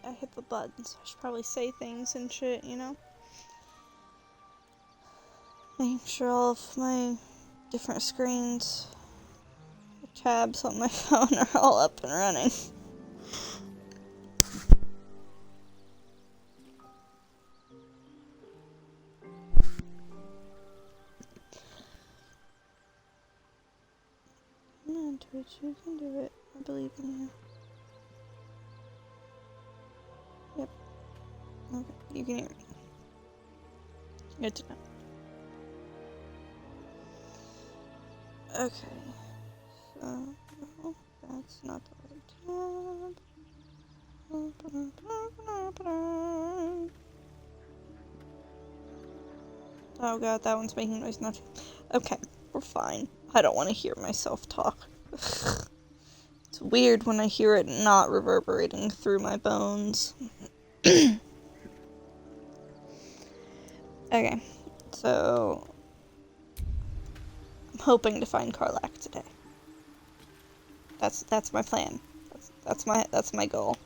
I hit the buttons. I should probably say things and shit, you know? Making sure all of my different screens, tabs on my phone are all up and running. Come on, Twitch, you can do it. I believe in you. Yep. Okay, you can hear me. Good to know. Okay. So, that's not the right tab. Oh god, that one's making noise now too. Okay, we're fine. I don't want to hear myself talk. It's weird when I hear it not reverberating through my bones. Okay, so I'm hoping to find Karlach today. That's my plan. That's my goal.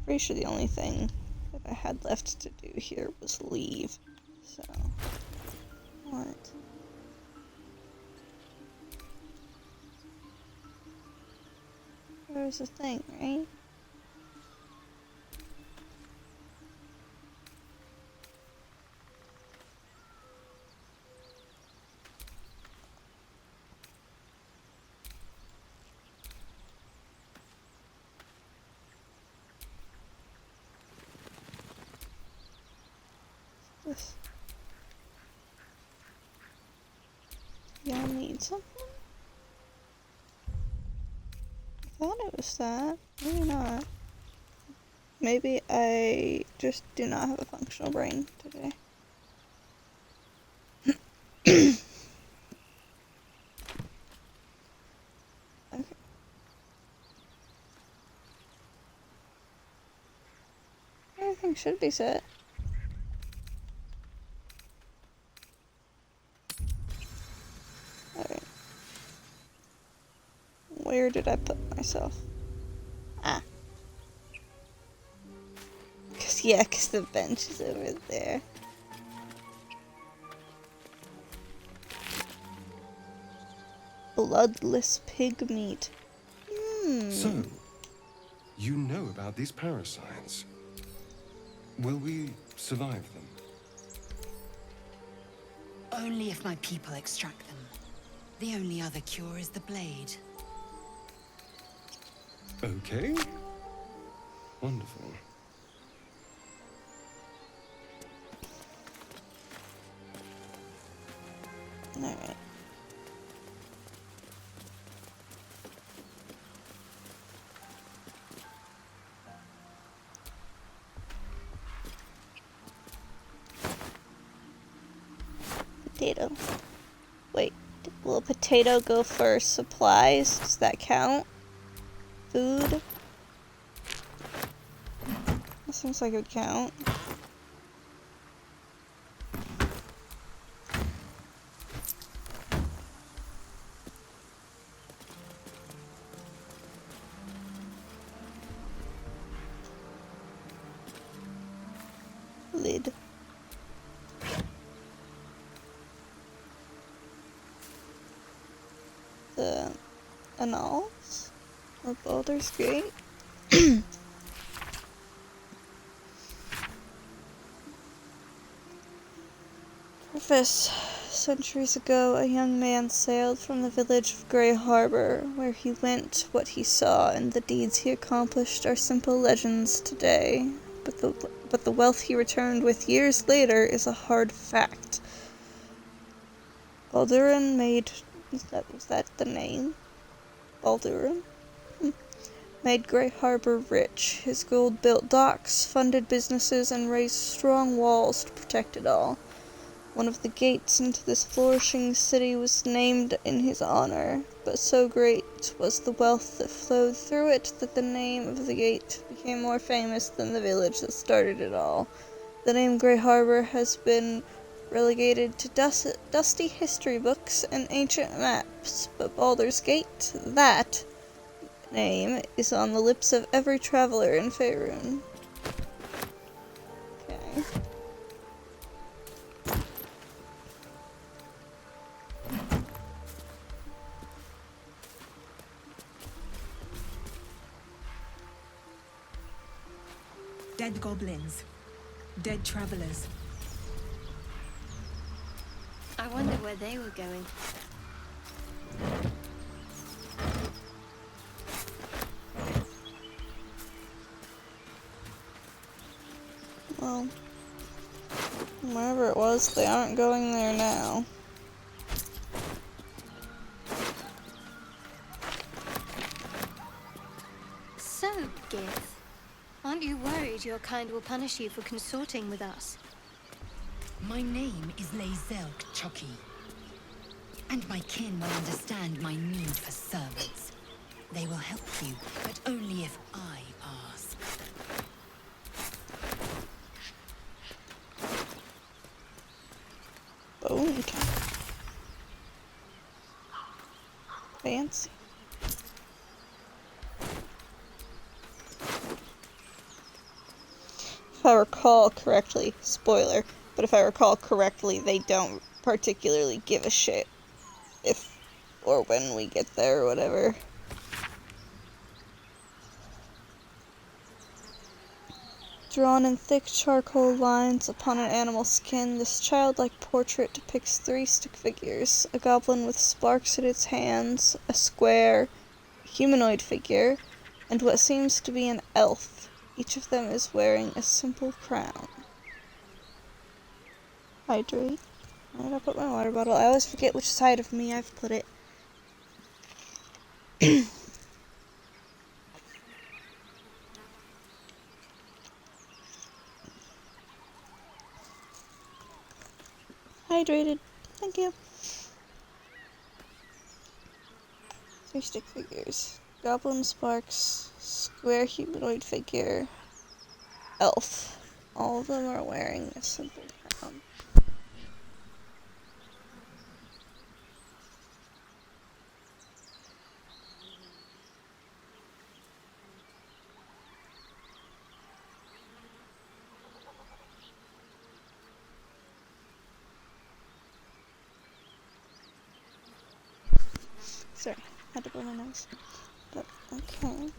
Pretty sure the only thing that I had left to do here was leave. So what? There's a thing, right? This. Y'all need something? I thought it was that. Maybe not. Maybe I just do not have a functional brain today. Okay. Everything should be set. Alright. Where did I put myself? Ah. Cause the bench is over there. Bloodless pig meat. So, you know about these parasites. Will we survive them? Only if my people extract them. The only other cure is the blade. Okay. Wonderful. Alright. Potato. Wait, will a potato go for supplies? Does that count? Food? That seems like it would count. Lid. The Annals of Baldur's Gate. Preface. Centuries ago, a young man sailed from the village of Grey Harbor. Where he went, what he saw, and the deeds he accomplished are simple legends today. But the wealth he returned with years later is a hard fact. Baldurin made... Was that the name? Baldurin? Made Grey Harbor rich. His gold built docks, funded businesses, and raised strong walls to protect it all. One of the gates into this flourishing city was named in his honor, but so great was the wealth that flowed through it that the name of the gate became more famous than the village that started it all. The name Grey Harbor has been relegated to dusty history books and ancient maps, but Baldur's Gate, that name is on the lips of every traveler in Faerun. Okay. Dead goblins. Dead travelers. I wonder where they were going. Well, wherever it was, they aren't going there now. So, Gith, aren't you worried your kind will punish you for consorting with us? My name is Lae'zelk Chucky. And my kin will understand my need for servants. They will help you, but only if I ask. Bone time. Fancy. If I recall correctly, spoiler, but if I recall correctly, they don't particularly give a shit if or when we get there or whatever. Drawn in thick charcoal lines upon an animal skin, this childlike portrait depicts 3 stick figures: a goblin with sparks in its hands, a square, humanoid figure, and what seems to be an elf. Each of them is wearing a simple crown. Hydrate. Where did I put my water bottle? I always forget which side of me I've put it. Hydrated. Thank you. 3 stick figures. Goblin, sparks, square humanoid figure, elf. All of them are wearing a simple crown. Sorry, had to blow my nose. But, okay.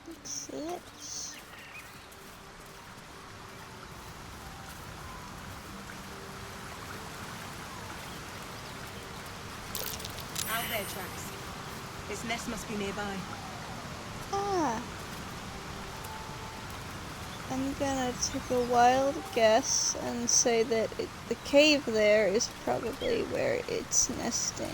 That's it. Out there, tracks. This nest must be nearby. Ah. I'm gonna take a wild guess and say that the cave there is probably where it's nesting.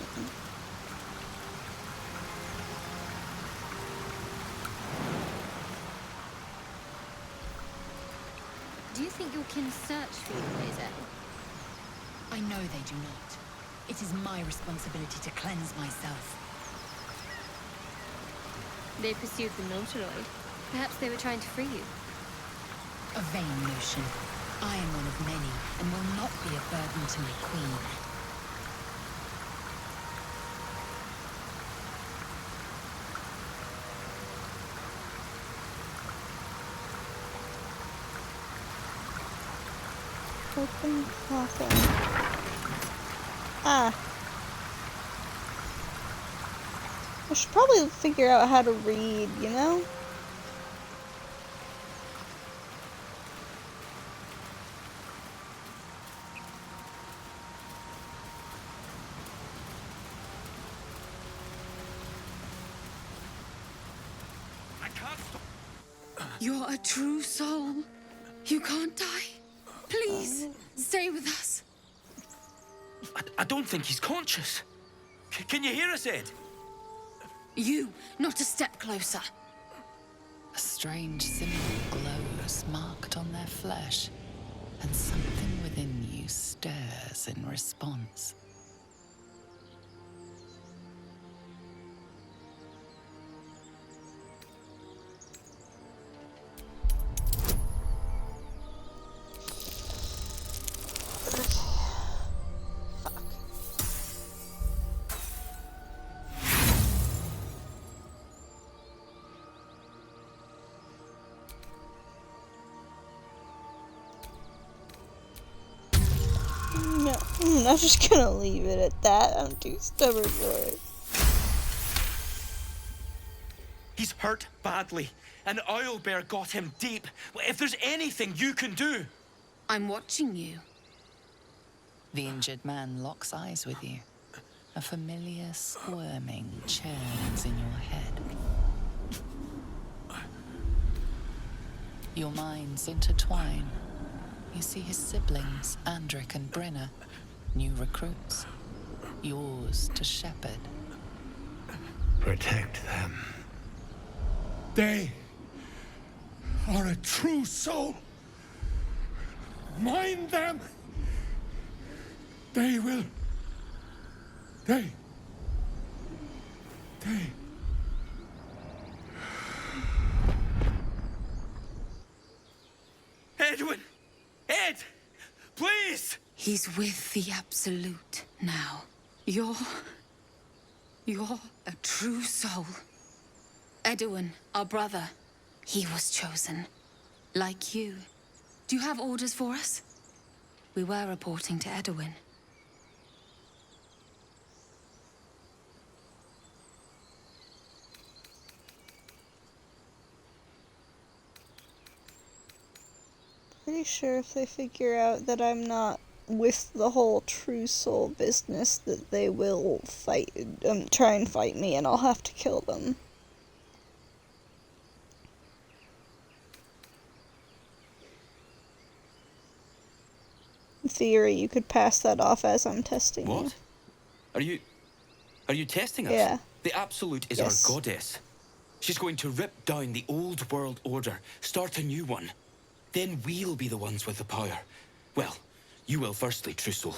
Do you think your kin search for you, Lae'zel? I know they do not. It is my responsibility to cleanse myself. They pursued the Nautiloid. Perhaps they were trying to free you. A vain notion. I am one of many, and will not be a burden to my queen. Open coffin. Ah. I should probably figure out how to read, you know? You're a true soul. You can't die. Please, stay with us. I don't think he's conscious. Can you hear us, Ed? You, not a step closer. A strange symbol glows marked on their flesh, and something within you stirs in response. No, I'm not just gonna leave it at that. I'm too stubborn for it. He's hurt badly. An owlbear got him deep. If there's anything you can do... I'm watching you. The injured man locks eyes with you. A familiar squirming churns in your head. Your minds intertwine. You see his siblings, Andric and Brenna, new recruits, yours to shepherd. Protect them. They are a true soul. Mind them. They will. They. Edwin! Ed! Please! He's with the Absolute now. You're a true soul. Edwin, our brother, he was chosen. Like you. Do you have orders for us? We were reporting to Edwin. Pretty sure if they figure out that I'm not with the whole true soul business, that they will try and fight me, and I'll have to kill them. In theory, you could pass that off as I'm testing What? you. Are you testing us? Yeah. The Absolute is Yes. our goddess. She's going to rip down the old world order, start a new one. Then we'll be the ones with the power. Well, you will firstly, true soul.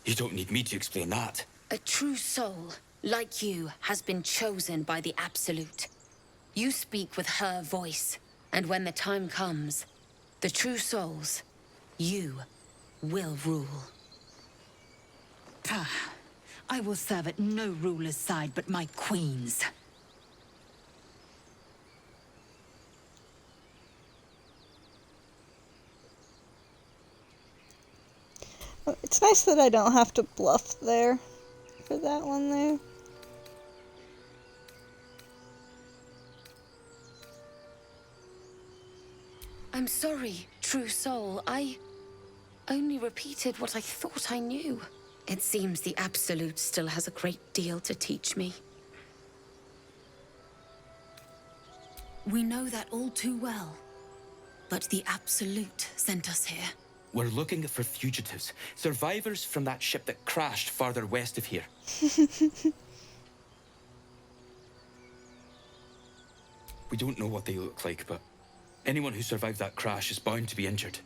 You don't need me to explain that. A true soul, like you, has been chosen by the Absolute. You speak with her voice, and when the time comes, the true souls, you will rule. I will serve at no ruler's side but my queen's. It's nice that I don't have to bluff there for that one there. I'm sorry, true soul. I only repeated what I thought I knew. It seems the Absolute still has a great deal to teach me. We know that all too well. But the Absolute sent us here. We're looking for fugitives, survivors from that ship that crashed farther west of here. We don't know what they look like, but anyone who survived that crash is bound to be injured.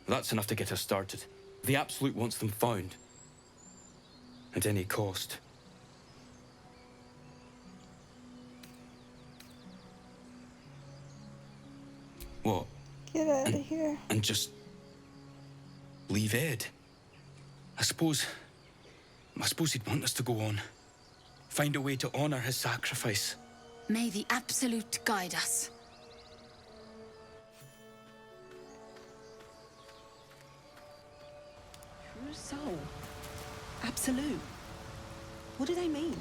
That's enough to get us started. The Absolute wants them found. At any cost. What? Get out of here. And just leave Ed. I suppose he'd want us to go on. Find a way to honor his sacrifice. May the Absolute guide us. True soul. Absolute. What do they mean?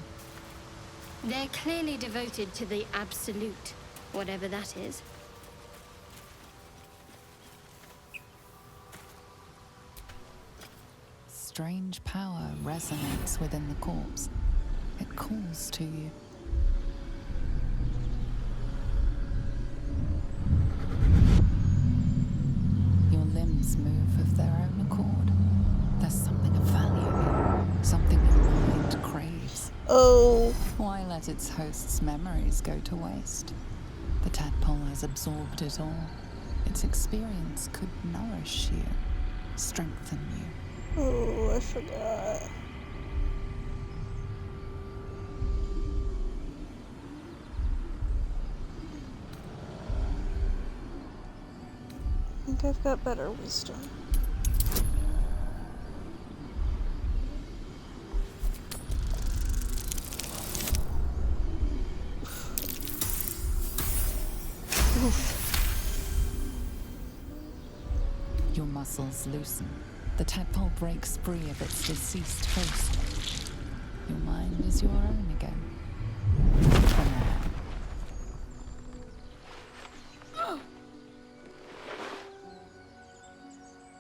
They're clearly devoted to the Absolute, whatever that is. Strange power resonates within the corpse. It calls to you. Oh. Why let its host's memories go to waste? The tadpole has absorbed it all. Its experience could nourish you, strengthen you. Oh, I forgot. I think I've got better wisdom. Your muscles loosen. The tadpole breaks free of its deceased host. Your mind is your own again. For now.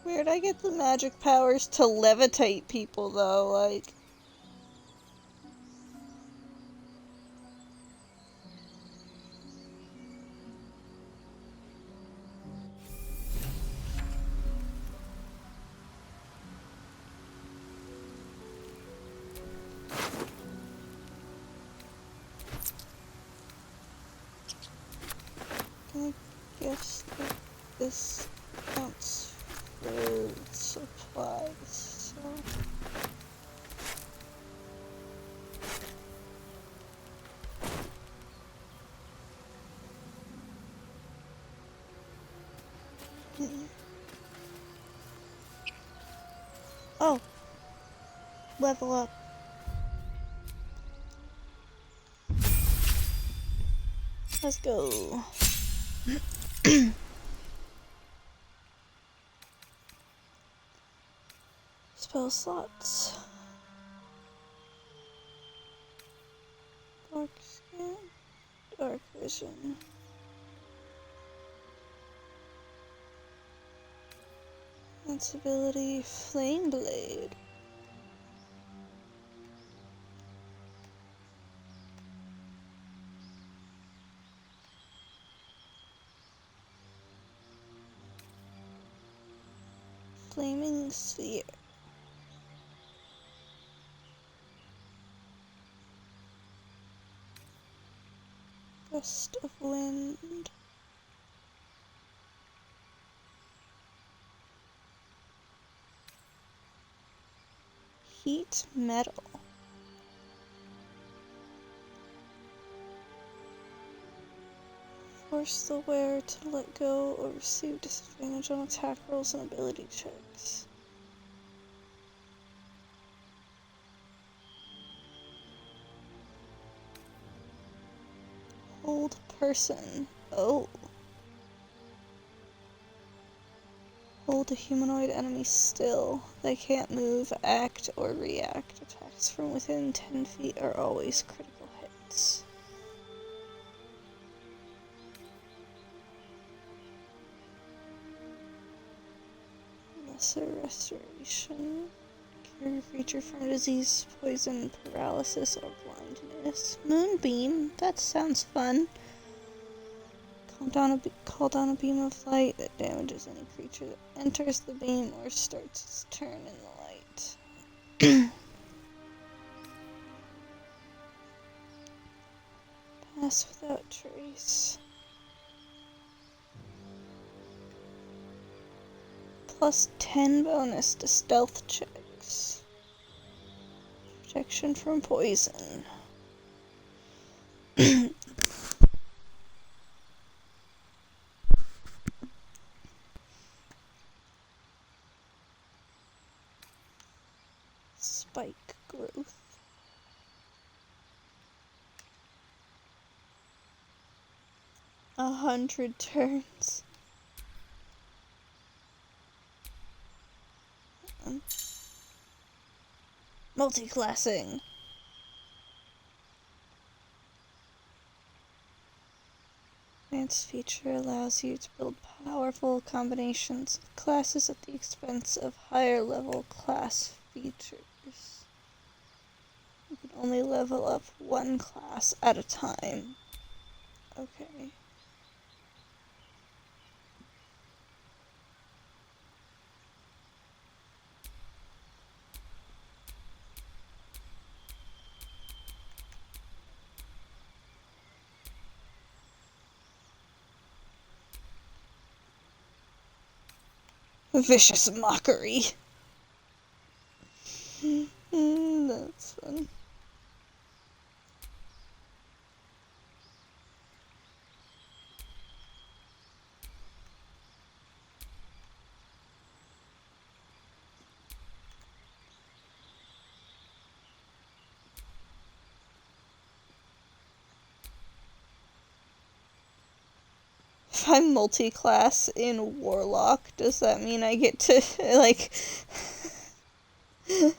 Where'd I get the magic powers to levitate people, though? Like... I guess that this counts for supplies, so... Oh! Level up. Let's go. Spell slots. Dark skin. Dark vision. Its ability, Flame Blade. Flaming Sphere. Gust of Wind. Heat Metal. Force the wearer to let go or receive disadvantage on attack rolls and ability checks. Hold person. Oh. Hold a humanoid enemy still. They can't move, act, or react. Attacks from within 10 feet are always critical hits. Lesser Restoration. Cure a creature from disease, poison, paralysis, or blindness. Moonbeam. That sounds fun. Call down a beam of light that damages any creature that enters the beam or starts its turn in the light. Pass without trace. Plus 10 bonus to stealth checks. Protection from poison. Spike growth. A 100 turns. Multi-classing. Advanced feature allows you to build powerful combinations of classes at the expense of higher level class features. You can only level up one class at a time. Okay. Vicious mockery. That's fun. If I'm multi-class in Warlock, does that mean I get to, like, be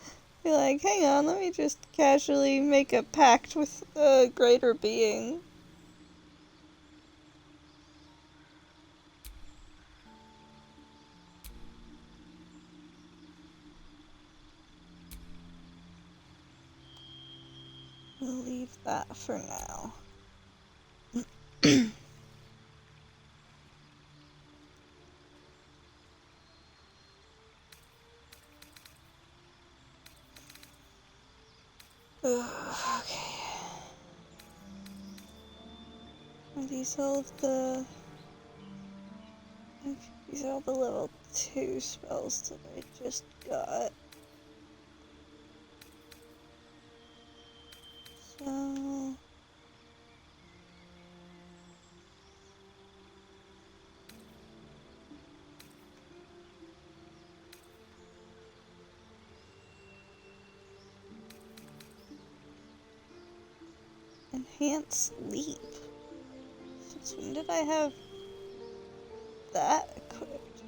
like, hang on, let me just casually make a pact with a greater being? We'll leave that for now. Okay. Are these all of the... These are all the level 2 spells that I just got. So... Enhance Leap. Since when did I have that equipped?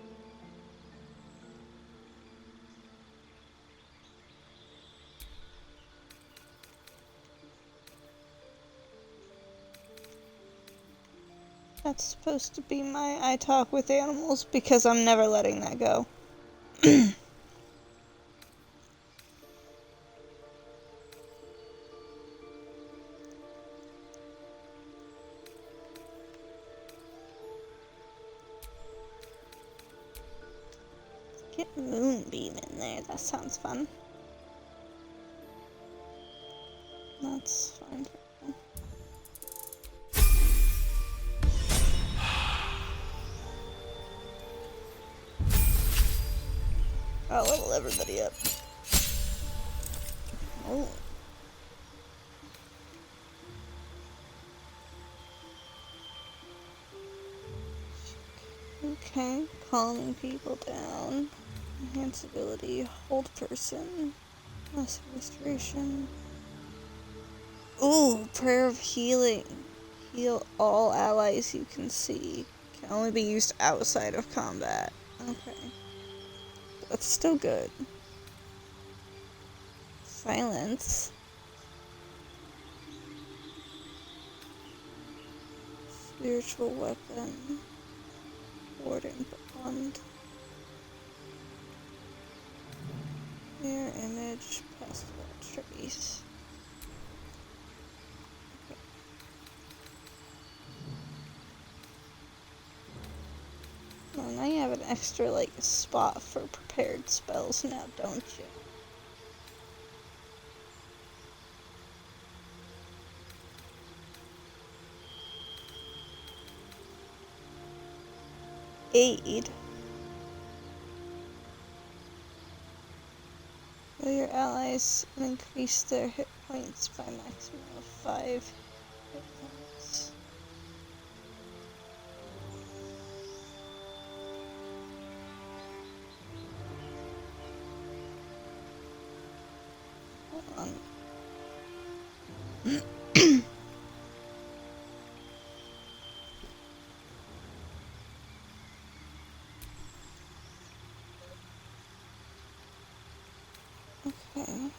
That's supposed to be my I talk with animals because I'm never letting that go. Get Moonbeam in there, that sounds fun. That's fine. I'll level everybody up. Oh. Okay, calming people down. Enhance ability, hold person, massive restoration. Ooh, prayer of healing. Heal all allies you can see. Can only be used outside of combat. Okay. That's still good. Silence. Spiritual weapon. Warding bond. Mirror image. Pastel trace. Okay. Well, now you have an extra, like, spot for prepared spells now, don't you? Aid. Will your allies increase their hit points by maximum of 5 hit points? Hold on. Okay.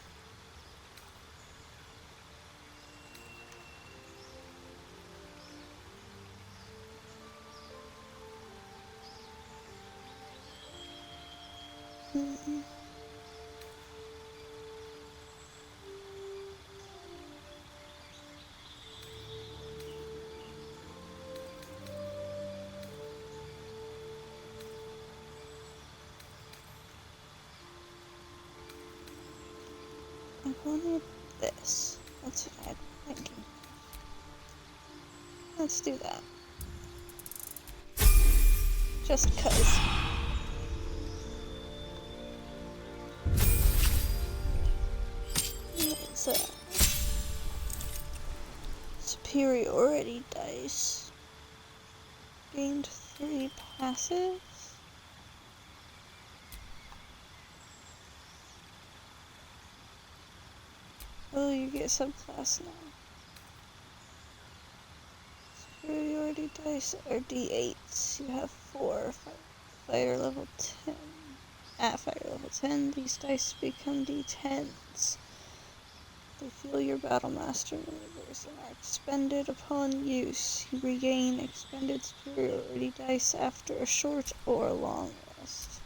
I wanted this. That's what I'd been thinking. Let's do that. Just 'cause. What's that? Superiority dice. Gained 3 passives. Oh, you get subclass now. Superiority dice are d8s. You have 4. Fire level 10. At fire level 10, these dice become d10s. They fuel your battle master maneuvers and are expended upon use. You regain expended superiority dice after a short or long rest.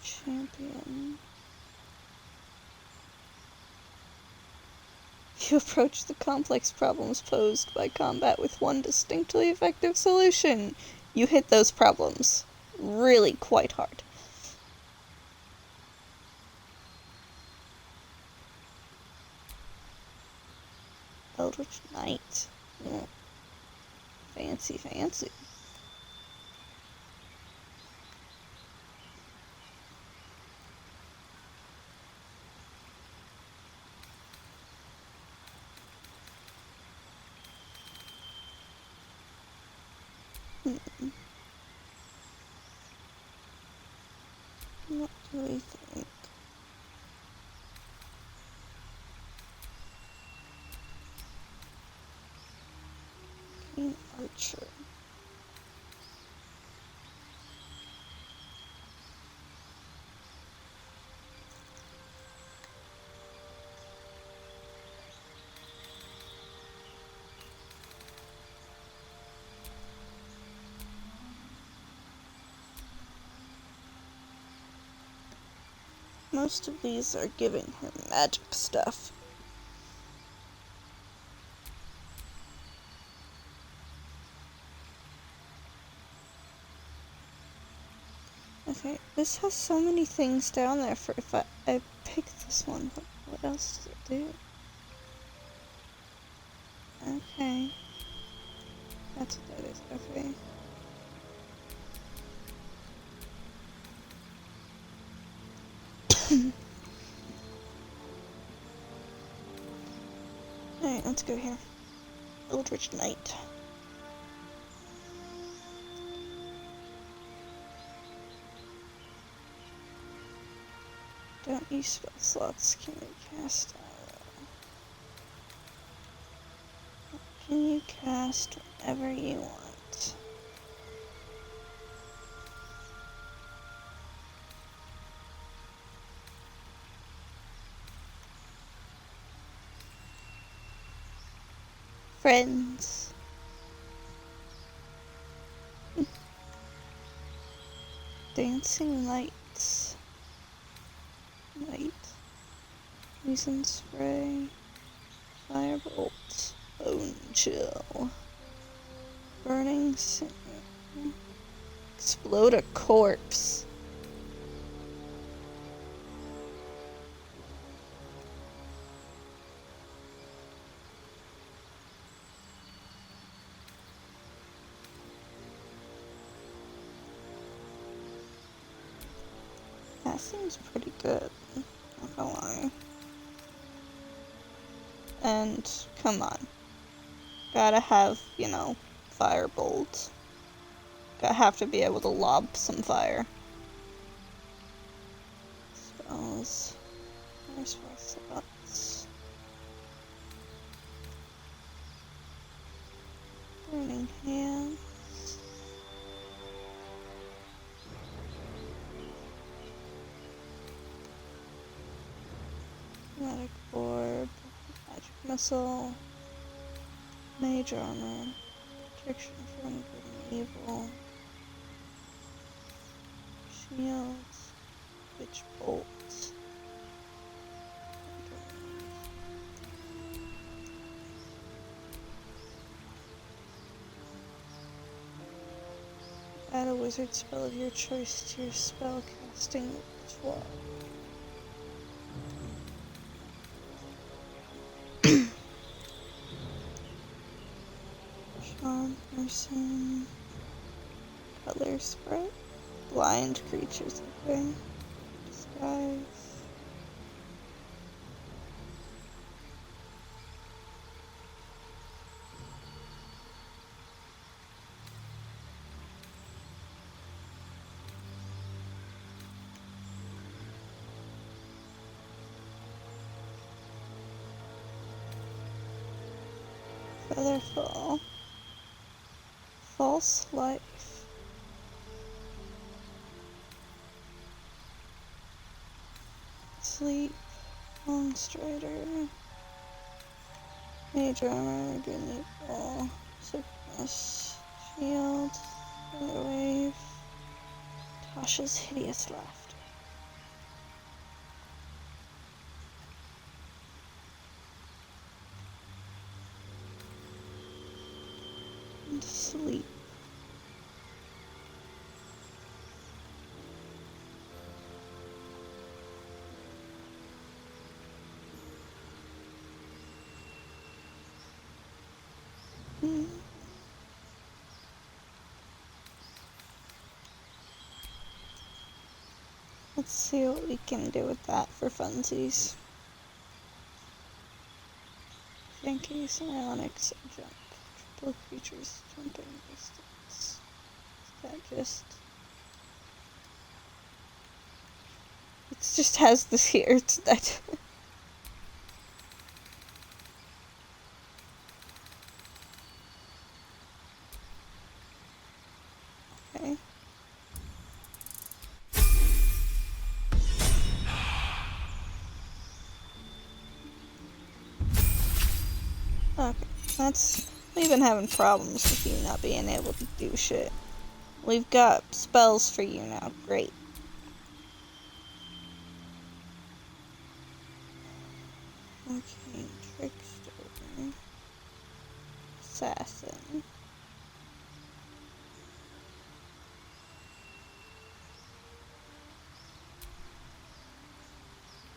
Champion. You approach the complex problems posed by combat with one distinctly effective solution. You hit those problems really quite hard. Eldritch Knight. Yeah. Fancy, fancy. What do we think? Keen Archer. Most of these are giving her magic stuff. Okay, this has so many things down there for if I pick this one. What else does it do? Okay. That's what that is. Okay. Alright, let's go here. Eldritch Knight. Don't use spell slots. Can you cast? Can you cast whenever you want? Friends. Dancing lights. Light. Poison spray. Firebolt. Bone chill. Burning sand. Explode a corpse. That seems pretty good, not gonna lie. And, come on. Gotta have, firebolt. Gotta have to be able to lob some fire. Spells. More spell slots. Burning hands. Magic orb. Magic missile. Mage armor. Protection from good and evil. Shields. Witch bolts. Add a wizard spell of your choice to your spell casting Swap. Charm person. Color sprite. Blind creatures. Okay. Disguise. Featherfall. False life. Sleep. Long strider. Mage armor. Good and evil. Sickness. Shield. Thunder wave. Tasha's hideous laughter. And sleep. Let's see what we can do with that for funsies. Yankees, ionics, jump. Triple creatures, jumping distance. Is that just... It just has this here, it's that... Okay. Okay, we've been having problems with you not being able to do shit. We've got spells for you now, great. Okay, trickster. Assassin.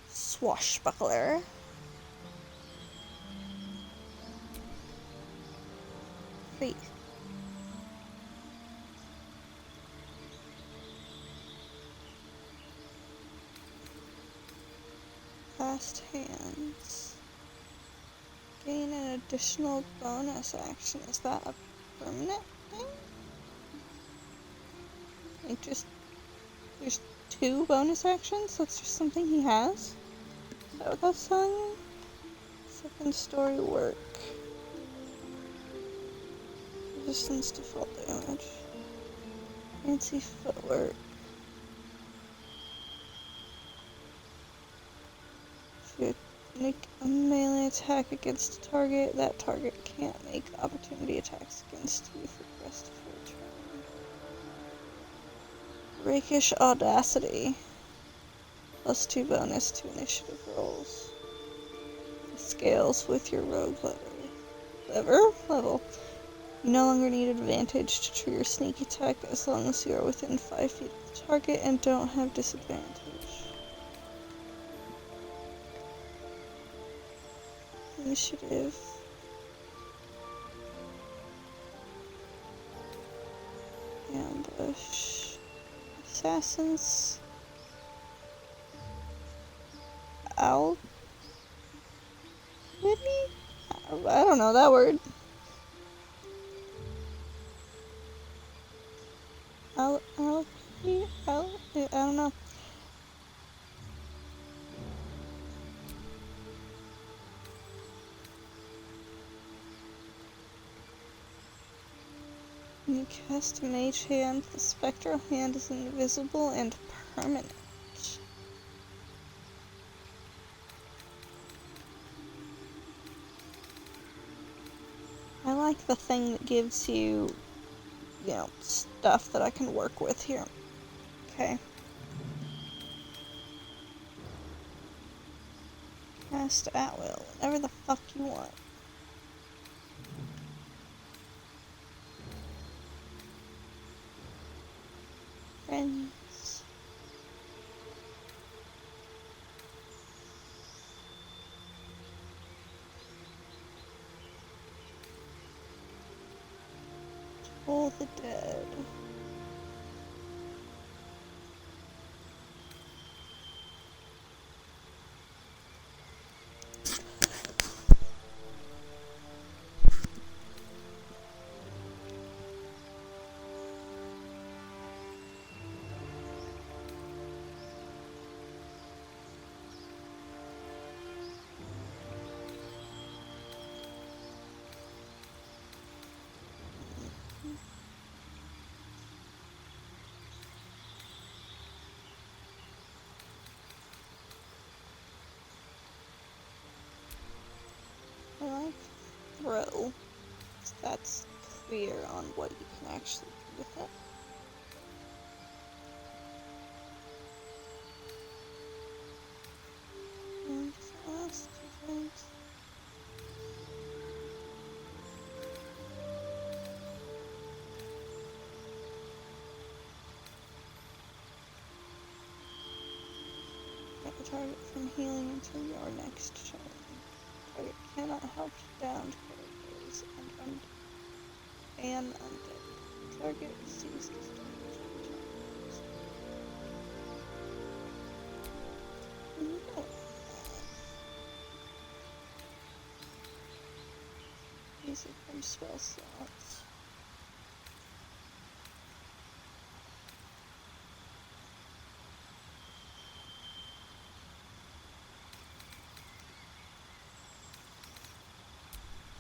Swashbuckler. Faith. Fast hands. Gain an additional bonus action. Is that a permanent thing? Like there's 2 bonus actions? That's just something he has? Is that what that's telling you? Second story work. Resistance to fall damage. Fancy footwork. If you make a melee attack against a target, that target can't make opportunity attacks against you for the rest of your turn. Rakish audacity. +2 bonus to initiative rolls. It scales with your rogue level. You no longer need advantage to trigger sneak attack as long as you are within 5 feet of the target and don't have disadvantage. Initiative. Ambush. Assassins. Owl. Maybe? I don't know that word. I don't know. When you cast Mage Hand, the spectral hand is invisible and permanent. I like the thing that gives you, stuff that I can work with here. Okay. Cast at will, whenever the fuck you want. Friends. All the dead. I like throw. So that's clear on what you can actually do with it. And the last two things. Get the target from healing until your next turn. Target cannot help downed characters and undead. Target receives this damage every turn. No. These are from spell slots.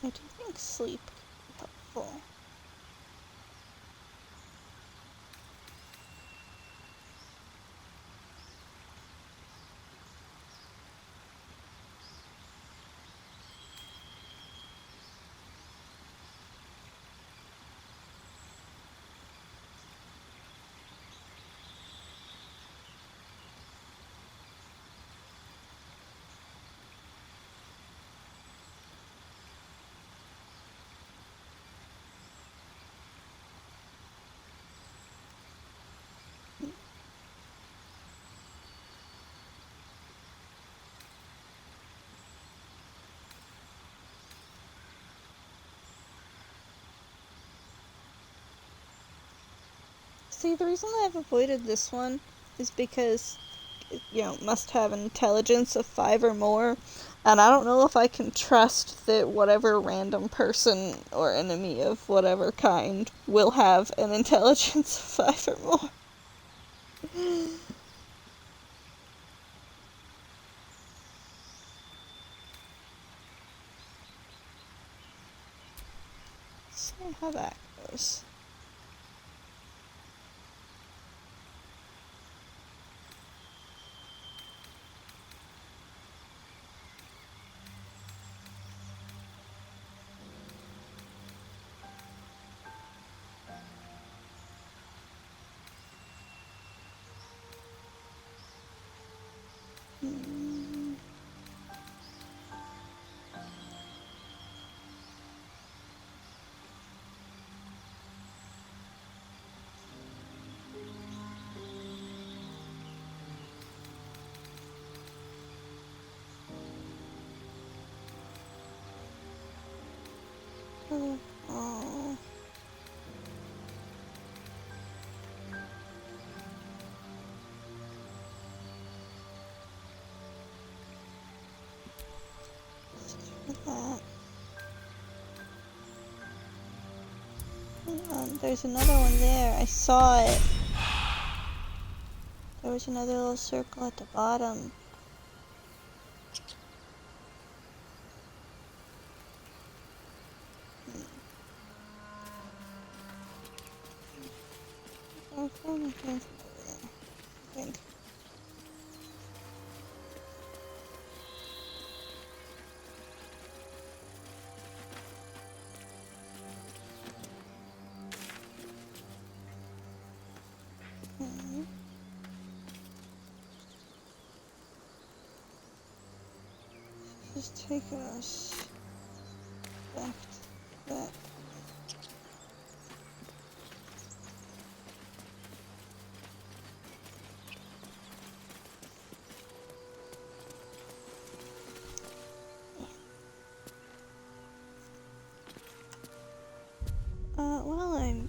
I do think sleep could be helpful. See, the reason I've avoided this one is because, must have an intelligence of 5 or more, and I don't know if I can trust that whatever random person or enemy of whatever kind will have an intelligence of 5 or more. See how that goes. Oh. That. There's another one there. I saw it. There was another little circle at the bottom. I found it came from over there, I think. Just take us back to that. Well, I'm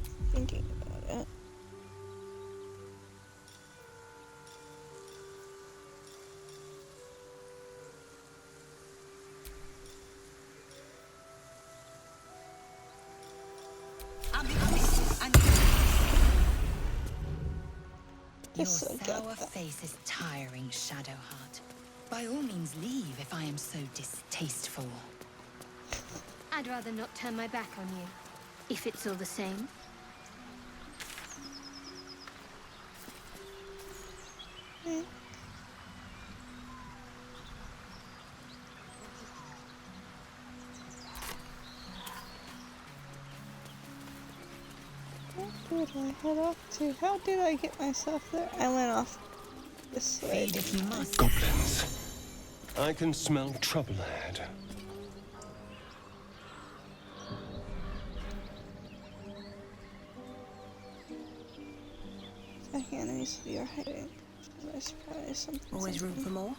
Your guess I sour got that. face is tiring, Shadowheart. By all means leave if I am so distasteful. I'd rather not turn my back on you, if it's all the same. Hmm. Where did I head off to? How did I get myself there? I went off this way. Feed if you must. Goblins. I can smell trouble ahead. Attacking enemies we are hiding. I surprise something. Always room for more?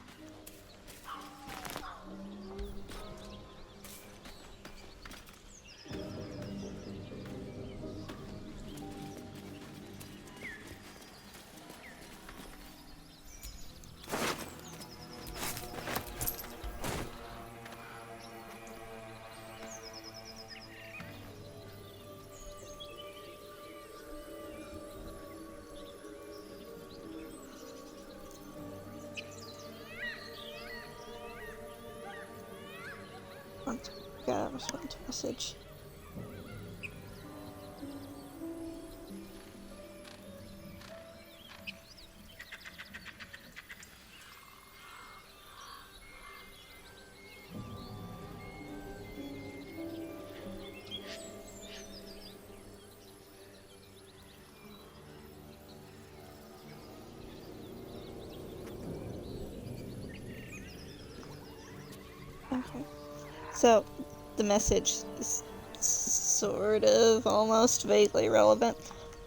Gotta respond to message. Okay. So, the message is sort of almost vaguely relevant.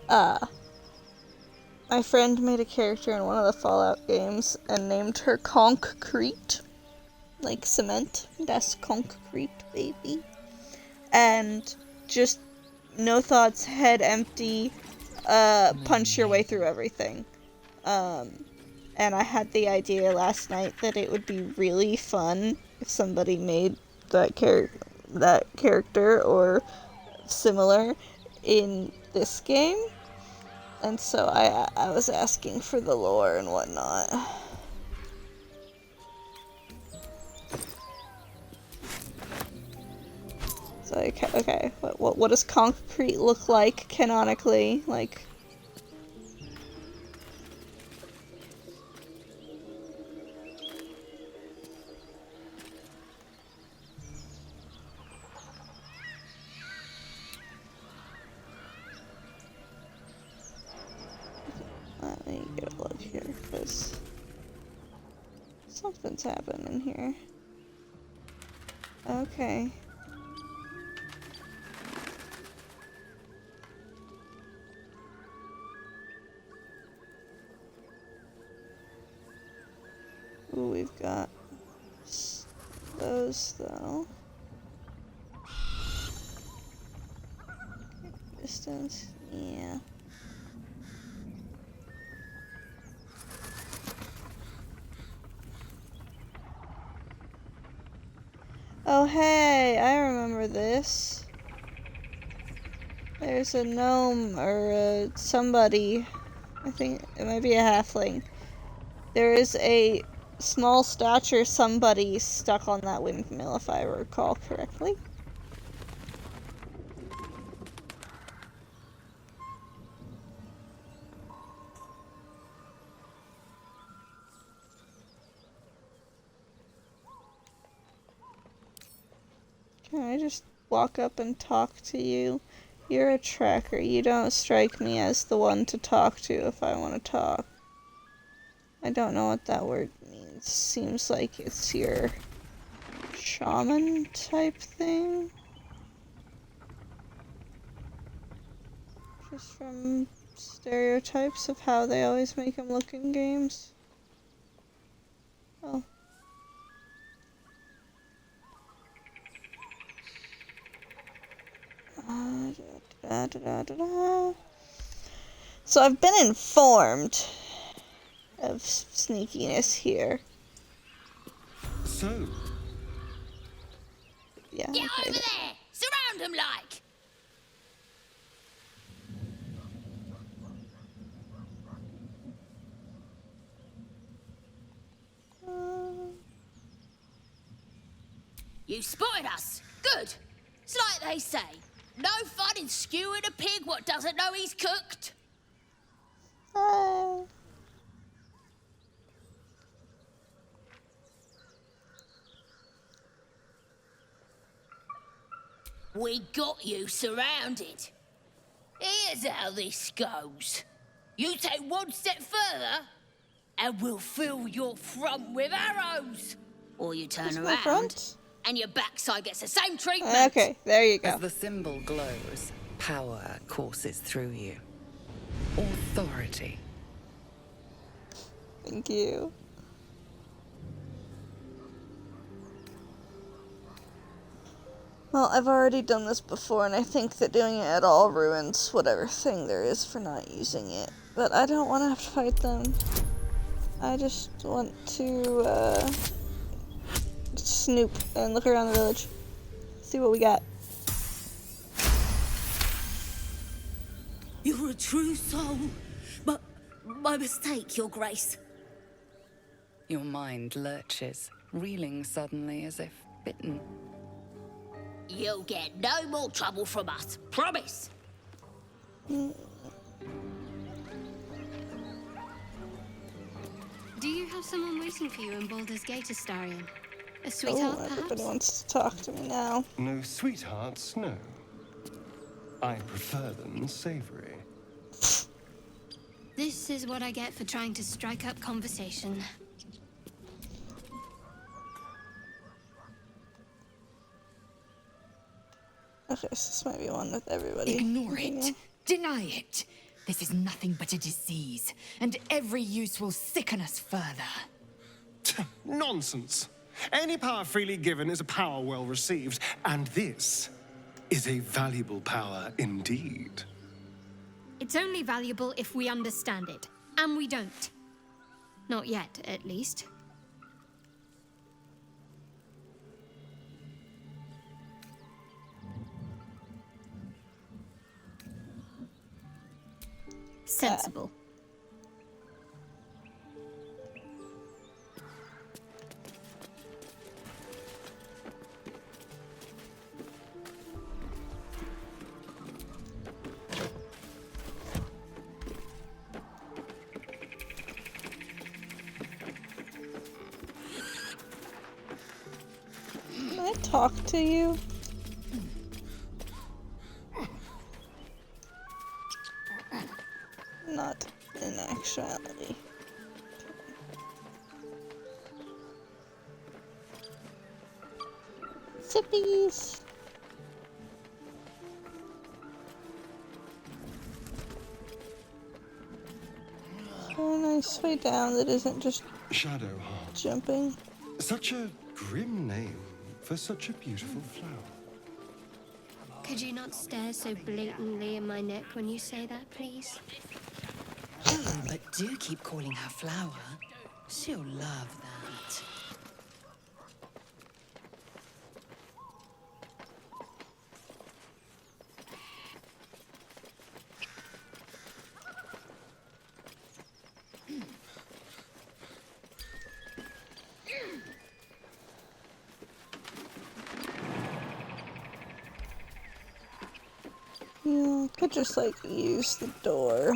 My friend made a character in one of the Fallout games and named her Concrete. Like cement. That's concrete, baby. And just no thoughts, head empty, punch your way through everything. And I had the idea last night that it would be really fun if somebody made that character or similar in this game. And so I was asking for the lore and whatnot. So okay, what does concrete look like canonically? Like, let me get a look here, because something's happening here. Okay. Ooh, we've got those, though. Distance, yeah. Oh, hey, I remember this. There's a gnome, or somebody. I think it might be a halfling. There is a small stature somebody stuck on that windmill, if I recall correctly. Can I just walk up and talk to you? You're a tracker. You don't strike me as the one to talk to if I want to talk. I don't know what that word means. Seems like it's your shaman type thing. Just from stereotypes of how they always make him look in games. Oh. So I've been informed of sneakiness here. So, Yeah. Get Okay. over there! Surround them like! You spotted us. Good. It's like they say. No fun in skewing a pig what doesn't know he's cooked. Hi. We got you surrounded. Here's how this goes. You take one step further, and we'll fill your front with arrows. Or you turn Where's my around, front? and your backside gets the same treatment. Okay, there you go. As the symbol glows, power courses through you. Authority. Thank you. Well, I've already done this before, and I think that doing it at all ruins whatever thing there is for not using it. But I don't want to have to fight them. I just want to, snoop and look around the village. See what we got. You're a true soul. But my mistake, Your Grace. Your mind lurches, reeling suddenly as if bitten. You'll get no more trouble from us. Promise. Do you have someone waiting for you in Baldur's Gate, Astarion? A sweetheart, Oh, perhaps? everybody wants to talk to me now. No sweethearts, no. I prefer them savory. This is what I get for trying to strike up conversation. Okay, so this might be one with everybody. Ignore Yeah. it. Deny it. This is nothing but a disease, and every use will sicken us further. Nonsense. Any power freely given is a power well received, and this is a valuable power indeed. It's only valuable if we understand it, and we don't. Not yet, at least. Sensible. Can I talk to you? Not in actuality. Sippies! Is there a nice way down that isn't just Shadowheart. jumping? Such a grim name for such a beautiful flower. Could you not stare so blatantly in my neck when you say that, please? Oh, but do keep calling her Flower. She'll love that. Yeah, I could just like use the door.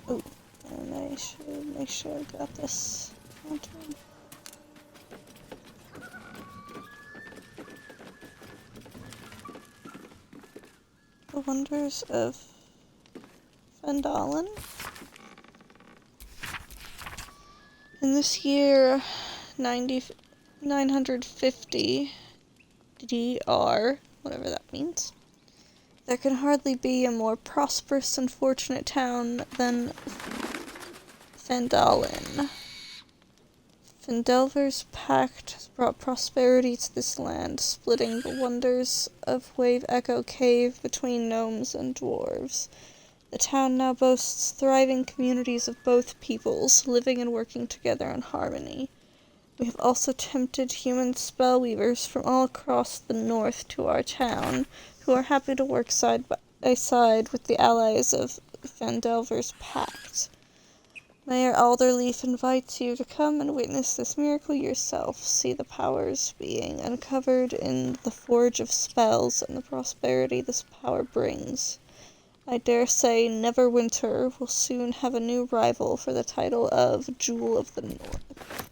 Oh, and I should make sure I got this lantern. The Wonders of Fandolin. In this year, 950 DR, whatever that means, there can hardly be a more prosperous and fortunate town than Fandolin. Findelver's pact has brought prosperity to this land, splitting the wonders of Wave Echo Cave between gnomes and dwarves. The town now boasts thriving communities of both peoples, living and working together in harmony. We have also tempted human spellweavers from all across the north to our town, who are happy to work side by side with the allies of Vandelver's pact. Mayor Alderleaf invites you to come and witness this miracle yourself. See the powers being uncovered in the Forge of Spells and the prosperity this power brings. I dare say Neverwinter will soon have a new rival for the title of Jewel of the North.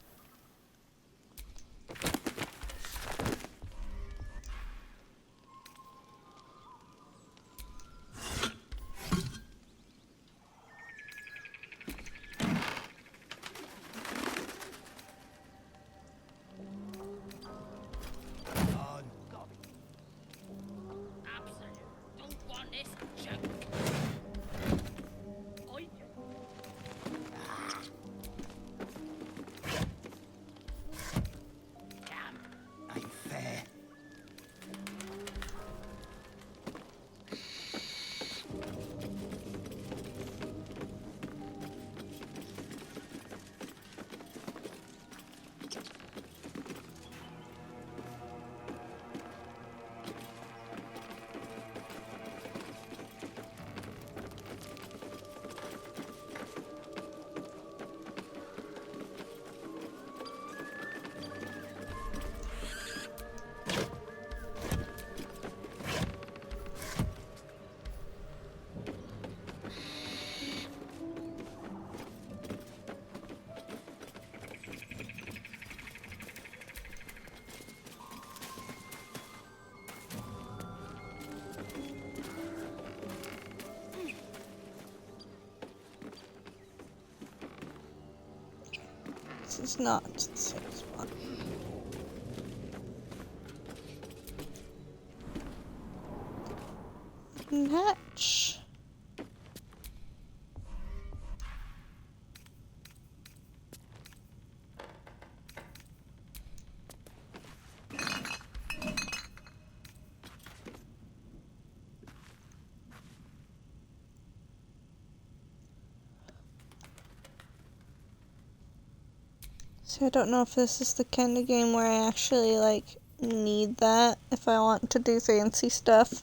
This is not the same spot. Hatch. See, I don't know if this is the kind of game where I actually, like, need that if I want to do fancy stuff.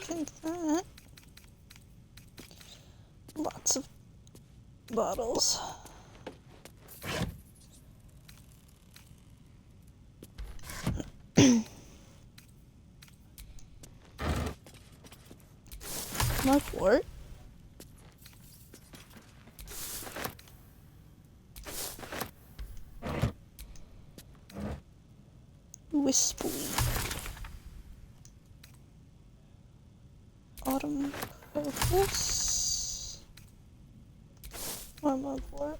Take that. Lots of bottles. Mugwort. Wisply. Autumn crocus. More mugwort.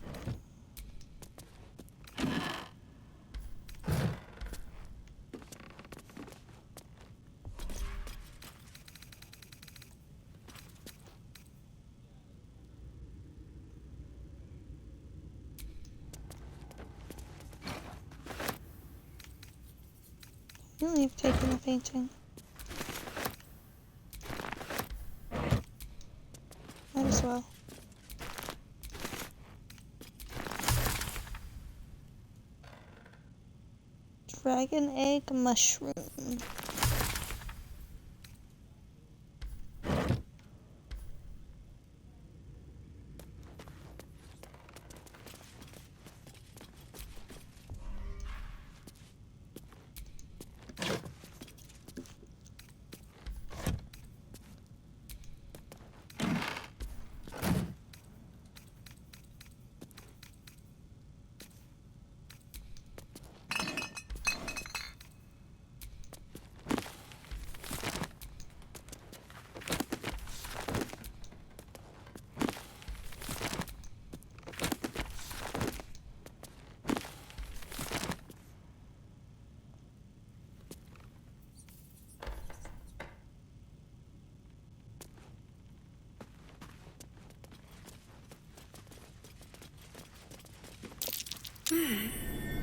You've taken the painting. Might as well. Dragon egg mushroom.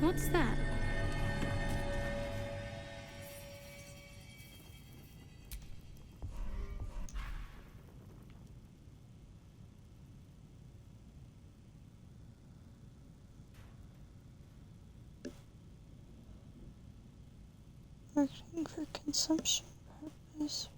What's that? Marketing for consumption purpose.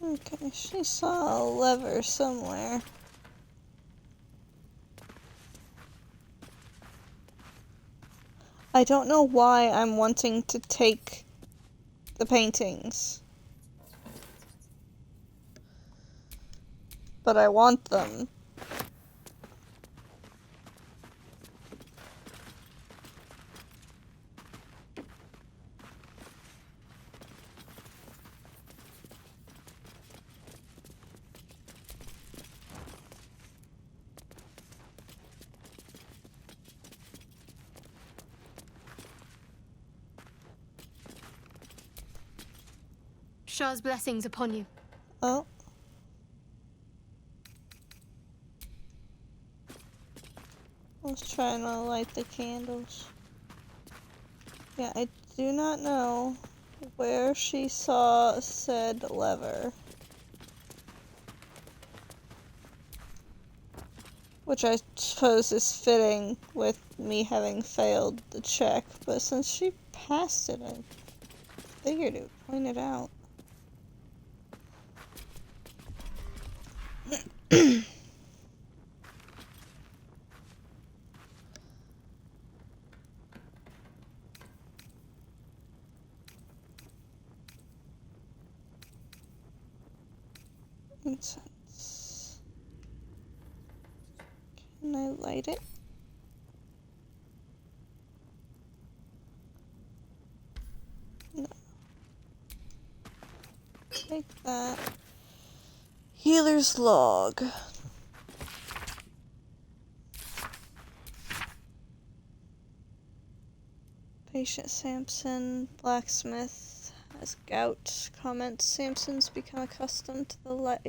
Okay, she saw a lever somewhere. I don't know why I'm wanting to take the paintings, but I want them. Shah's blessings upon you. Oh. I was trying to light the candles. Yeah, I do not know where she saw said lever. Which I suppose is fitting with me having failed the check, but since she passed it, I figured it would point it out. Incense. Can I light it? No. Take that. Healer's log. Patient Samson, blacksmith, has gout. Comments, Samson's become accustomed to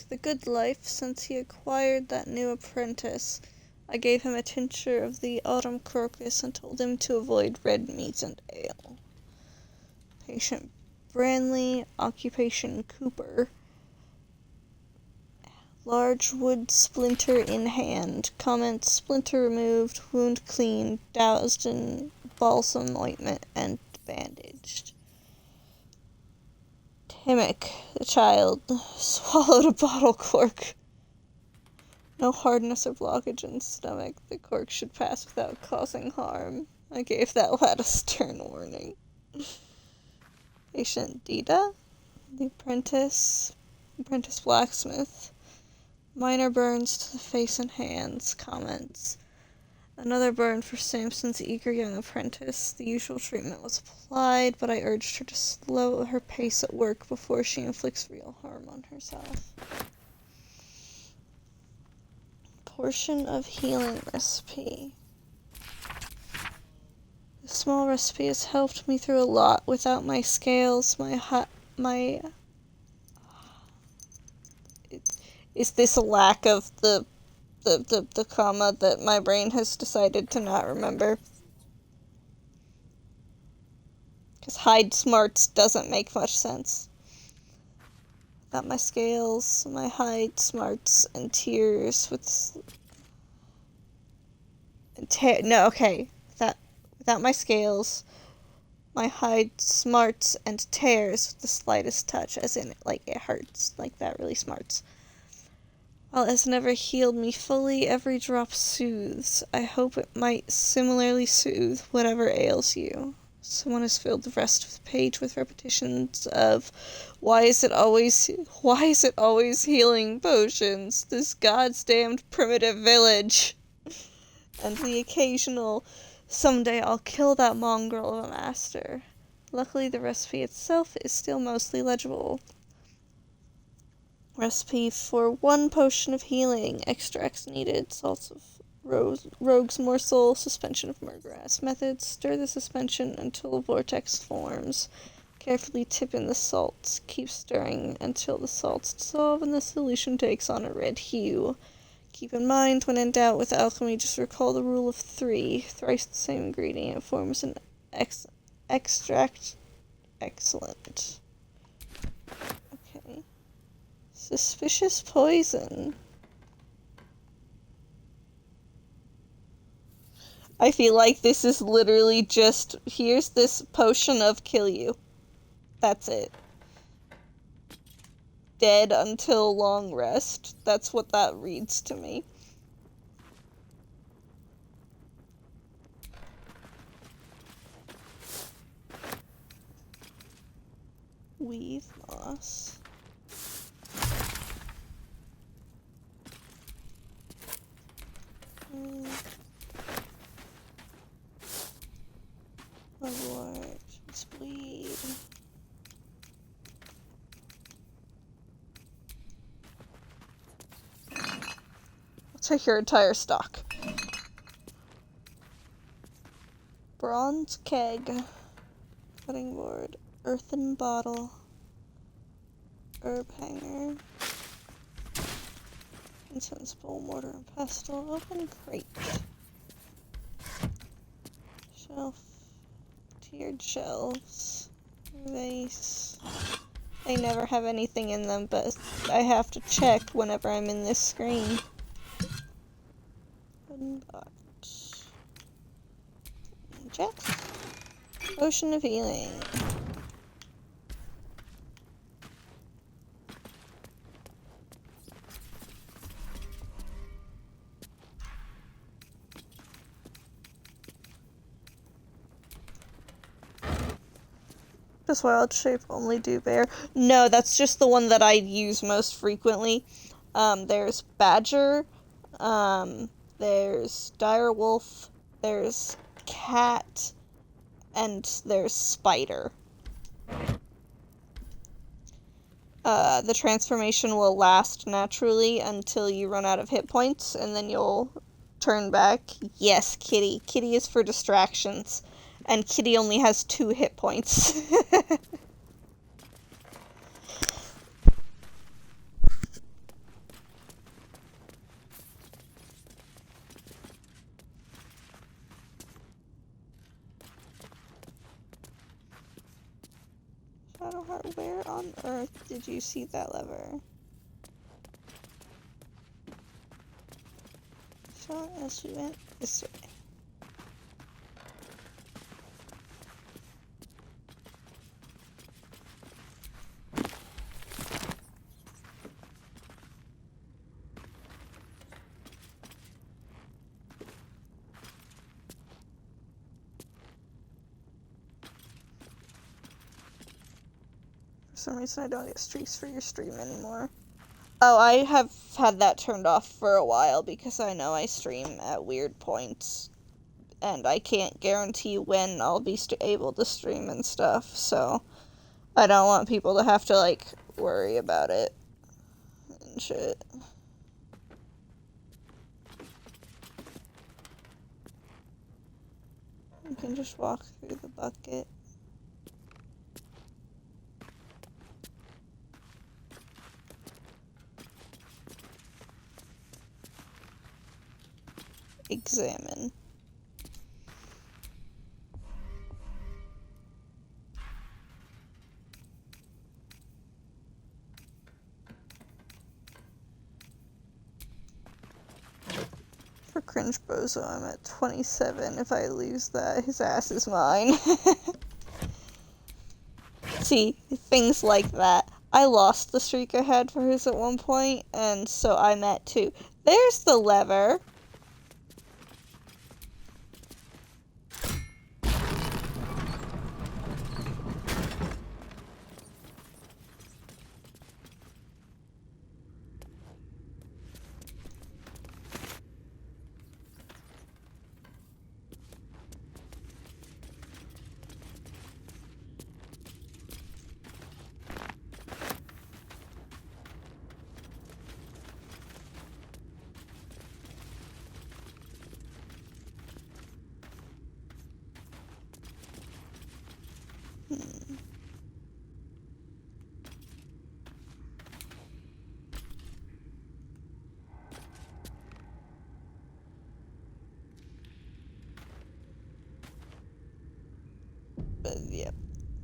the good life since he acquired that new apprentice. I gave him a tincture of the autumn crocus and told him to avoid red meat and ale. Patient Branley, occupation Cooper. Large wood splinter in hand. Comment, splinter removed, wound clean, doused in balsam ointment, and bandaged. Timmick, the child, swallowed a bottle cork. No hardness or blockage in stomach. The cork should pass without causing harm. I gave that lad a stern warning. Patient Dita, the apprentice blacksmith. Minor burns to the face and hands. Comments. Another burn for Samson's eager young apprentice. The usual treatment was applied, but I urged her to slow her pace at work before she inflicts real harm on herself. Portion of healing recipe. The small recipe has helped me through a lot. Without my scales, is this a lack of the comma that my brain has decided to not remember? Because hide smarts doesn't make much sense. Without my scales, my hide smarts, and tears with... no, okay. Without my scales, my hide smarts and tears with the slightest touch, as in, like, it hurts. Like, that really smarts. While it has never healed me fully, every drop soothes. I hope it might similarly soothe whatever ails you. Someone has filled the rest of the page with repetitions of, why is it always healing potions? This goddamned primitive village. And the occasional, someday I'll kill that mongrel of a master. Luckily, the recipe itself is still mostly legible. Recipe for 1 potion of healing. Extracts needed. Salts of rogue's morsel. Suspension of murgrass. Method. Stir the suspension until a vortex forms. Carefully tip in the salts. Keep stirring until the salts dissolve and the solution takes on a red hue. Keep in mind, when in doubt with alchemy, just recall the rule of 3. Thrice the same ingredient forms an extract. Excellent. Okay. Suspicious poison. I feel like this is literally just, here's this potion of kill you. That's it. Dead until long rest. That's what that reads to me. Weave moss. Lord, just bleed. I'll take your entire stock. Bronze keg. Cutting board. Earthen bottle. Herb hanger. Incense bowl, mortar and pestle. Open crate. Shelf. Tiered shelves. Vase. They never have anything in them, but I have to check whenever I'm in this screen. Wooden box. Chest. Potion of healing. Does wild shape only do bear? No, that's just the one that I use most frequently. There's badger, there's dire wolf, there's cat, and there's spider. The transformation will last naturally until you run out of hit points, and then you'll turn back. Yes, Kitty. Kitty is for distractions. And Kitty only has 2 hit points. Shadowheart, where on earth did you see that lever? So as we went this way. For some reason I don't get streaks for your stream anymore. Oh, I have had that turned off for a while because I know I stream at weird points. And I can't guarantee when I'll be able to stream and stuff, so I don't want people to have to, like, worry about it and shit. You can just walk through the bucket. Examine. For Cringe Bozo, I'm at 27. If I lose that, his ass is mine. See, things like that. I lost the streak I had for his at one point, and so I'm at 2. There's the lever.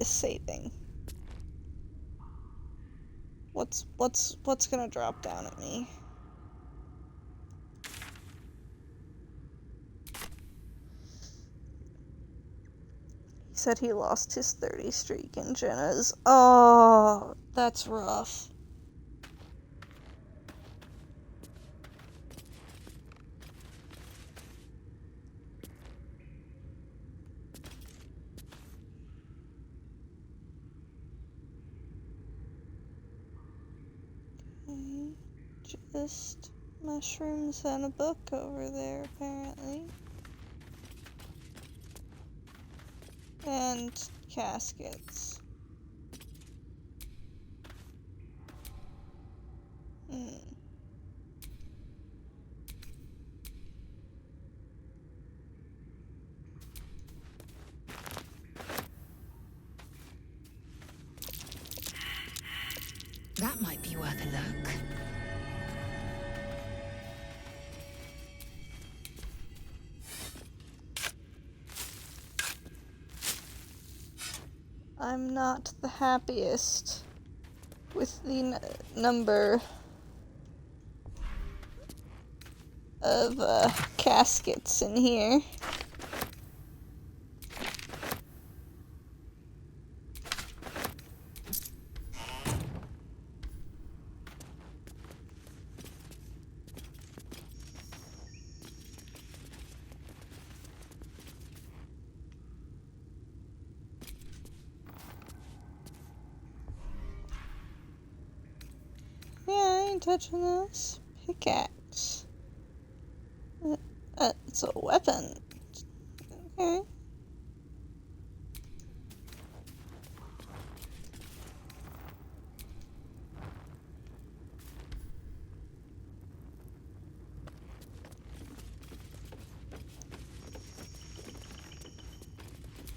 saving. What's gonna drop down at me? He said he lost his 30 streak in Jenna's. Oh, that's rough. Okay, just mushrooms and a book over there, apparently. And caskets. That might be worth a look. I'm not the happiest with the number of caskets in here. Yeah, I ain't touching this. Pickaxe. It's a weapon. Okay.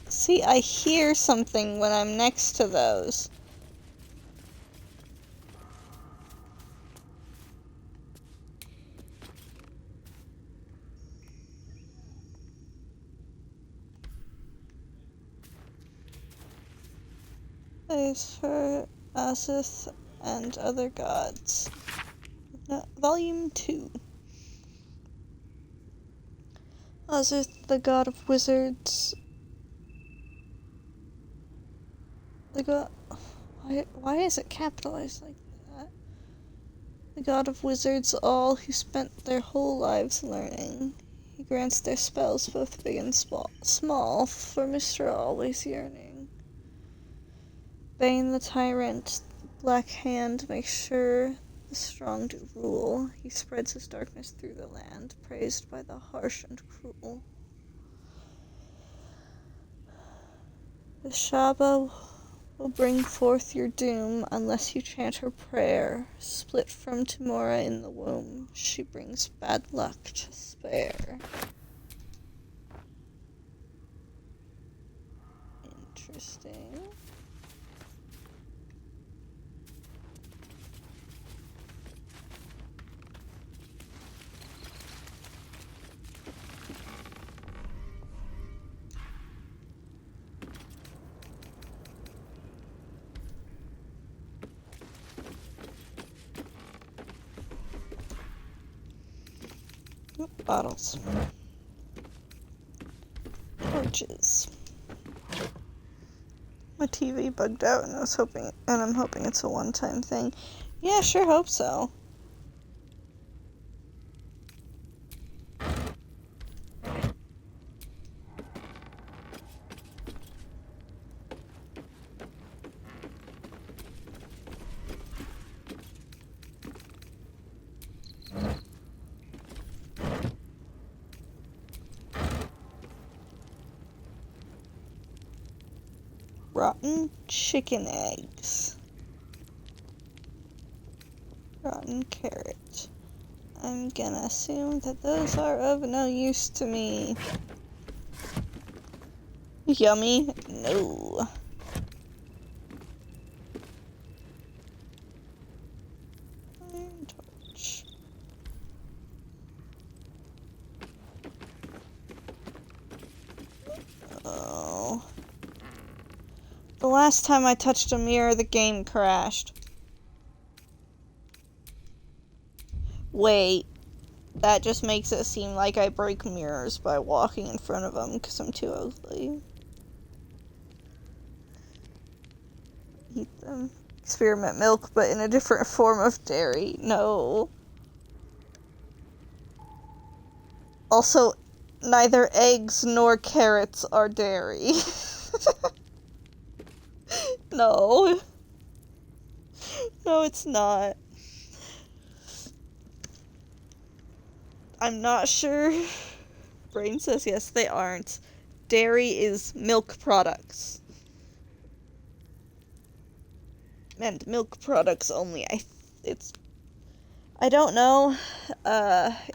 See, I hear something when I'm next to those. Place for Asith and other gods. No, Volume 2. Asith, the god of wizards. The god... Why is it capitalized like that? The god of wizards, all who spent their whole lives learning. He grants their spells both big and small, for Mr. Always Yearning. Bane the tyrant, Black Hand, makes sure the strong do rule. He spreads his darkness through the land, praised by the harsh and cruel. The Shaba will bring forth your doom unless you chant her prayer. Split from Timora in the womb, she brings bad luck to spare. Interesting. Bottles. Torches. My TV bugged out and I'm hoping it's a one-time thing. Yeah, sure hope so. Rotten chicken eggs. Rotten carrot. I'm gonna assume that those are of no use to me. Yummy? No. Iron torch. Oh. The last time I touched a mirror, the game crashed. Wait. That just makes it seem like I break mirrors by walking in front of them because I'm too ugly. Eat them. Experiment milk, but in a different form of dairy. No. Also, neither eggs nor carrots are dairy. No. No, it's not. I'm not sure. Brain says yes, they aren't. Dairy is milk products. And milk products only. I don't know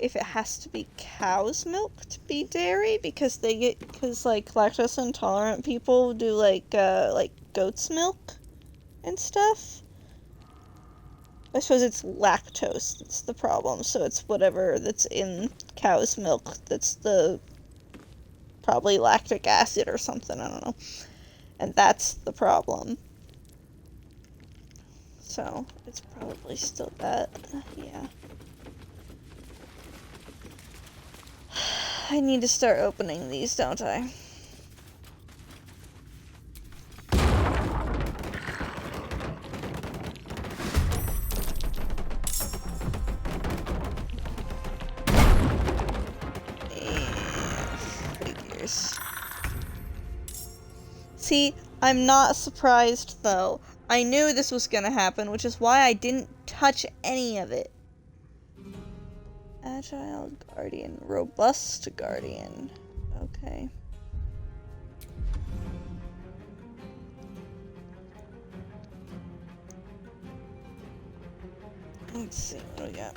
if it has to be cow's milk to be dairy because like lactose intolerant people do like goat's milk and stuff. I suppose it's lactose that's the problem, so it's whatever that's in cow's milk that's the probably lactic acid or something, I don't know. And that's the problem. So, it's probably still that, yeah. I need to start opening these, don't I? See, I'm not surprised, though. I knew this was gonna happen, which is why I didn't touch any of it. Agile Guardian. Robust Guardian. Okay. Let's see what we got.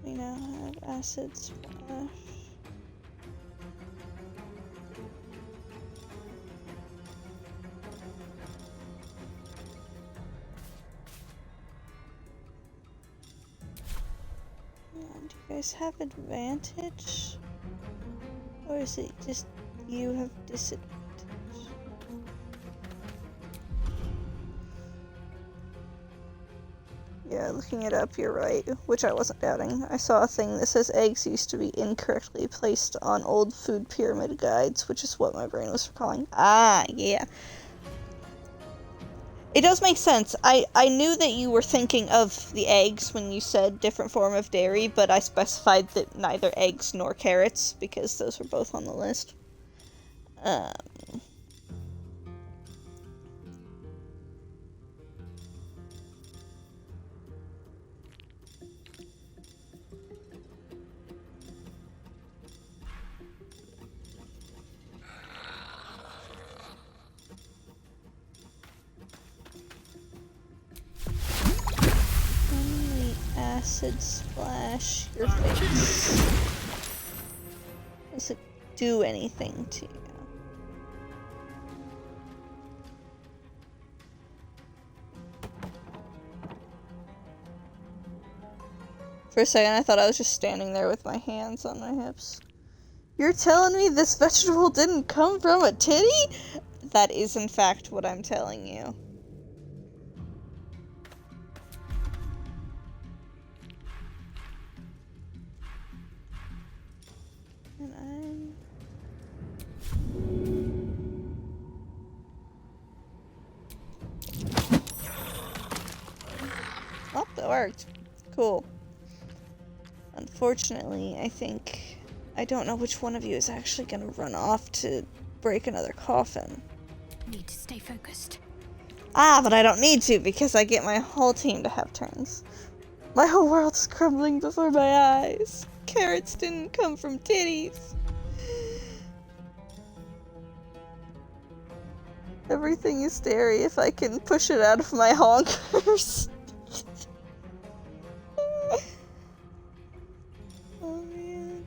We now have Acid Splash. Do you guys have advantage? Or is it just you have disadvantage? Yeah, looking it up, you're right, which I wasn't doubting. I saw a thing that says eggs used to be incorrectly placed on old food pyramid guides, which is what my brain was recalling. Ah, yeah. It does make sense. I knew that you were thinking of the eggs when you said different form of dairy, but I specified that neither eggs nor carrots, because those were both on the list. Acid splash your face. Does it do anything to you? For a second I thought I was just standing there with my hands on my hips. You're telling me this vegetable didn't come from a titty? That is in fact what I'm telling you. And oh, that worked. Cool. Unfortunately, I don't know which one of you is actually gonna run off to break another coffin. Need to stay focused. Ah, but I don't need to because I get my whole team to have turns. My whole world is crumbling before my eyes. Carrots didn't come from titties. Everything is dairy if I can push it out of my honkers. Oh man.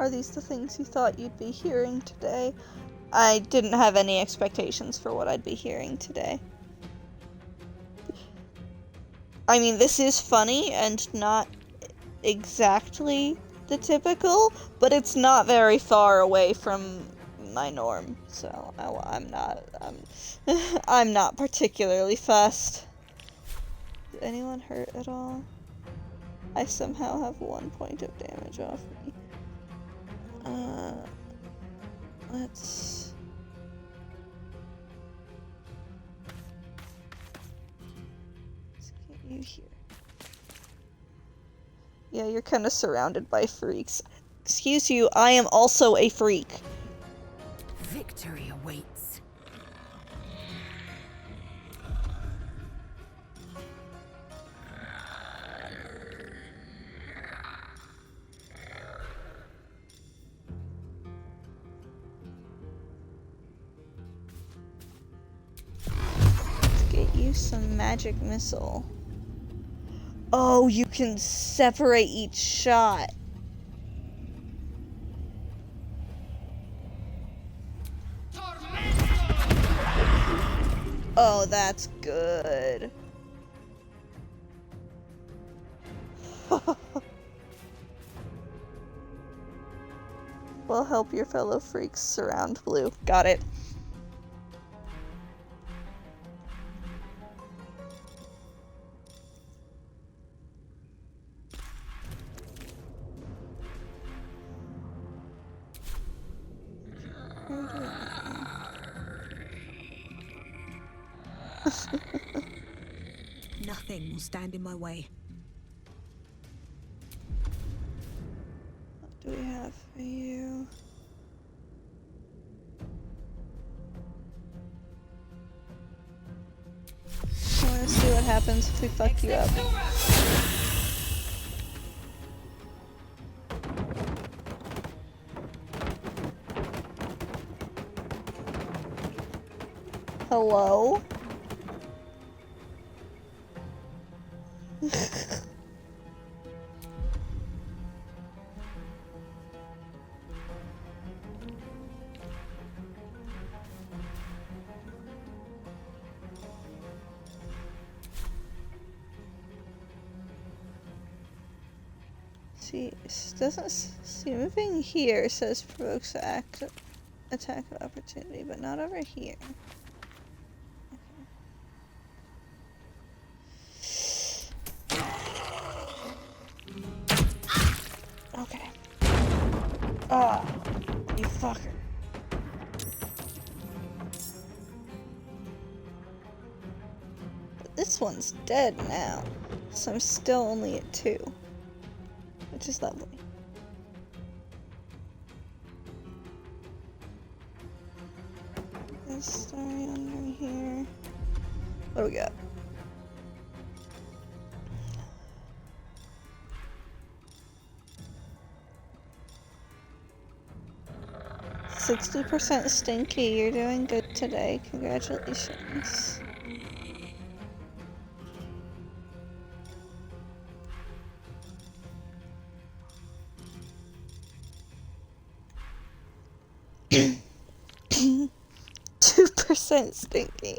Are these the things you thought you'd be hearing today? I didn't have any expectations for what I'd be hearing today. I mean, this is funny and not exactly the typical, but it's not very far away from my norm, so I'm not particularly fussed. Did anyone hurt at all? I somehow have 1 point of damage off me. Let's get you here. Yeah, you're kind of surrounded by freaks. Excuse you, I am also a freak. Victory awaits. Let's get you some magic missile. Oh, you can separate each shot. Oh, that's good. We'll help your fellow freaks surround Blue. Got it. Nothing will stand in my way. What do we have for you? I want to see what happens if we fuck you up. Hello? See, moving here says provokes attack of opportunity, but not over here. Okay. Ah, you fucker. But this one's dead now, so I'm still only at 2. Which is lovely. There's a story under here. What do we got? %60 stinky. You're doing good today. Congratulations. % stinky.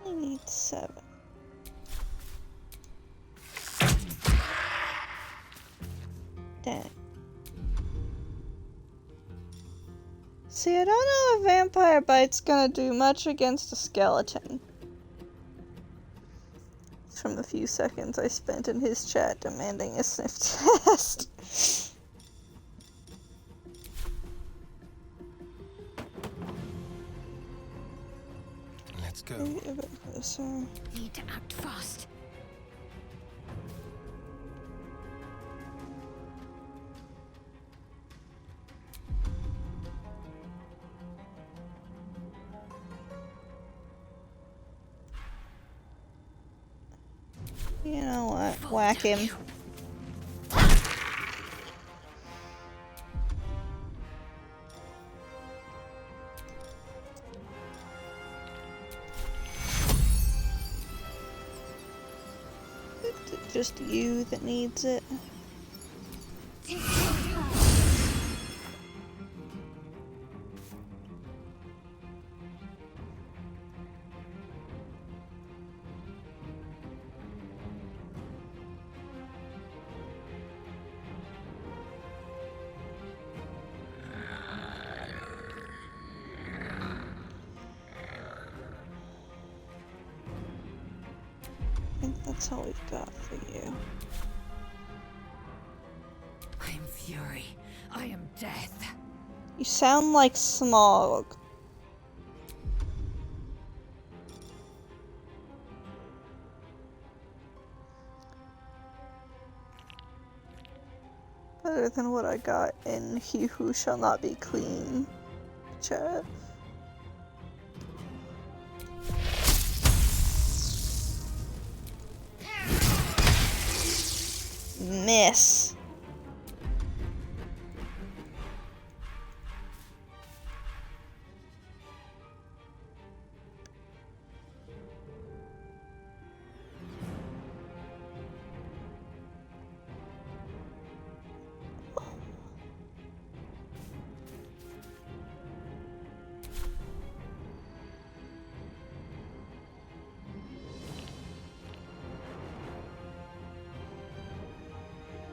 I need 7. Dang. See, I don't know if Vampire Bite's gonna do much against a skeleton. From the few seconds I spent in his chat demanding a sniff test. Let's go. Maybe a bit closer. Need to act fast. You know what? Whack him. just you that needs it? I think that's all we've got for you. I am fury. I am death. You sound like Smog. Better than what I got in He Who Shall Not Be Clean chat. Miss.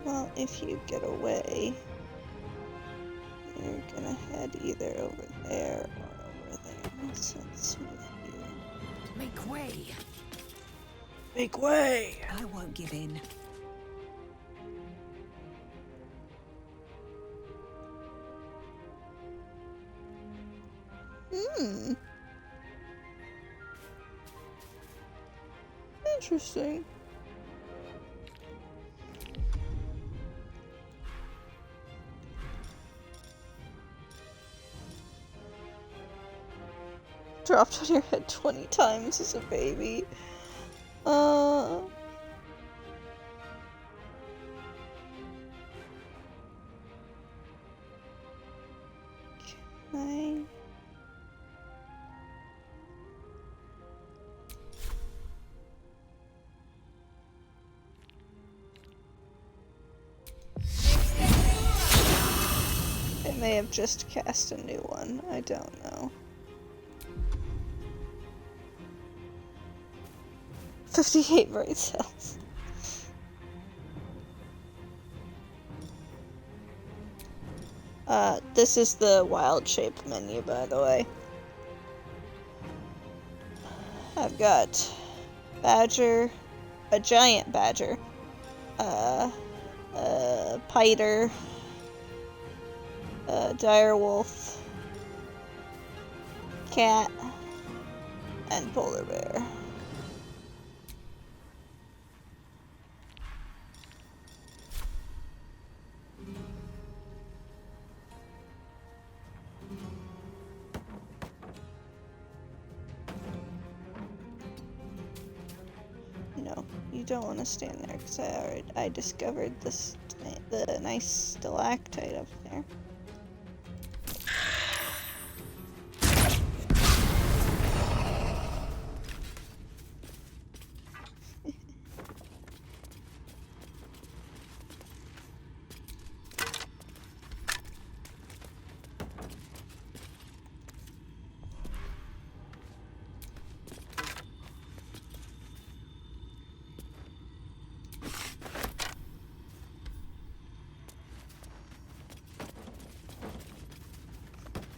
Well, if you get away, you're gonna head either over there or over there. So let's move you. Make way. Make way! I won't give in. Interesting. Dropped on your head 20 times as a baby. Okay. I may have just cast a new one. I don't know. 58 brain cells. This is the wild shape menu, by the way. I've got badger, a giant badger, piter, dire wolf, cat, and polar bear. No, you don't want to stand there because I discovered the nice stalactite up there.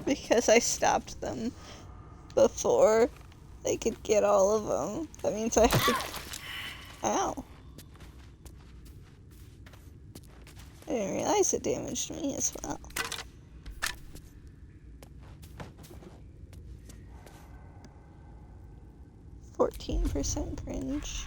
Because I stopped them before they could get all of them. That means I have to... Ow. I didn't realize it damaged me as well. %, cringe.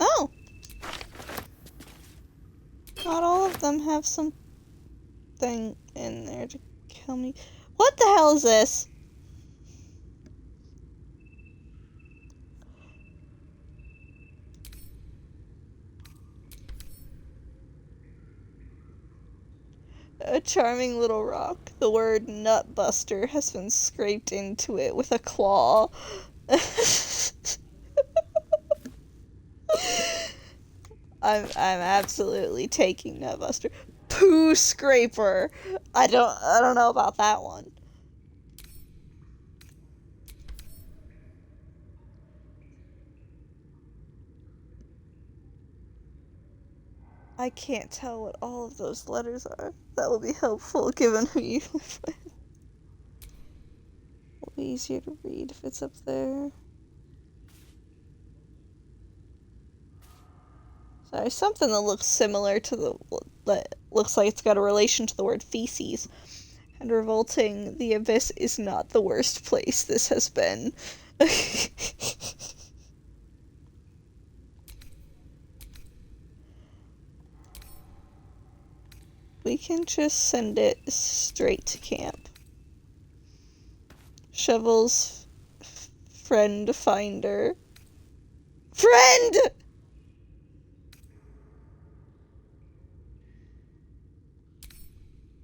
Oh! Not all of them have something in there to kill me. What the hell is this? A charming little rock. The word Nutbuster has been scraped into it with a claw. I'm absolutely taking Nutbuster. Poo Scraper. I don't know about that one. I can't tell what all of those letters are. That will be helpful given who you live with. It'll be easier to read if it's up there. Sorry, something that looks similar to that looks like it's got a relation to the word feces. And revolting, the abyss is not the worst place this has been. We can just send it straight to camp. Shovel's friend finder. Friend!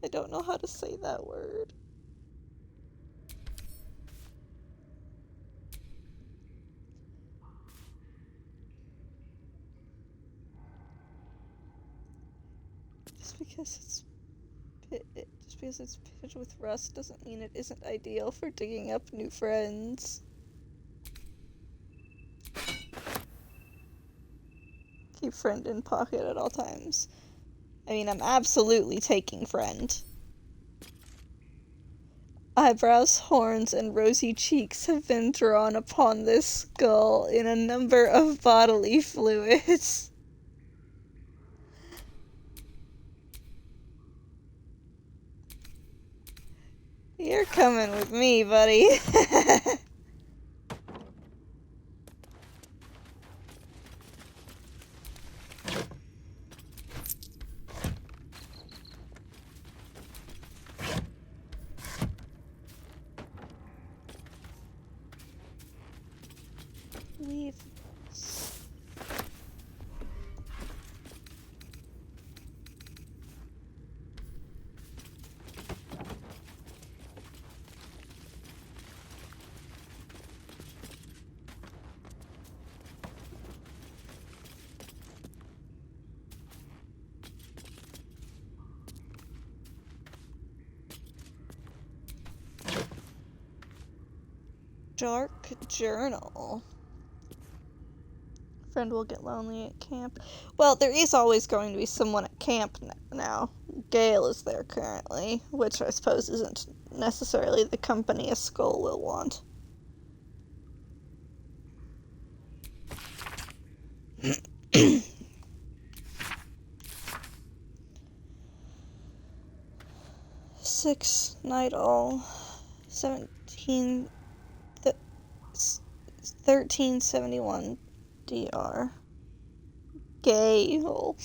I don't know how to say that word. Just because it's pitted with rust doesn't mean it isn't ideal for digging up new friends. Keep friend in pocket at all times. I mean, I'm absolutely taking friend. Eyebrows, horns, and rosy cheeks have been drawn upon this skull in a number of bodily fluids. You're coming with me, buddy. Leave. Dark journal. Friend will get lonely at camp. Well, there is always going to be someone at camp now. Gale is there currently, which I suppose isn't necessarily the company a skull will want. Six night all 1371 DR. Gale.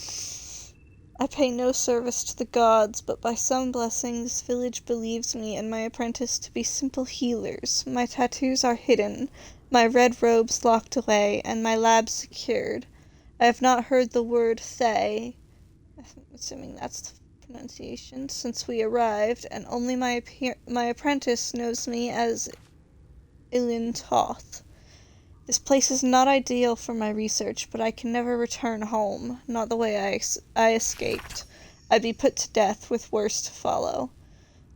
I pay no service to the gods, but by some blessing this village believes me and my apprentice to be simple healers. My tattoos are hidden, my red robes locked away, and my lab secured. I have not heard the word Thay, I'm assuming that's the pronunciation, since we arrived, and only my apprentice knows me as Ilin Toth. This place is not ideal for my research, but I can never return home, not the way I escaped. I'd be put to death, with worse to follow.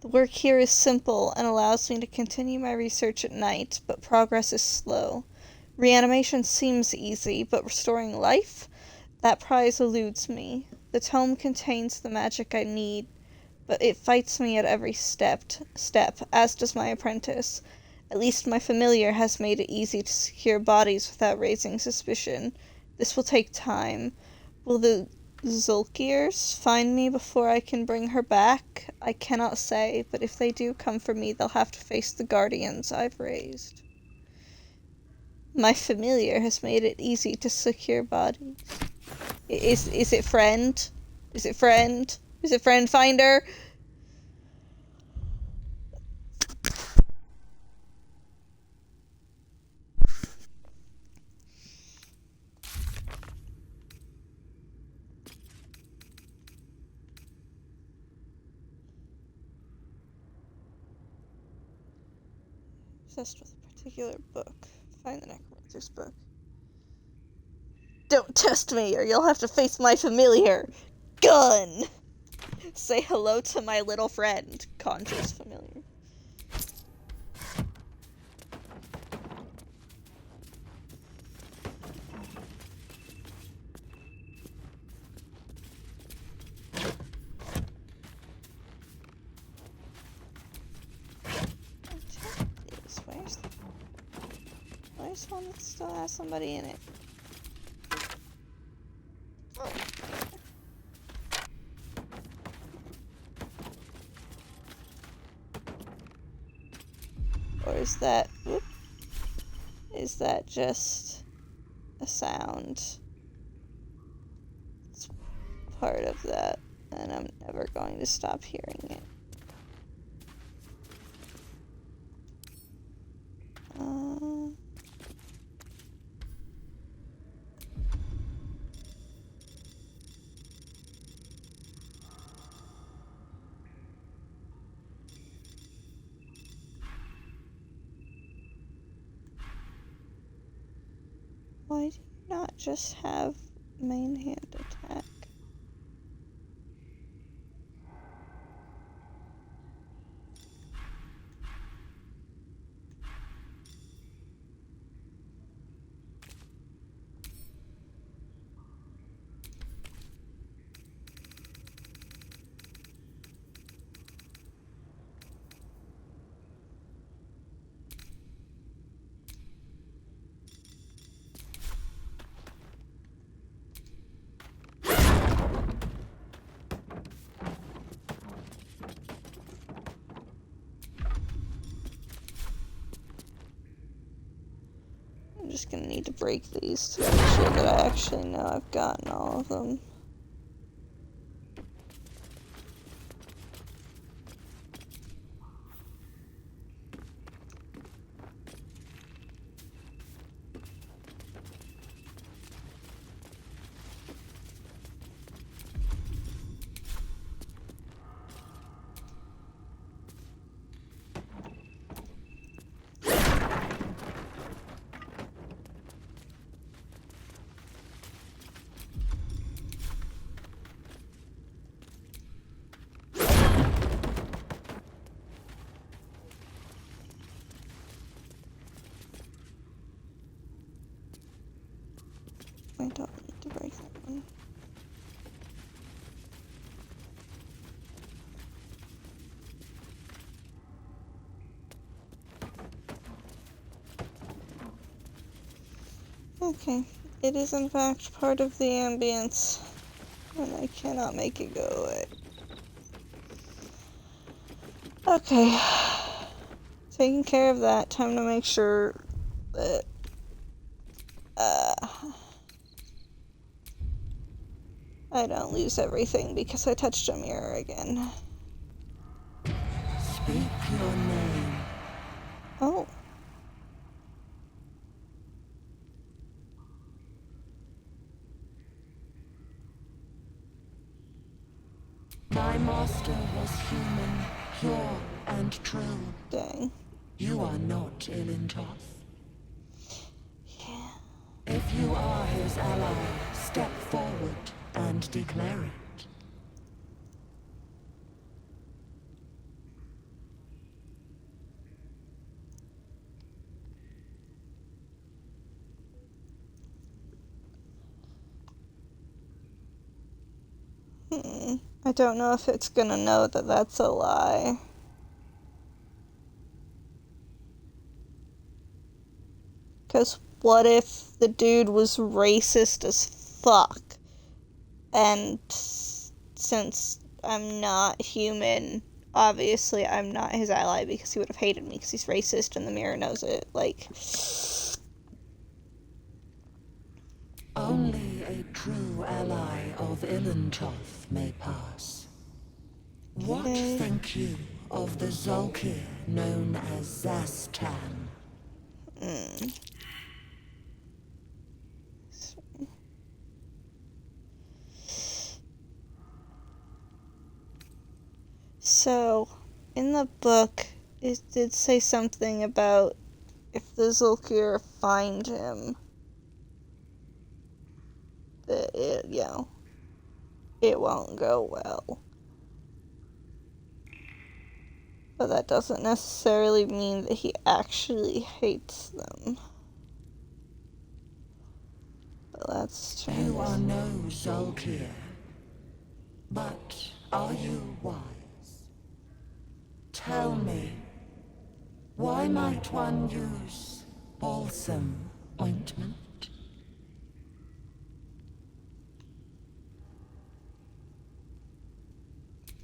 The work here is simple and allows me to continue my research at night, but progress is slow. Reanimation seems easy, but restoring life? That prize eludes me. The tome contains the magic I need, but it fights me at every step, as does my apprentice. At least my familiar has made it easy to secure bodies without raising suspicion. This will take time. Will the Zulkirs find me before I can bring her back? I cannot say, but if they do come for me, they'll have to face the guardians I've raised. My familiar has made it easy to secure bodies. Is it friend? Is it friend? Is it friend finder? Obsessed with a particular book. Find the necromancer's book. Don't test me, or you'll have to face my familiar. Gun! Say hello to my little friend. Conjures familiar. Where's one that still has somebody in it? Oh. Or is that... Whoop, is that just a sound? It's part of that, and I'm never going to stop hearing it. Why do you not just have main hand attack? I'm just gonna need to break these to make sure that I actually know I've gotten all of them. I don't need to break that one. Okay, it is in fact part of the ambience, and I cannot make it go away. Okay, taking care of that, time to make sure that, I don't lose everything because I touched a mirror again. Speak your name. Oh. My master was human, pure and true. Dang. You are not Ilintoth. Yeah. If you are his ally, step forward and declare it. I don't know if it's gonna know that that's a lie. Because what if the dude was racist as fuck? And since I'm not human, obviously I'm not his ally because he would have hated me because he's racist and the mirror knows it. Like... Only a true ally of Ilintoth may pass. What think you of the Zolkir known as Zastan? So, in the book, it did say something about if the Zulkir find him, it won't go well. But that doesn't necessarily mean that he actually hates them. But let's try You this. are no Zolkir, but are you wise? Tell me, why might one use balsam ointment?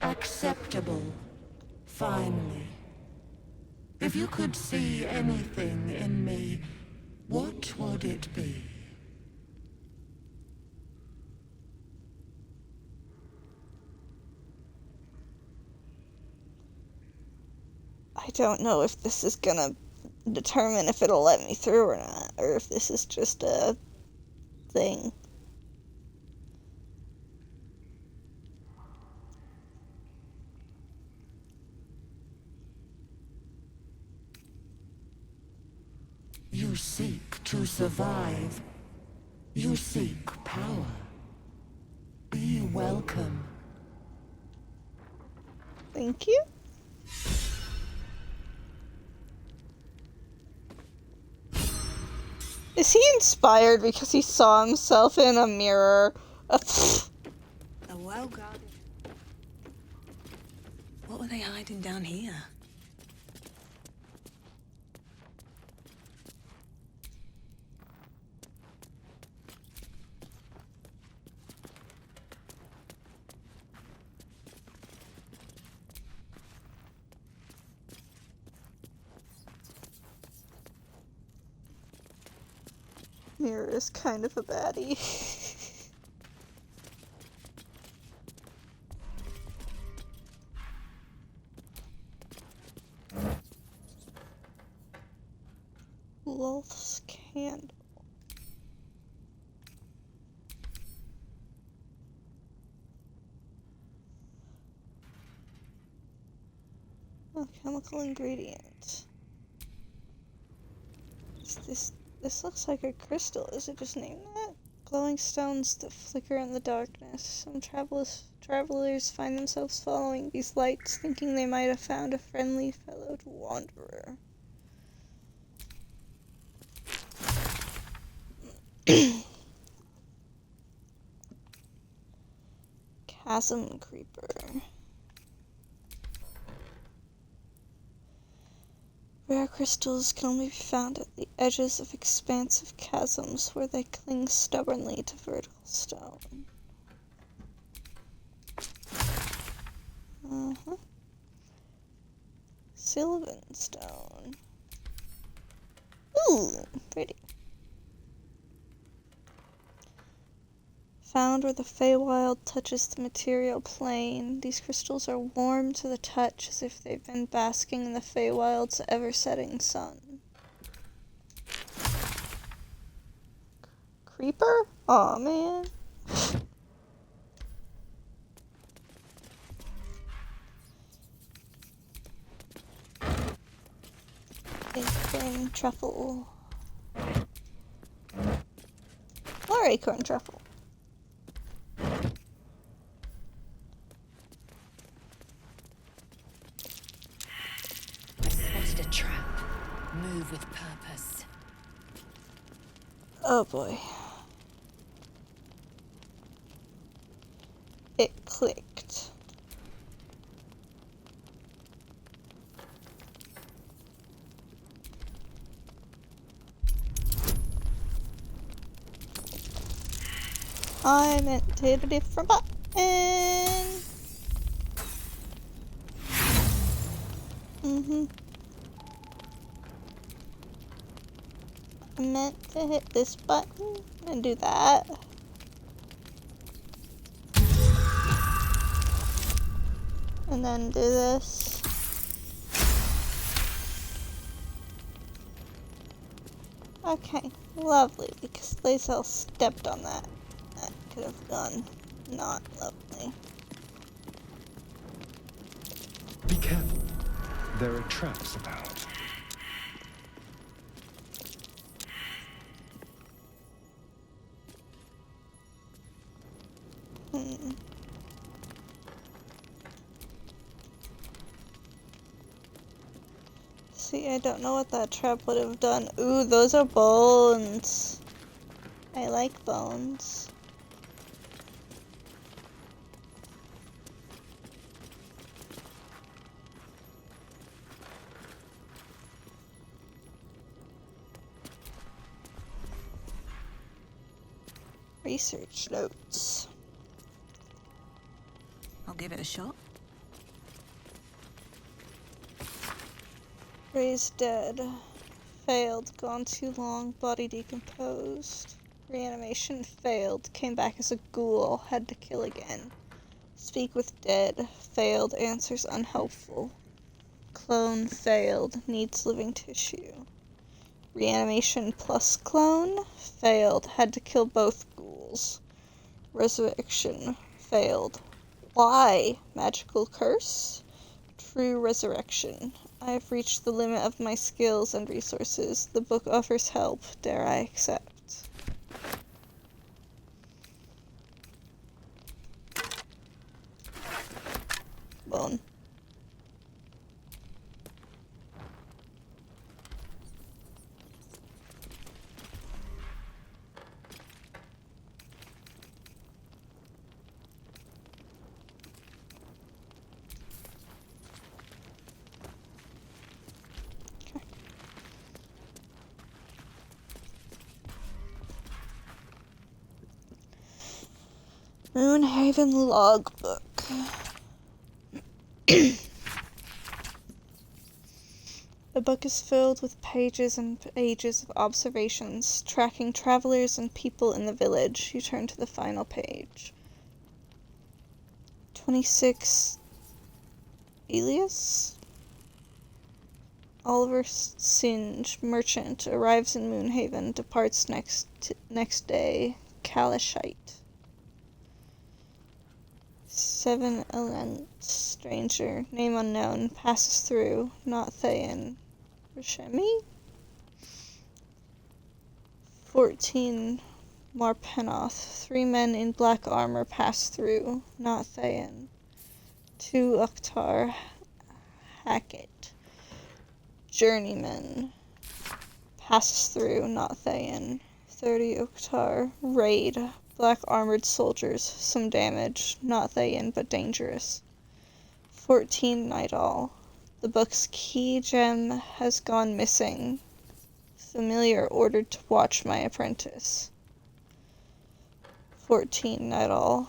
Acceptable, finally. If you could see anything in me, what would it be? I don't know if this is gonna determine if it'll let me through or not, or if this is just a thing. You seek to survive. You seek power. Be welcome. Thank you. Is he inspired because he saw himself in a mirror? A well guarded. What were they hiding down here? Mirror is kind of a baddie. Wolf's candle. A chemical ingredient. This looks like a crystal. Is it just named that? Glowing stones that flicker in the darkness. Some travelers find themselves following these lights, thinking they might have found a friendly fellow wanderer. Chasm creeper. Rare crystals can only be found at the edges of expansive chasms where they cling stubbornly to vertical stone. Sylvan stone. Ooh, pretty. Found where the Feywild touches the material plane, these crystals are warm to the touch as if they've been basking in the Feywild's ever-setting sun. Creeper? Aw, man. Acorn truffle. More acorn truffle. Spotted a trap. Move with purpose. Oh boy. It clicked. I meant to hit a different button. I meant to hit this button and do that. And then do this. Okay, lovely, because Lazel stepped on that. That could have gone not lovely. Be careful. There are traps about. See, I don't know what that trap would have done. Ooh, those are bones. I like bones. Research notes. I'll give it a shot. Raised dead. Failed. Gone too long. Body decomposed. Reanimation failed. Came back as a ghoul. Had to kill again. Speak with dead. Failed. Answers unhelpful. Clone failed. Needs living tissue. Reanimation plus clone failed. Had to kill both ghouls. Resurrection failed. Why? Magical curse? True resurrection. I have reached the limit of my skills and resources. The book offers help. Dare I accept? Bone. Moonhaven Logbook. The book is filled with pages and pages of observations, tracking travelers and people in the village. You turn to the final page. 26 Elias? Oliver Singe, merchant, arrives in Moonhaven, departs next day. Kalashite. 7 Elent, stranger, name unknown, passes through, not Thayan. Rishemi? 14 Marpenoth, 3 men in black armor pass through, not Thayan. 2 Ukhtar Hackett, journeyman, passes through, not Thayan. 30 Ukhtar raid, black armored soldiers, some damage, not Thayan, but dangerous. 14 Nightall. The book's key gem has gone missing. Familiar ordered to watch my apprentice. 14 Nightall.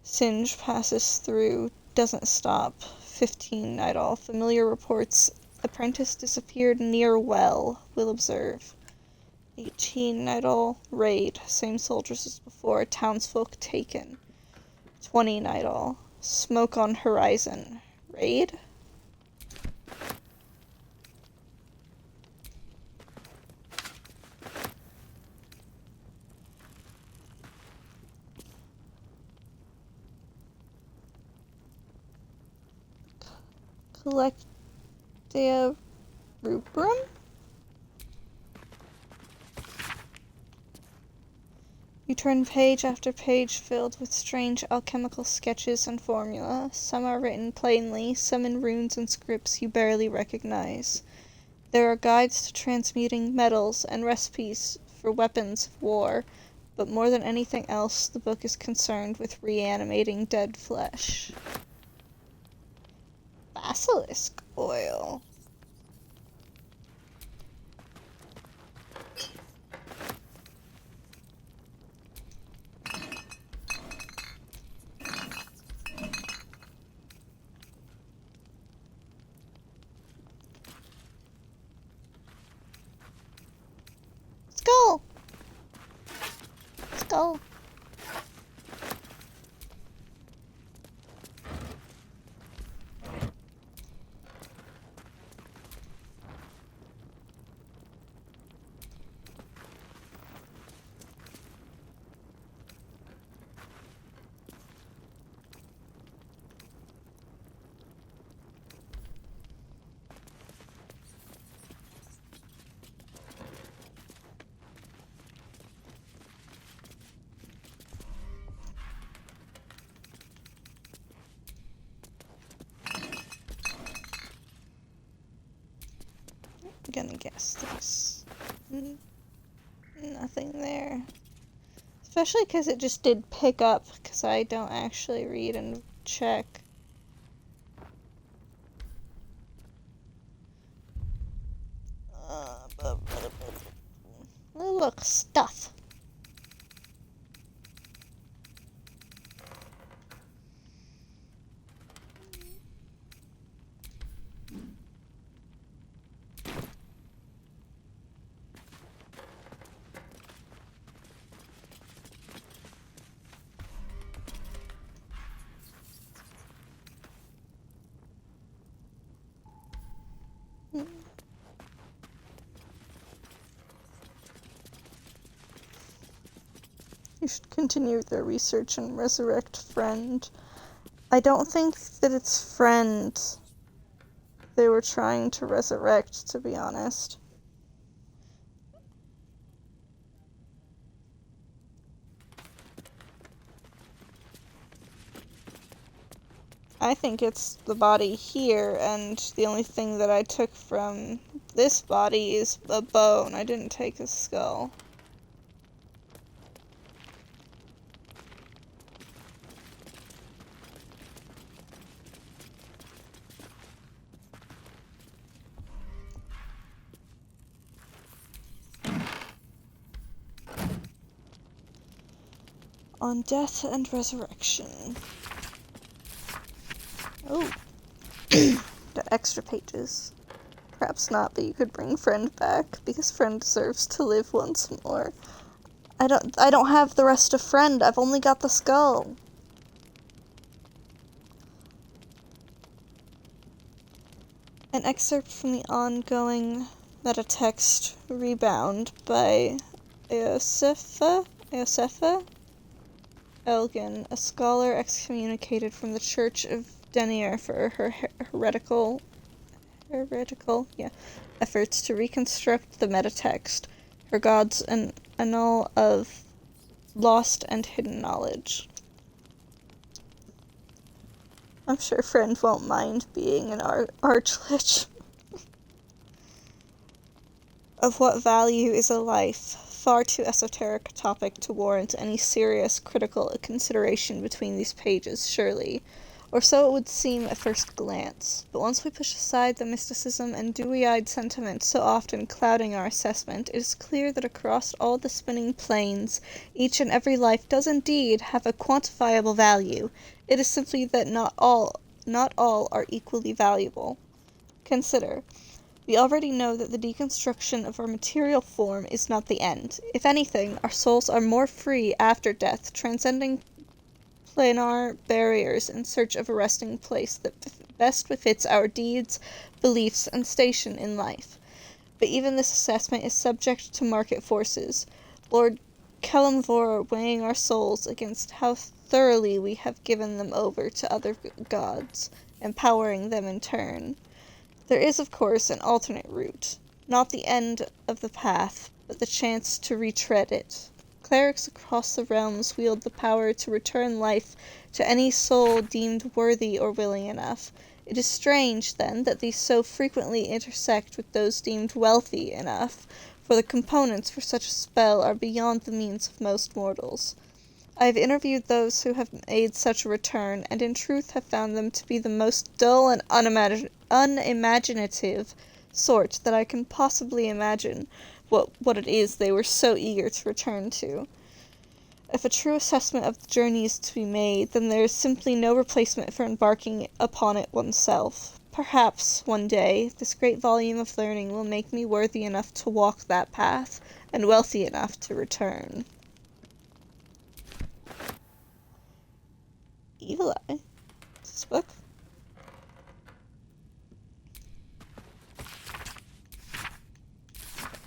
Singe passes through, doesn't stop. 15 Nightall. Familiar reports apprentice disappeared near well. Will observe. 18 Nightall. Raid. Same soldiers as before. Townsfolk taken. 20 Nightall. Smoke on horizon. Raid? Collectia Rubrum? You turn page after page filled with strange alchemical sketches and formula. Some are written plainly, some in runes and scripts you barely recognize. There are guides to transmuting metals and recipes for weapons of war, but more than anything else, the book is concerned with reanimating dead flesh. Basilisk oil. Skull! Skull. guess there's nothing there. Especially because it just did pick up, because I don't actually read and check. Oh, look, stuff. You should continue their research and resurrect Friend. I don't think that it's Friend they were trying to resurrect, to be honest. I think it's the body here, and the only thing that I took from this body is a bone. I didn't take a skull. On death and resurrection. Oh. Got extra pages. Perhaps not, but you could bring Friend back, because Friend deserves to live once more. I don't have the rest of Friend. I've only got the skull. An excerpt from the ongoing metatext Rebound by Eosefa Elgin, a scholar excommunicated from the Church of Denier for her heretical efforts to reconstruct the metatext, her gods an annal of lost and hidden knowledge. I'm sure Friend won't mind being an archlich. Of what value is a life? Far too esoteric a topic to warrant any serious critical consideration between these pages, surely. Or so it would seem at first glance. But once we push aside the mysticism and dewy-eyed sentiment so often clouding our assessment, it is clear that across all the spinning planes, each and every life does indeed have a quantifiable value. It is simply that not all are equally valuable. Consider. We already know that the deconstruction of our material form is not the end. If anything, our souls are more free after death, transcending planar barriers in search of a resting place that best befits our deeds, beliefs, and station in life. But even this assessment is subject to market forces. Lord Kelemvor weighing our souls against how thoroughly we have given them over to other gods, empowering them in turn. There is, of course, an alternate route. Not the end of the path, but the chance to retread it. Clerics across the realms wield the power to return life to any soul deemed worthy or willing enough. It is strange, then, that these so frequently intersect with those deemed wealthy enough, for the components for such a spell are beyond the means of most mortals. I have interviewed those who have made such a return, and in truth have found them to be the most dull and unimaginative sort that I can possibly imagine what it is they were so eager to return to. If a true assessment of the journey is to be made, then there is simply no replacement for embarking upon it oneself. Perhaps, one day, this great volume of learning will make me worthy enough to walk that path, and wealthy enough to return. Evil Eye? Is this book?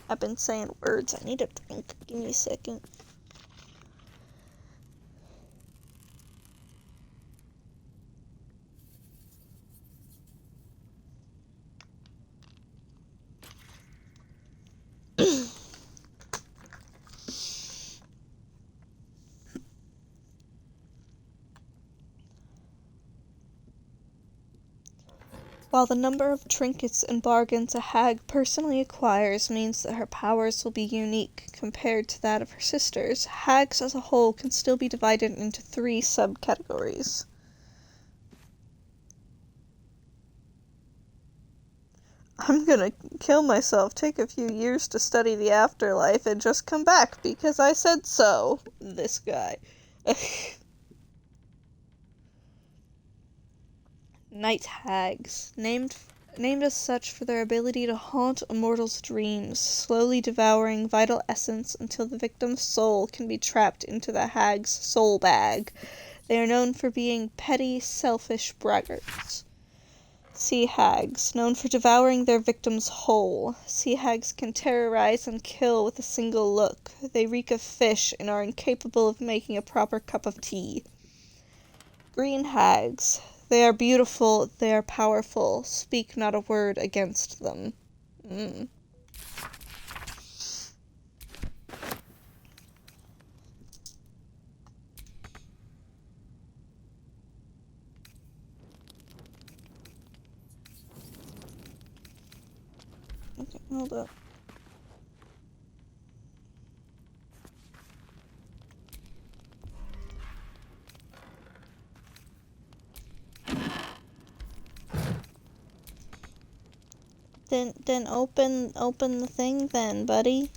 I've been saying words. I need a drink. Give me a second. While the number of trinkets and bargains a hag personally acquires means that her powers will be unique compared to that of her sisters, hags as a whole can still be divided into 3 subcategories. I'm gonna kill myself, take a few years to study the afterlife, and just come back because I said so. This guy. Night hags, named as such for their ability to haunt a mortal's dreams, slowly devouring vital essence until the victim's soul can be trapped into the hag's soul bag. They are known for being petty, selfish braggarts. Sea hags, known for devouring their victims whole. Sea hags can terrorize and kill with a single look. They reek of fish and are incapable of making a proper cup of tea. Green hags. They are beautiful, they are powerful. Speak not a word against them. Okay, hold up. Then open the thing then, buddy.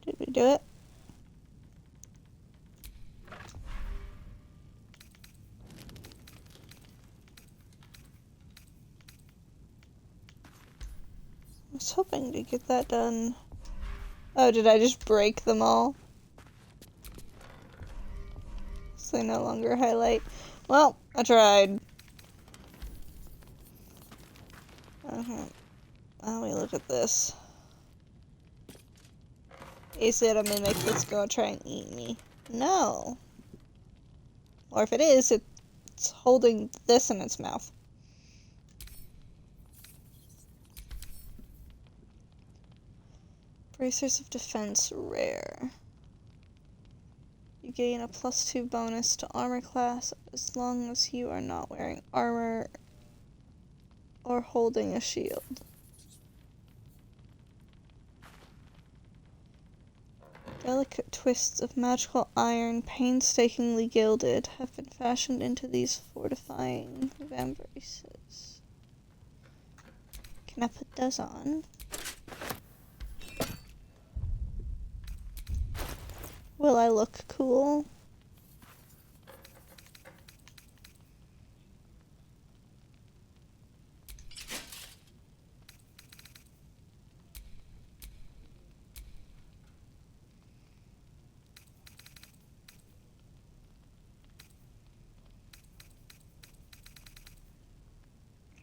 Did we do it? I was hoping to get that done. Oh, did I just break them all? So they no longer highlight. Well, I tried. Okay. Let me look at this. Is it a mimic that's gonna try and eat me? No. Or if it is, it's holding this in its mouth. Bracers of Defense rare. You gain a +2 bonus to armor class as long as you are not wearing armor or holding a shield. Delicate twists of magical iron, painstakingly gilded, have been fashioned into these fortifying vambraces. Can I put those on? Will I look cool?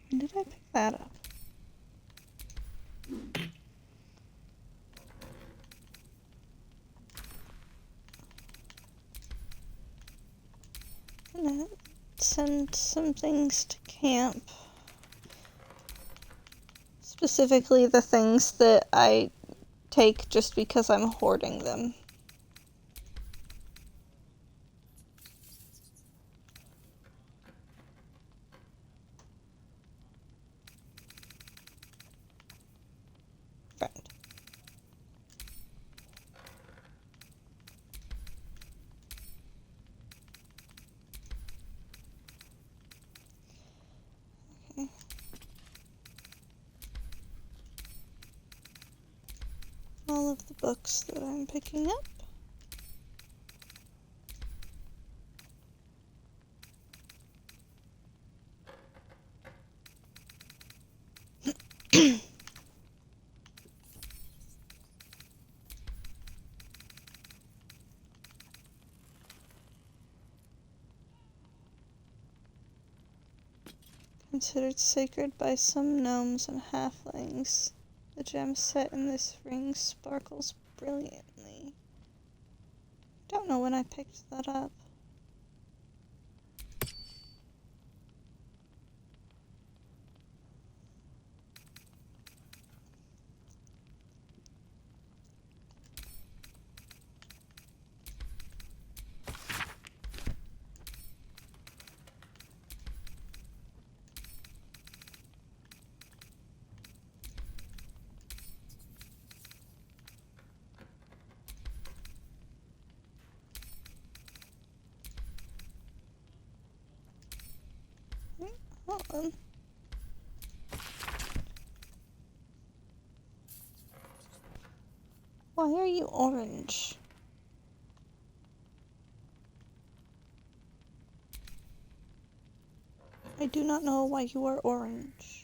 When did I pick that up? I'm gonna send some things to camp. Specifically the things that I take just because I'm hoarding them. Right. Okay. All of the books that I'm picking up. Considered sacred by some gnomes and halflings. The gem set in this ring sparkles brilliantly. Don't know when I picked that up. Hold on. Why are you orange? I do not know why you are orange.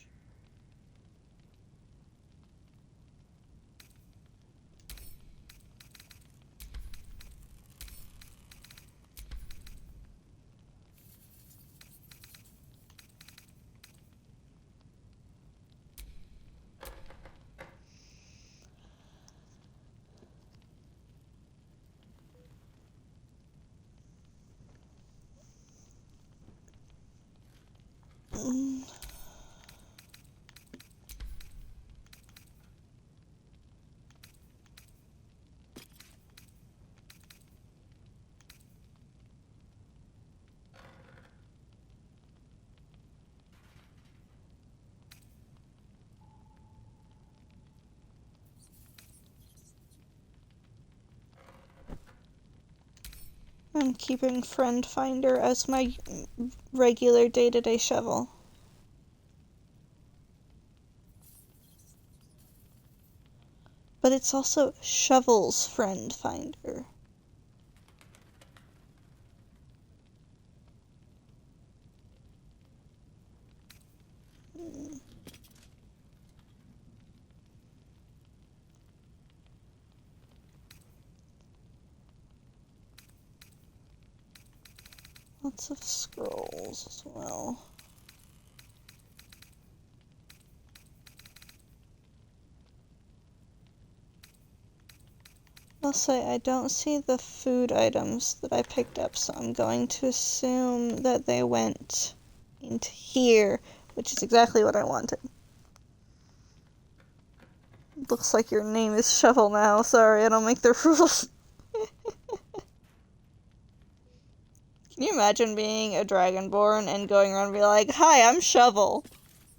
I'm keeping Friend Finder as my regular day-to-day shovel. But it's also Shovel's Friend Finder. Lots of scrolls as well. I'll say I don't see the food items that I picked up, so I'm going to assume that they went into here, which is exactly what I wanted. Looks like your name is Shovel now. Sorry, I don't make the rules. Can you imagine being a Dragonborn and going around and be like, "Hi, I'm Shovel."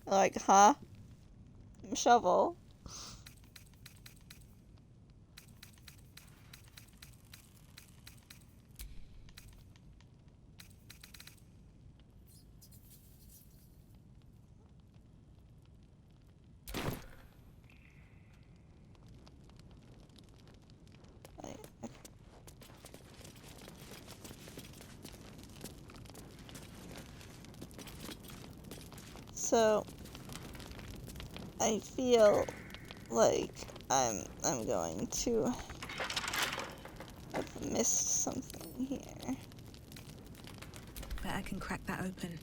You're like, huh? I'm Shovel. So I feel like I'm going to have missed something here. Bet I can crack that open.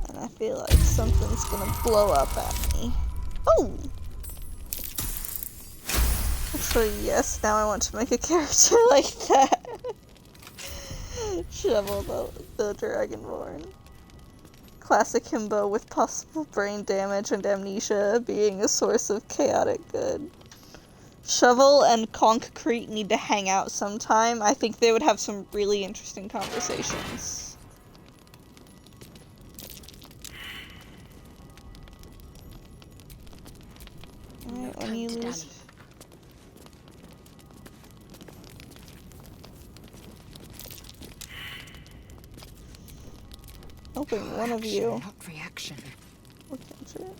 And I feel like something's gonna blow up at me. Oh! Actually, yes, now I want to make a character like that. Shovel the Dragonborn. Classic himbo with possible brain damage and amnesia being a source of chaotic good. Shovel and Concrete need to hang out sometime. I think they would have some really interesting conversations. Alright, when you lose... Hoping one of you... Not reaction. Look into it.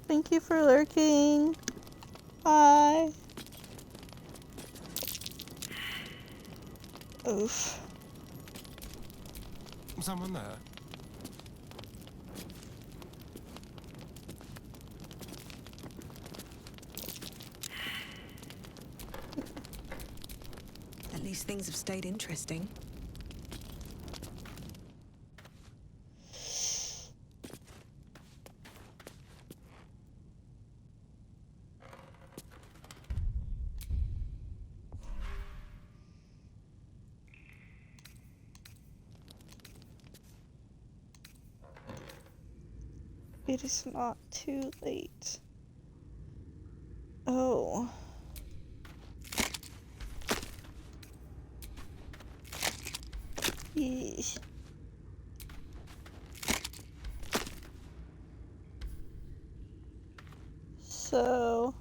Thank you for lurking. Bye. Oof. Someone there? At least things have stayed interesting. It is not too late. Oh. Yeesh. So,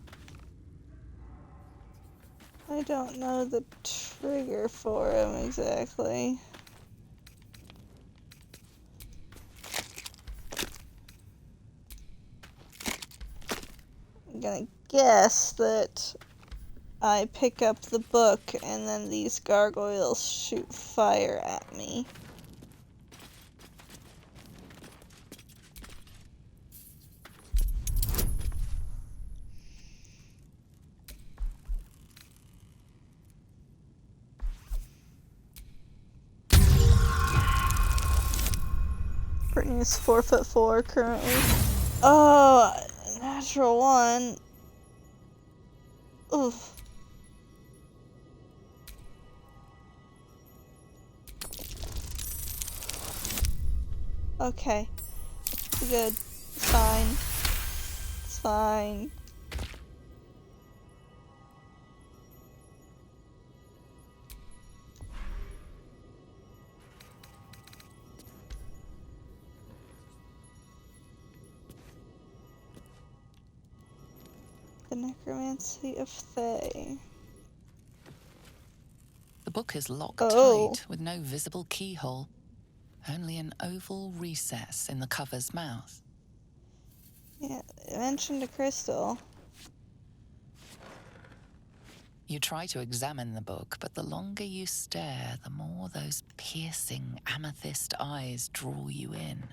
I don't know the trigger for him exactly. I'm gonna guess that I pick up the book and then these gargoyles shoot fire at me. Brittany is 4'4" currently. Oh, natural one. Oof. Okay. Good. It's fine. It's fine. The Necromancy of Thay. The book is locked Oh. tight with no visible keyhole, only an oval recess in the cover's mouth. Yeah, I mentioned a crystal. You try to examine the book, but the longer you stare, the more those piercing amethyst eyes draw you in.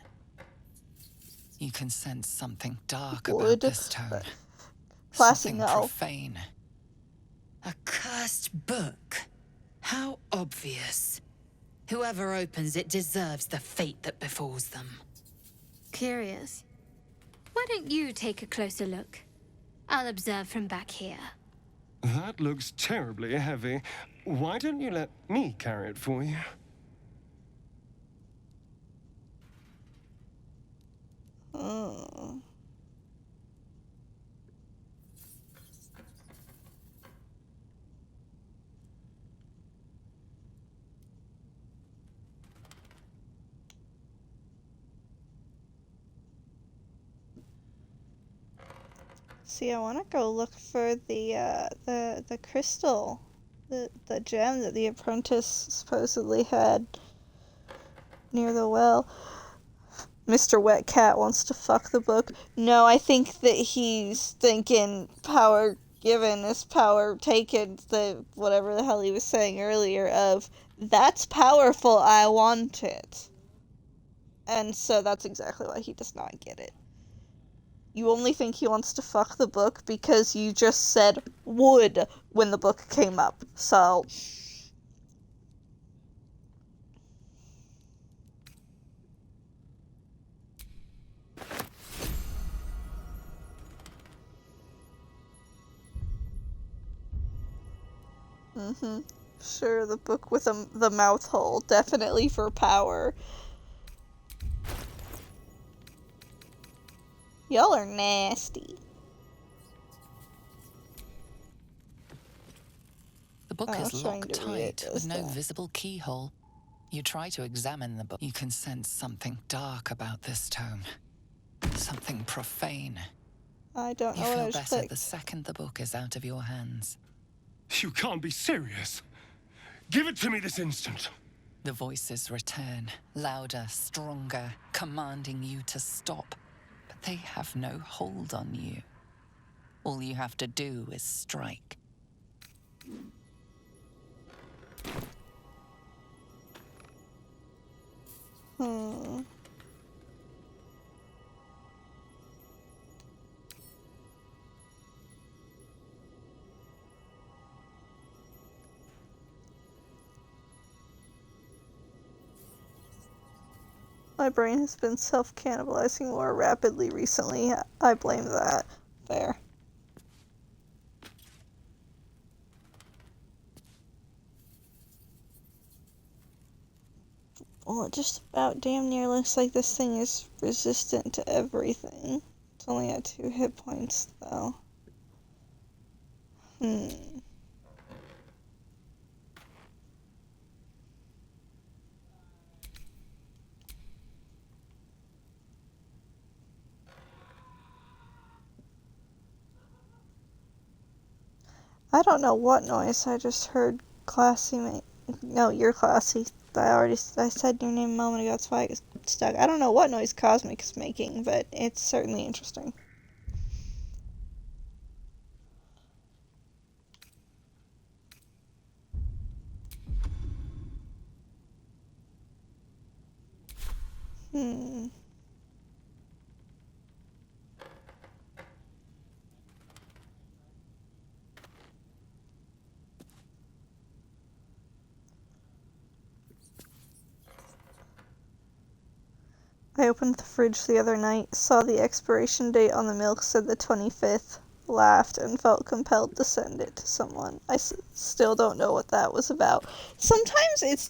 You can sense something dark Wood. about this tome. Classy Something no. profane. A cursed book? How obvious. Whoever opens it deserves the fate that befalls them. Curious. Why don't you take a closer look? I'll observe from back here. That looks terribly heavy. Why don't you let me carry it for you? Oh. See, I want to go look for the crystal, the gem that the apprentice supposedly had near the well. Mr. Wet Cat wants to fuck the book. No, I think that he's thinking power given is power taken, the whatever the hell he was saying earlier of, that's powerful, I want it. And so that's exactly why he does not get it. You only think he wants to fuck the book because you just said would when the book came up. So... Mm-hmm. Sure, the book with the mouth hole. Definitely for power. Y'all are nasty. The book I is was trying locked to read it, tight with does no that. visible keyhole. You try to examine the book. You can sense something dark about this tome. Something profane. I don't You know what I feel just better clicked. the second the book is out of your hands. You can't be serious. Give it to me this instant. The voices return, louder, stronger, commanding you to stop. But they have no hold on you. All you have to do is strike. Hmm. My brain has been self-cannibalizing more rapidly recently. I blame that. Fair. Well, it just about damn near looks like this thing is resistant to everything. It's only at 2 hit points, though. I don't know what noise I just heard. Classy make. No, you're classy. I said your name a moment ago, that's why I got stuck. I don't know what noise Cosmic is making, but it's certainly interesting. I opened the fridge the other night, saw the expiration date on the milk said the 25th, laughed, and felt compelled to send it to someone. I still don't know what that was about. Sometimes it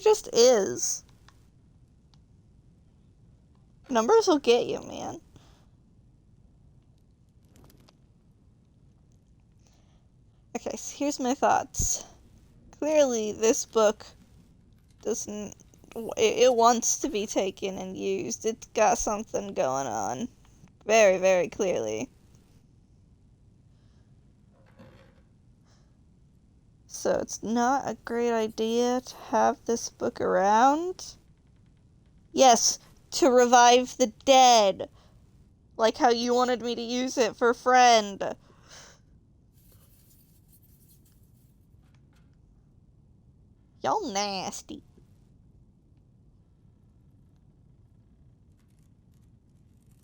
just is. Numbers will get you, man. Okay, so here's my thoughts. Clearly, this book doesn't... It wants to be taken and used. It's got something going on. Very, very clearly. So it's not a great idea to have this book around. Yes, to revive the dead. Like how you wanted me to use it for Friend. Y'all nasty.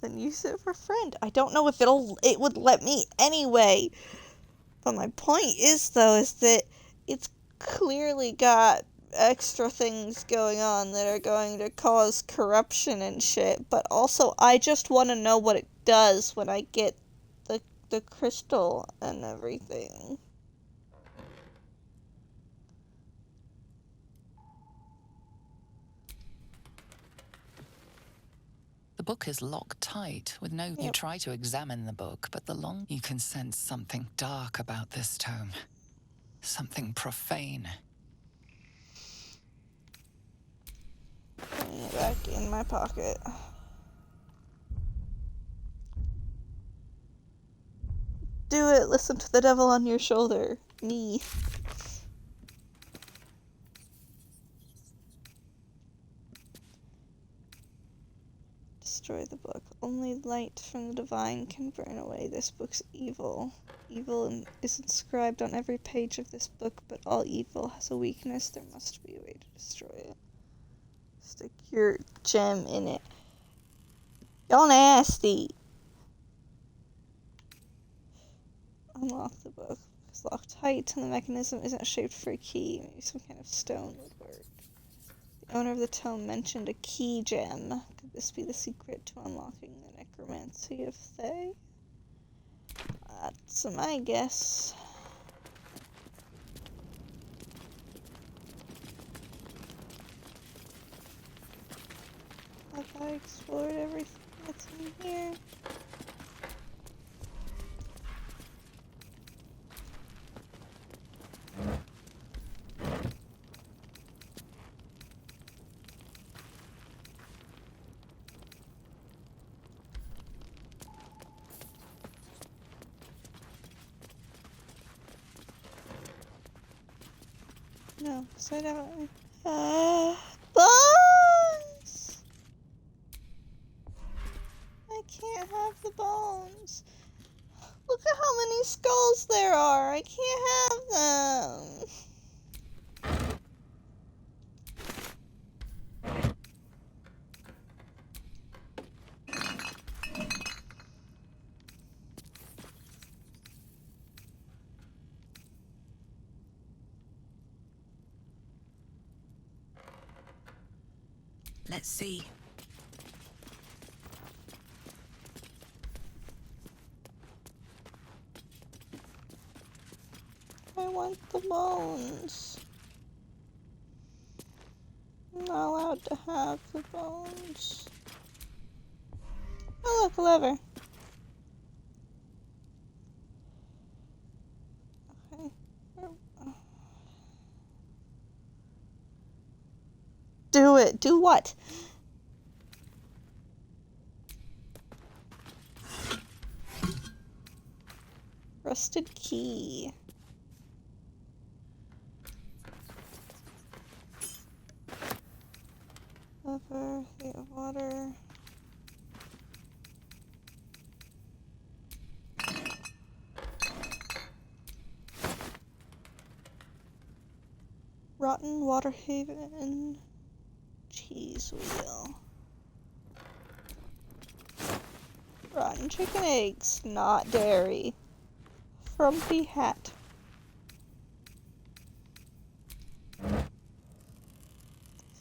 Then use it for Friend. I don't know if it would let me anyway. But my point is, though, is that it's clearly got extra things going on that are going to cause corruption and shit. But also, I just want to know what it does when I get the crystal and everything. The book is locked tight with no... Yep. You try to examine the book, but the long... You can sense something dark about this tome. Something profane. Putting it back in my pocket. Do it, listen to the devil on your shoulder. Me. Destroy the book. Only light from the divine can burn away this book's evil. Evil is inscribed on every page of this book, but all evil has a weakness. There must be a way to destroy it. Stick your gem in it. Y'all nasty. Unlock the book. It's locked tight and the mechanism isn't shaped for a key. Maybe some kind of stone would work. The owner of the tome mentioned a key gem. Could this be the secret to unlocking the necromancy of Thay? That's my guess. Have I explored everything that's in here? No, because I don't... Bones! I can't have the bones. Look at how many skulls there are. I can't have them. Let's see. I want the bones. I'm not allowed to have the bones. Oh, look, a lever. Okay. Do it. Do what? Rusted key. Lever, the water. Rotten Water Haven. Cheese wheel. Rotten chicken eggs, not dairy. Frumpy hat.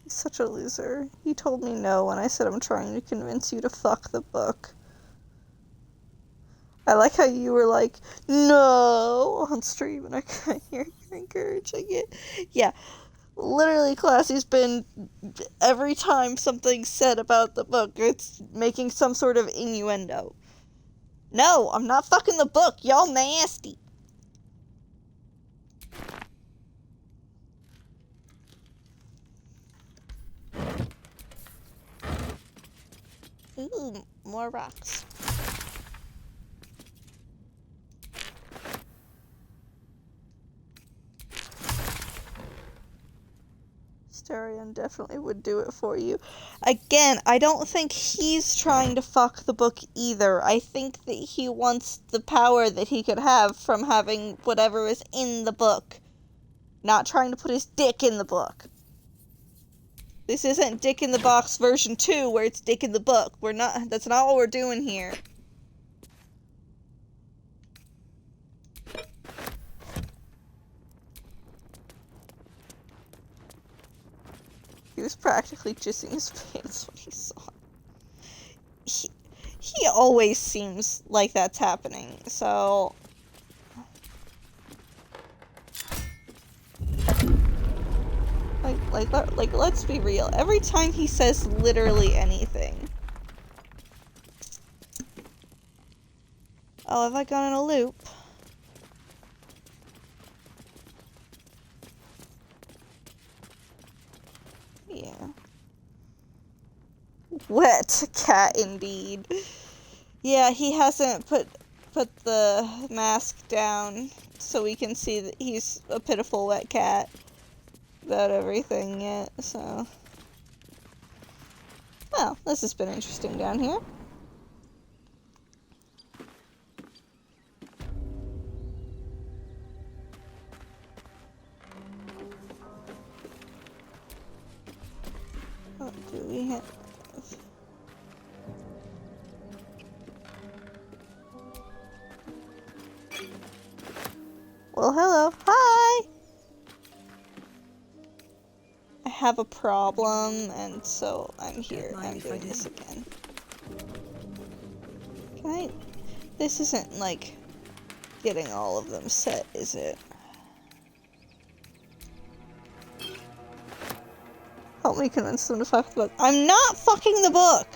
He's such a loser. He told me no when I said I'm trying to convince you to fuck the book. I like how you were like, no, on stream, and I can't hear you encouraging it. Yeah, literally, Classy's been, every time something's said about the book, it's making some sort of innuendo. No, I'm not fucking the book. Y'all nasty. Ooh, more rocks. Starion definitely would do it for you. Again, I don't think he's trying to fuck the book either. I think that he wants the power that he could have from having whatever is in the book. Not trying to put his dick in the book. This isn't Dick in the Box version 2 where it's Dick in the book. That's not what we're doing here. He was practically jizzing his pants when he saw it. He always seems like that's happening, so... Like, let's be real. Every time he says literally anything... Oh, have I gone in a loop? Yeah. Wet cat, indeed. Yeah, he hasn't put the mask down so we can see that he's a pitiful wet cat about everything yet, so... Well, this has been interesting down here. What do we have? Well, hello. Hi! I have a problem, and so I'm here. I'm doing this again. Can I... This isn't, like, getting all of them set, is it? Help me convince them to fuck the book. I'm not fucking the book!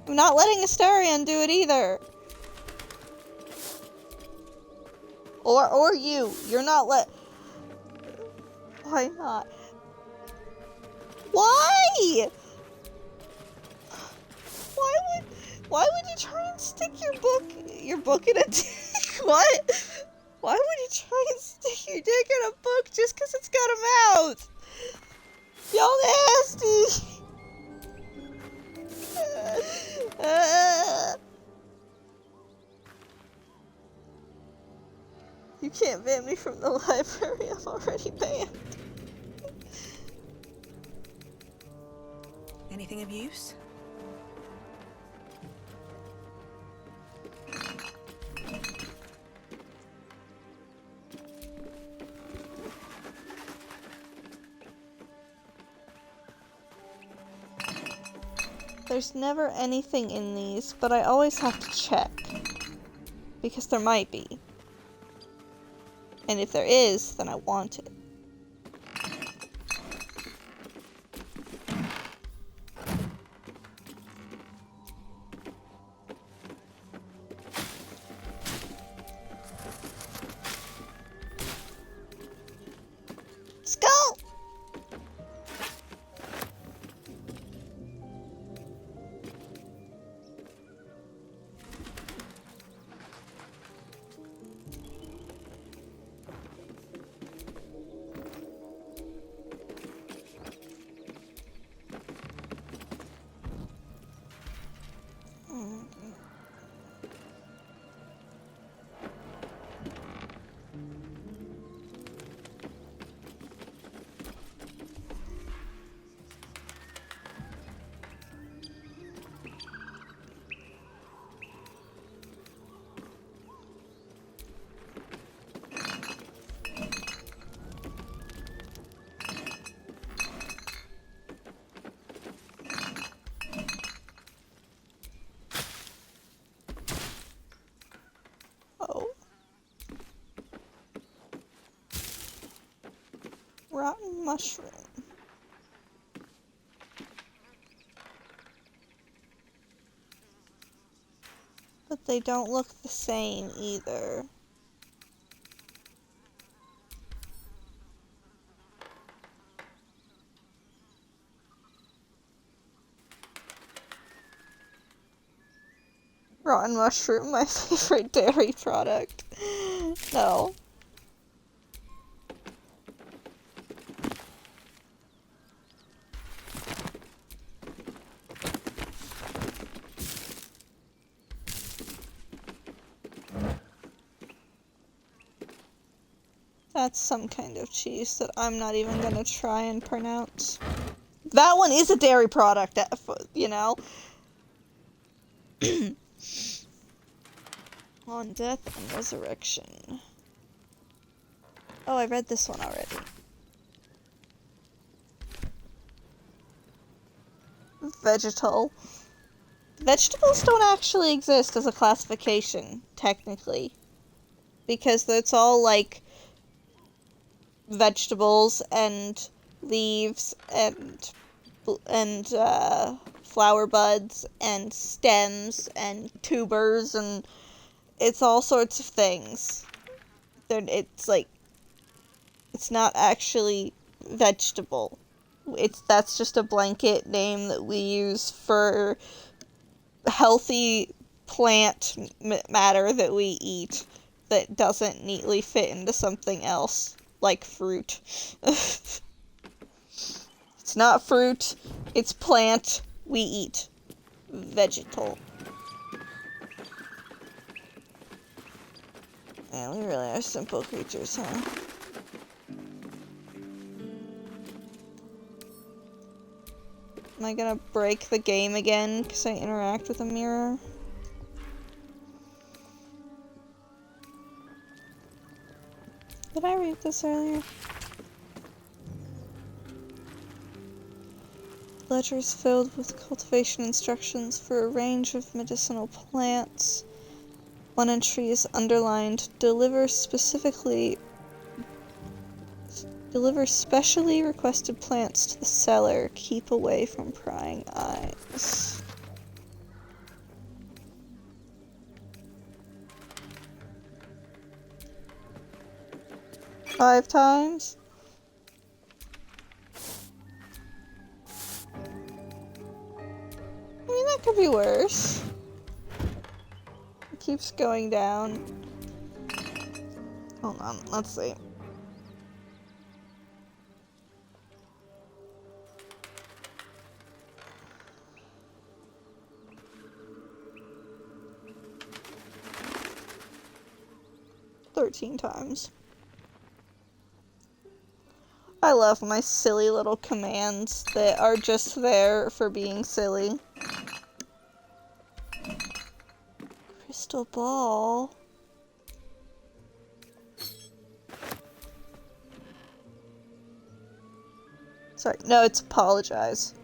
I'm not letting Astarion do it either! Or you. You're not Why not? Why? Why would you try and stick your book in a dick? What? Why would you try and stick your dick in a book just because it's got a mouth? Y'all nasty! You can't ban me from the library, I'm already banned. Anything of use? There's never anything in these, but I always have to check. Because there might be. And if there is, then I want it. Let's go! Rotten mushroom. But they don't look the same either. Rotten mushroom, my favorite dairy product. No. That's some kind of cheese that I'm not even gonna try and pronounce. That one is a dairy product, you know? On Death and Resurrection. Oh, I read this one already. Vegetal. Vegetables don't actually exist as a classification, technically. Because it's all, like, vegetables and leaves and flower buds and stems and tubers, and it's all sorts of things. It's like, it's not actually vegetable. That's just a blanket name that we use for healthy plant matter that we eat that doesn't neatly fit into something else, like fruit. It's not fruit, it's plant, we eat. Vegetal. Yeah, we really are simple creatures, huh? Am I gonna break the game again because I interact with a mirror? Did I read this earlier? Ledgers filled with cultivation instructions for a range of medicinal plants. One entry is underlined, deliver specially requested plants to the seller. Keep away from prying eyes. Five times? I mean, that could be worse. It keeps going down. Hold on, let's see. Times. I love my silly little commands that are just there for being silly. Crystal ball. Sorry, no, it's apologize.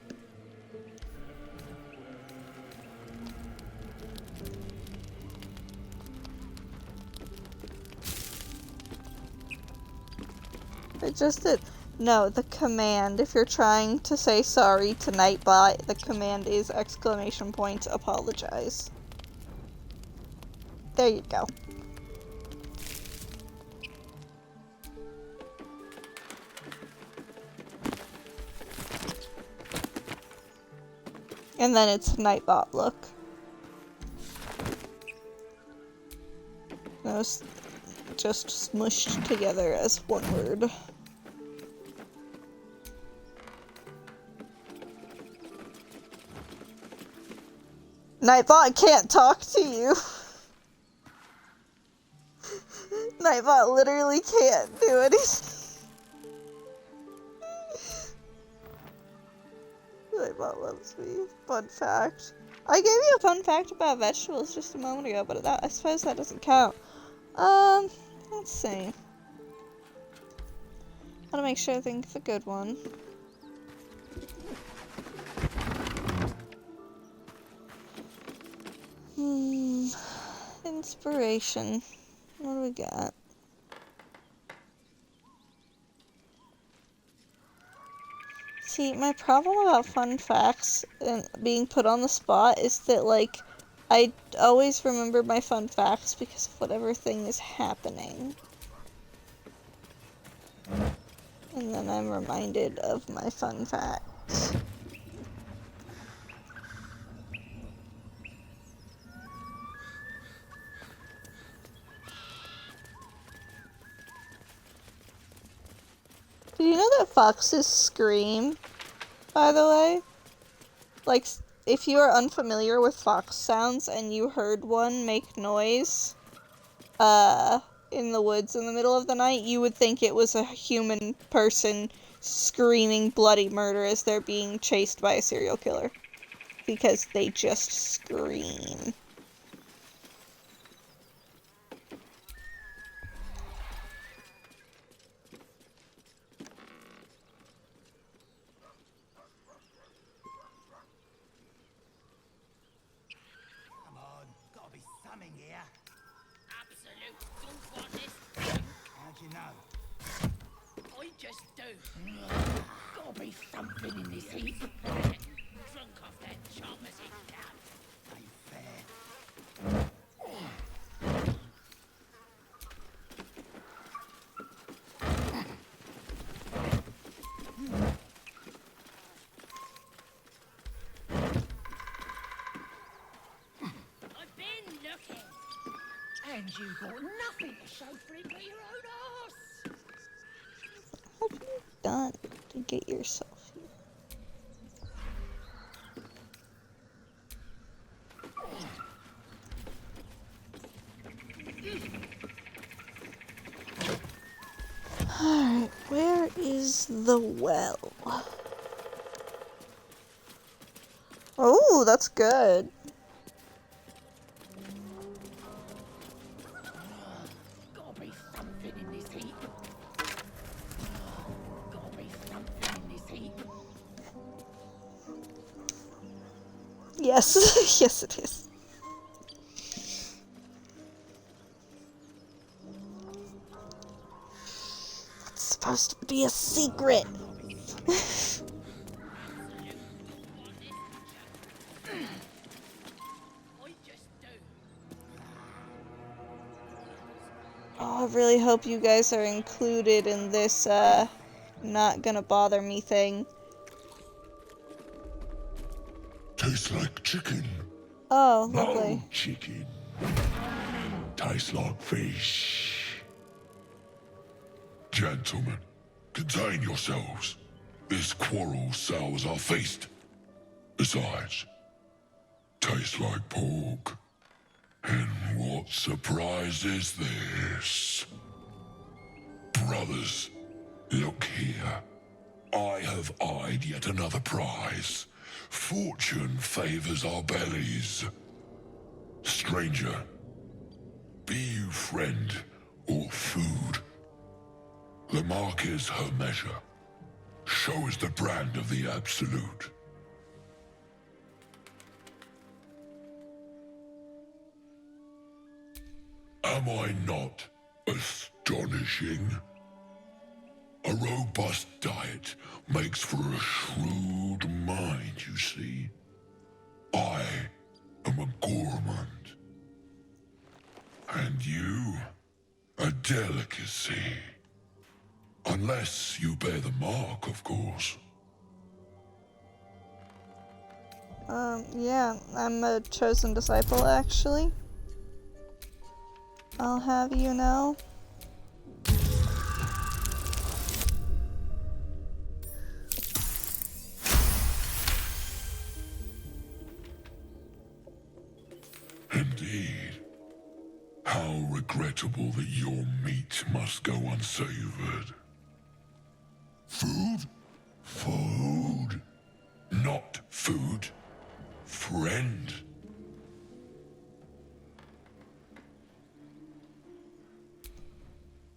It just that. No, the command. If you're trying to say sorry to Nightbot, the command is ! Apologize. There you go. And then it's Nightbot look. Those just smushed together as one word. Nightbot can't talk to you. Nightbot literally can't do anything. Nightbot loves me. Fun fact. I gave you a fun fact about vegetables just a moment ago, but I suppose that doesn't count. Let's see. Gotta make sure I think of a good one. Inspiration. What do we got? See, my problem about fun facts and being put on the spot is that, like, I always remember my fun facts because of whatever thing is happening. And then I'm reminded of my fun facts. Did you know that foxes scream, by the way? Like, if you are unfamiliar with fox sounds and you heard one make noise, in the woods in the middle of the night, you would think it was a human person screaming bloody murder as they're being chased by a serial killer. Because they just scream. Come on, gotta be something here. Absolute don't want this. How'd you know? I just do. Gotta be something in this heap. Drunk off that Chalmers in town. Ain't fair. I've been looking. And you've got nothing to show for it but your own arse. What have you done to get yourself here? Alright, where is the well? Oh, that's good. Gotta be something in this heap. Gotta be something in this heap. Yes, yes it is. It's supposed to be a secret. Oh, I really hope you guys are included in this, not gonna bother me thing. Tastes like chicken. Oh, No lovely. chicken. Tastes like fish. Gentlemen, contain yourselves. This quarrel sours our feast. Besides, tastes like pork. And what surprise is this? Brothers, look here. I have eyed yet another prize. Fortune favors our bellies. Stranger, be you friend or food. The mark is her measure. Show is the brand of the absolute. Am I not astonishing? A robust diet makes for a shrewd mind, you see. I am a gourmand. And you, a delicacy. Unless you bear the mark, of course. Yeah, I'm a chosen disciple, actually. I'll have you know. Indeed. How regrettable that your meat must go unsavored. Food? Food. Not food. Friend.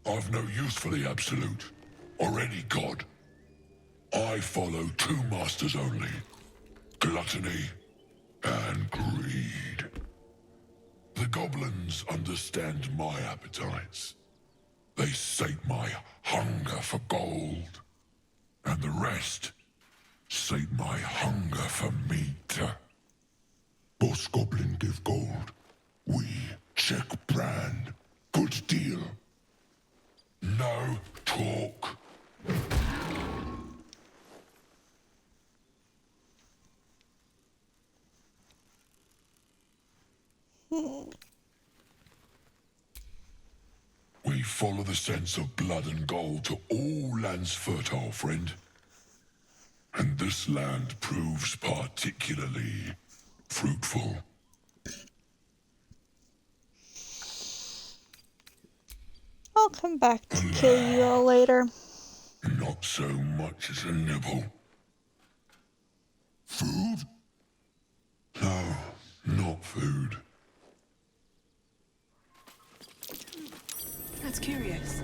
I've no use for the Absolute, or any god. I follow two masters only. Gluttony and greed. The goblins understand my appetites. They sate my hunger for gold. And the rest sate my hunger for meat. Boss goblin give gold. We check brand. Good deal. No talk. We follow the sense of blood and gold to all lands fertile, friend. And this land proves particularly fruitful. I'll come back to kill you all later. Not so much as a nibble. Food? No, not food. That's curious.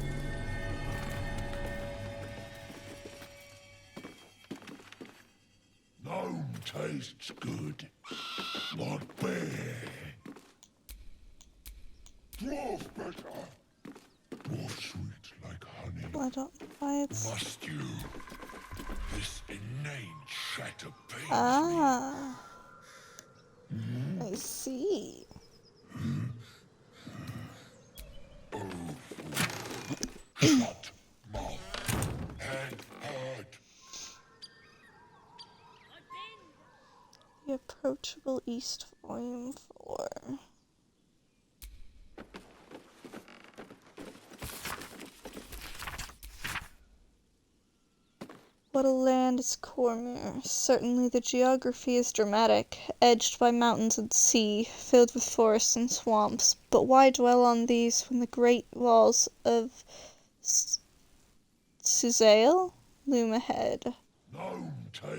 Gnome tastes good. Like bear. Dwarf better. Dwarf sweet like honey. I don't know why it's... Must you? This inane chatter pains Ah. I see. Shut mouth and heart. The Approachable East, Volume 4. What a land is Cormyr. Certainly the geography is dramatic, edged by mountains and sea, filled with forests and swamps. But why dwell on these when the great walls of Suzail loom ahead?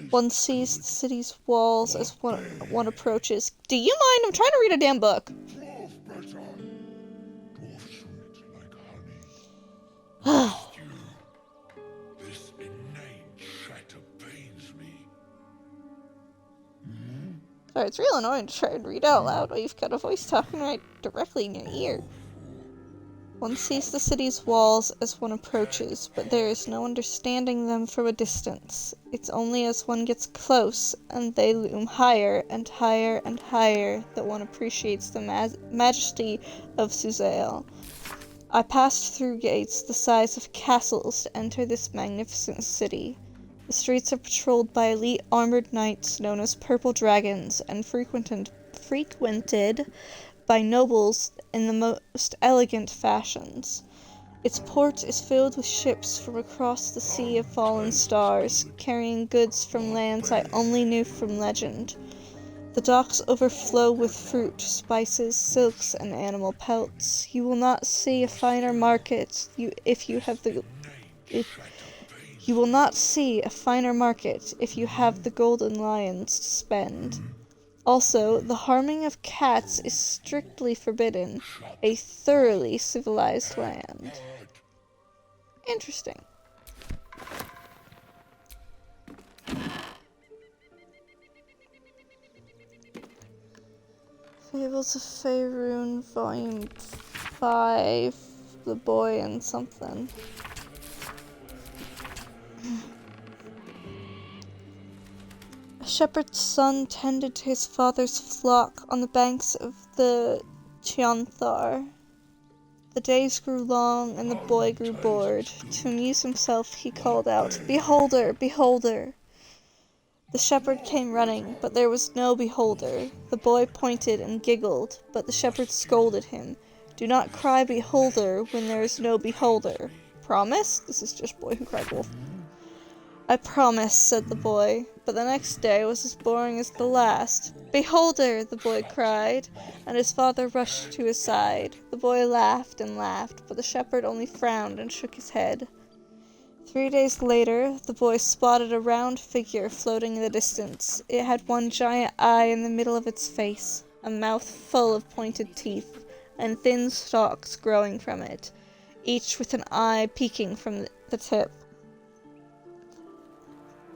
One sees the city's walls as one approaches. Do you mind? I'm trying to read a damn book. Dwarf better. Dwarf sweet like honey. This inane chatter pains me. Sorry, it's real annoying to try and read out loud while you've got a voice talking right directly in your ear. One sees the city's walls as one approaches, but there is no understanding them from a distance. It's only as one gets close, and they loom higher and higher and higher, that one appreciates the majesty of Suzail. I passed through gates the size of castles to enter this magnificent city. The streets are patrolled by elite armored knights known as Purple Dragons, and frequented by nobles in the most elegant fashions. Its port is filled with ships from across the Sea of Fallen Stars, carrying goods from lands I only knew from legend. The docks overflow with fruit, spices, silks, and animal pelts. You will not see a finer market if you have the golden lions to spend. Also, the harming of cats is strictly forbidden. A thoroughly civilized land. Interesting. Fables of Faerun, Volume 5, The Boy and Something. shepherd's son tended to his father's flock on the banks of the Chionthar. The days grew long, and the boy grew bored. To amuse himself, he called out, "Beholder! Beholder!" The shepherd came running, but there was no beholder. The boy pointed and giggled, but the shepherd scolded him. "Do not cry beholder when there is no beholder." "Promise?" This is just Boy Who Cried Wolf. "I promise," said the boy, but the next day was as boring as the last. "Beholder!" the boy cried, and his father rushed to his side. The boy laughed and laughed, but the shepherd only frowned and shook his head. 3 days later, the boy spotted a round figure floating in the distance. It had one giant eye in the middle of its face, a mouth full of pointed teeth, and thin stalks growing from it, each with an eye peeking from the tip.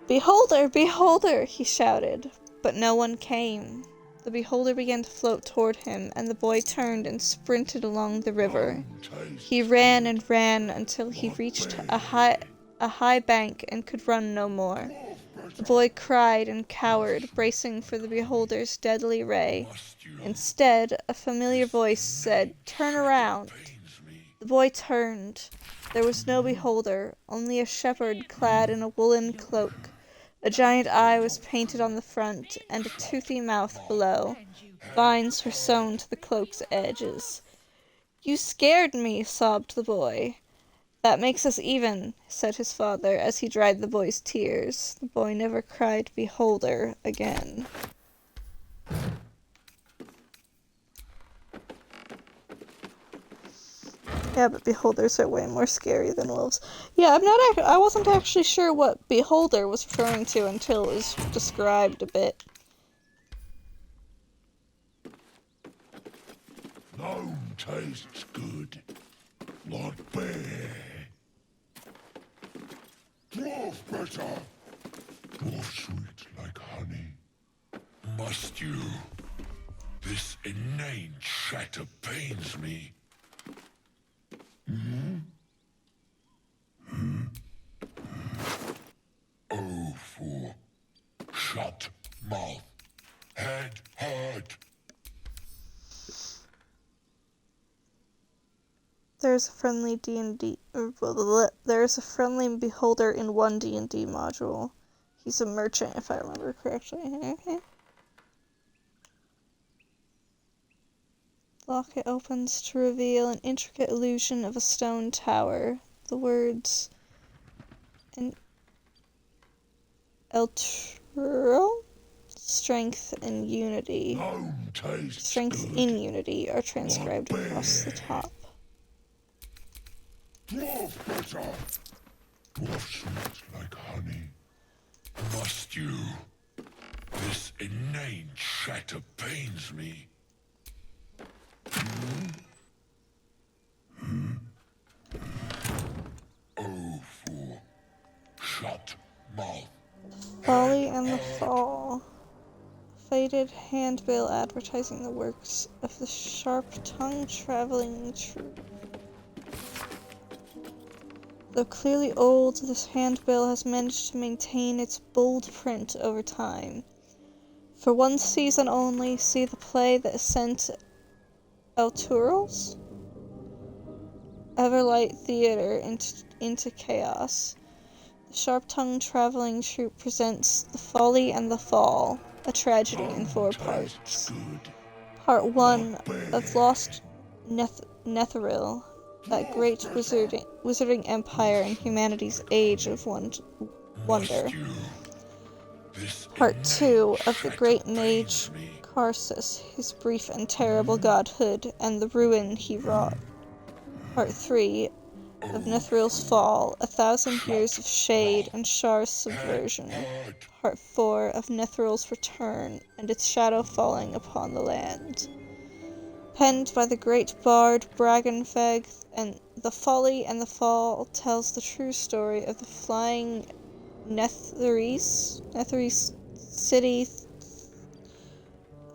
"Beholder! Beholder!" he shouted, but no one came. The beholder began to float toward him, and the boy turned and sprinted along the river. He ran and ran until he reached a high bank and could run no more. The boy cried and cowered, bracing for the beholder's deadly ray. Instead, a familiar voice said, "Turn around." The boy turned. There was no beholder, only a shepherd clad in a woolen cloak. A giant eye was painted on the front, and a toothy mouth below. Vines were sewn to the cloak's edges. "You scared me," sobbed the boy. "That makes us even," said his father as he dried the boy's tears. The boy never cried beholder again. Yeah, but beholders are way more scary than wolves. Yeah, I wasn't actually sure what beholder was referring to until it was described a bit. Gnome tastes good, like bear. Dwarf better, dwarf sweet like honey. Must you? This inane chatter pains me. Oh, for shut mouth, head hurt. There's a friendly There's a friendly beholder in one D&D module. He's a merchant, if I remember correctly. Okay. Locket opens to reveal an intricate illusion of a stone tower. The words Elturel? Strength and unity. Strength in unity are transcribed across the top. Dwarf better, dwarf sweet like honey. Must you? This inane chatter pains me. Oh, for shut mouth. Folly and the Fall. Faded handbill advertising the works of the sharp-tongued traveling troupe. Though clearly old, this handbill has managed to maintain its bold print over time. For one season only, see the play that sent Elturals? Everlight Theater into chaos. The sharp-tongued traveling troupe presents The Folly and the Fall, a tragedy in 4 parts. Part 1 of Lost Netheril, that great wizarding empire in humanity's age of wonder. Part 2 of the great mage Karsus, his brief and terrible godhood, and the ruin he wrought. Part 3 of Netheril's fall, 1,000 years of shade and Shar's subversion. Part 4 of Netheril's return, and its shadow falling upon the land. Penned by the great bard Bragenfeg, and The Folly and the Fall tells the true story of the flying Netherese city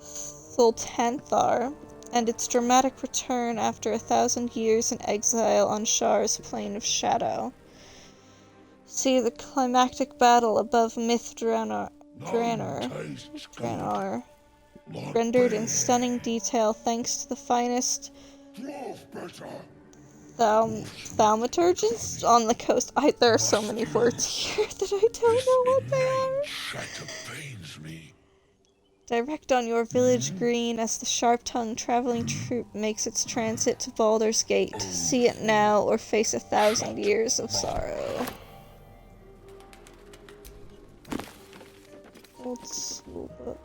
Thultanthar, and its dramatic return after 1,000 years in exile on Shar's Plane of Shadow. See the climactic battle above Mithranor Draenor, rendered in stunning detail thanks to the finest thaumaturgists on the coast. There are so many words here that I don't know what they are. Direct on your village green as the sharp-tongued traveling troop makes its transit to Baldur's Gate. See it now or face 1,000 years of sorrow. Old school book.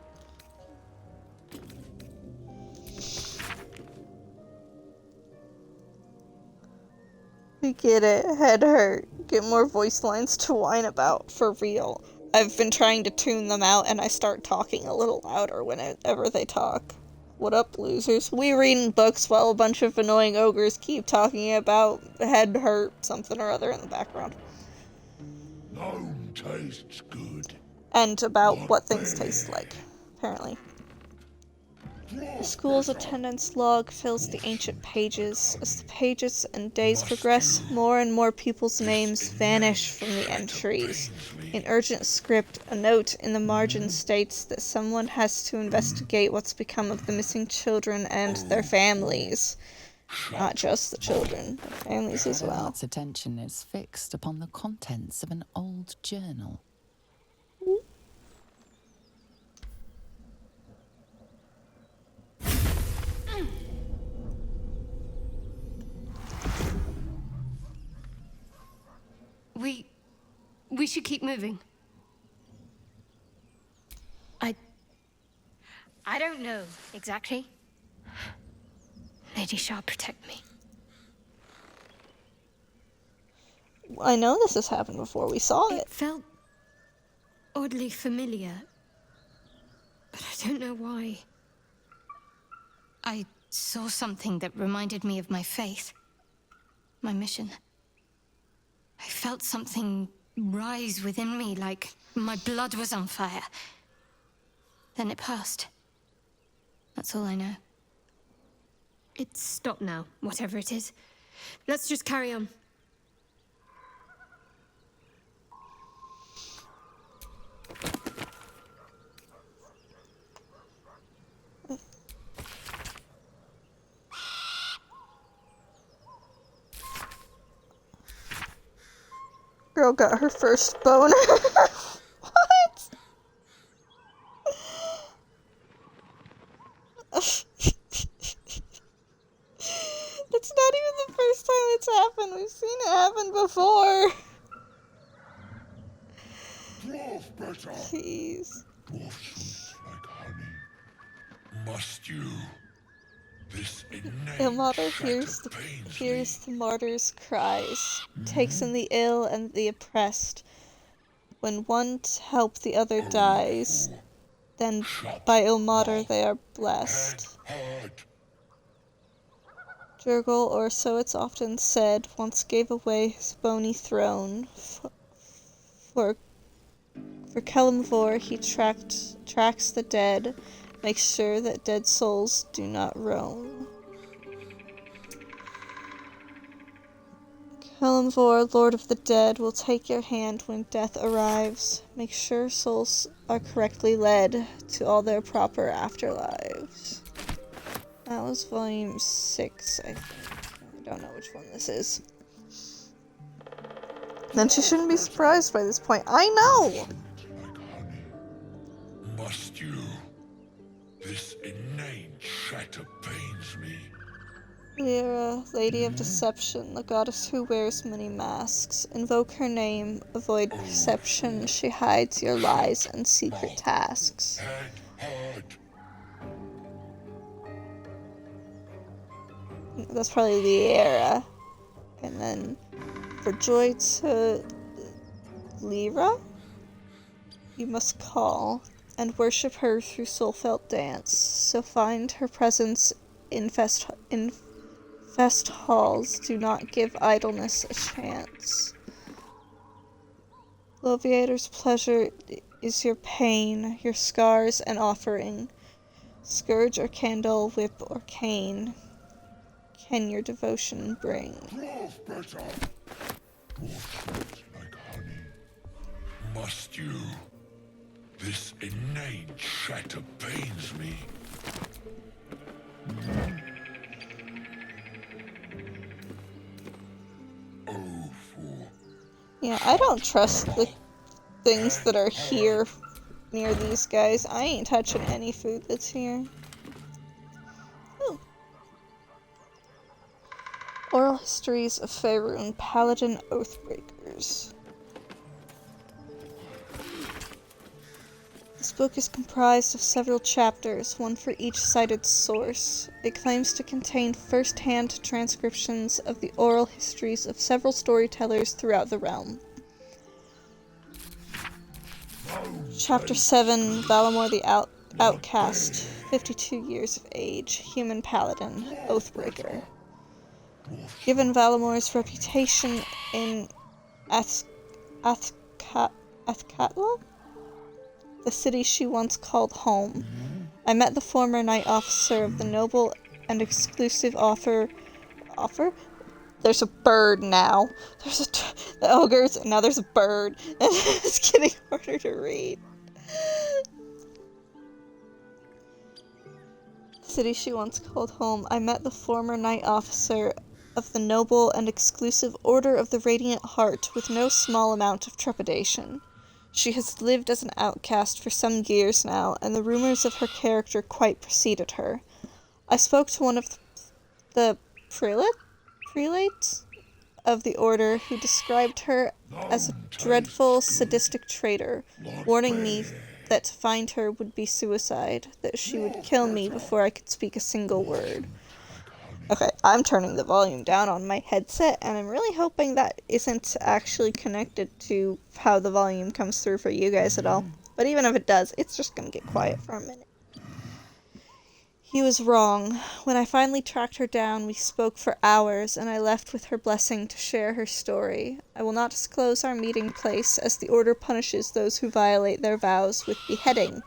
We get it. Head hurt. Get more voice lines to whine about. For real. I've been trying to tune them out and I start talking a little louder whenever they talk. What up, losers? We reading books while a bunch of annoying ogres keep talking about head hurt something or other in the background. Gnome tastes good. And about what things taste like, apparently. The school's attendance log fills the ancient pages. As the pages and days progress, more and more people's names vanish from the entries. In urgent script, a note in the margin states that someone has to investigate what's become of the missing children and their families. Not just the children, but families as well. Its attention is fixed upon the contents of an old journal. We should keep moving. I don't know exactly. Lady Shah, protect me. I know this has happened before. We saw it. It felt oddly familiar, but I don't know why. I saw something that reminded me of my faith, my mission. I felt something rise within me, like my blood was on fire. Then it passed. That's all I know. It's stopped now, whatever it is. Let's just carry on. Girl got her first boner. What? That's not even the first time it's happened. We've seen it happen before. Jeez. Dwarf sweets like honey. Must you? This innate Ilmater shatter hears the martyr's cries, takes in the ill and the oppressed. When one to help the other dies, then by Ilmater they are blessed. Jurgel, or so it's often said, once gave away his bony throne. For Kelemvor he tracks the dead, makes sure that dead souls do not roam. Kelemvor, Lord of the Dead, will take your hand when death arrives. Make sure souls are correctly led to all their proper afterlives. That was volume 6, I think. I don't know which one this is. Then she shouldn't be surprised by this point. I know! Like honey. Must you? This innate shatter pains me. Lyra, Lady of Deception, the goddess who wears many masks. Invoke her name, avoid perception. She hides your lies and secret tasks. That's probably Lyra. And then for joy to Lyra, you must call and worship her through soul-felt dance. So find her presence in fest halls. Do not give idleness a chance. Loviator's pleasure is your pain, your scars an offering. Scourge or candle, whip or cane, can your devotion bring? Dwarf better. Dwarf sweet like honey. Must you? This inane chatter pains me. Oh, for... Yeah, I don't trust the things that are here near these guys. I ain't touching any food that's here. Ooh. Oral Histories of Faerun Paladin Oathbreakers. This book is comprised of several chapters, one for each cited source. It claims to contain first-hand transcriptions of the oral histories of several storytellers throughout the realm. Chapter 7, Valamor the Outcast, 52 years of age, human paladin, Oathbreaker. Given Valamor's reputation in Athkatla, the city she once called home, I met the former knight officer of the noble and exclusive offer? There's a bird now. The ogres, and now there's a bird. And it's getting harder to read. The city she once called home, I met the former knight officer of the noble and exclusive Order of the Radiant Heart with no small amount of trepidation. She has lived as an outcast for some years now, and the rumors of her character quite preceded her. I spoke to one of the prelates of the Order, who described her as a dreadful, sadistic traitor, warning me that to find her would be suicide, that she would kill me before I could speak a single word. Okay, I'm turning the volume down on my headset, and I'm really hoping that isn't actually connected to how the volume comes through for you guys at all. But even if it does, it's just gonna get quiet for a minute. He was wrong. When I finally tracked her down, we spoke for hours, and I left with her blessing to share her story. I will not disclose our meeting place, as the Order punishes those who violate their vows with beheading.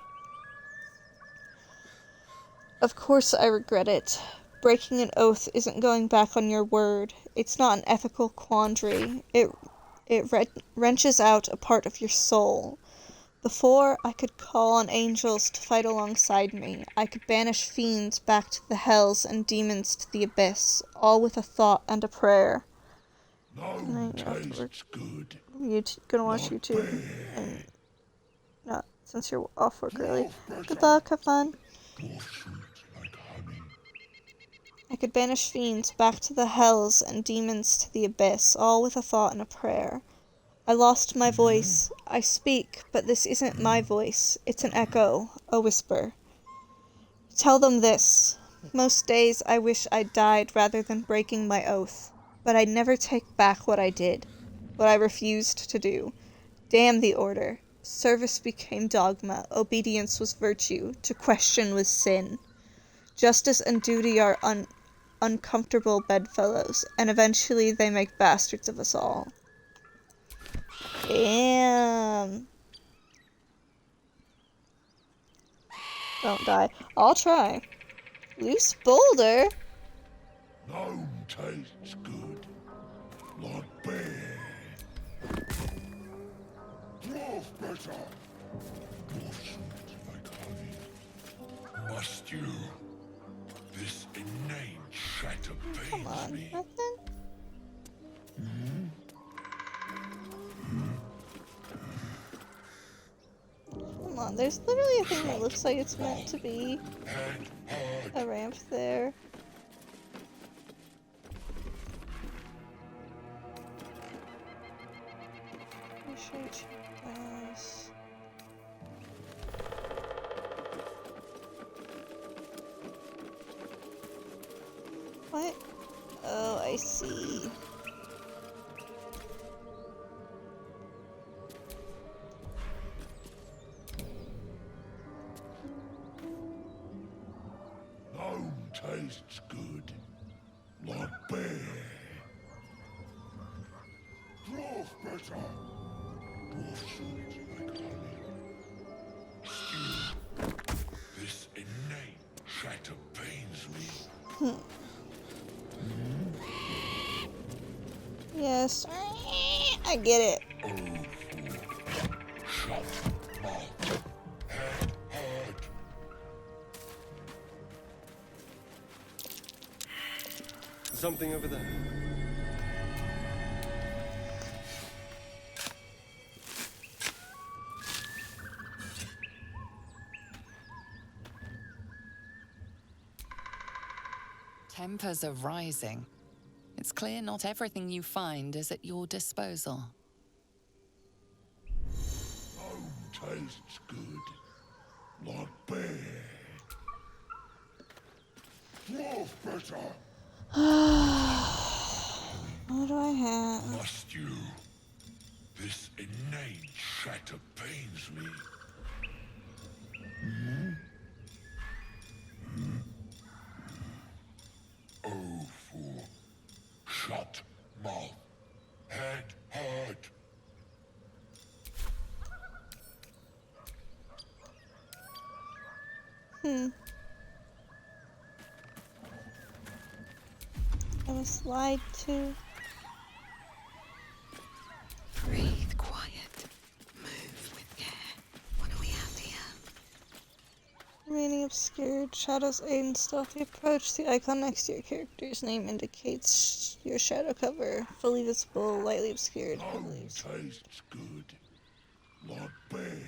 Of course I regret it. Breaking an oath isn't going back on your word. It's not an ethical quandary. It wrenches out a part of your soul. Before, I could call on angels to fight alongside me. I could banish fiends back to the hells and demons to the abyss, all with a thought and a prayer. Tastes good. Gonna watch YouTube, and not since you're off work early. Good luck, have fun. I could banish fiends back to the hells and demons to the abyss, all with a thought and a prayer. I lost my voice. I speak, but this isn't my voice. It's an echo, a whisper. Tell them this. Most days I wish I'd died rather than breaking my oath, but I'd never take back what I did, what I refused to do. Damn the Order. Service became dogma, obedience was virtue, to question was sin. Justice and duty are uncomfortable bedfellows, and eventually they make bastards of us all. Damn. Don't die. I'll try. Loose boulder? Gnome tastes good. Like bear. Dwarf better. Dwarf sweet like honey. Must you? This inane chatter Come pains on, me. nothing? Come on, there's literally a thing that looks like it's meant to be a ramp there. What? Oh, I see. Gnome tastes good. Like bear. Dwarf better. Dwarf sweet like honey. Stew. This inane chatter pains me. Yes. I get it. Shut mouth. something over there. Tempers are rising. It's clear not everything you find is at your disposal. Home tastes good. Not bad. Dwarf better. What do I have? Must you? This inane chatter pains me. Oh, for shut mouth, head hurt. Gonna slide to. Breathe quiet. Move with care. What do we have here? Remaining obscured. Shadows aid in stealthy approach. The icon next to your character's name indicates your shadow cover. Fully visible, lightly obscured. Home tastes good. Not bad.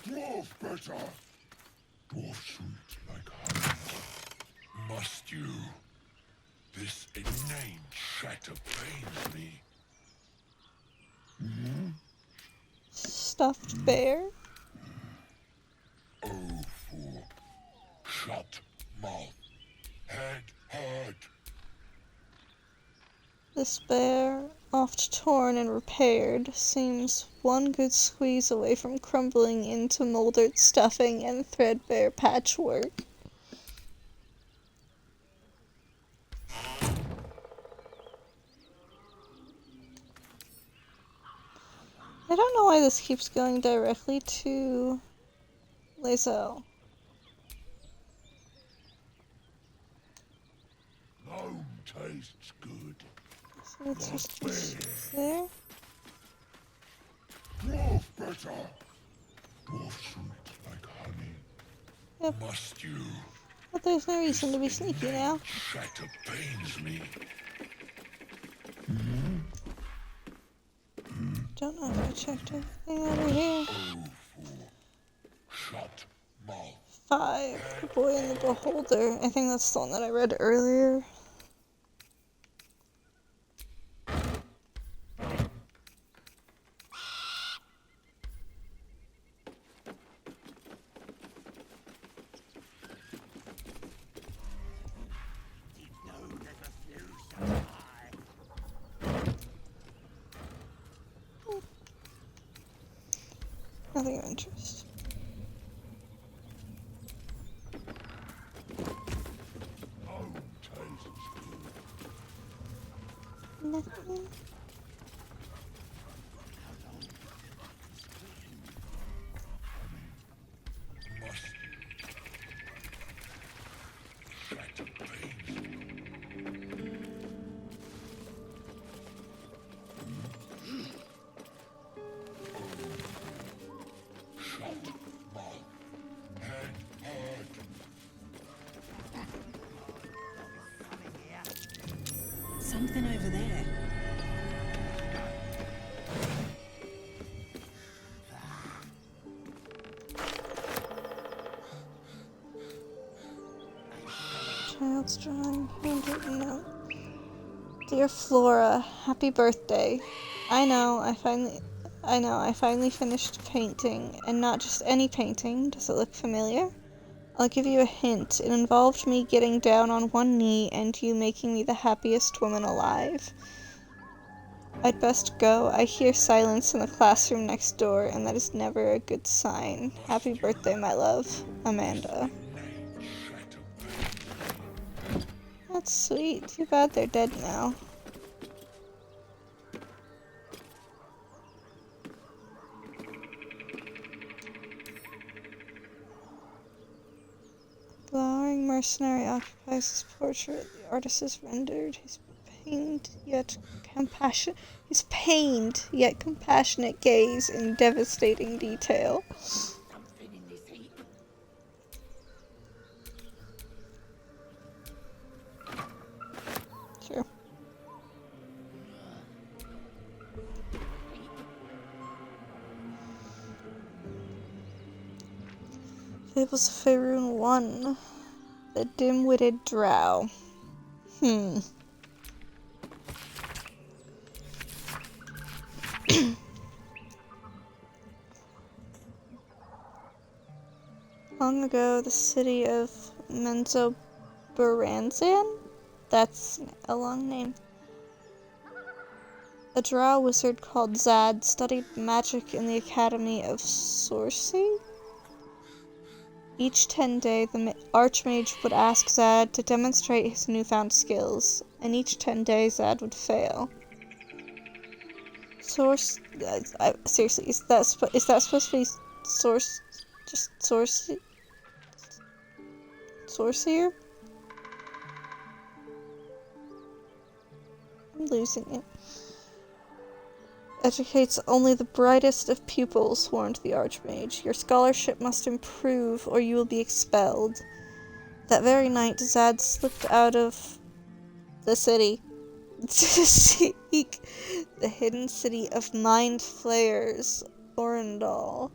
Dwarf better. Dwarf sweet like honey. Must you? This inane chatter pains me. Stuffed bear. Oh, for shut mouth, head hurt. This bear, oft torn and repaired, seems one good squeeze away from crumbling into moldered stuffing and threadbare patchwork. I don't know why this keeps going directly to Lae'zel. Home tastes good. So it's just there. Dwarf better. Dwarf sweet like honey. Yep. Must you? But there's no reason to be sneaky now. Chatter pains me. Don't know if I checked everything over here. Oh, for shut mouth. 5. The Boy and the Beholder. I think that's the one that I read earlier. Nothing of interest. Home tastes good. Nothing. Must you? Chatter pains me. Shut mouth. Head hurt. Something over there. Child's drawing, handwritten note. Dear Flora, happy birthday. I know, I finally finished painting, and not just any painting. Does it look familiar? I'll give you a hint. It involved me getting down on one knee and you making me the happiest woman alive. I'd best go. I hear silence in the classroom next door, and that is never a good sign. Happy birthday, my love. Amanda. That's sweet. Too bad they're dead now. Glowering mercenary occupies his portrait. The artist is rendered. His pained yet compassionate gaze in devastating detail. Something in this heap. Fables of Faerun 1. The Dim-Witted Drow. Long ago, the city of Menzoberranzan? That's a long name. A drow wizard called Zad studied magic in the Academy of Sorcery. Each 10-day, the Archmage would ask Zad to demonstrate his newfound skills, and each 10 days Zad would fail. Seriously, is that supposed to be Sorcerer? I'm losing it. Educates only the brightest of pupils, warned the Archmage. Your scholarship must improve, or you will be expelled. That very night, Zad slipped out of the city to seek the hidden city of Mind Flayers, Orendal.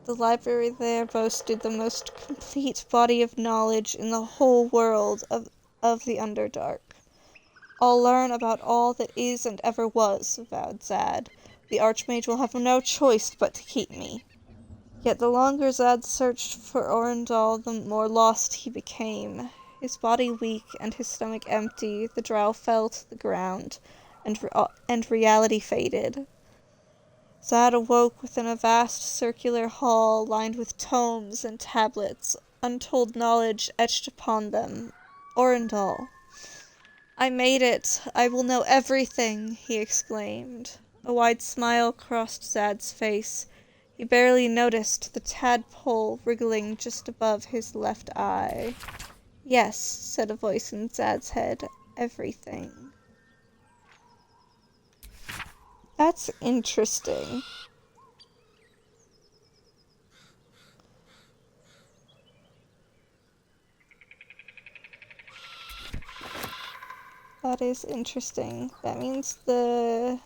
The library there boasted the most complete body of knowledge in the whole world of the Underdark. I'll learn about all that is and ever was, vowed Zad. The Archmage will have no choice but to keep me. Yet the longer Zad searched for Orendal, the more lost he became. His body weak and his stomach empty, the drow fell to the ground, and reality faded. Zad awoke within a vast circular hall lined with tomes and tablets, untold knowledge etched upon them. Orendal. I made it! I will know everything! He exclaimed. A wide smile crossed Zad's face. He barely noticed the tadpole wriggling just above his left eye. Yes, said a voice in Zad's head. Everything. That's interesting. That is interesting. That means the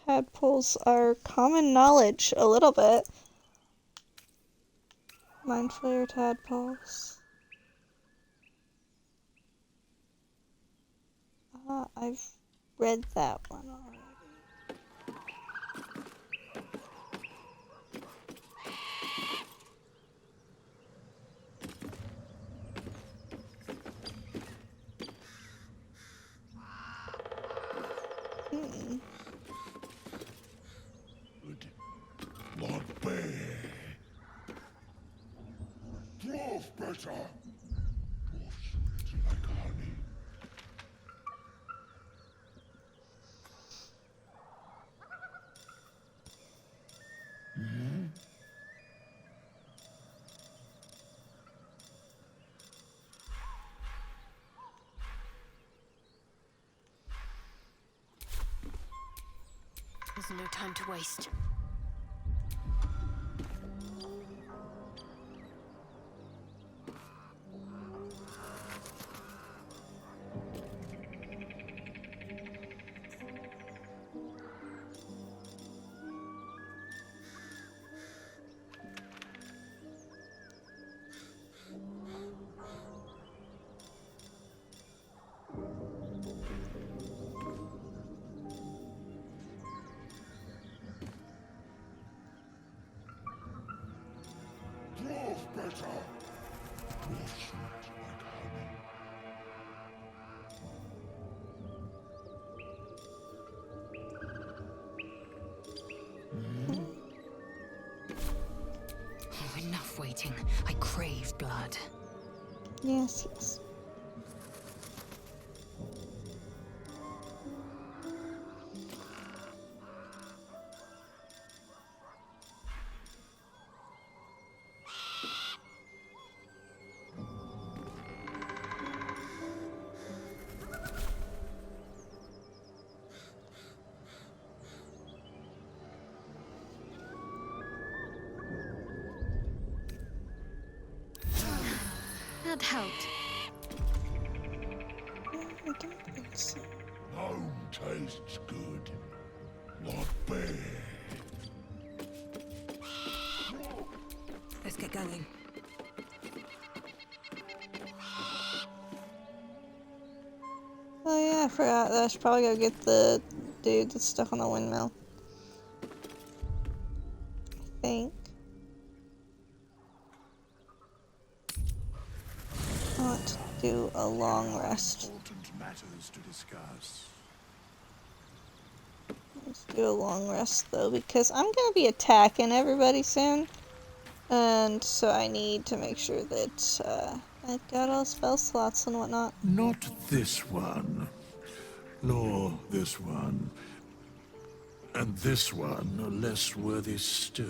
tadpoles are common knowledge, a little bit. Mind Flayer tadpoles. I've read that one already. Not bad. Dwarf better. Dwarf sweet like honey. There's no time to waste. Dwarf better. Dwarf sweet like honey. Oh, enough waiting. I crave blood. Yes, yes. That helped. I don't think so. Home tastes good. Not bad. Let's get going. Oh yeah, I forgot that I should probably go get the dude that's stuck on the windmill. I think. I want to do a long rest. Important matters to discuss. Let's do a long rest though, because I'm gonna be attacking everybody soon. And so I need to make sure that I've got all spell slots and whatnot. Not this one. Nor this one. And this one are less worthy still.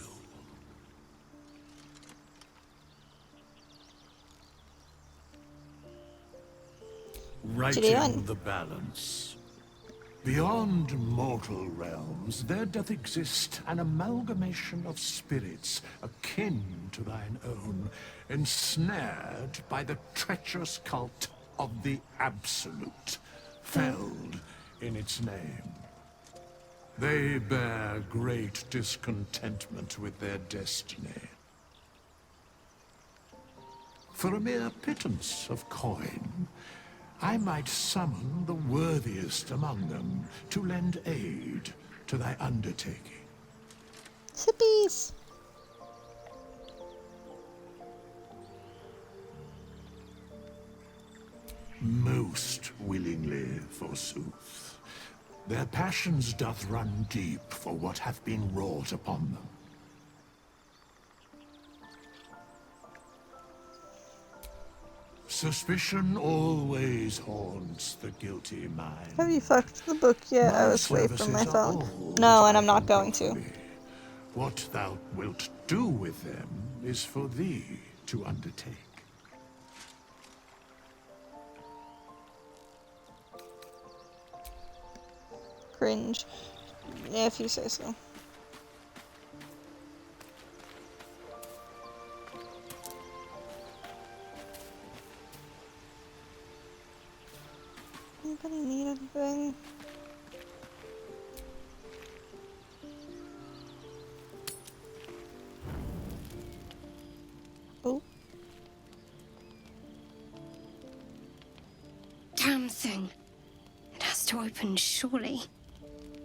Righting the balance. Beyond mortal realms, there doth exist an amalgamation of spirits akin to thine own, ensnared by the treacherous cult of the Absolute, felled in its name. They bear great discontentment with their destiny. For a mere pittance of coin, I might summon the worthiest among them to lend aid to thy undertaking. Hippies! Most willingly, forsooth. Their passions doth run deep for what hath been wrought upon them. Suspicion always haunts the guilty mind. Have you fucked the book yet? I was away from my phone. No, and I'm not going to. What thou wilt do with them is for thee to undertake. Cringe. Yeah, if you say so. Anybody need anything? Oh. Damn thing. It has to open, surely.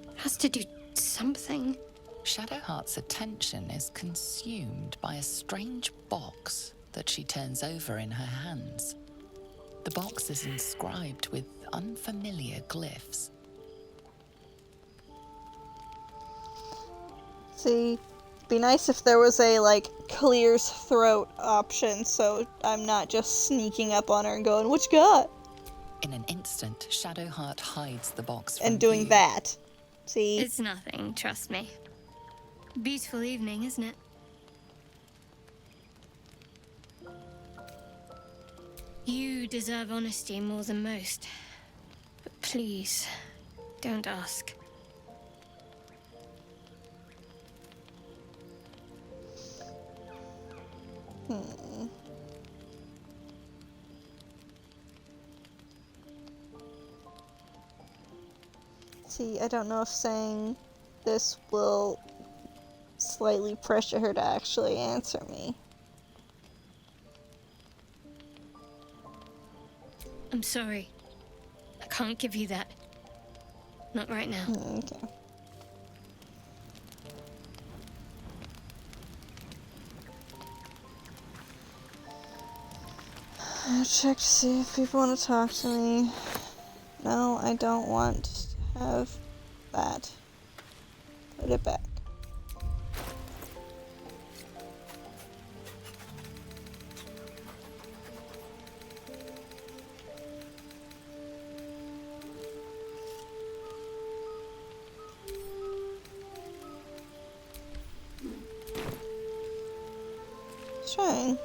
It has to do something. Shadowheart's attention is consumed by a strange box that she turns over in her hands. The box is inscribed with unfamiliar glyphs. See, it'd be nice if there was a, like, clears throat option, so I'm not just sneaking up on her and going, "What you got?" In an instant, Shadowheart hides the box from And doing view. that. See? It's nothing, trust me. Beautiful evening, isn't it? You deserve honesty more than most. But please, don't ask. See, I don't know if saying this will slightly pressure her to actually answer me. I'm sorry. I can't give you that. Not right now. Okay. I'll check to see if people want to talk to me. No, I don't want to have that. Put it back. Trying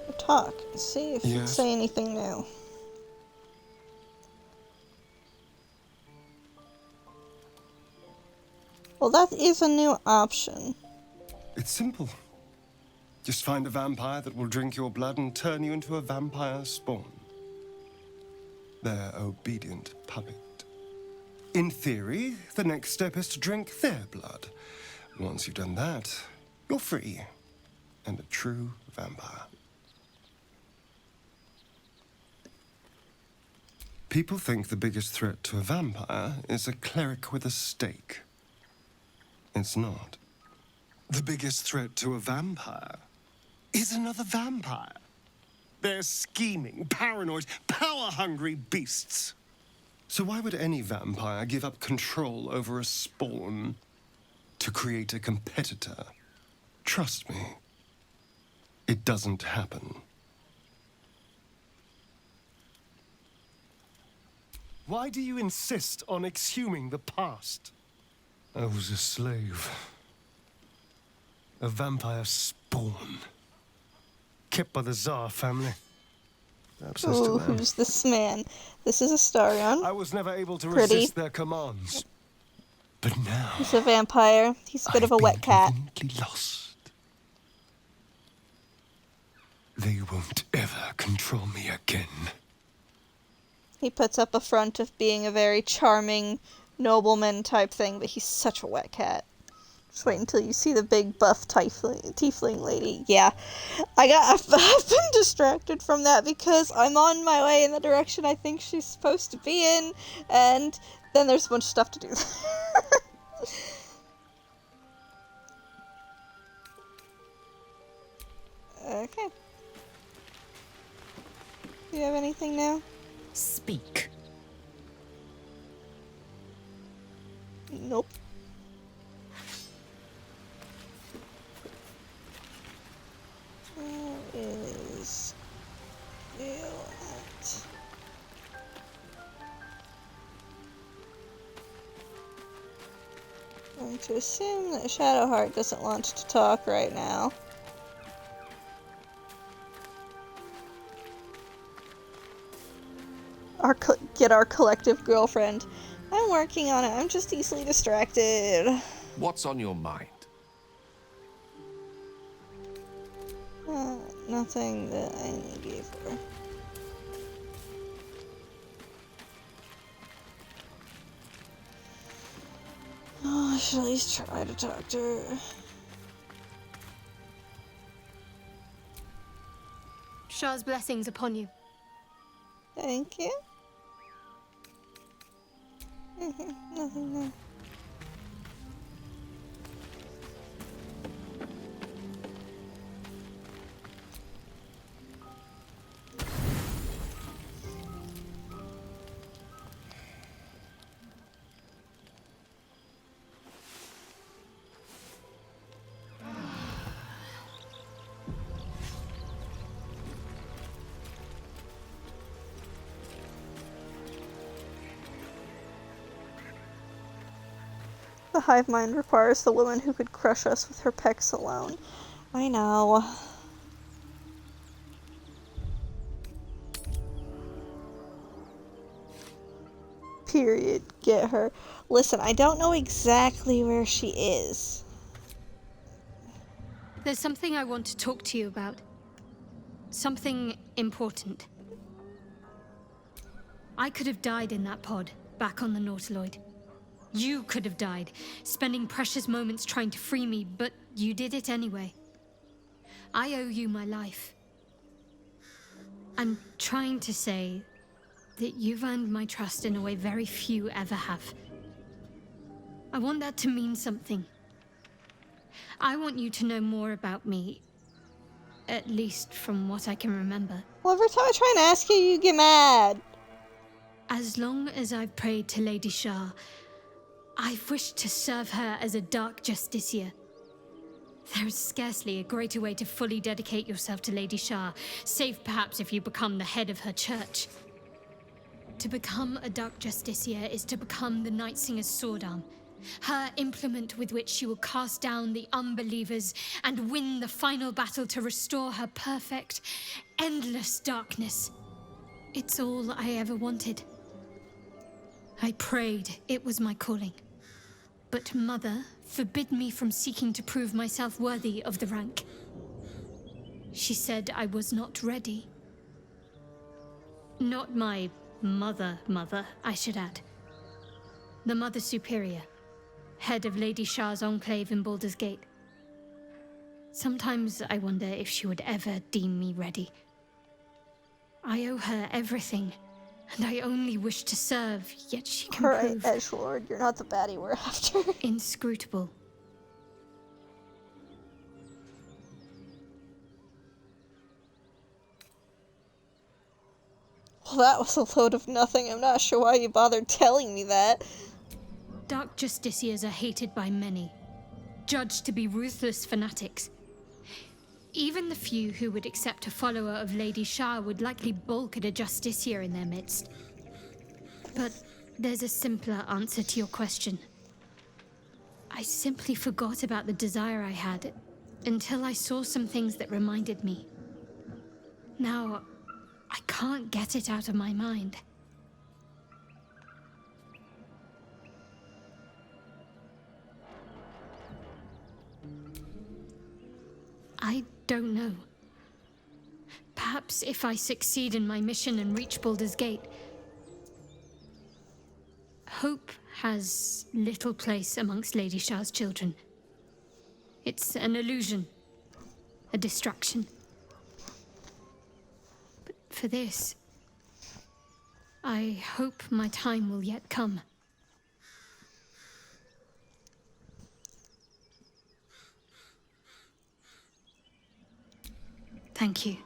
to talk and see if you can say anything new. Well, that is a new option. It's simple. Just find a vampire that will drink your blood and turn you into a vampire spawn. Their obedient puppet. In theory, the next step is to drink their blood. Once you've done that, you're free and a true vampire. People think the biggest threat to a vampire is a cleric with a stake. It's not. The biggest threat to a vampire is another vampire. They're scheming, paranoid, power-hungry beasts. So why would any vampire give up control over a spawn to create a competitor? Trust me, it doesn't happen. Why do you insist on exhuming the past? I was a slave. A vampire spawn. Kept by the Tsar family. Perhaps I still am. Who's this man? This is Astarion. I was never able to Pretty. resist their commands. But now He's a vampire. He's a bit of a wet cat. conveniently lost. They won't ever control me again. He puts up a front of being a very charming nobleman type thing, but he's such a wet cat. Just wait until you see the big buff tiefling lady. Yeah, I've been distracted from that because I'm on my way in the direction I think she's supposed to be in, and then there's a bunch of stuff to do. Okay. Do you have anything now? Speak. Nope. Where is Violet? I'm going to assume that Shadowheart doesn't want to talk right now. Get our collective girlfriend. I'm working on it. I'm just easily distracted. What's on your mind? Nothing that I gave her. Oh, I should at least try to talk to her. Shah's blessings upon you. Thank you. Nothing there. The hive mind requires the woman who could crush us with her pecs alone. I know. Period. Get her. Listen, I don't know exactly where she is. There's something I want to talk to you about. Something important. I could have died in that pod, back on the Nautiloid. You could have died, spending precious moments trying to free me, but you did it anyway. I owe you my life. I'm trying to say that you've earned my trust in a way very few ever have. I want that to mean something. I want you to know more about me, at least from what I can remember. Well, every time I try and ask you, you get mad. As long as I've prayed to Lady Shah, I've wished to serve her as a dark justiciar. There is scarcely a greater way to fully dedicate yourself to Lady Shah, save perhaps if you become the head of her church. To become a dark justiciar is to become the Night Singer's sword arm, her implement with which she will cast down the unbelievers and win the final battle to restore her perfect, endless darkness. It's all I ever wanted. I prayed it was my calling. But Mother forbid me from seeking to prove myself worthy of the rank. She said I was not ready. Not my mother, I should add. the Mother Superior, head of Lady Shah's enclave in Baldur's Gate. Sometimes I wonder if she would ever deem me ready. I owe her everything, and I only wish to serve, yet she can Alright, prove Edgelord, you're not the baddie we're after. inscrutable. Well, that was a load of nothing. I'm not sure why you bothered telling me that. Dark Justiciars are hated by many, judged to be ruthless fanatics. Even the few who would accept a follower of Lady Shah would likely balk at a Justiciar in their midst. But there's a simpler answer to your question. I simply forgot about the desire I had until I saw some things that reminded me. Now, I can't get it out of my mind. I don't know. Perhaps if I succeed in my mission and reach Baldur's Gate, hope has little place amongst Lady Shah's children. It's an illusion, a distraction. But for this, I hope my time will yet come. Thank you.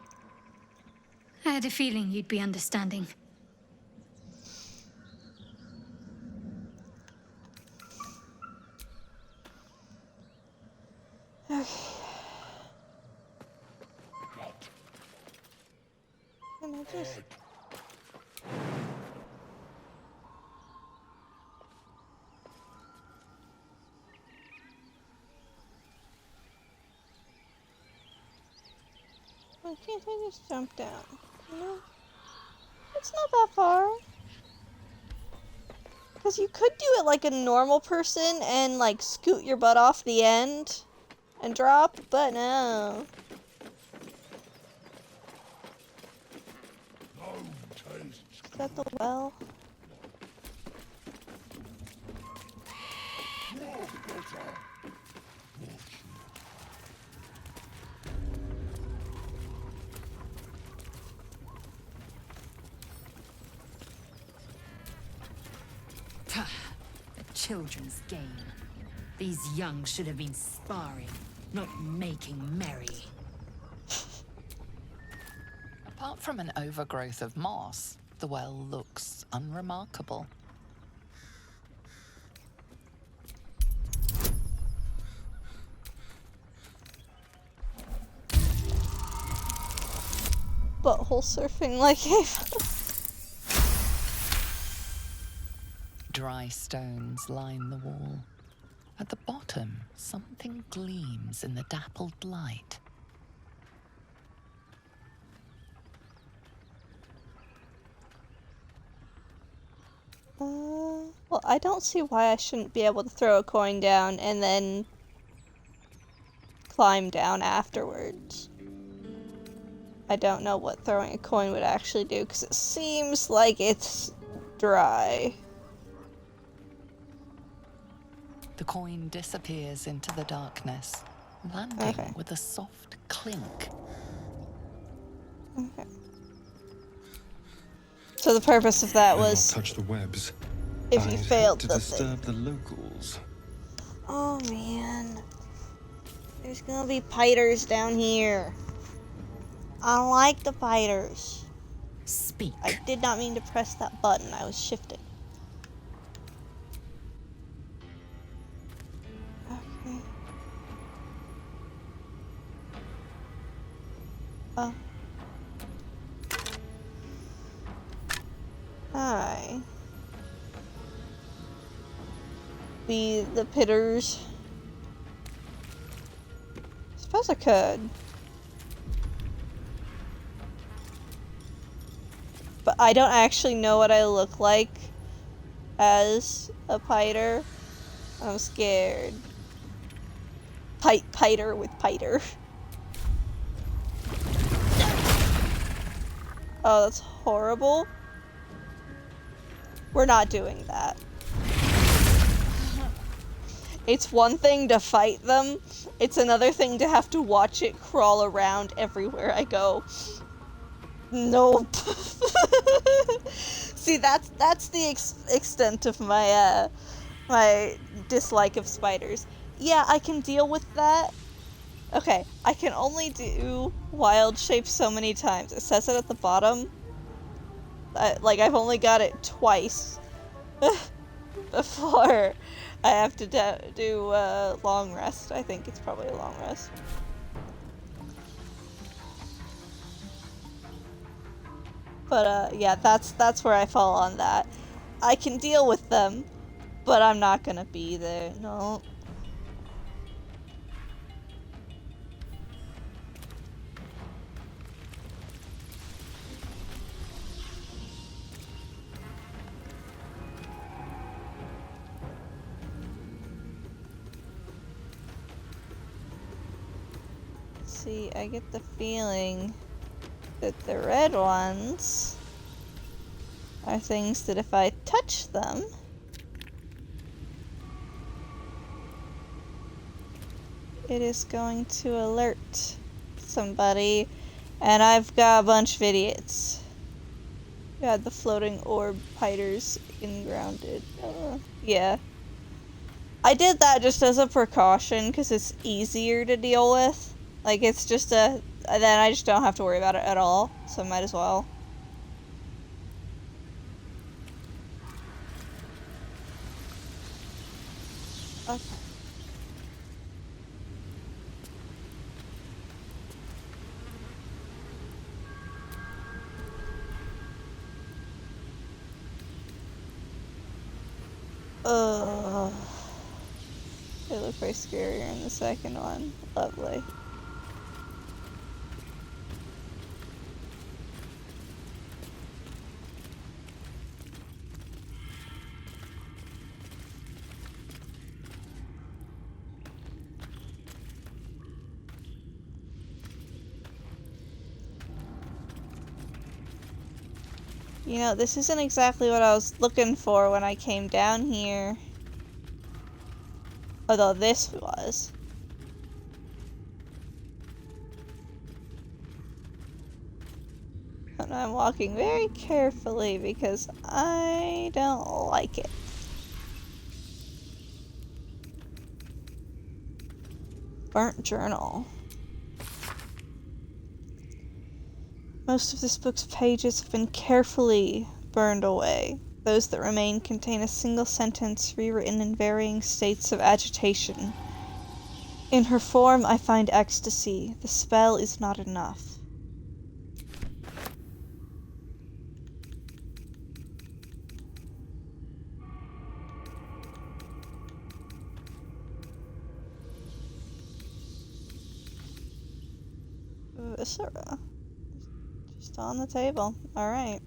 I had a feeling you'd be understanding. Okay. Can I just... Why can't I just jump down? You know? It's not that far. Because you could do it like a normal person and like scoot your butt off the end and drop, but no. Is that the well? A children's game. These young should have been sparring, not making merry. Apart from an overgrowth of moss, the well looks unremarkable. Butthole surfing like Ava. Dry stones line the wall. At the bottom, something gleams in the dappled light. Well, I don't see why I shouldn't be able to throw a coin down and then climb down afterwards. I don't know what throwing a coin would actually do, because it seems like it's dry. The coin disappears into the darkness, landing with a soft clink. Okay. So the purpose of that was touch the webs. if you failed to the disturb thing. the locals. Oh man. There's gonna be piters down here. I don't like the piters. Speak. I did not mean to press that button. I was shifting. Okay. Oh. Hi. Be the pitters. Suppose I could. But I don't actually know what I look like as a piter. I'm scared. Piter with piter. Oh, that's horrible. We're not doing that. It's one thing to fight them, it's another thing to have to watch it crawl around everywhere I go. Nope. See, that's the extent of my my dislike of spiders. Yeah, I can deal with that. Okay, I can only do wild shapes so many times. It says it at the bottom. Like, I've only got it twice before I have to do long rest. I think it's probably a long rest. But yeah, that's where I fall on that. I can deal with them, but I'm not gonna be there. No. See, I get the feeling that the red ones are things that if I touch them, it is going to alert somebody, and I've got a bunch of idiots. Got the floating orb piters grounded. Yeah. I did that just as a precaution because it's easier to deal with. Like, it's just then I just don't have to worry about it at all, so might as well. Okay. They look way scarier in the second one. Lovely. You know, this isn't exactly what I was looking for when I came down here. Although this was. And I'm walking very carefully because I don't like it. Burnt journal. Most of this book's pages have been carefully burned away. Those that remain contain a single sentence rewritten in varying states of agitation. In her form I find ecstasy. The spell is not enough. Viscera. Just on the table. Alright.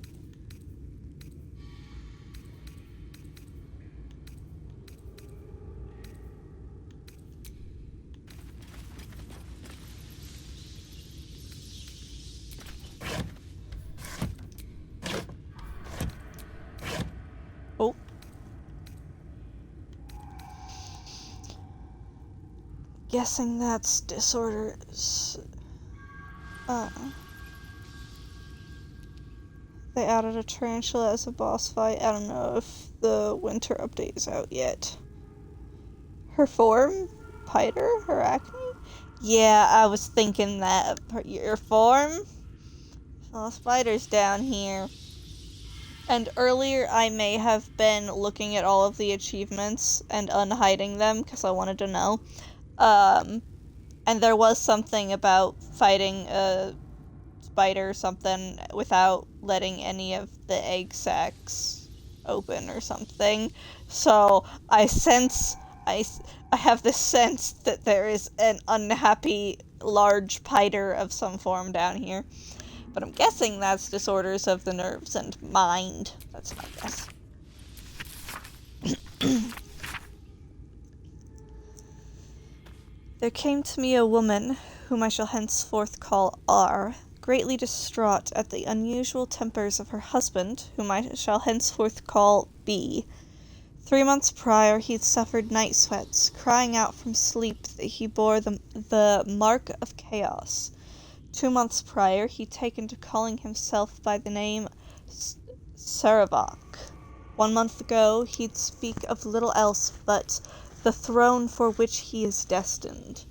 Oh. Guessing that's disorders. They added a tarantula as a boss fight. I don't know if the winter update is out yet. Her form? Piter? Her acne? Yeah, I was thinking that. Your form? Well, spiders down here. And earlier I may have been looking at all of the achievements and unhiding them because I wanted to know. And there was something about fighting a spider or something without letting any of the egg sacs open or something. So I have this sense that there is an unhappy large piter of some form down here. But I'm guessing that's disorders of the nerves and mind. That's my guess. There came to me a woman, whom I shall henceforth call R, greatly distraught at the unusual tempers of her husband, whom I shall henceforth call B. 3 months prior, he'd suffered night sweats, crying out from sleep that he bore the mark of chaos. 2 months prior, he'd taken to calling himself by the name Saravok. 1 month ago, he'd speak of little else but the throne for which he is destined.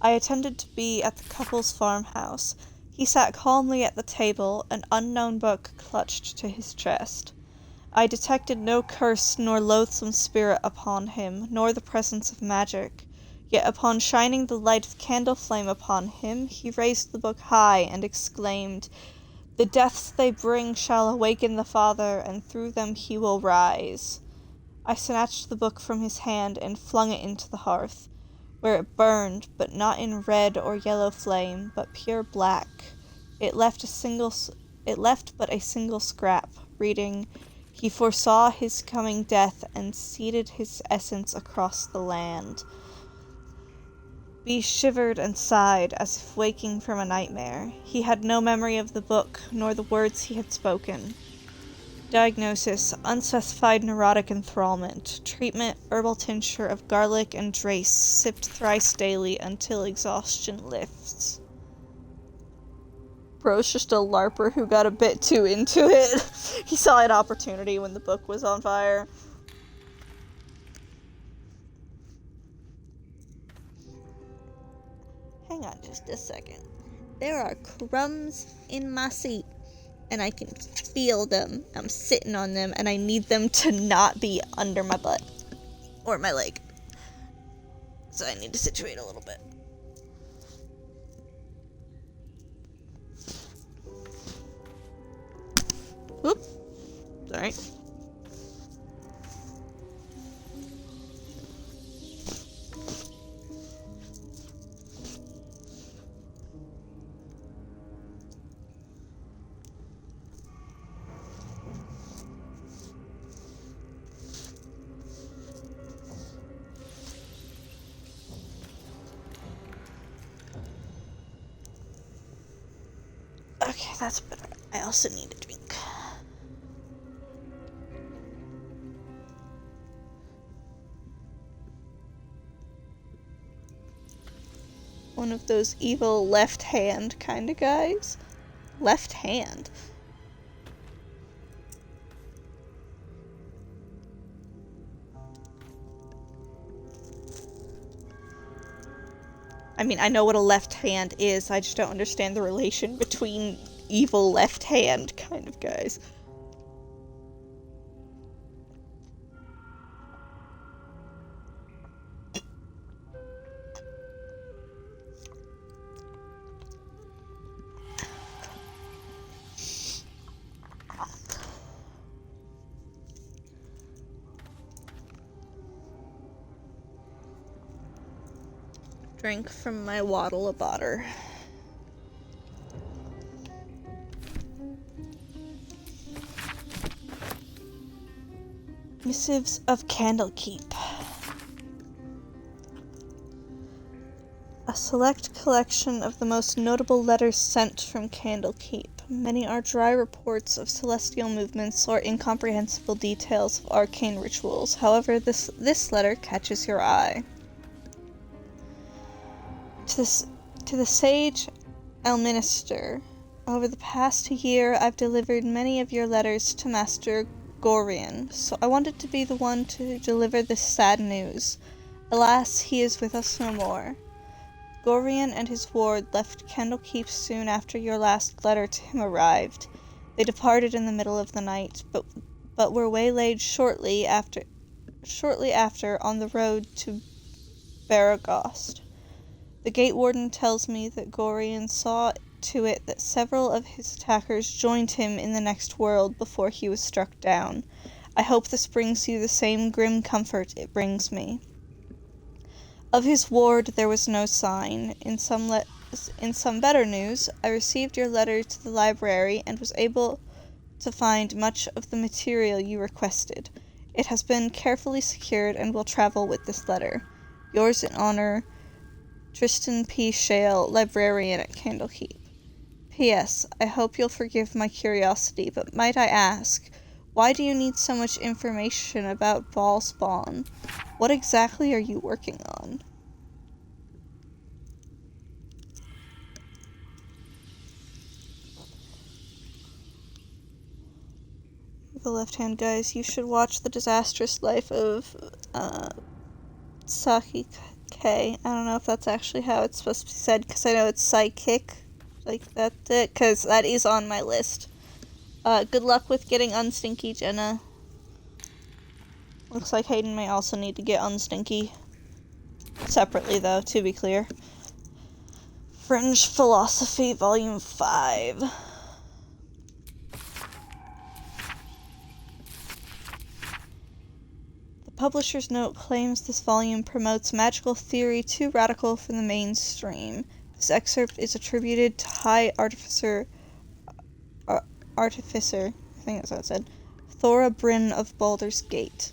I attended to be at the couple's farmhouse. He sat calmly at the table, an unknown book clutched to his chest. I detected no curse nor loathsome spirit upon him, nor the presence of magic. Yet upon shining the light of candle flame upon him, he raised the book high and exclaimed, "The deaths they bring shall awaken the Father, and through them he will rise." I snatched the book from his hand and flung it into the hearth, where it burned, but not in red or yellow flame, but pure black. It left but a single scrap, reading, "He foresaw his coming death and seeded his essence across the land." B shivered and sighed, as if waking from a nightmare. He had no memory of the book, nor the words he had spoken. Diagnosis: unspecified neurotic enthrallment. Treatment: herbal tincture of garlic and drace, sipped thrice daily until exhaustion lifts. Bro's just a LARPer who got a bit too into it. He saw an opportunity when the book was on fire. Hang on just a second. There are crumbs in my seat, and I can feel them. I'm sitting on them, and I need them to not be under my butt or my leg. So I need to situate a little bit. Whoop. Sorry. Okay, that's better. I also need a drink. One of those evil left hand kind of guys. Left hand? I mean, I know what a left hand is, I just don't understand the relation between evil left hand kind of guys. Drink from my waddle of otter. Missives of Candlekeep. A select collection of the most notable letters sent from Candlekeep. Many are dry reports of celestial movements or incomprehensible details of arcane rituals. However, this letter catches your eye. To the sage Elminister, over the past year I've delivered many of your letters to Master Gorian, so I wanted to be the one to deliver this sad news. Alas, he is with us no more. Gorian and his ward left Candlekeep soon after your last letter to him arrived. They departed in the middle of the night, but were waylaid shortly after on the road to Baragost. The gate warden tells me that Gorian saw to it that several of his attackers joined him in the next world before he was struck down. I hope this brings you the same grim comfort it brings me. Of his ward there was no sign. In some better news, I received your letter to the library and was able to find much of the material you requested. It has been carefully secured and will travel with this letter. Yours in honor, Tristan P. Shale, librarian at Candlekeep. P.S. I hope you'll forgive my curiosity, but might I ask, Why do you need so much information about ball spawn? What exactly are you working on? The left-hand guys, you should watch The Disastrous Life of Saki K. I don't know if that's actually how it's supposed to be said, because I know it's psychic. Like, that's it, because that is on my list. Good luck with getting unstinky, Jenna. Looks like Hayden may also need to get unstinky. Separately, though, to be clear. Fringe Philosophy, Volume 5. The publisher's note claims this volume promotes magical theory too radical for the mainstream. This excerpt is attributed to High Artificer, I think that's what it said, Thora Bryn of Baldur's Gate.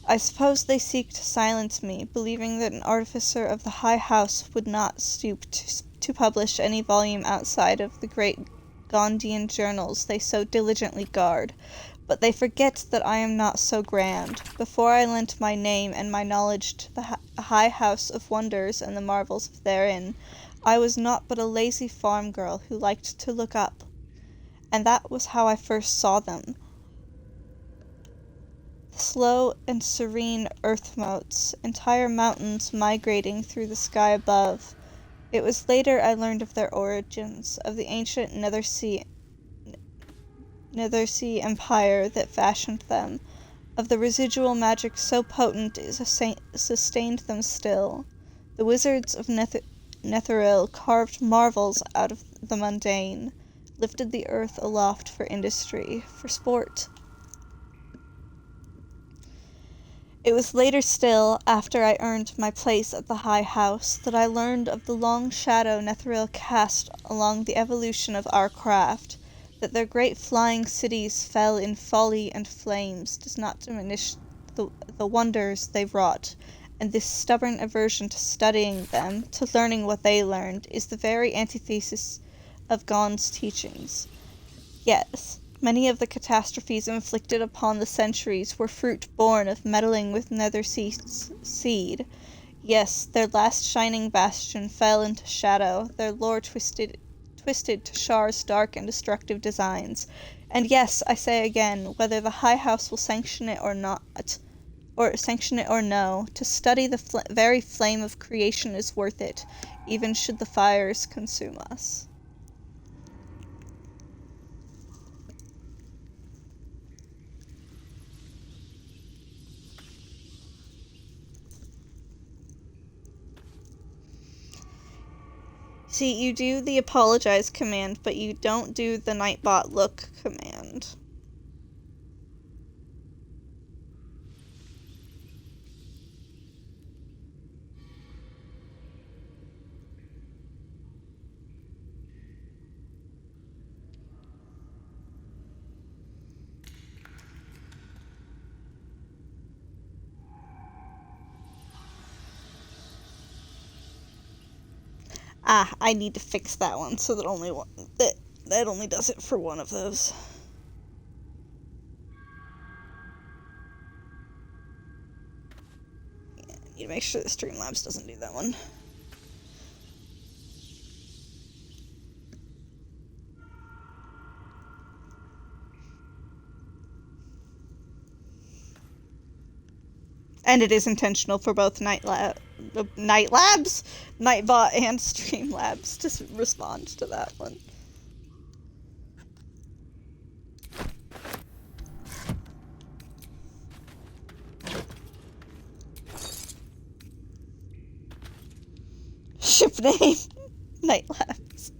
I suppose they seek to silence me, believing that an artificer of the High House would not stoop to publish any volume outside of the great Gondian journals they so diligently guard. But they forget that I am not so grand. Before I lent my name and my knowledge to the High House of Wonders and the marvels therein, I was naught but a lazy farm girl who liked to look up. And that was how I first saw them. The slow and serene earth motes, entire mountains migrating through the sky above. It was later I learned of their origins, of the ancient Nethersea empire that fashioned them, of the residual magic so potent it sustained them still. The wizards of Netheril carved marvels out of the mundane, lifted the earth aloft for industry, for sport. It was later still, after I earned my place at the High House, that I learned of the long shadow Netheril cast along the evolution of our craft. That their great flying cities fell in folly and flames does not diminish the wonders they wrought, and this stubborn aversion to studying them, to learning what they learned, is the very antithesis of Gond's teachings. Yes, many of the catastrophes inflicted upon the centuries were fruit born of meddling with Nethersea's seed. Yes, their last shining bastion fell into shadow, their lore twisted to Shar's dark and destructive designs. And yes, I say again, whether the High House will sanction it or not, or sanction it or no, to study the very flame of creation is worth it, even should the fires consume us. See, you do the apologize command, but you don't do the Nightbot look command. Ah, I need to fix that one so that that only does it for one of those. Yeah, I need to make sure that Streamlabs doesn't do that one. And it is intentional for both Nightbot and Streamlabs to respond to that one. Ship name, Nightlabs.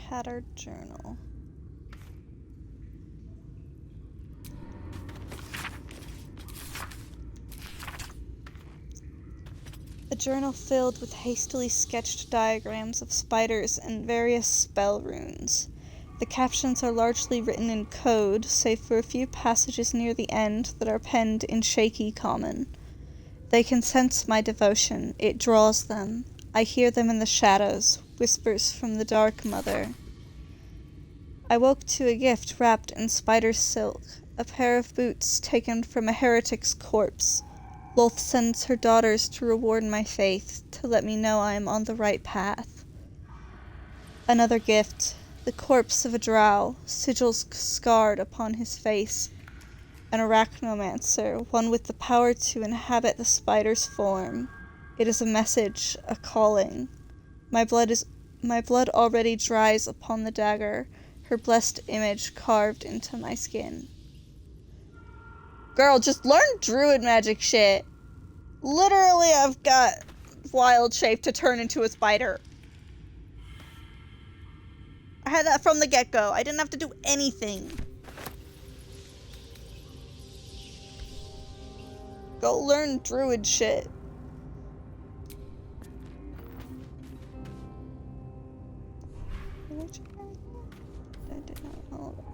Tattered journal. The journal filled with hastily sketched diagrams of spiders and various spell runes. The captions are largely written in code, save for a few passages near the end that are penned in shaky common. They can sense my devotion. It draws them. I hear them in the shadows, whispers from the Dark Mother. I woke to a gift wrapped in spider silk, a pair of boots taken from a heretic's corpse. Lolth sends her daughters to reward my faith, to let me know I am on the right path. Another gift, the corpse of a drow, sigils scarred upon his face. An arachnomancer, one with the power to inhabit the spider's form. It is a message, a calling. My blood already dries upon the dagger, her blessed image carved into my skin. Girl, just learn druid magic shit. Literally, I've got wild shape to turn into a spider. I had that from the get-go. I didn't have to do anything. Go learn druid shit. I did not know that.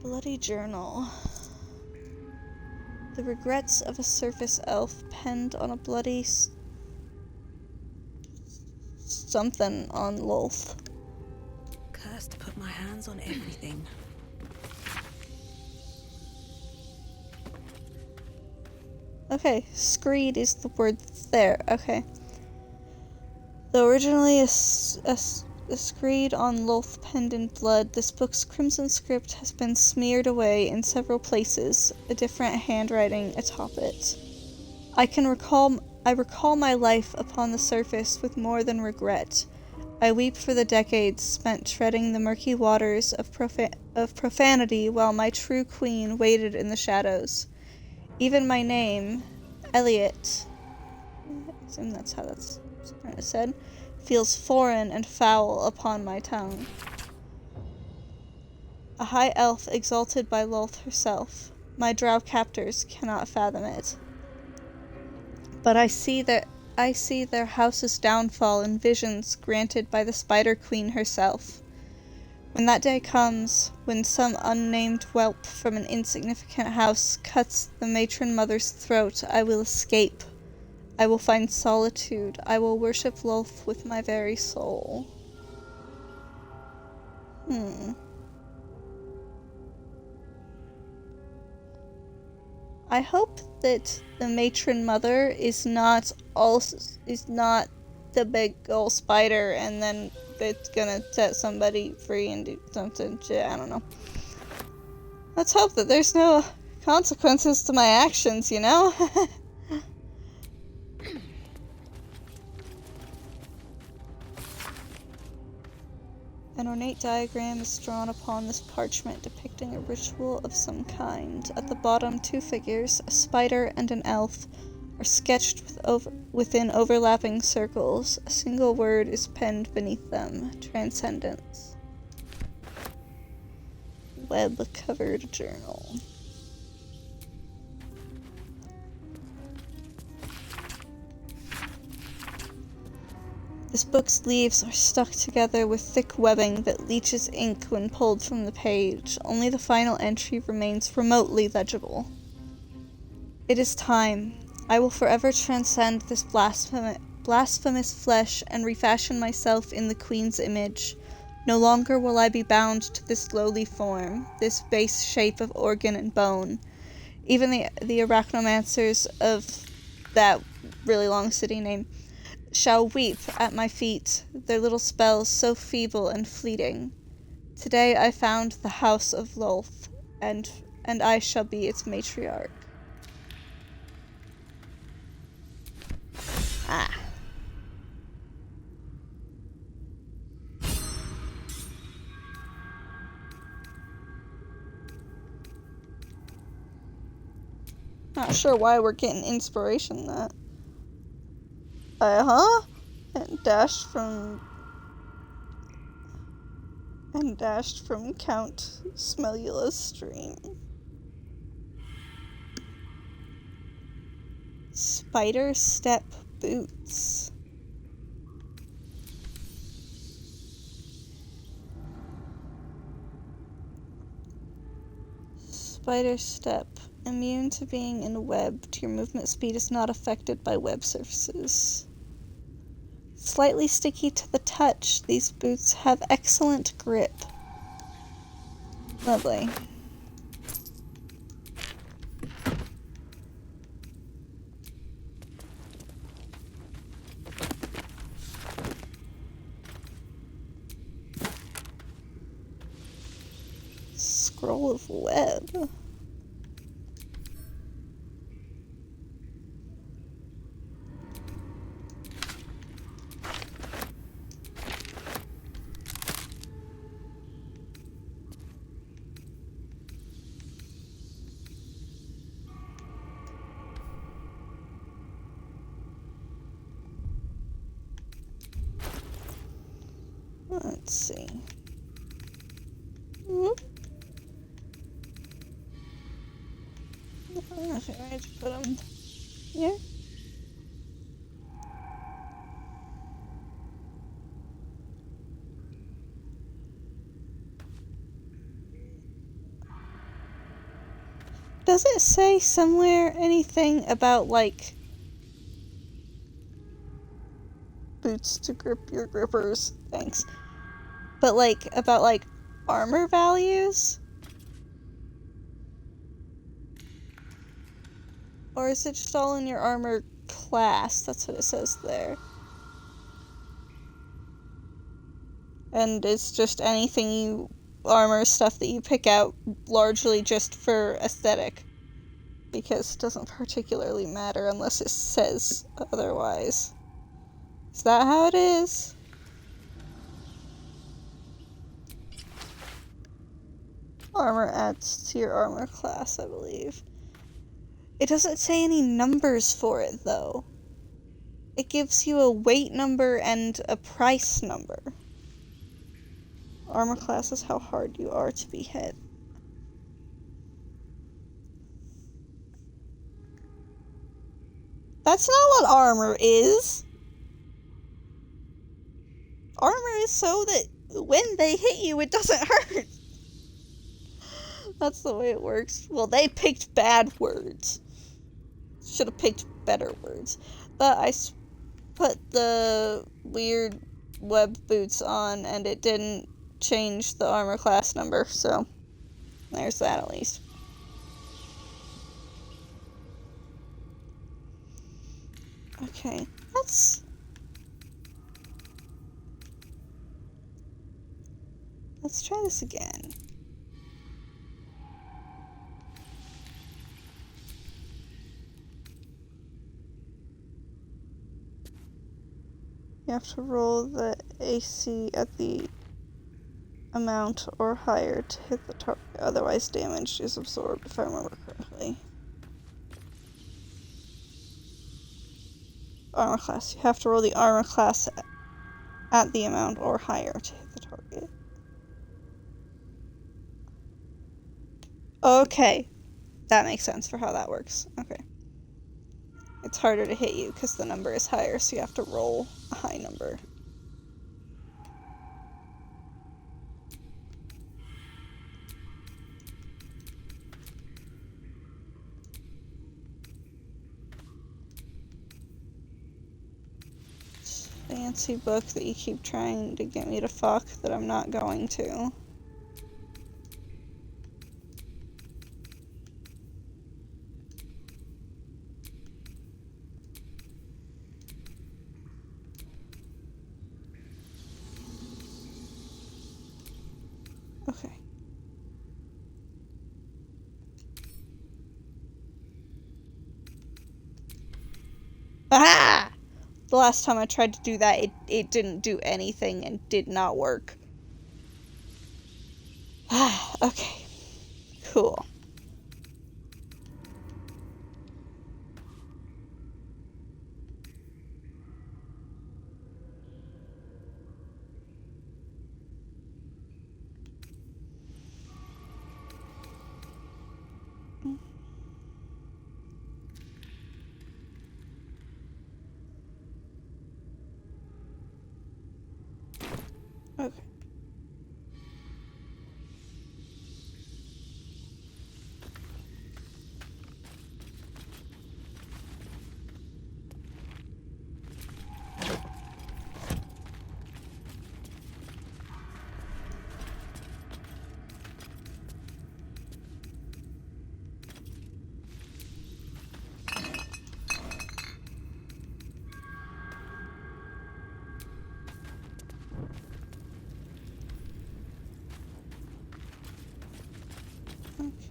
Bloody journal. The regrets of a surface elf penned on a bloody something on Lolth. Cursed to put my hands on everything. Okay, screed is the word that's there. Okay. Though originally a screed on Lolth penned in blood, this book's crimson script has been smeared away in several places, a different handwriting atop it. I recall my life upon the surface with more than regret. I weep for the decades spent treading the murky waters of profanity while my true queen waited in the shadows. Even my name, Elliot, I assume that's how that's said, feels foreign and foul upon my tongue. A high elf exalted by Lolth herself. My drow captors cannot fathom it. But I see their house's downfall in visions granted by the Spider Queen herself. When that day comes, when some unnamed whelp from an insignificant house cuts the matron mother's throat, I will escape. I will find solitude. I will worship Lolth with my very soul. I hope that the matron mother is not the big old spider, and then it's gonna set somebody free and do something shit. I don't know. Let's hope that there's no consequences to my actions, you know? An ornate diagram is drawn upon this parchment depicting a ritual of some kind. At the bottom, two figures, a spider and an elf, are sketched within overlapping circles. A single word is penned beneath them: Transcendence. Web-covered journal. This book's leaves are stuck together with thick webbing that leaches ink when pulled from the page. Only the final entry remains remotely legible. It is time. I will forever transcend this blasphemous flesh and refashion myself in the Queen's image. No longer will I be bound to this lowly form, this base shape of organ and bone. Even the arachnomancers of that really long city name shall weep at my feet, their little spells so feeble and fleeting. Today I found the house of Lolth, and I shall be its matriarch. Ah. Not sure why we're getting inspiration that. And dashed from Count Smellula's stream. Spider step boots. Spider step. Immune to being in a web. Your movement speed is not affected by web surfaces. Slightly sticky to the touch. These boots have excellent grip. Lovely. Scroll of web. Let's see. Whoop. I think I need to put them here. Does it say somewhere anything about, like, boots to grip your grippers? Thanks. But, like, about, like, armor values? Or is it just all in your armor class? That's what it says there. And it's just anything you... armor stuff that you pick out largely just for aesthetic. Because it doesn't particularly matter unless it says otherwise. Is that how it is? Armor adds to your armor class, I believe. It doesn't say any numbers for it, though. It gives you a weight number and a price number. Armor class is how hard you are to be hit. That's not what armor is. Armor is so that when they hit you, it doesn't hurt. That's the way it works. Well, they picked bad words. Should have picked better words. But I put the weird web boots on, and it didn't change the armor class number, so there's that at least. Okay, let's try this again. You have to roll the AC at the amount or higher to hit the target, otherwise damage is absorbed, if I remember correctly. Armor class. You have to roll the armor class at the amount or higher to hit the target. Okay. That makes sense for how that works. Okay. It's harder to hit you because the number is higher, so you have to roll a high number. Fancy book that you keep trying to get me to fuck that I'm not going to. Okay. Ah! The last time I tried to do that, it didn't do anything and did not work. Ah, okay. Cool. Okay.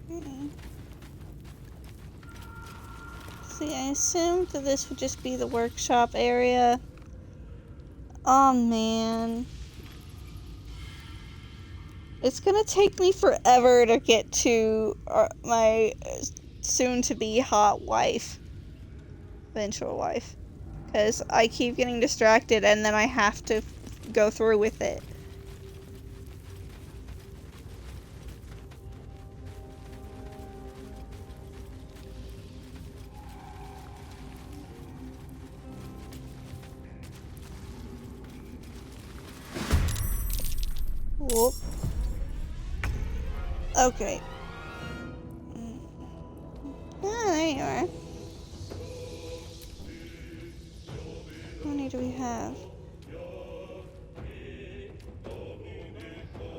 Okay. See, I assumed that this would just be the workshop area. Oh man. It's gonna take me forever to get to my soon-to-be hot wife. Eventual wife. Because I keep getting distracted and then I have to go through with it. Whoop. Okay. Ah, there you are. How many do we have?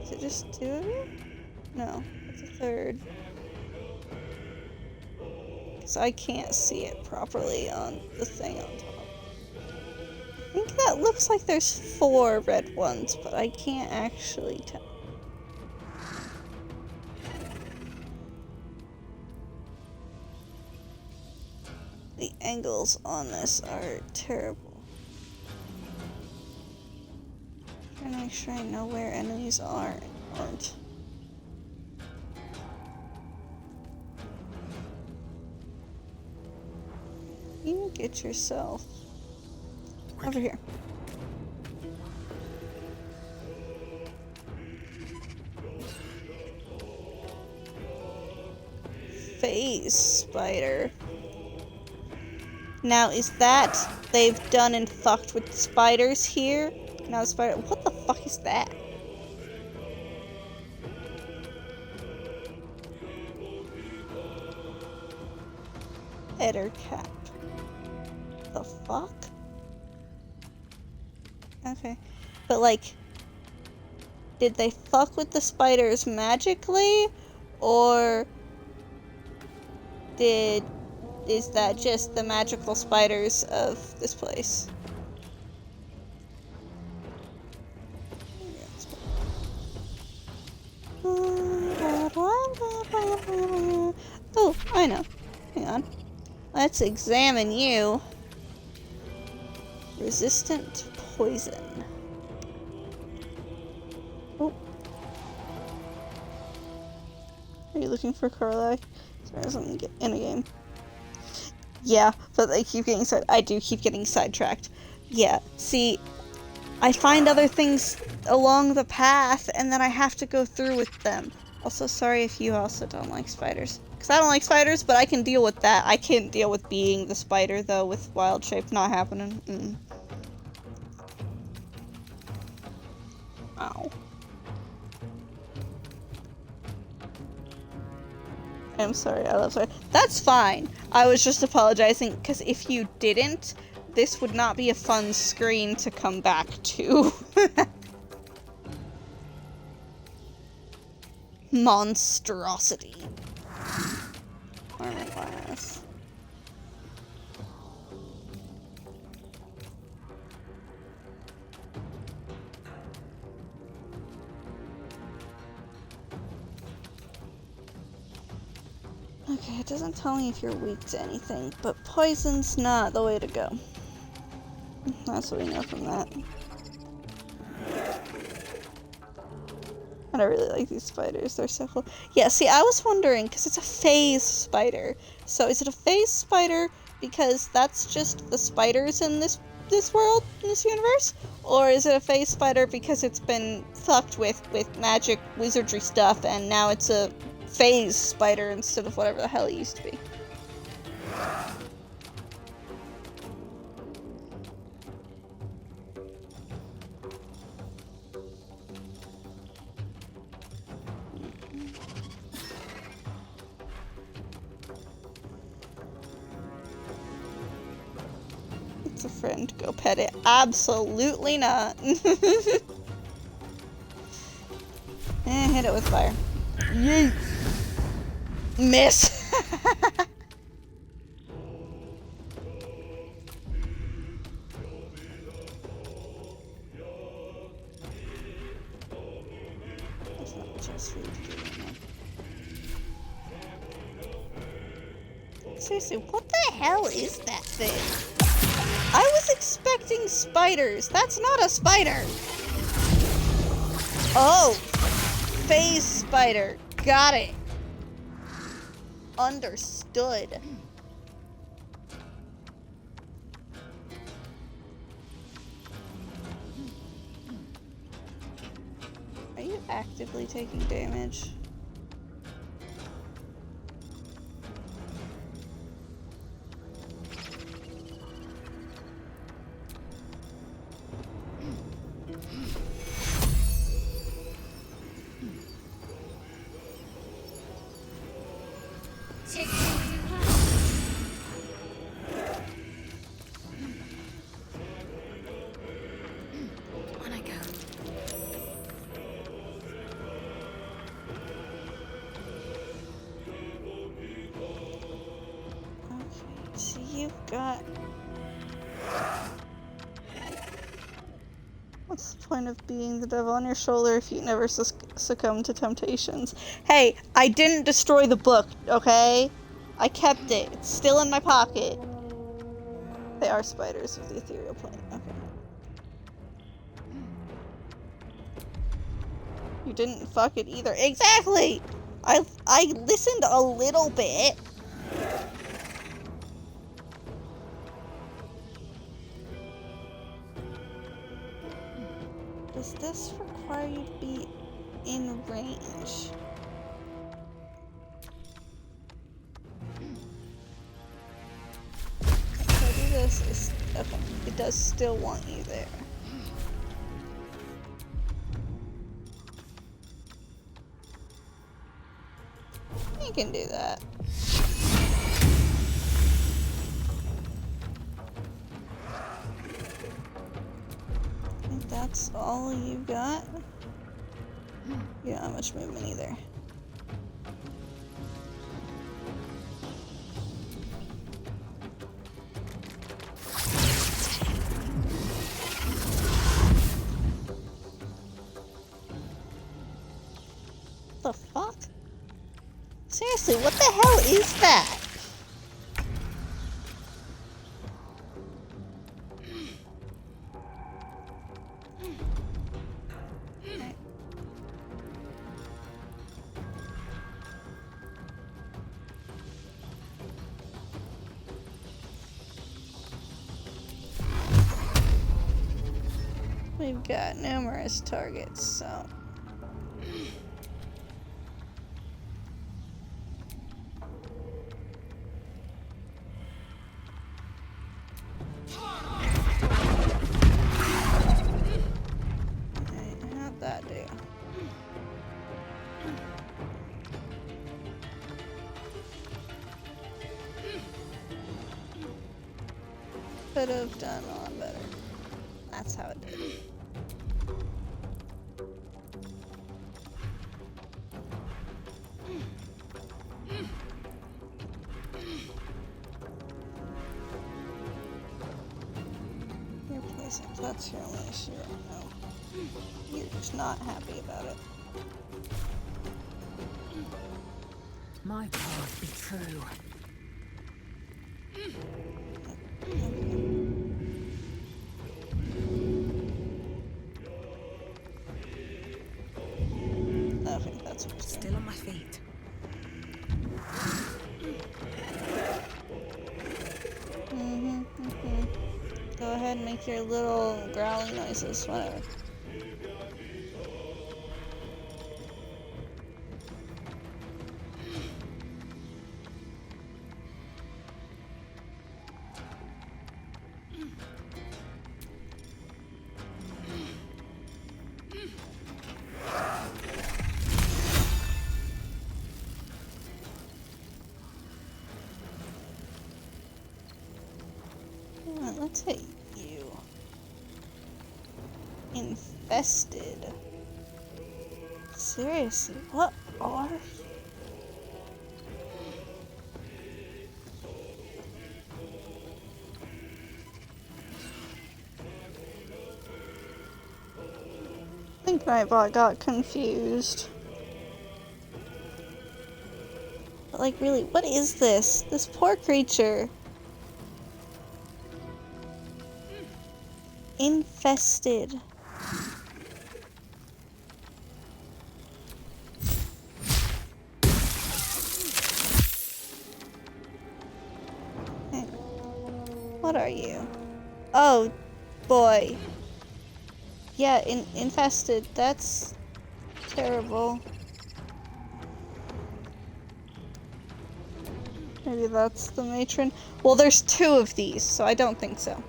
Is it just 2 of you? No, it's a third. Because I can't see it properly on the thing on top. I think that looks like there's 4 red ones, but I can't actually tell. The angles on this are terrible. I'm trying to make sure I know where enemies are and aren't. You get yourself over here. Phase spider. Now, is that they've done and fucked with spiders here? Now the spider. What the fuck is that? Header cap. The fuck? Okay. But like, did they fuck with the spiders magically? Or is that just the magical spiders of this place? Oh, I know. Hang on. Let's examine you. Resistant to poison. Oh. Are you looking for Carly? Sorry, I was in a game. Yeah, but I keep getting I do keep getting sidetracked. Yeah, see, I find other things along the path, and then I have to go through with them. Also, sorry if you also don't like spiders. Because I don't like spiders, but I can deal with that. I can't deal with being the spider, though, with wild shape not happening. Ow. I'm sorry, I love sorry. That's fine. I was just apologizing, because if you didn't, this would not be a fun screen to come back to. Monstrosity. Armor class. Okay, it doesn't tell me if you're weak to anything, but poison's not the way to go. That's what we know from that. And I really like these spiders, they're so cool. Yeah, see, I was wondering, because it's a phase spider. So is it a phase spider because that's just the spiders in this world, in this universe? Or is it a phase spider because it's been fucked with magic, wizardry stuff, and now it's a phase spider instead of whatever the hell it used to be? a friend. Go pet it. Absolutely not. Hit it with fire. Yeet. Miss. That's not just for you to do right now. Seriously, what the hell is that thing? I was expecting spiders. That's not a spider. Oh, phase spider. Got it. Understood. Are you actively taking damage? On I go. Okay, so you've got... What's the point of being the devil on your shoulder if you never succumb to temptations? Hey, I didn't destroy the book, okay? I kept it. It's still in my pocket. They are spiders of the ethereal plane. Okay. You didn't fuck it either. Exactly! I listened a little bit. Does this require you to be in range? If I do this, okay, it does still want you there. You can do that. I think that's all you got. You don't have much movement either. The fuck? Seriously, what the hell is that? Right. We've got numerous targets, so... How'd that do? Could have done a lot better. That's how it did. Your placement, that's your only issue right now. You're just not happy about it. My path be true. I think that's what it's doing. Still on my feet. Go ahead and make your little growling noises, whatever. Let's see. Infested. Seriously, what are you? I think Nightbot got confused. But like, really, what is this? This poor creature. Infested. What are you? Oh, boy. Yeah, infested. That's terrible. Maybe that's the matron. Well, there's 2 of these, so I don't think so.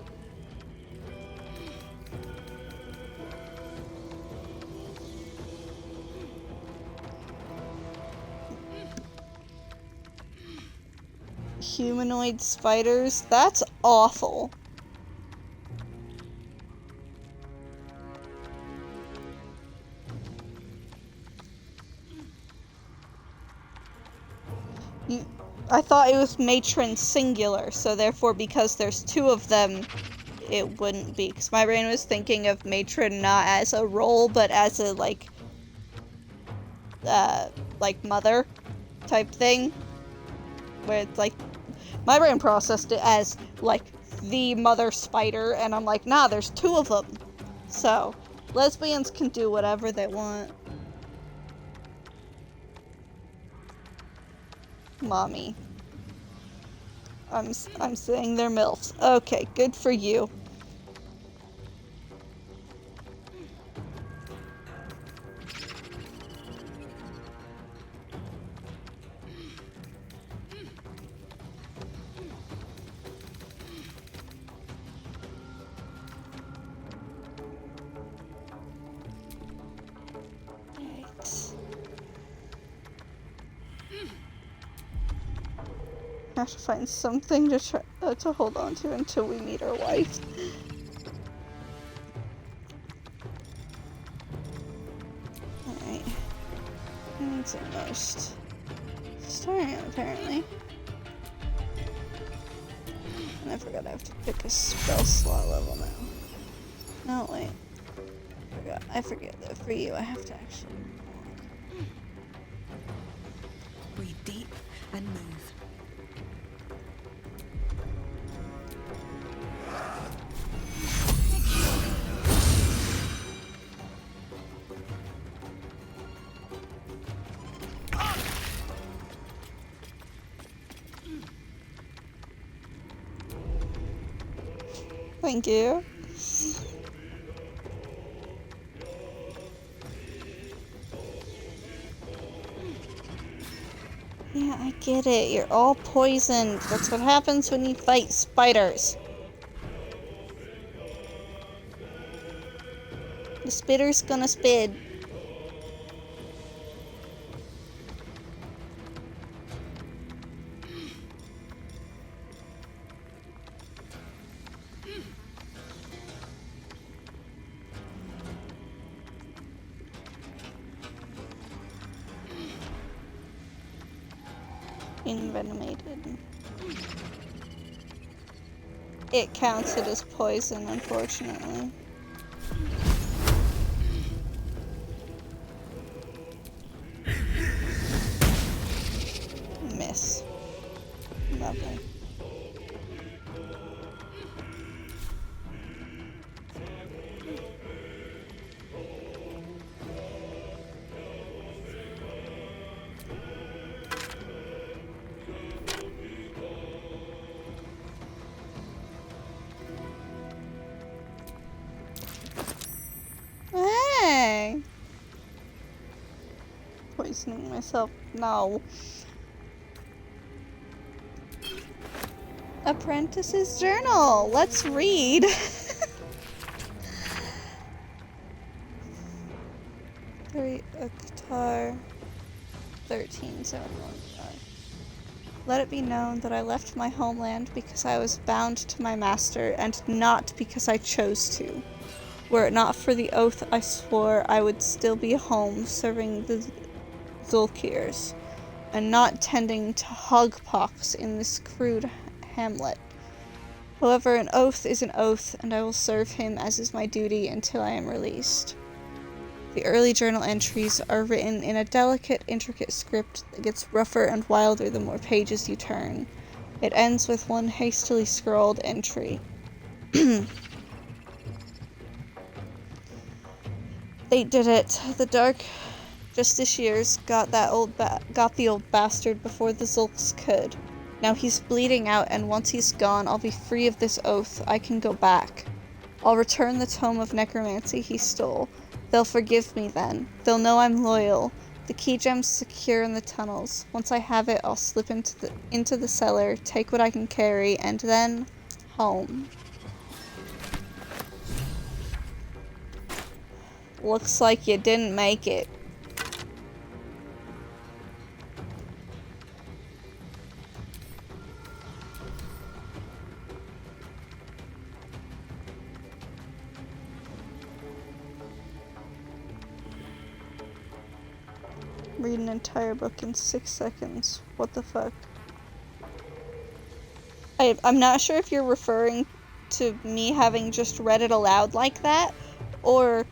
Humanoid spiders? That's awful. I thought it was matron singular, so therefore because there's 2 of them, it wouldn't be. Because my brain was thinking of matron not as a role, but as a, like mother type thing. Where it's like, my brain processed it as, like, the mother spider, and I'm like, nah, there's 2 of them. So, lesbians can do whatever they want. Mommy. I'm saying they're MILFs. Okay, good for you. I have to find something to try to hold on to until we meet our wife. Alright. Who needs it most? Starion, apparently. And I forgot I have to pick a spell slot level now. No, wait. I forget that for you I have to actually walk. Breathe deep and move. Thank you. Yeah, I get it. You're all poisoned. That's what happens when you fight spiders. The spitter's gonna spid. Envenomated. It counted as poison, unfortunately. Miss. Lovely. Hey! Poisoning myself. No. Apprentice's Journal. Let's read. A guitar. 1371. Let it be known that I left my homeland because I was bound to my master and not because I chose to. Were it not for the oath I swore, I would still be home serving the Zulkirs, and not tending to hogpox in this crude hamlet. However, an oath is an oath, and I will serve him as is my duty until I am released. The early journal entries are written in a delicate, intricate script that gets rougher and wilder the more pages you turn. It ends with one hastily scrawled entry. They did it. The Dark Justiciars got the old bastard before the Zulks could. Now he's bleeding out, and once he's gone, I'll be free of this oath. I can go back. I'll return the tome of necromancy he stole. They'll forgive me then. They'll know I'm loyal. The key gem's secure in the tunnels. Once I have it, I'll slip into the cellar, take what I can carry, and then home. Looks like you didn't make it. Read an entire book in 6 seconds. What the fuck? I'm not sure if you're referring to me having just read it aloud like that, or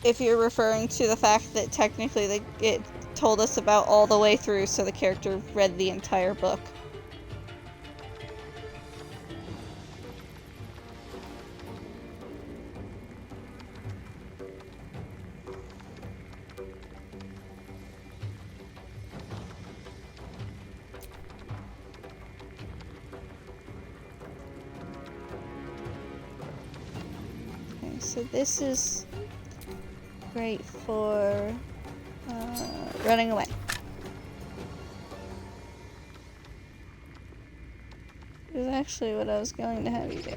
if you're referring to the fact that technically it told us about all the way through, so the character read the entire book. Okay, so this is great for running away. This is actually what I was going to have you do.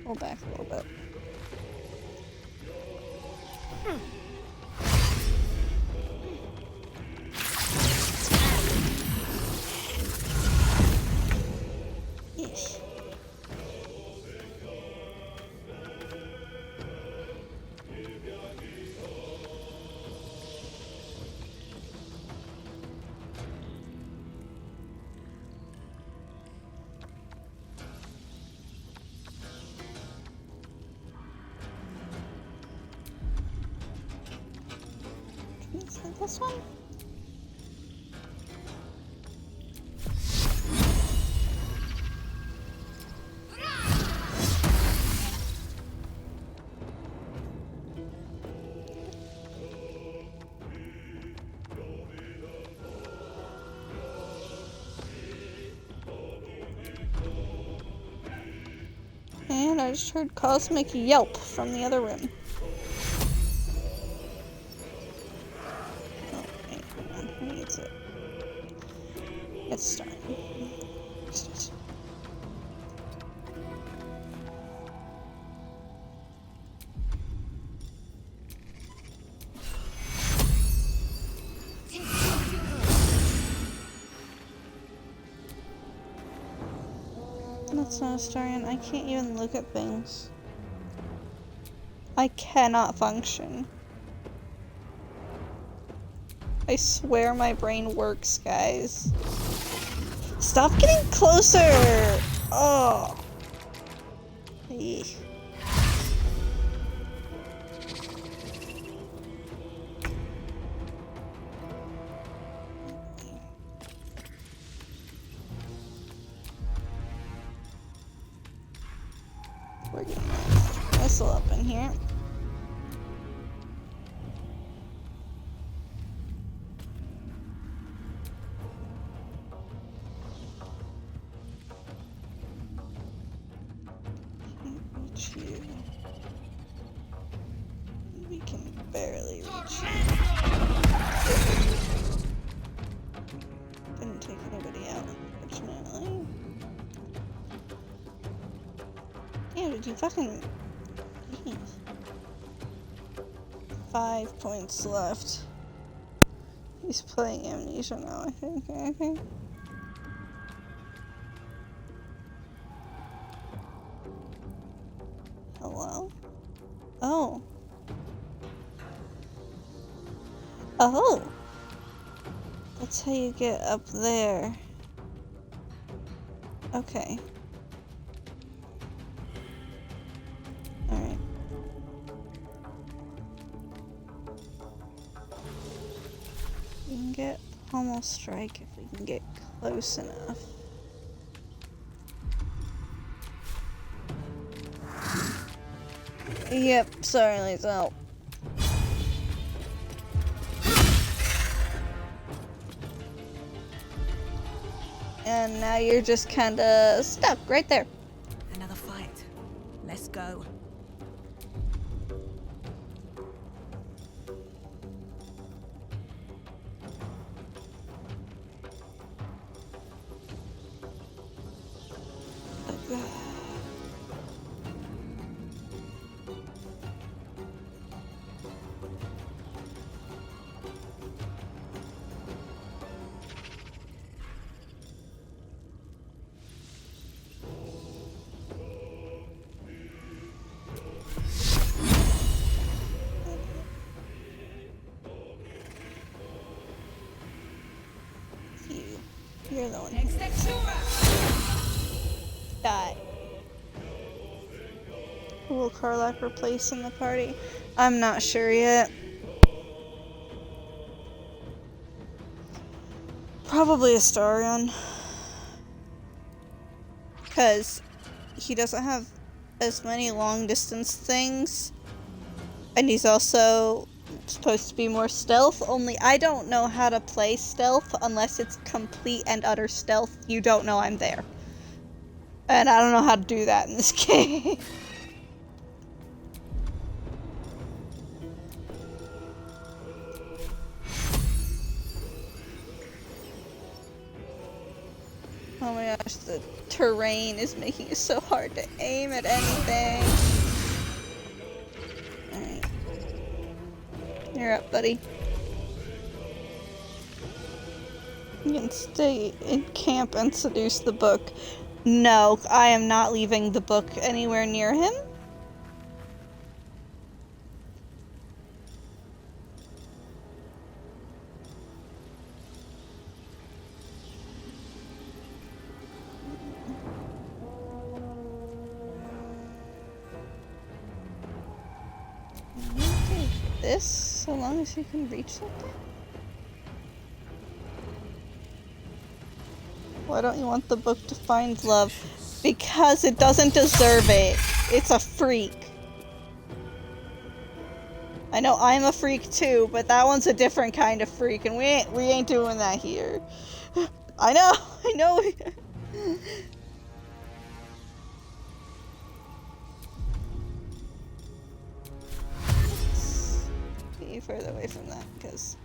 Pull back a little bit. Yeesh. Is it this one? And I just heard Cosmic Yelp from the other room. Oh, wait, hold on. Who needs it? It's starting. That's not a Astarian. I can't even look at things. I cannot function. I swear my brain works, guys. Stop getting closer! Oh. Eesh. We're getting that missile up in here. Reach you. We can barely reach you. Didn't take anybody out, unfortunately. Damn, did you fucking... Jeez. 5 points left. He's playing Amnesia now, I think. Hello? Oh. Oh! That's how you get up there. Okay. Alright. We can get Pommel Strike if we can get close enough. Yep, sorry, Lisa. And now you're just kinda stuck right there. Another fight. Let's go. You're the one. Die. Who will Karlach replace in the party? I'm not sure yet. Probably Astarion. Because he doesn't have as many long distance things. And he's also supposed to be more stealth, only I don't know how to play stealth unless it's complete and utter stealth. You don't know I'm there. And I don't know how to do that in this game. Oh my gosh, the terrain is making it so hard to aim at anything. Alright. You're up, buddy. You can stay in camp and seduce the book. No, I am not leaving the book anywhere near him. This, so long as you can reach something. Why don't you want the book to find love? Because it doesn't deserve it. It's a freak. I know I'm a freak too, but that one's a different kind of freak, and we ain't doing that here. I know. Be further away from that, because.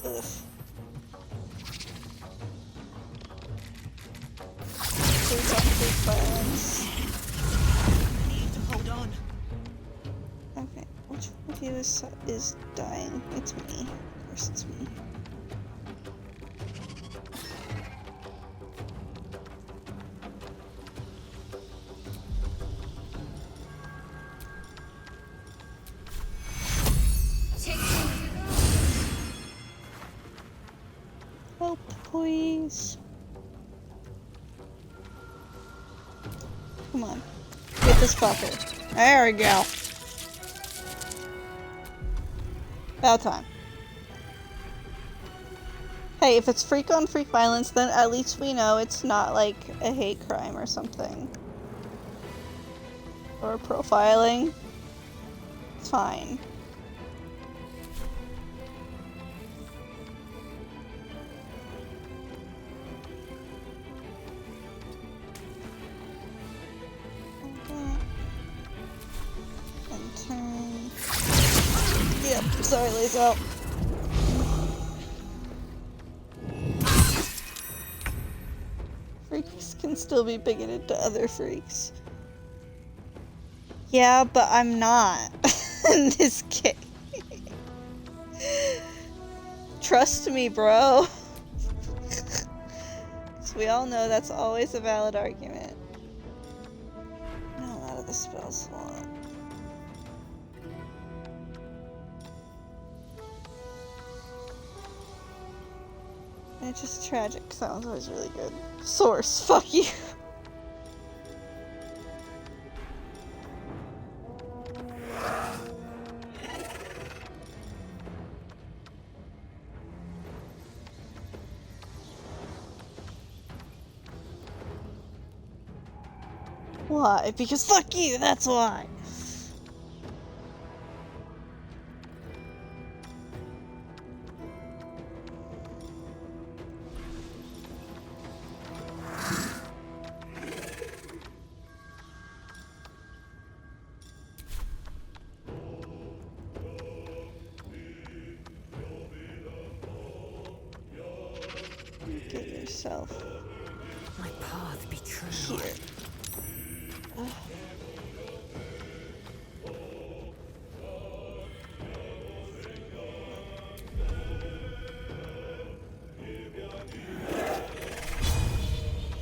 Ugh. Please don't take violence. I need to hold on. Okay, which one of you is dying? It's me. Of course it's me. Help, please. Come on. Get this fucker. There we go. About time. Hey, if it's freak on freak violence, then at least we know it's not like a hate crime or something. Or profiling. It's fine. And turn. Yep, sorry, Lisa. Freaks can still be bigoted to other freaks. Yeah, but I'm not in this game. Trust me, bro. So we all know that's always a valid argument. Now out of the spell slot. It's just tragic, because that one's always really good. Source, fuck you. Why? Because fuck you, that's why. Get yourself My path be true. here.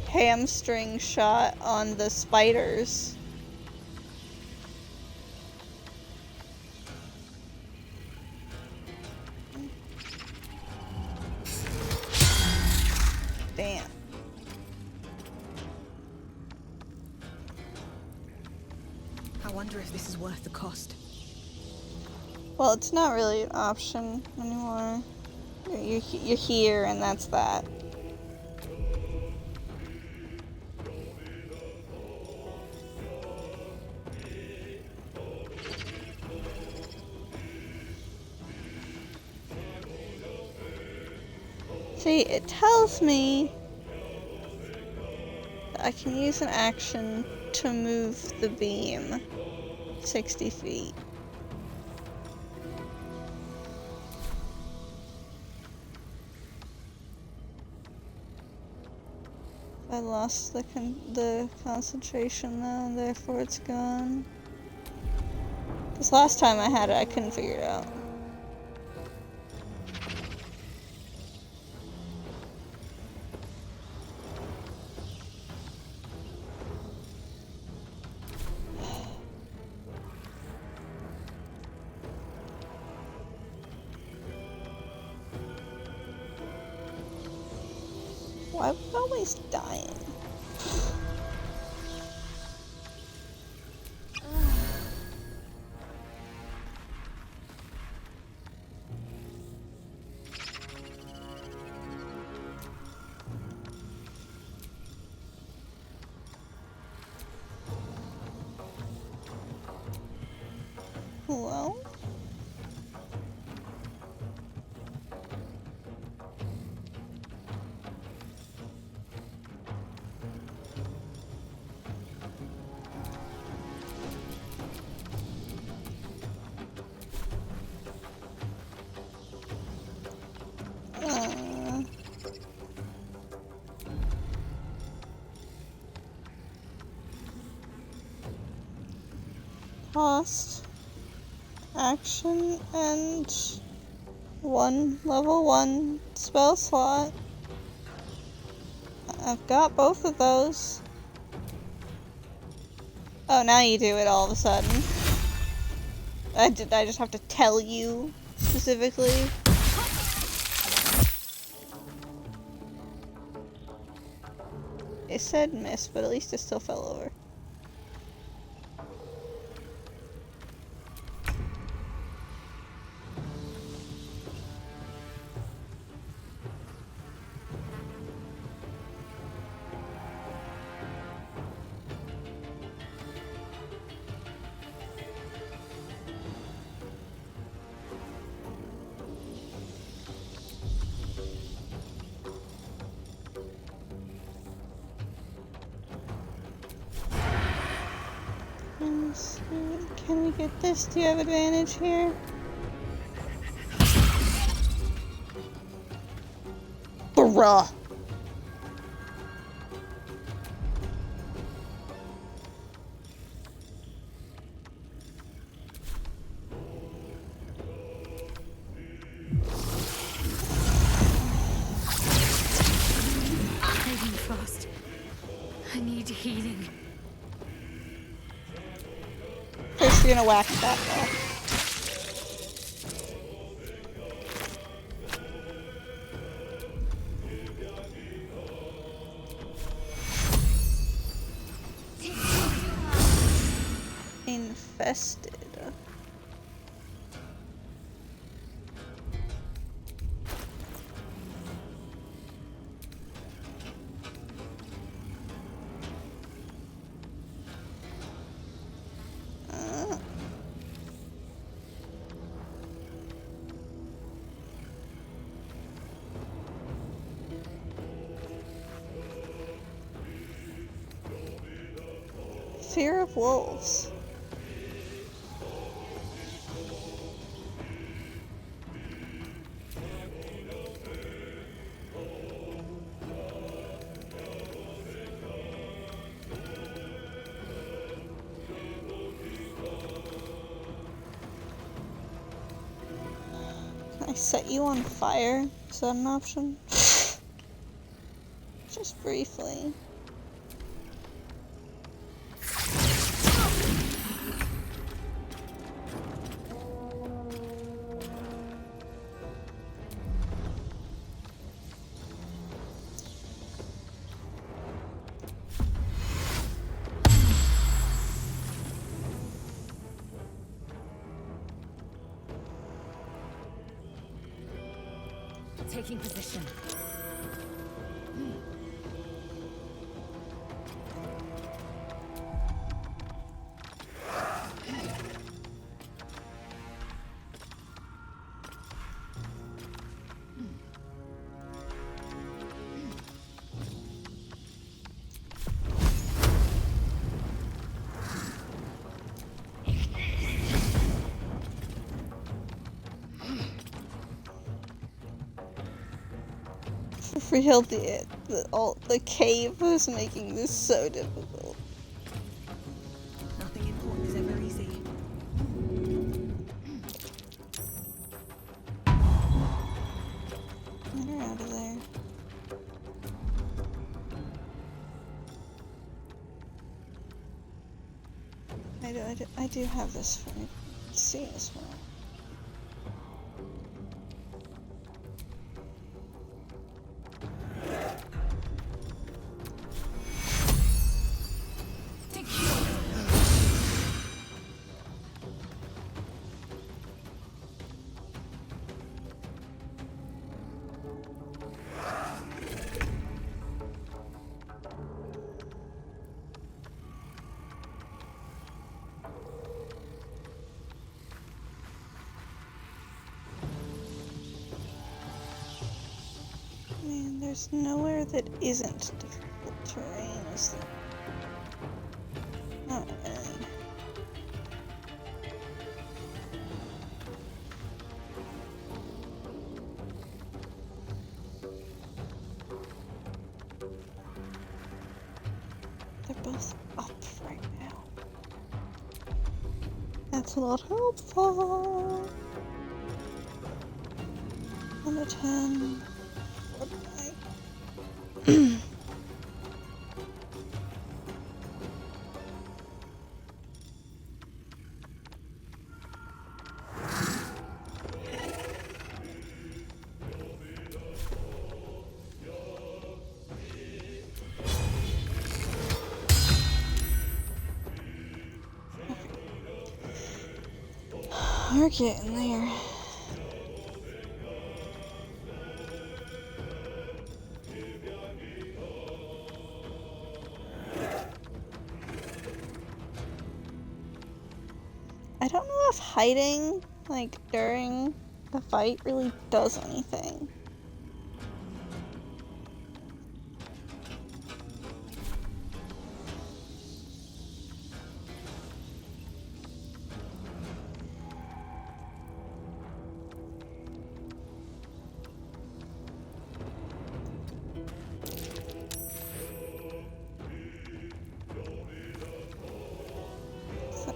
Hamstring shot on the spiders. Damn. I wonder if this is worth the cost. Well, it's not really an option anymore. You're here, and that's that. See, it tells me that I can use an action to move the beam 60 feet. I lost the concentration though, and therefore it's gone. This last time I had it, I couldn't figure it out. Why am I always dying? Hello? Cost, action, and one level 1 spell slot. I've got both of those. Oh, now you do it all of a sudden. I just have to tell you specifically. It said miss, but at least it still fell over. Can we get this? Do you have advantage here? Bruh. Craving I need healing. First, you're gonna whack that wall. Infested. Fear of wolves. Can I set you on fire? Is that an option? Just briefly. Taking position. For real, the cave was making this so difficult. Nothing important is ever easy. Get her out of there. I do have this for me. Let's see as well. Man, there's nowhere that isn't difficult terrain, is there? Not really. They're both up right now. That's not helpful. 1 to 10. We're getting there. I don't know if hiding, like, during the fight really does anything.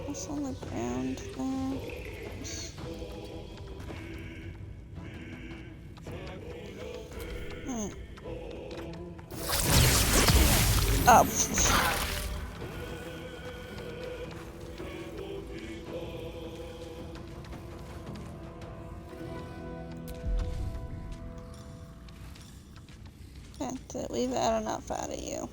What's on the ground there? Right. Oh. Did we've had enough out of you.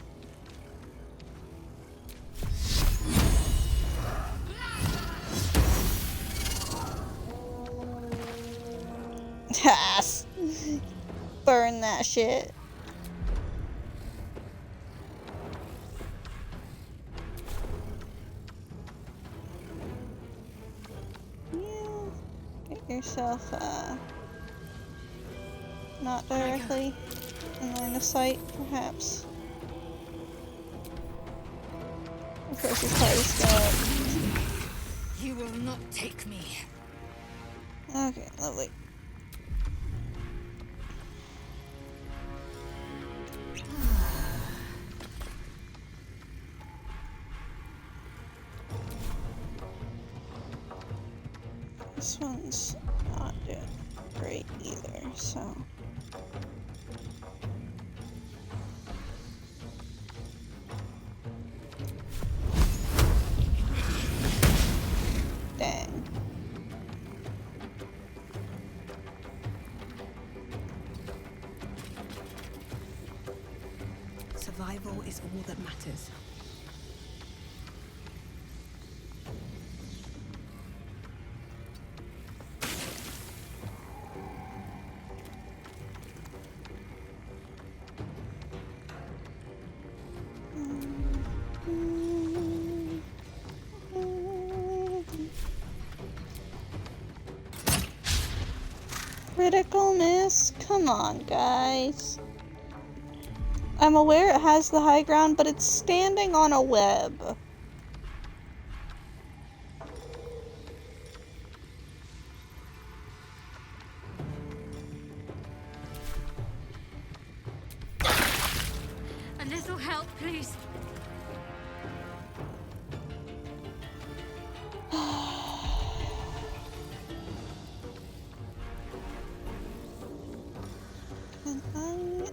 Yes. Burn that shit. You get yourself not directly in line of sight, perhaps. Of course, this part is gonna. You will not take me. Okay, lovely. This one's not doing great either, so. Dang. Survival is all that matters. Critical miss? Come on, guys. I'm aware it has the high ground, but it's standing on a web. A little help, please. Can I...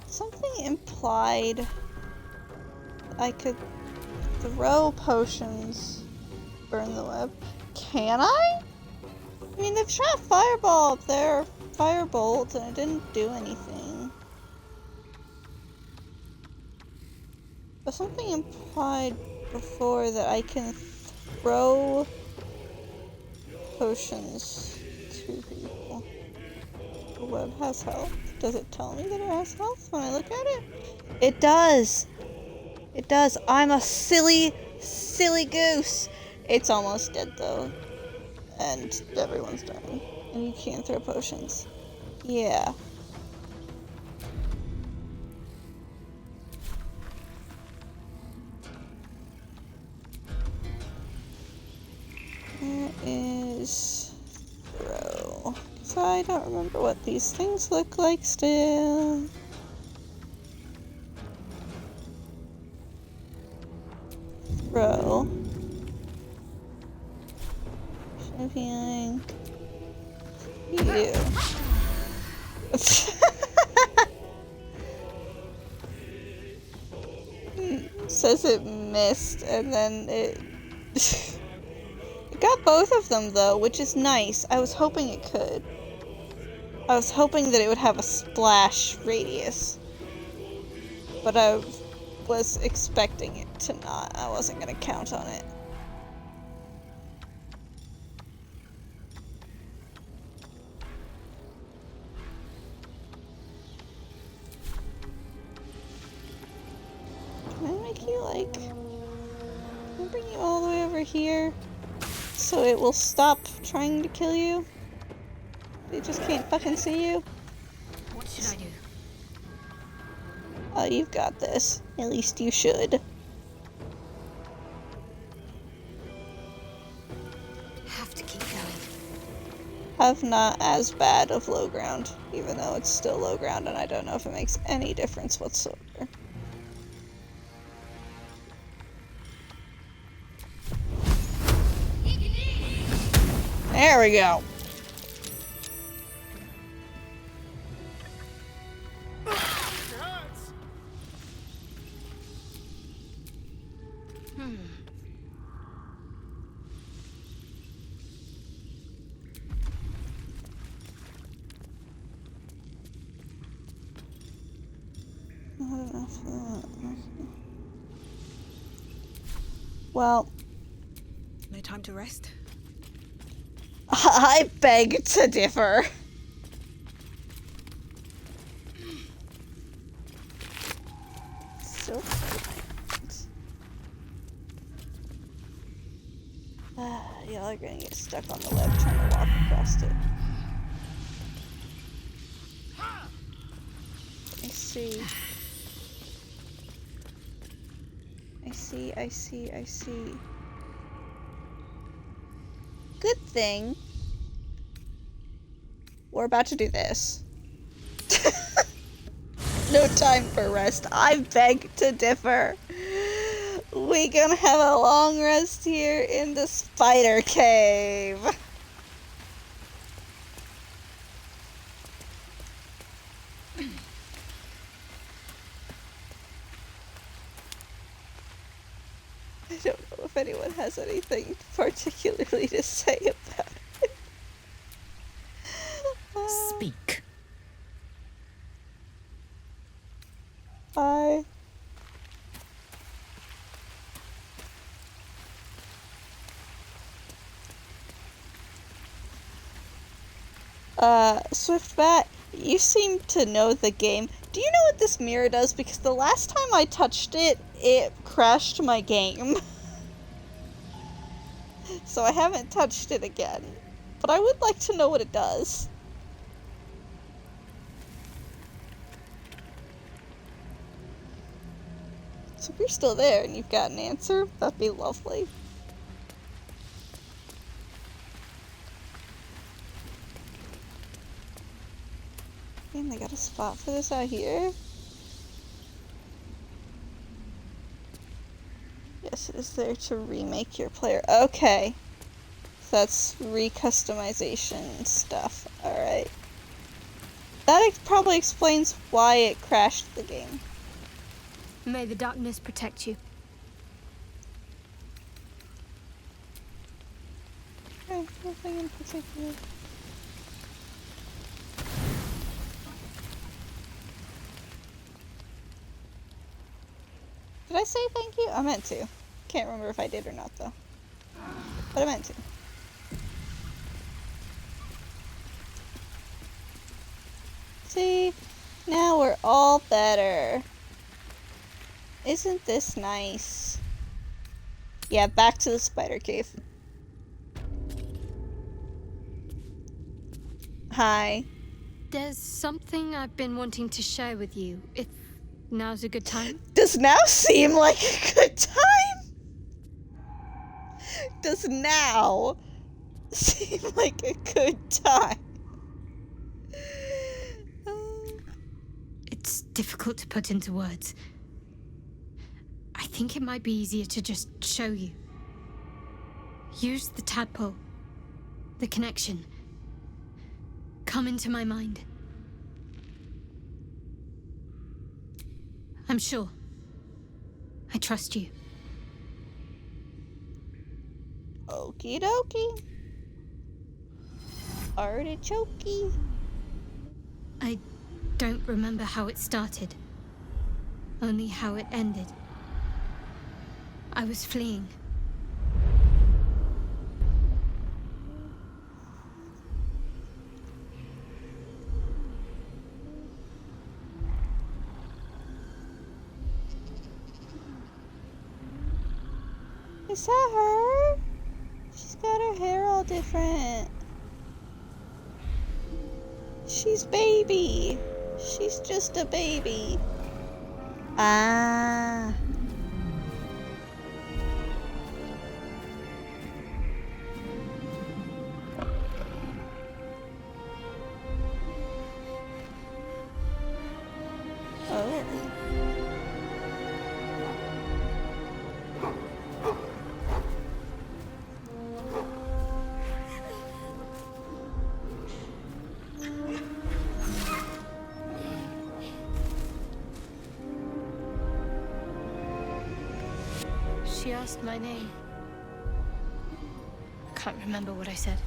Something implied I could throw potions, burn the web. Can I? I mean, they've shot fireball up there, firebolt, and it didn't do anything. But something implied before that I can throw potions to people. The web has health. Does it tell me that it has health when I look at it? It does! It does. I'm a silly, silly goose. It's almost dead though. And everyone's dying. And you can't throw potions. Yeah. There is throw. So I don't remember what these things look like still. Throw. Healing. You. Says it missed, and then it... It got both of them, though, which is nice. I was hoping it could. I was hoping that it would have a splash radius. But I was expecting it to not. I wasn't gonna count on it. Can I make you, like... Can I bring you all the way over here? So it will stop trying to kill you? They just can't fucking see you? What should I do? Oh, you've got this. At least you should. Have to keep going. Have not as bad of low ground, even though it's still low ground, and I don't know if it makes any difference whatsoever. There we go. Well, No time to rest? I beg to differ. Still y'all are gonna get stuck on the web trying to walk across it. I see. I see. Good thing we're about to do this. No time for rest. I beg to differ. We gonna have a long rest here in the spider cave. I don't know if anyone has anything particularly to say about it. Speak. I Swiftbat, you seem to know the game. Do you know what this mirror does? Because the last time I touched it, it crashed my game. So I haven't touched it again. But I would like to know what it does. So if you're still there and you've got an answer, that'd be lovely. And they got a spot for this out here. Yes, it is there to remake your player. Okay. So that's recustomization stuff. Alright. That probably explains why it crashed the game. May the darkness protect you. Okay, nothing in particular. Did I say thank you? I meant to. Can't remember if I did or not, though. But I meant to. See? Now we're all better. Isn't this nice? Yeah, back to the spider cave. Hi. There's something I've been wanting to share with you, if now's a good time. Does now seem like a good time? Does now seem like a good time? It's difficult to put into words. I think it might be easier to just show you. Use the tadpole. The connection. Come into my mind. I'm sure. I trust you. Okie dokie. Artichokey. I don't remember how it started. Only how it ended. I was fleeing. Is that her? She's got her hair all different. She's baby. She's just a baby. Ah. Oh. She asked my name. Can't remember what I said.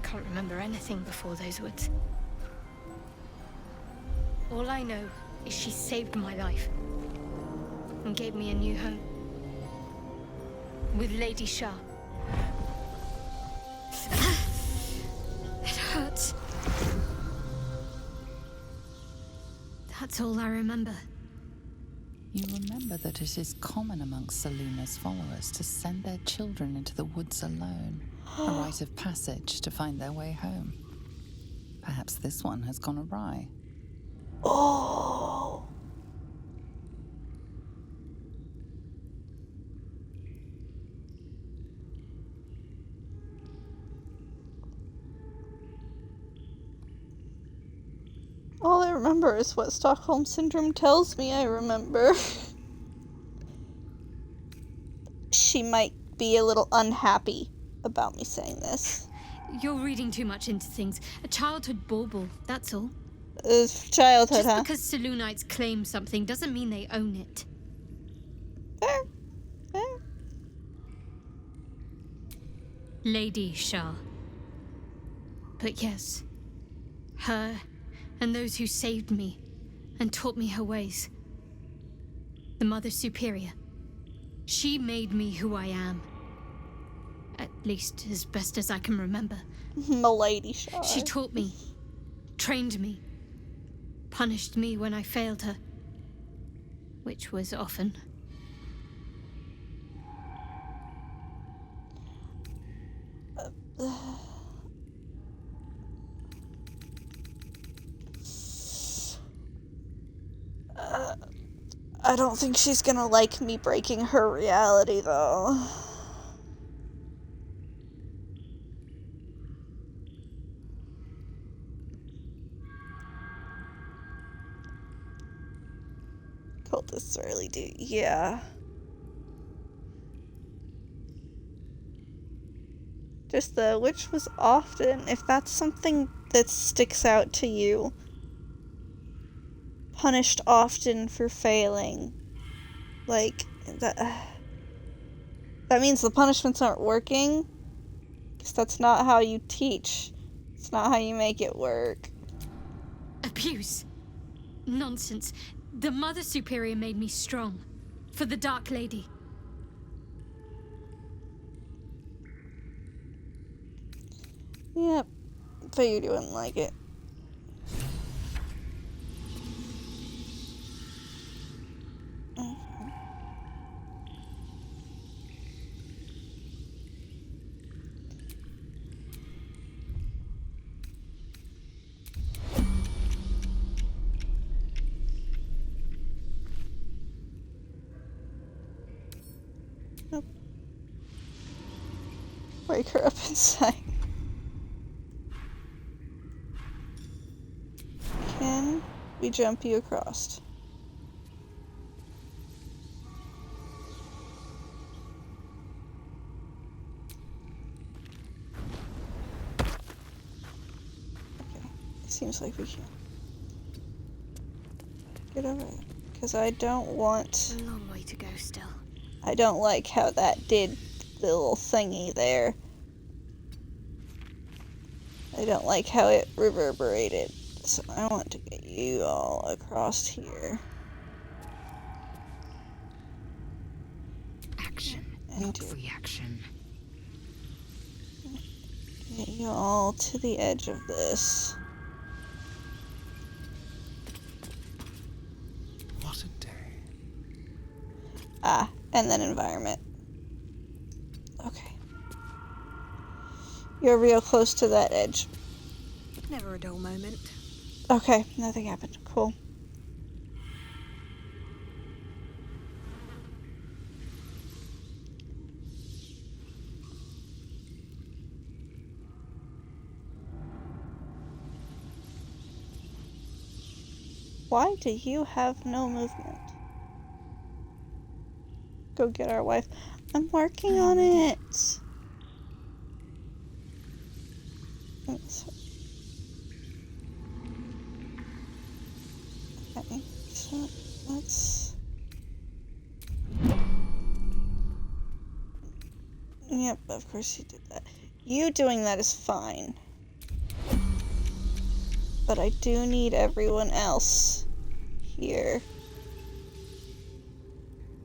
Can't remember anything before those words. All I know is she saved my life and gave me a new home. With Lady Shah. It hurts. That's all I remember. You remember that it is common amongst Seluna's followers to send their children into the woods alone, a rite of passage to find their way home. Perhaps this one has gone awry. Oh. All I remember is what Stockholm Syndrome tells me I remember. She might be a little unhappy about me saying this. You're reading too much into things. A childhood bauble, that's all. Childhood, Just huh? because Selunites claim something doesn't mean they own it. Fair. Fair. Lady Shah. But yes, her and those who saved me and taught me her ways. The Mother Superior. She made me who I am. At least as best as I can remember. Milady Shah. She taught me, trained me, punished me when I failed her. Which was often. I don't think she's gonna like me breaking her reality, though. Cultists really do, yeah. Just the witch was often, if that's something that sticks out to you, punished often for failing. Like, that means the punishments aren't working. Because that's not how you teach. It's not how you make it work. Abuse. Nonsense. The Mother Superior made me strong. For the Dark Lady. Yep. Figured you wouldn't like it. Nope. Wake her up inside. Can we jump you across? Okay, seems like we can. Get over there. Because I don't want... A long way to go still. I don't like how that did the little thingy there. I don't like how it reverberated. So I want to get you all across here. Action, not reaction. Get you all to the edge of this. What a day. Ah, and then environment. Okay. You're real close to that edge. Never a dull moment. Okay, nothing happened. Cool. Why do you have no movement? Go get our wife. I'm working on it. Okay, so let's... Yep, of course you did that. You doing that is fine. But I do need everyone else here.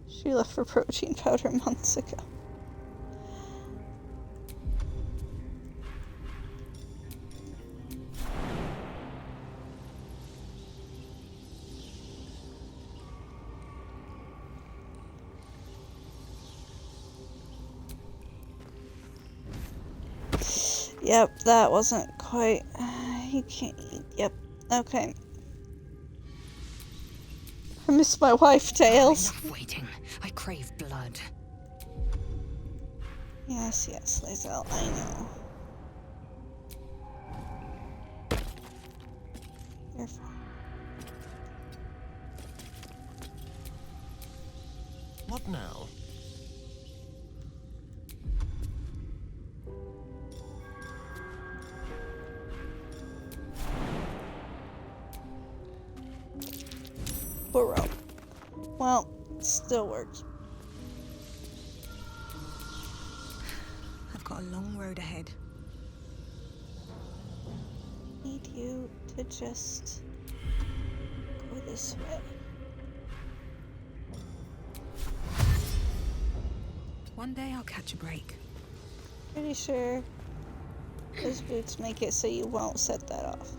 She left for protein powder months ago. Yep, that wasn't quite... you can't... Yep, okay. I miss my wife, Tails. Enough waiting. I crave blood. Yes, yes, Lae'zel, I know. You're fine. What now? Burrow. Well, still works. I've got a long road ahead. Need you to just go this way. One day I'll catch a break. Pretty sure those boots make it so you won't set that off.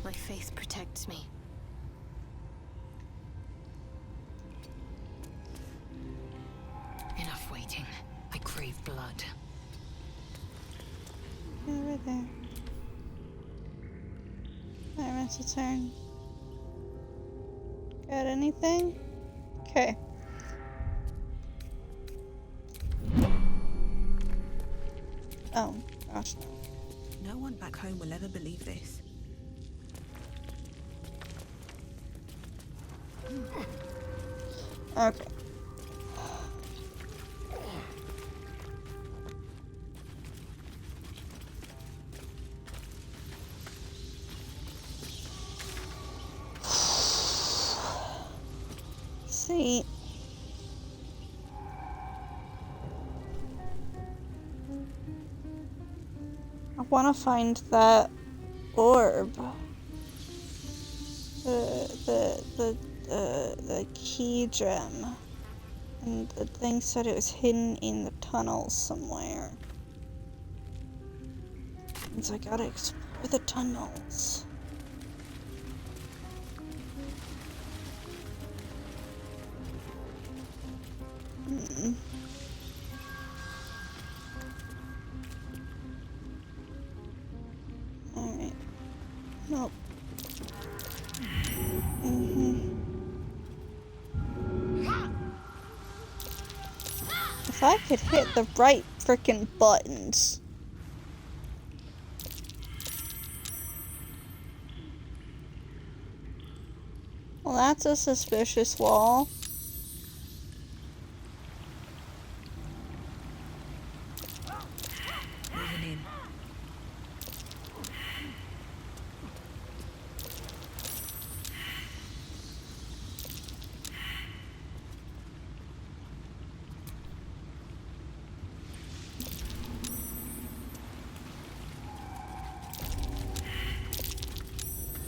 My faith protects me. Enough waiting. I crave blood. Over there. Environmental turn. Got anything? Okay. Oh, gosh, no. No one back home will ever believe this. Okay. See. I want to find that orb. The key gem. And the thing said it was hidden in the tunnels somewhere. And so I gotta explore the tunnels. Alright. Nope. If I could hit the right frickin' buttons. Well, that's a suspicious wall. Moving in.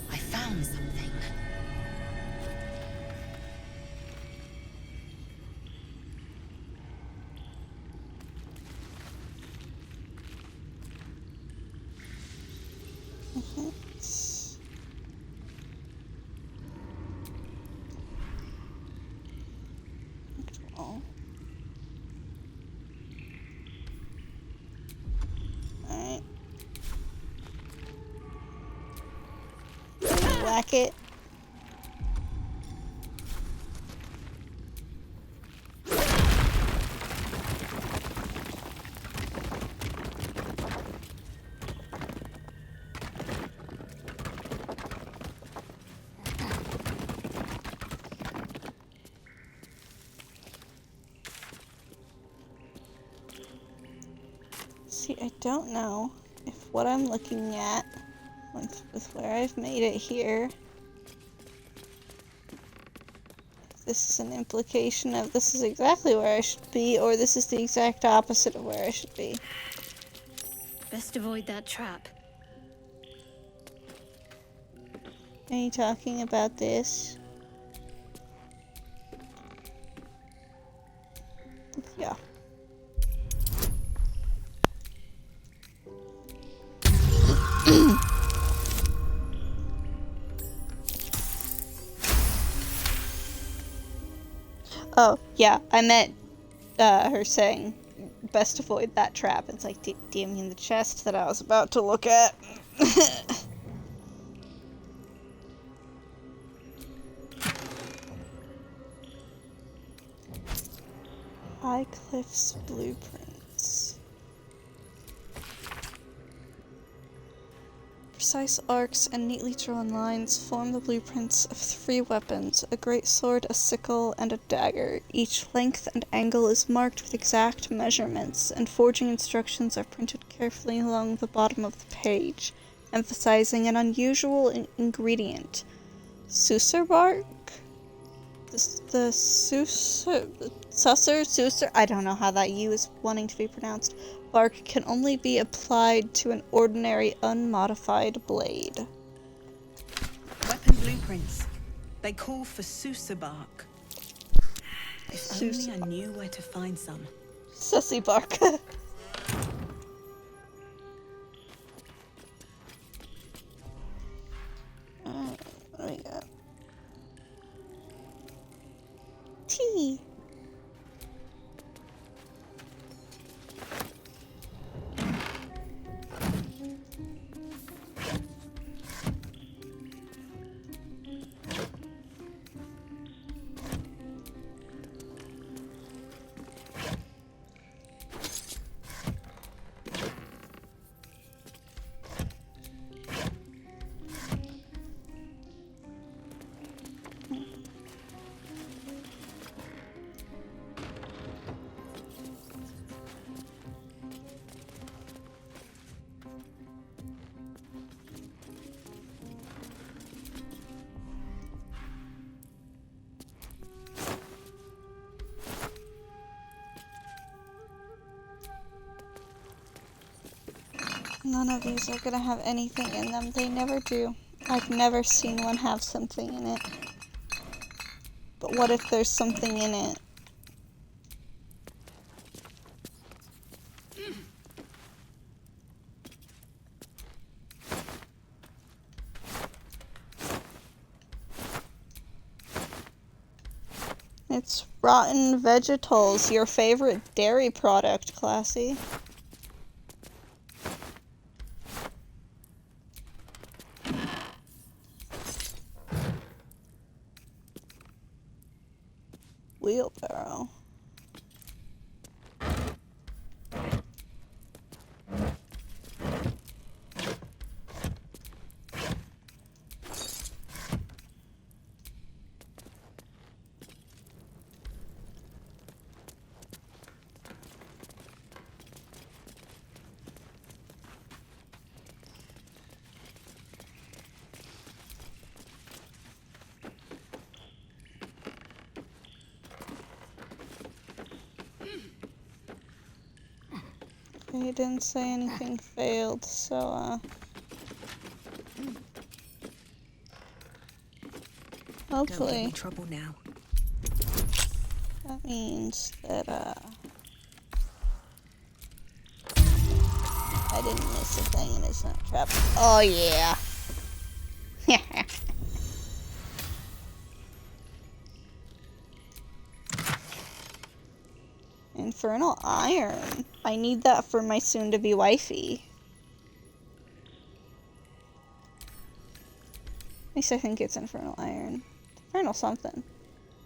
I found something. Control. Alright. Whack it. See, I don't know if what I'm looking at with where I've made it here, if this is an implication of this is exactly where I should be, or this is the exact opposite of where I should be. Best avoid that trap. Are you talking about this? Yeah. Oh, yeah, I meant her saying, best avoid that trap. It's like, do you mean the chest that I was about to look at? High Cliff's blueprints. Precise arcs and neatly drawn lines form the blueprints of 3 weapons, a great sword, a sickle, and a dagger. Each length and angle is marked with exact measurements, and forging instructions are printed carefully along the bottom of the page, emphasizing an unusual ingredient. Susur bark? The susur, I don't know how that U is wanting to be pronounced. Bark can only be applied to an ordinary unmodified blade. Weapon blueprints. They call for Susur bark. If only I knew where to find some. Sussy bark. What do we got? Tea. None of these are gonna have anything in them. They never do. I've never seen one have something in it. But what if there's something in it? It's rotten vegetables, your favorite dairy product, Classy. Wheelbarrow. He didn't say anything failed, so, hopefully. Don't get in trouble now. That means that, I didn't miss a thing and it's not trapped. Oh, yeah. Infernal iron. I need that for my soon-to-be wifey. At least I think it's infernal iron. Infernal something. Do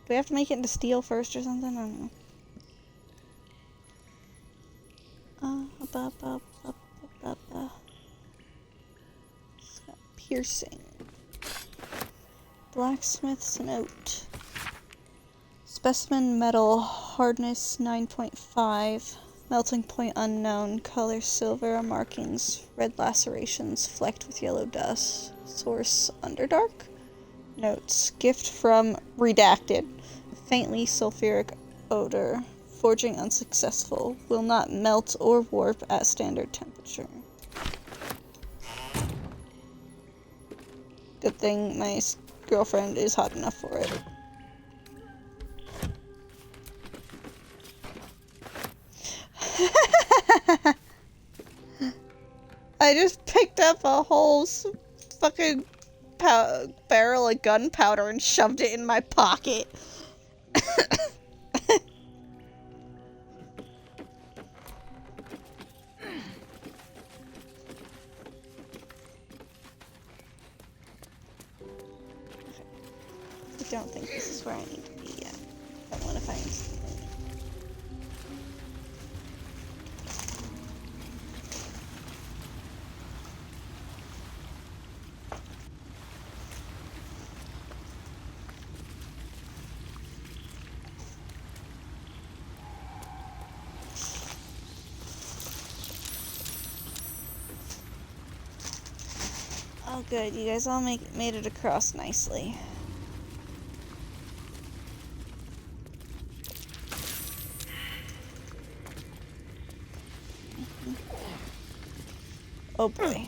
we have to make it into steel first or something? I don't know. It's got piercing. Blacksmith's note. Specimen metal, hardness 9.5, melting point unknown, color silver, markings, red lacerations flecked with yellow dust. Source Underdark? Notes, gift from redacted, faintly sulfuric odor, forging unsuccessful, will not melt or warp at standard temperature. Good thing my girlfriend is hot enough for it. I just picked up a whole fucking barrel of gunpowder and shoved it in my pocket. I don't think this is where I need to be yet. I want to find something. Oh good, you guys all made it across nicely. Oh boy.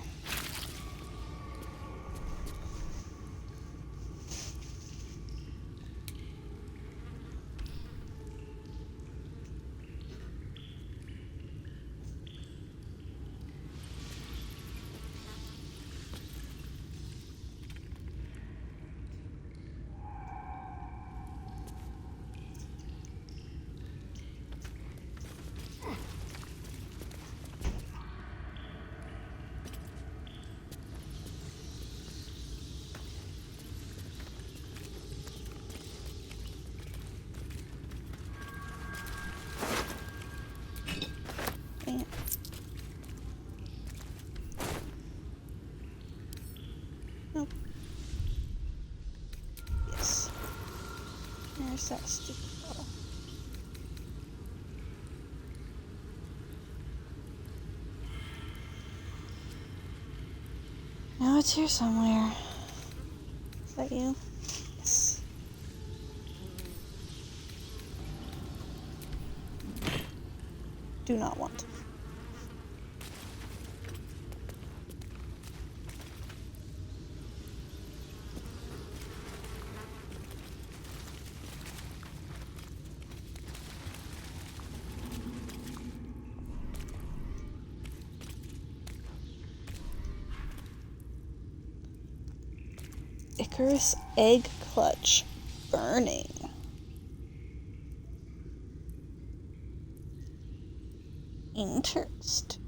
Nope. Yes. There's that stupid ball. Now it's here somewhere. Is that you? Yes. Do not want. Icarus egg clutch burning. Interest.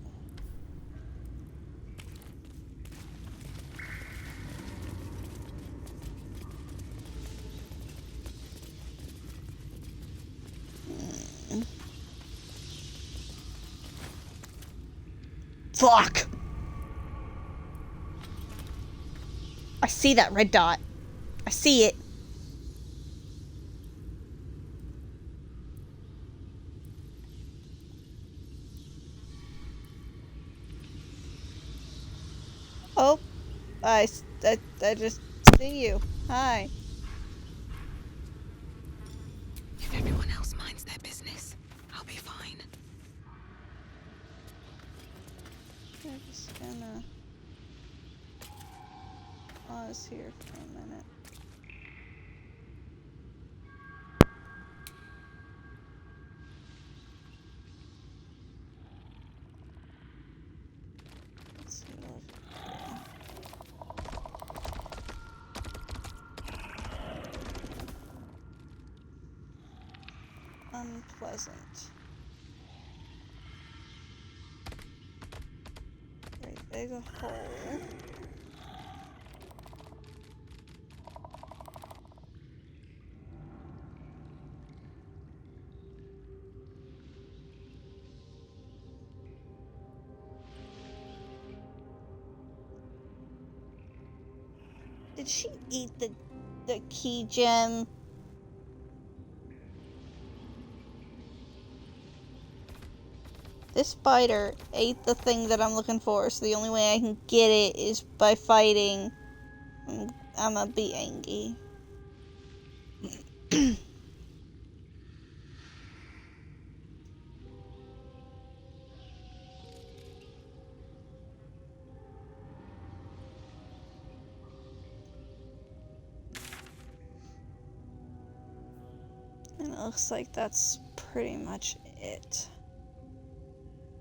Fuck! I see that red dot. I see it. Oh, I just see you. Hi. If everyone else minds their business, I'll be fine. I'm just gonna pause here for a minute. Let's see what unpleasant. Great big hole. Did she eat the key gem? This spider ate the thing that I'm looking for, so the only way I can get it is by fighting. I'm gonna be angry. And it looks like that's pretty much it.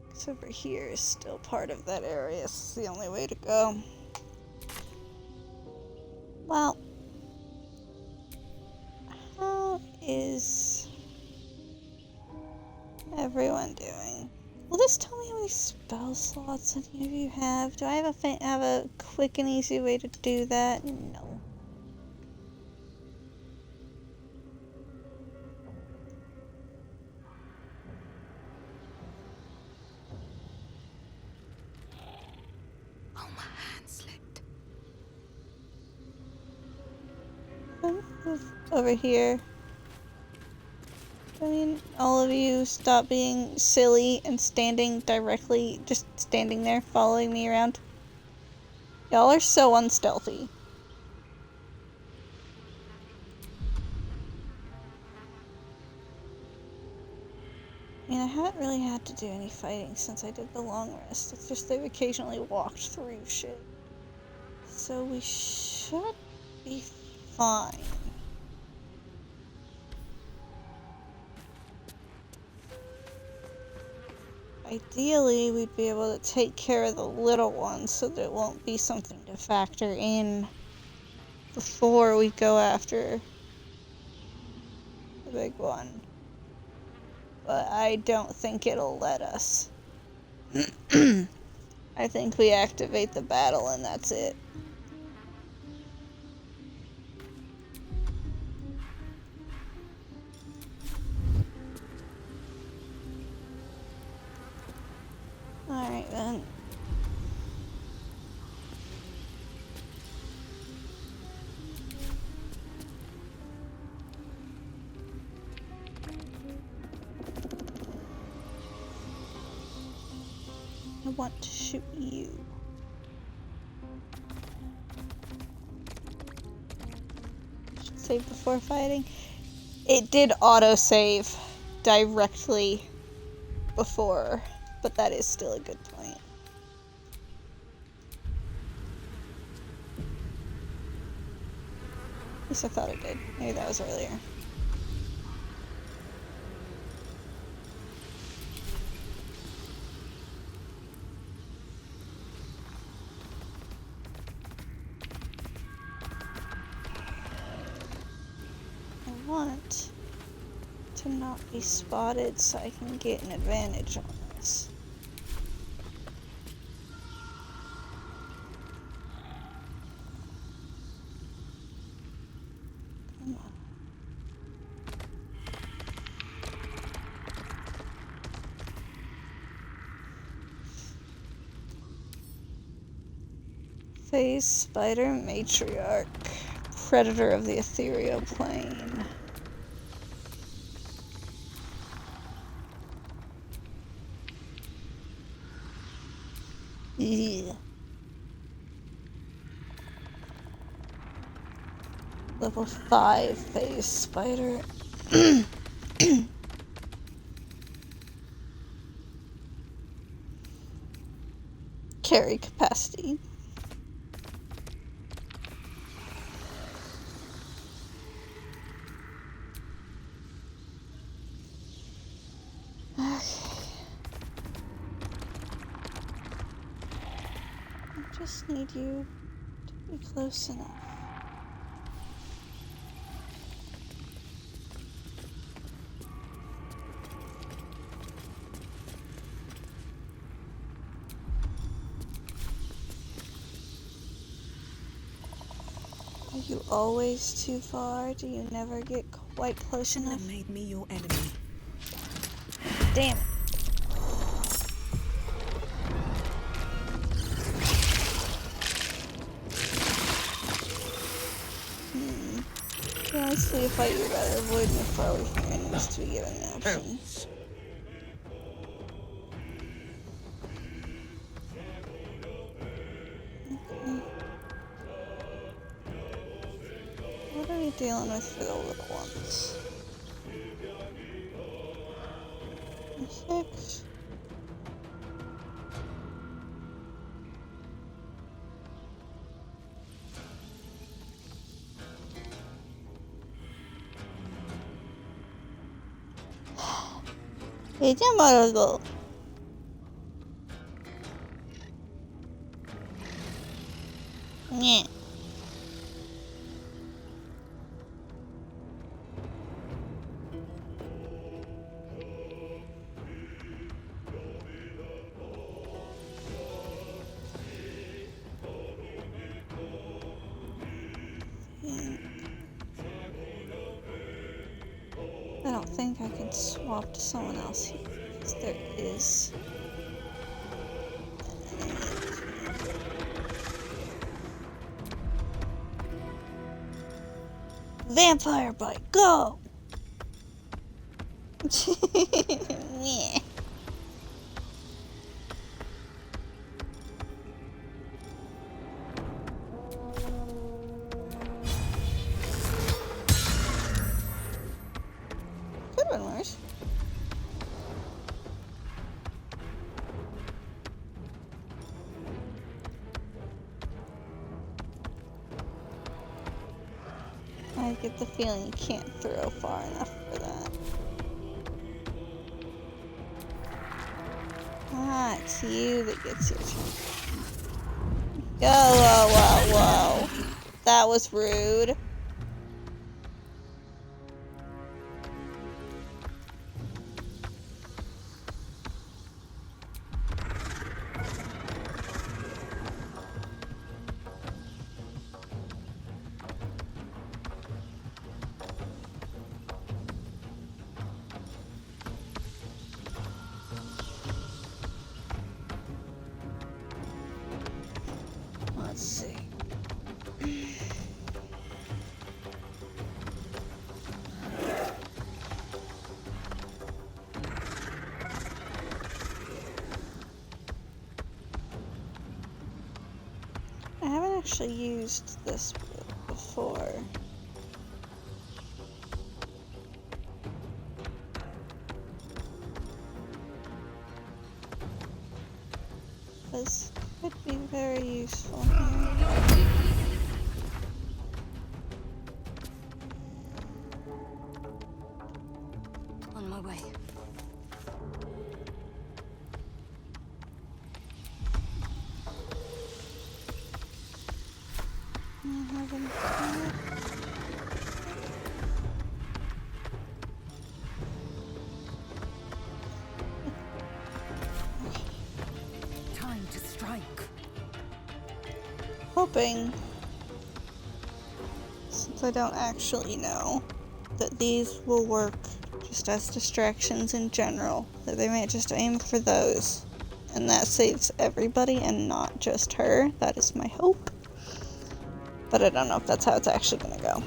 Because over here is still part of that area. It's the only way to go. Well, how is everyone doing? Will this tell me how many spell slots any of you have? Do I have a quick and easy way to do that? No. Oh, my hand slipped. Over here. I mean, all of you stop being silly and standing directly, just standing there following me around. Y'all are so unstealthy. I mean, I haven't really had to do any fighting since I did the long rest. It's just they've occasionally walked through shit. So we should be fine. Ideally, we'd be able to take care of the little ones so that it won't be something to factor in before we go after the big one. But I don't think it'll let us. I think we activate the battle and that's it. Alright then. I want to shoot you. Should save before fighting. It did autosave directly before, but that is still a good point. At least I thought it did. Maybe that was earlier. I want to not be spotted so I can get an advantage on this. Come on. Phase Spider Matriarch, Predator of the Ethereal Plane. Yeah. Level 5 Phase Spider. Carry capacity. I just need you to be close enough. Are you always too far? Do you never get quite close enough? That made me your enemy. Damn it. Honestly, if I would rather avoid my far away from enemies to be given an option. Okay. What are we dealing with for the little ones? 6. 잊어버리고. 네. I don't think I can swap to someone else here, because there is an enemy. Vampire bite, go! Yeah. Good one, Mars. I get the feeling you can't throw far enough for that. Ah, it's you that gets your turn. Go, whoa, whoa, whoa. That was rude. Let's see. I haven't actually used this before. This could be very useful here. On my way. I haven't. Time to strike. Hoping, since I don't actually know, that these will work just as distractions in general, that they might just aim for those, and that saves everybody and not just her. That is my hope, but I don't know if that's how it's actually gonna go.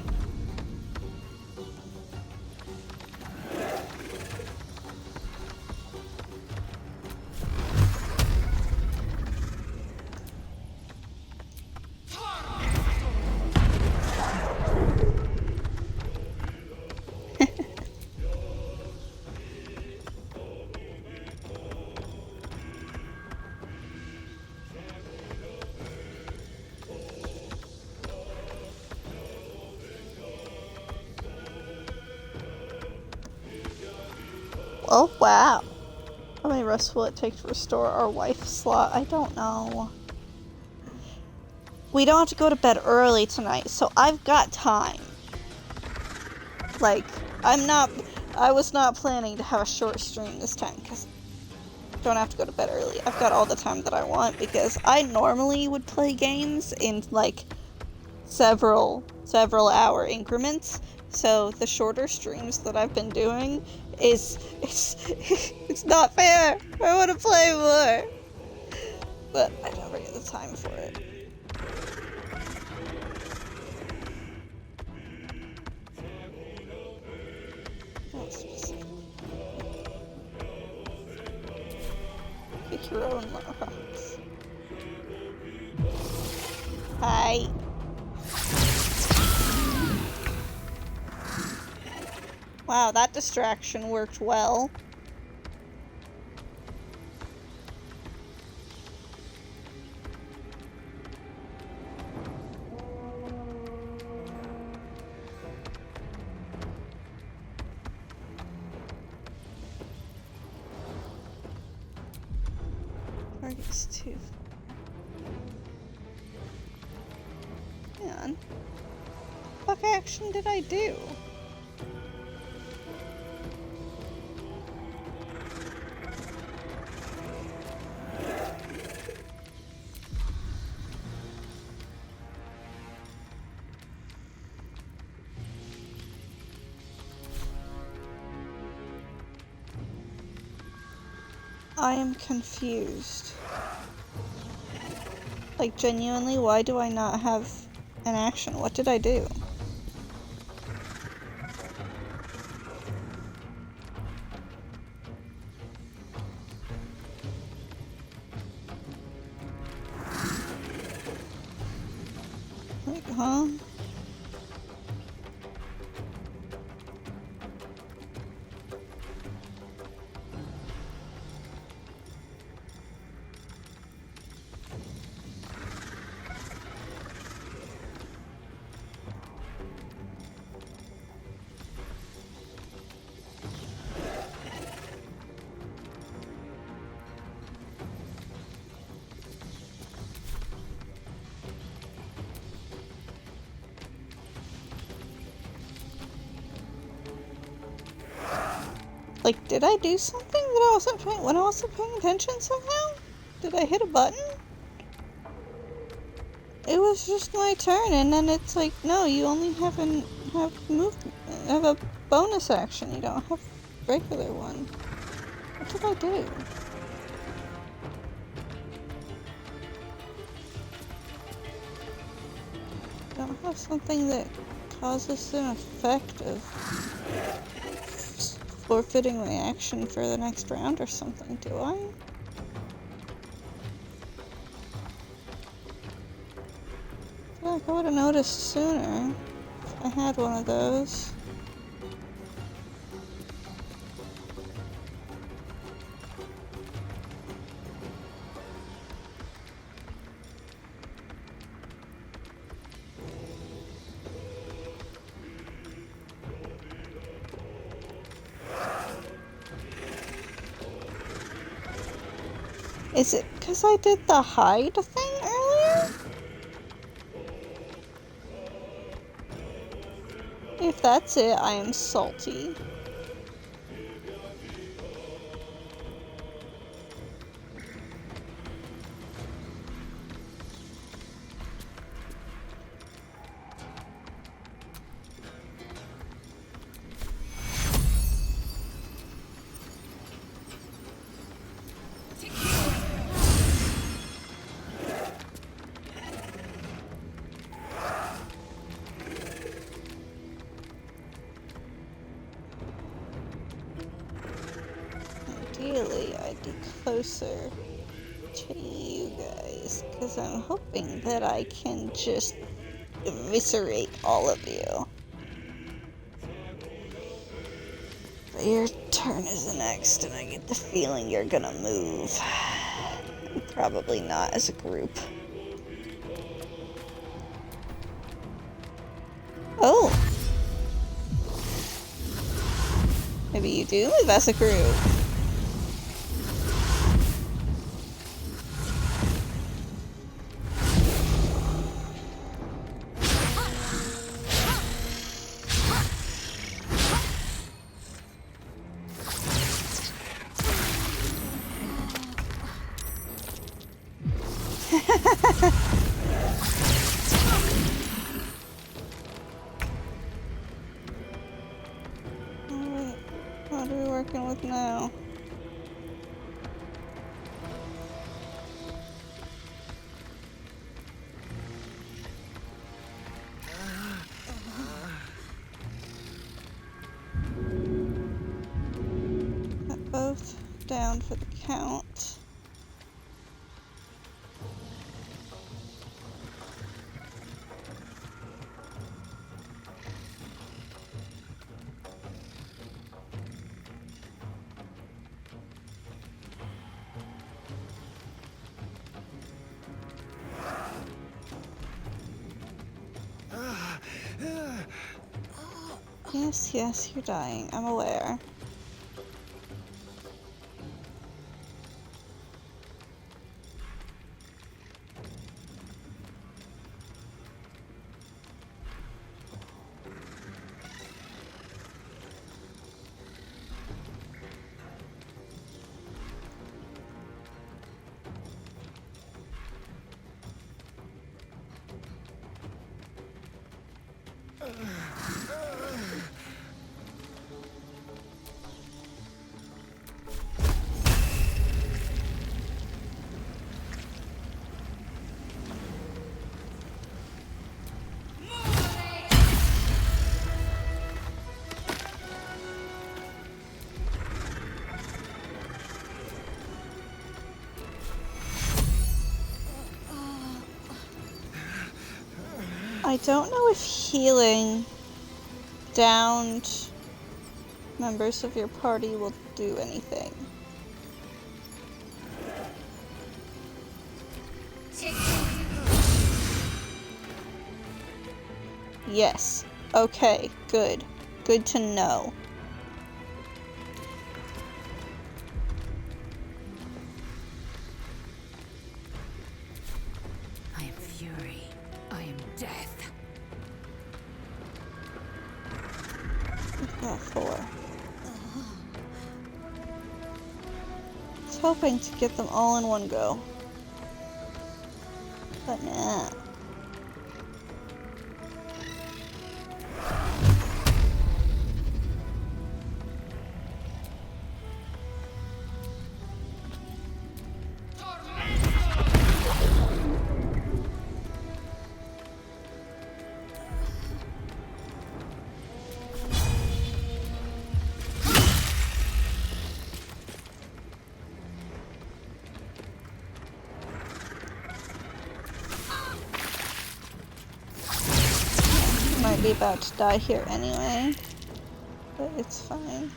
Oh, wow. How many rests will it take to restore our wife slot? I don't know. We don't have to go to bed early tonight, so I've got time. Like, I was not planning to have a short stream this time, because I don't have to go to bed early. I've got all the time that I want, because I normally would play games in, like, several hour increments. So the shorter streams that I've been doing it's not fair. I want to play more, but I never get the time for it. Pick your own rocks. Hi. Wow, that distraction worked well. confused. Hang on. What action did I do? I am confused. Like, genuinely, why do I not have an action? What did I do? Like, huh? Like, did I do something that I wasn't paying when I wasn't paying attention somehow? Did I hit a button? It was just my turn, and then it's like, no, you only have a bonus action. You don't have regular one. What did I do? Don't have something that causes an effect of forfeiting my action for the next round or something, do I? I feel like I would have noticed sooner if I had one of those. Is it because I did the hide thing earlier? If that's it, I am salty. Ideally, I'd be closer to you guys, because I'm hoping that I can just eviscerate all of you. But your turn is next, and I get the feeling you're gonna move. Probably not as a group. Oh! Maybe you do move as a group. Alright, what are we working with now? Got both down for the count. Yes, yes, you're dying. I'm aware. I don't know if healing downed members of your party will do anything. Yes. Okay, good. Good to know. I am fury. I am death. Oh, 4. I was hoping to get them all in one go. But nah. Might be about to die here anyway, but it's fine.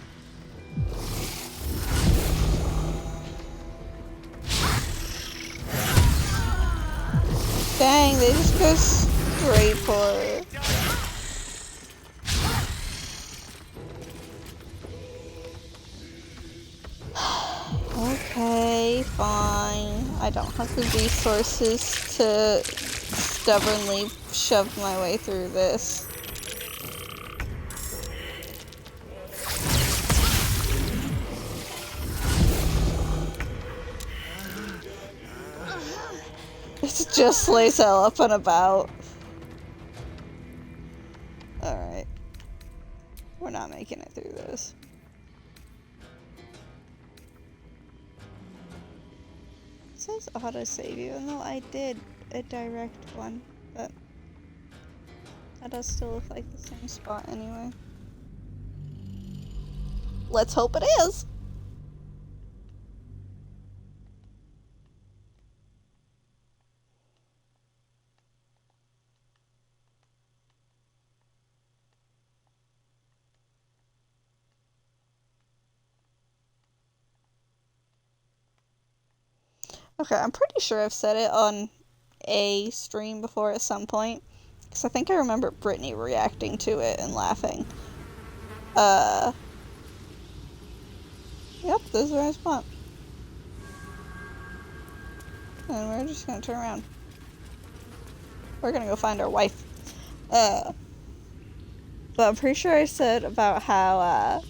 Dang, they just go straight for it. Okay, fine. I don't have the resources to stubbornly shove my way through this. It's just Lae'zel up and about. Alright. We're not making it through this. It says autosave, even though I did a direct one, but that does still look like the same spot anyway. Let's hope it is! Okay, I'm pretty sure I've said it on a stream before at some point, because I think I remember Brittany reacting to it and laughing. Yep, this is the right spot. And we're just gonna turn around. We're gonna go find our wife. But I'm pretty sure I said about how,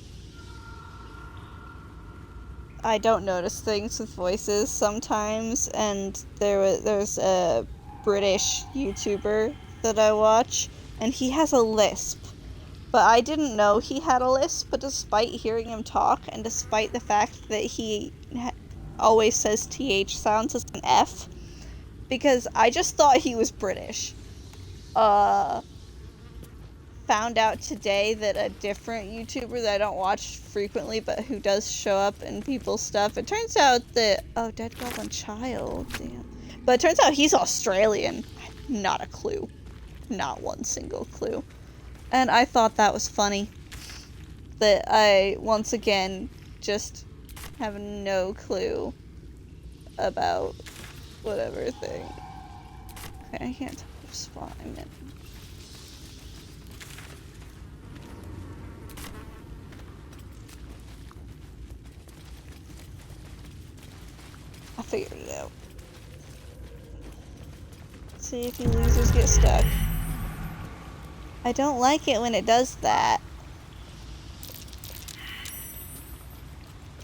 I don't notice things with voices sometimes, and there's a British YouTuber that I watch, and he has a lisp. But I didn't know he had a lisp, but despite hearing him talk, and despite the fact that he always says TH sounds as an F, because I just thought he was British. Found out today that a different YouTuber that I don't watch frequently, but who does show up in people's stuff, it turns out that, oh, Dead Goblin Child, damn. But it turns out he's Australian. Not a clue. Not one single clue. And I thought that was funny. That I, once again, just have no clue about whatever thing. Okay, I can't tell which spot I'm in. I figured it out. Let's see if you losers get stuck. I don't like it when it does that.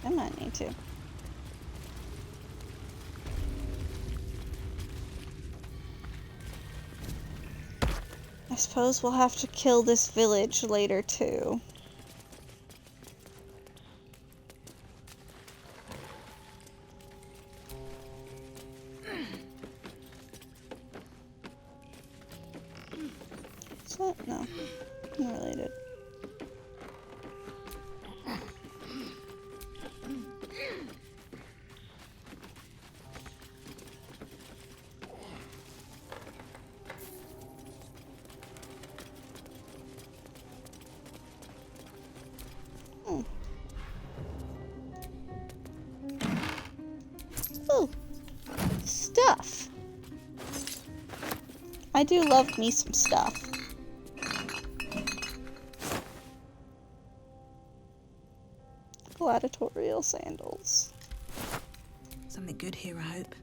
I might need to. I suppose we'll have to kill this village later, too. Is that? No. Unrelated. Ooh, stuff. I do love me some stuff. Gladiatorial sandals. Something good here, I hope.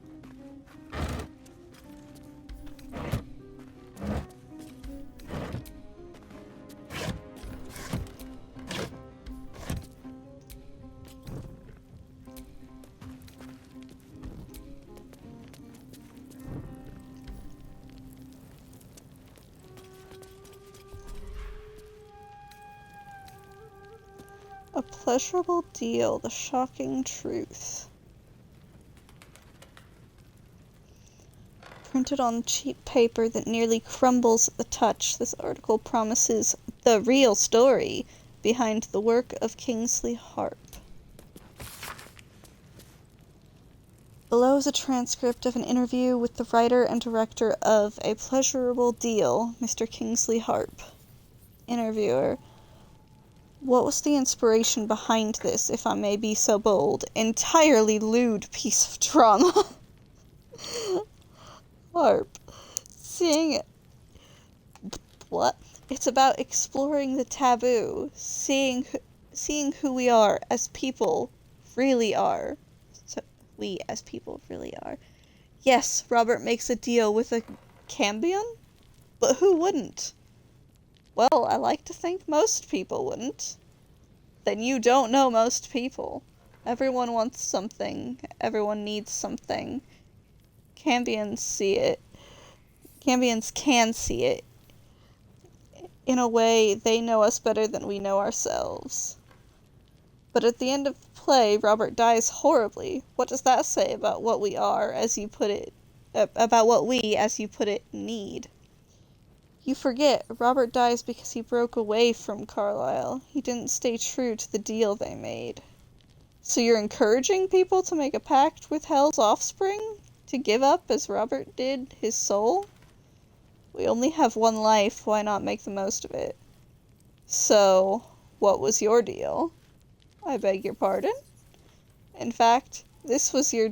A pleasurable deal, the shocking truth. Printed on cheap paper that nearly crumbles at the touch, this article promises the real story behind the work of Kingsley Harp. Below is a transcript of an interview with the writer and director of A Pleasurable Deal, Mr. Kingsley Harp. Interviewer: what was the inspiration behind this, if I may be so bold, entirely lewd piece of drama? Harp: seeing... What? It's about exploring the taboo, seeing who we are as people really are. So, we as people really are. Yes, Robert makes a deal with a Cambion? But who wouldn't? Well, I like to think most people wouldn't. Then you don't know most people. Everyone wants something. Everyone needs something. Cambions see it. Cambions can see it. In a way, they know us better than we know ourselves. But at the end of the play, Robert dies horribly. What does that say about what we are, as you put it, about what we, as you put it, need? You forget, Robert dies because he broke away from Carlisle. He didn't stay true to the deal they made. So you're encouraging people to make a pact with Hell's offspring? To give up, as Robert did, his soul? We only have one life, why not make the most of it? So, what was your deal? I beg your pardon? In fact, this was your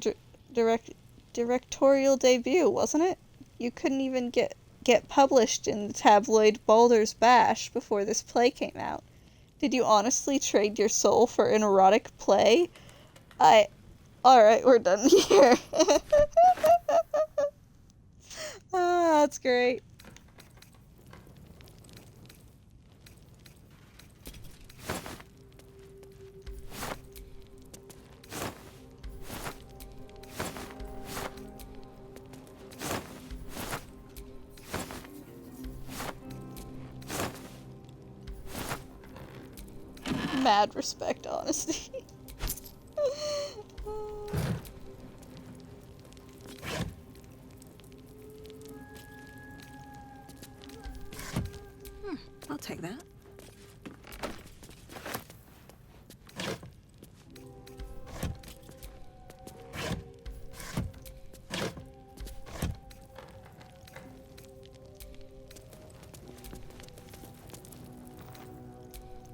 directorial debut, wasn't it? You couldn't even get published in the tabloid Baldur's Bash before this play came out. Did you honestly trade your soul for an erotic play? Alright, we're done here. Ah, that's great. Mad respect, honesty. I'll take that.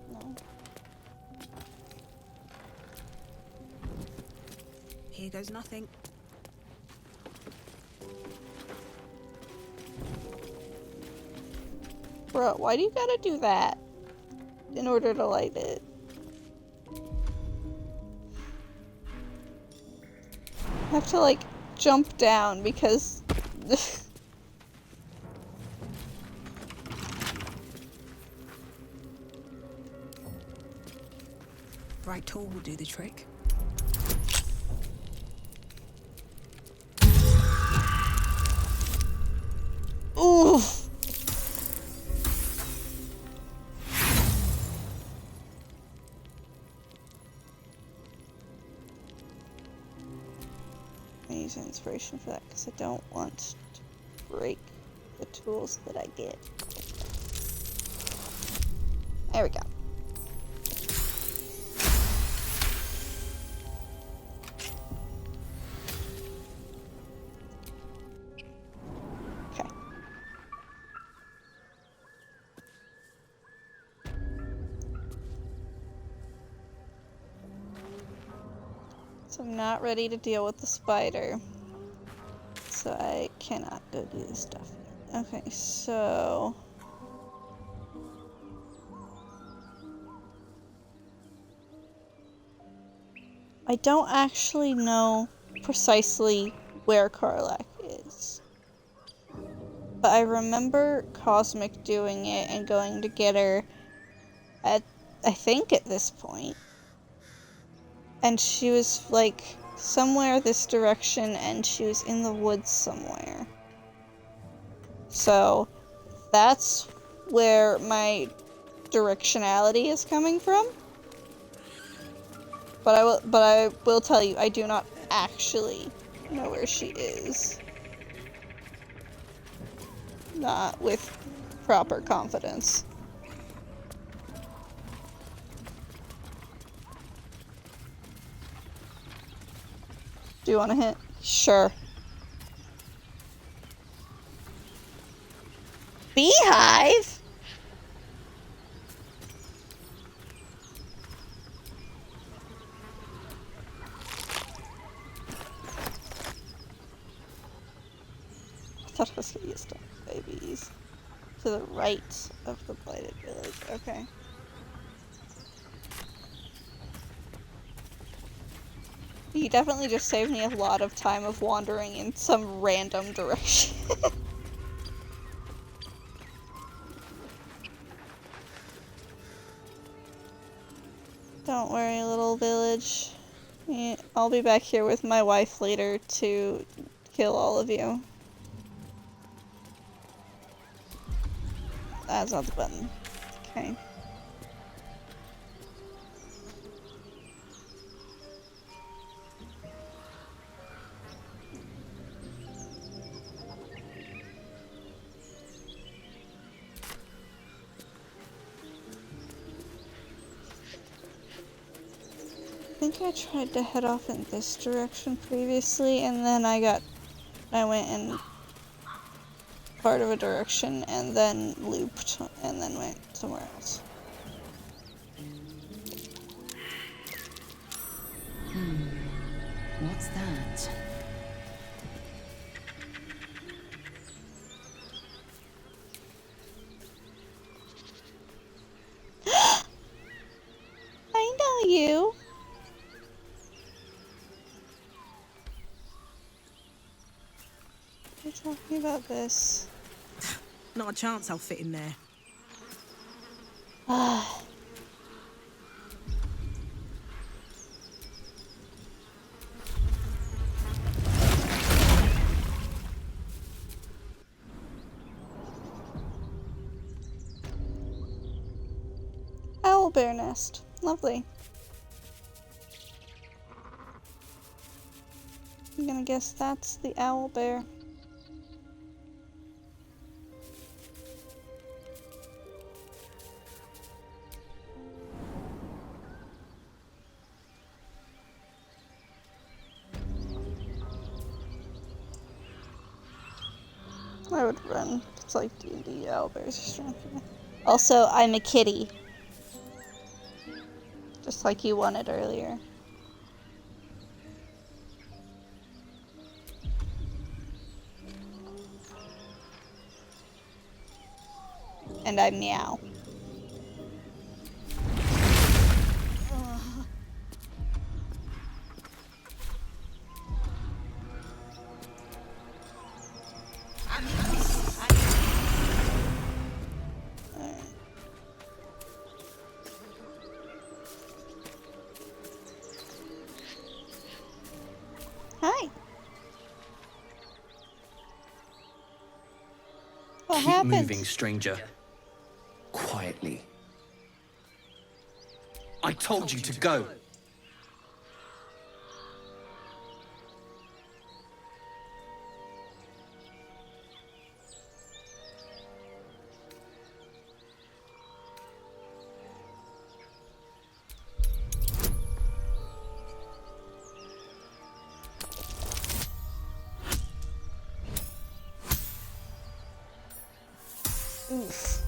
No. Here goes nothing. Bro, why do you gotta do that in order to light it? I have to, like, jump down because... Bright tool will do the trick. Oof! use inspiration for that because I don't want to break the tools that I get. There we go. Okay. So I'm not ready to deal with the spider. So I cannot go do this stuff yet. Okay, so... I don't actually know precisely where Karlach is. But I remember Cosmic doing it and going to get her at, I think at this point. And she was like somewhere this direction and she was in the woods somewhere. So that's where my directionality is coming from. But I will tell you, I do not actually know where she is. Not with proper confidence. Do you want a hint? Sure. Beehive? I thought I was gonna get stuck with babies. To the right of the blighted village. Okay. You definitely just saved me a lot of time of wandering in some random direction. Don't worry, little village. Yeah, I'll be back here with my wife later to kill all of you. That's not the button. Okay. I think I tried to head off in this direction previously, and then I went in part of a direction, and then looped, and then went somewhere else. What's that? I know you! We're talking about this. Not a chance I'll fit in there. Ah. Owlbear nest. Lovely. I'm gonna guess that's the owlbear. I would run. It's like D&D, owlbears are strength. Also, I'm a kitty. Just like you wanted earlier. And I meow. Hi. What Keep happened? moving, stranger. Quietly. I told you to go. Oof.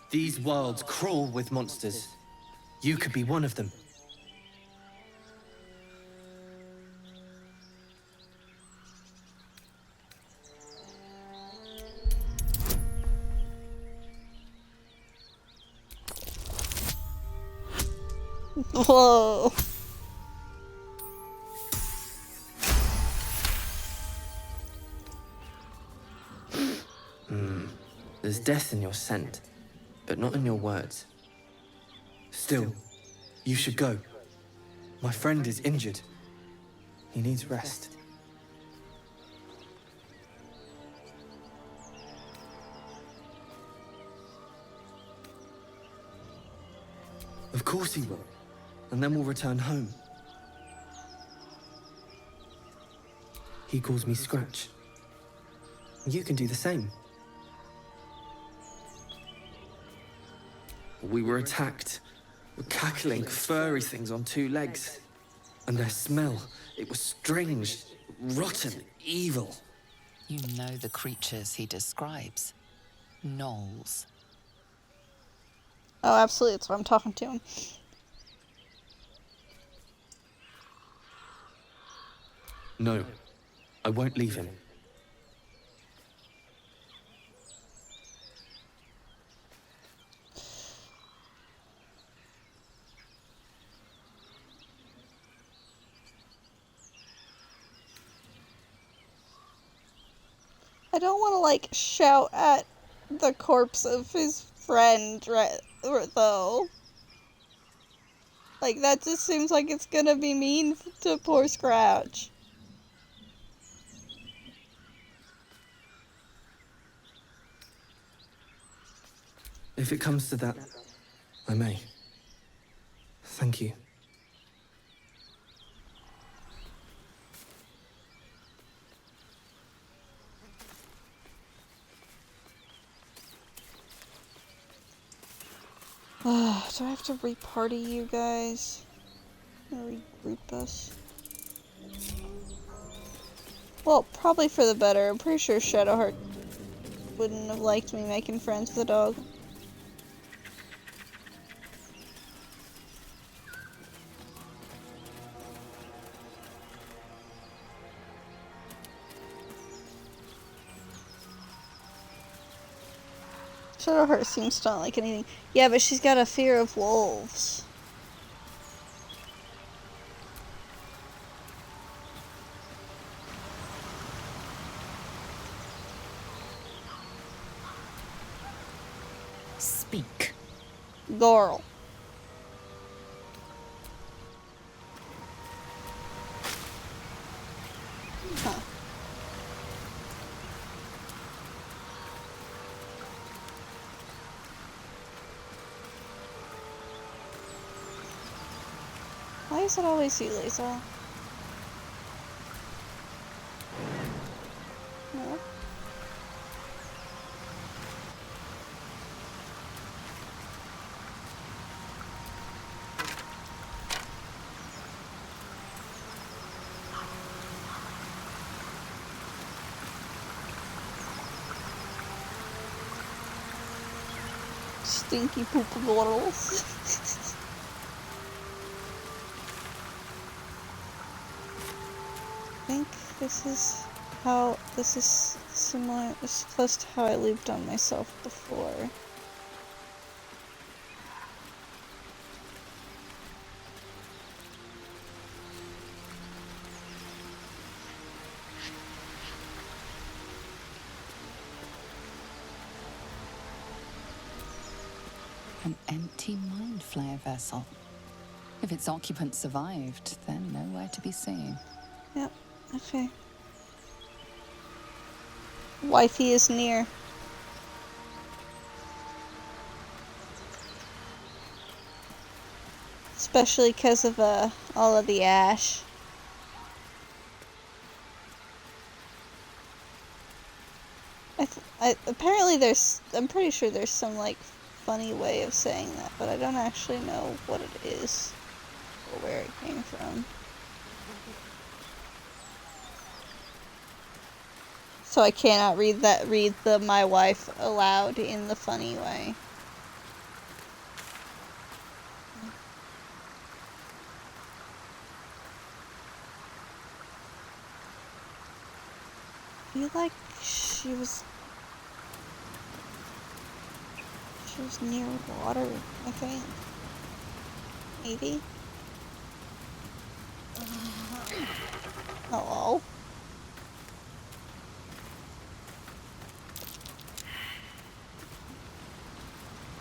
These worlds crawl with monsters. You could be one of them. Whoa. There's death in your scent, but not in your words. Still, you should go. My friend is injured. He needs rest. Of course he will. And then we'll return home. He calls me Scratch. You can do the same. We were attacked. Cackling, furry things on two legs. And their smell, it was strange, rotten, evil. You know the creatures he describes. Gnolls. Oh, absolutely. That's what I'm talking to him. No, I won't leave him. I don't want to, like, shout at the corpse of his friend, right, though. Like, that just seems like it's gonna be mean to poor Scratch. If it comes to that, I may. Thank you. Do I have to re-party you guys? Or regroup us? Well, probably for the better. I'm pretty sure Shadowheart wouldn't have liked me making friends with the dog. Shadowheart seems to not like anything. Yeah, but she's got a fear of wolves. Speak. Girl. Huh. Why is it always you, Lisa? No? Stinky poop bottles. I think this is similar, this is close to how I looped on myself before. An empty mind flayer vessel. If its occupant survived, then nowhere to be seen. Yep, okay. Wifey is near. Especially because of all of the ash. Apparently I'm pretty sure there's some, like, funny way of saying that, but I don't actually know what it is or where it came from. So I cannot read the my wife aloud in the funny way. I feel like she was near water, I think. Maybe. Hello?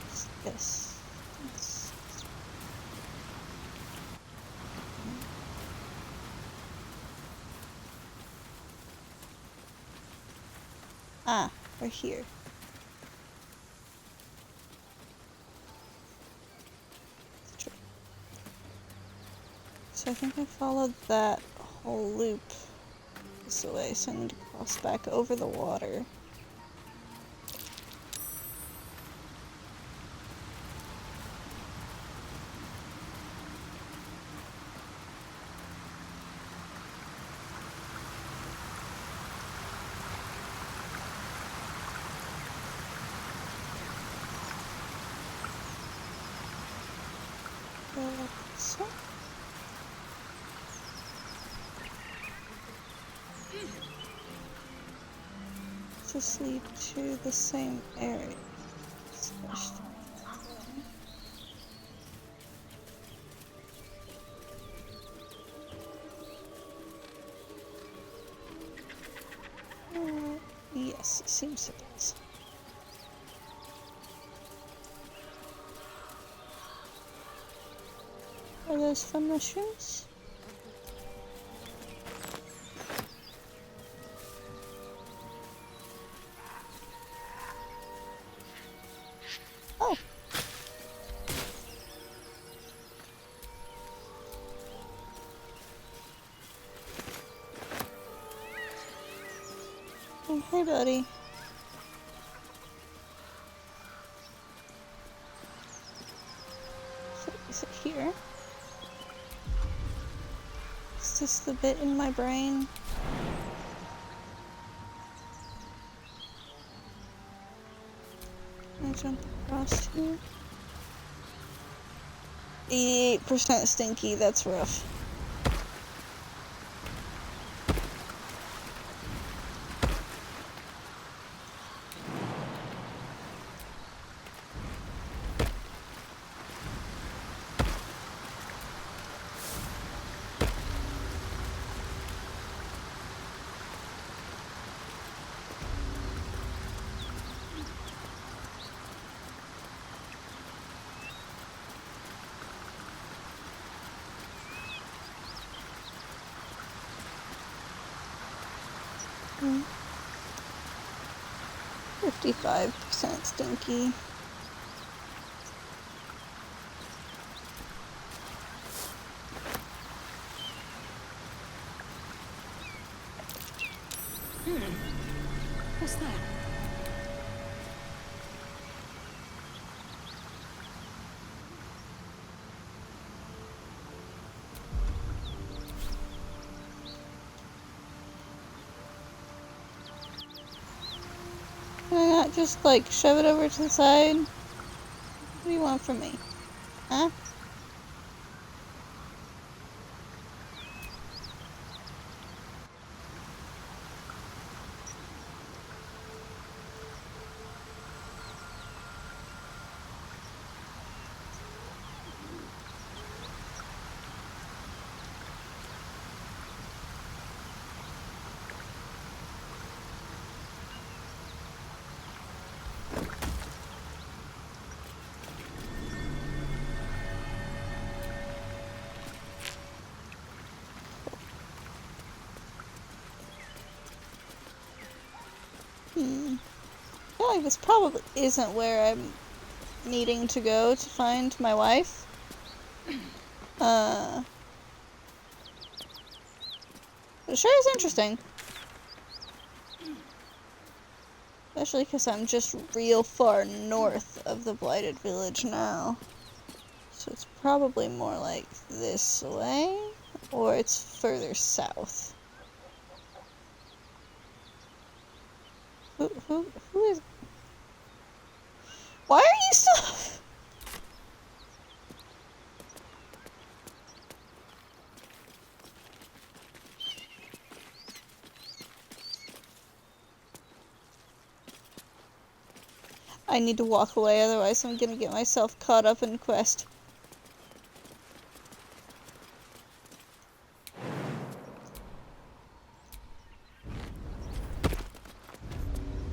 What's this? Ah, we're here. So I think I followed that whole loop this way, so I need to cross back over the water. So. Just lead to the same area. Yes, it seems it is. Are those fun mushrooms? Oh. Oh, hey, buddy. So, is it here? Is this the bit in my brain? Can I jump across here? 88% stinky, that's rough. Hmm. 55% stinky. What's that? Can I not just, like, shove it over to the side? What do you want from me? Huh? I feel like this probably isn't where I'm needing to go to find my wife. But it sure is interesting. Especially because I'm just real far north of the Blighted Village now. So it's probably more like this way, or it's further south. Who is... Why are you still... I need to walk away, otherwise I'm gonna get myself caught up in quest.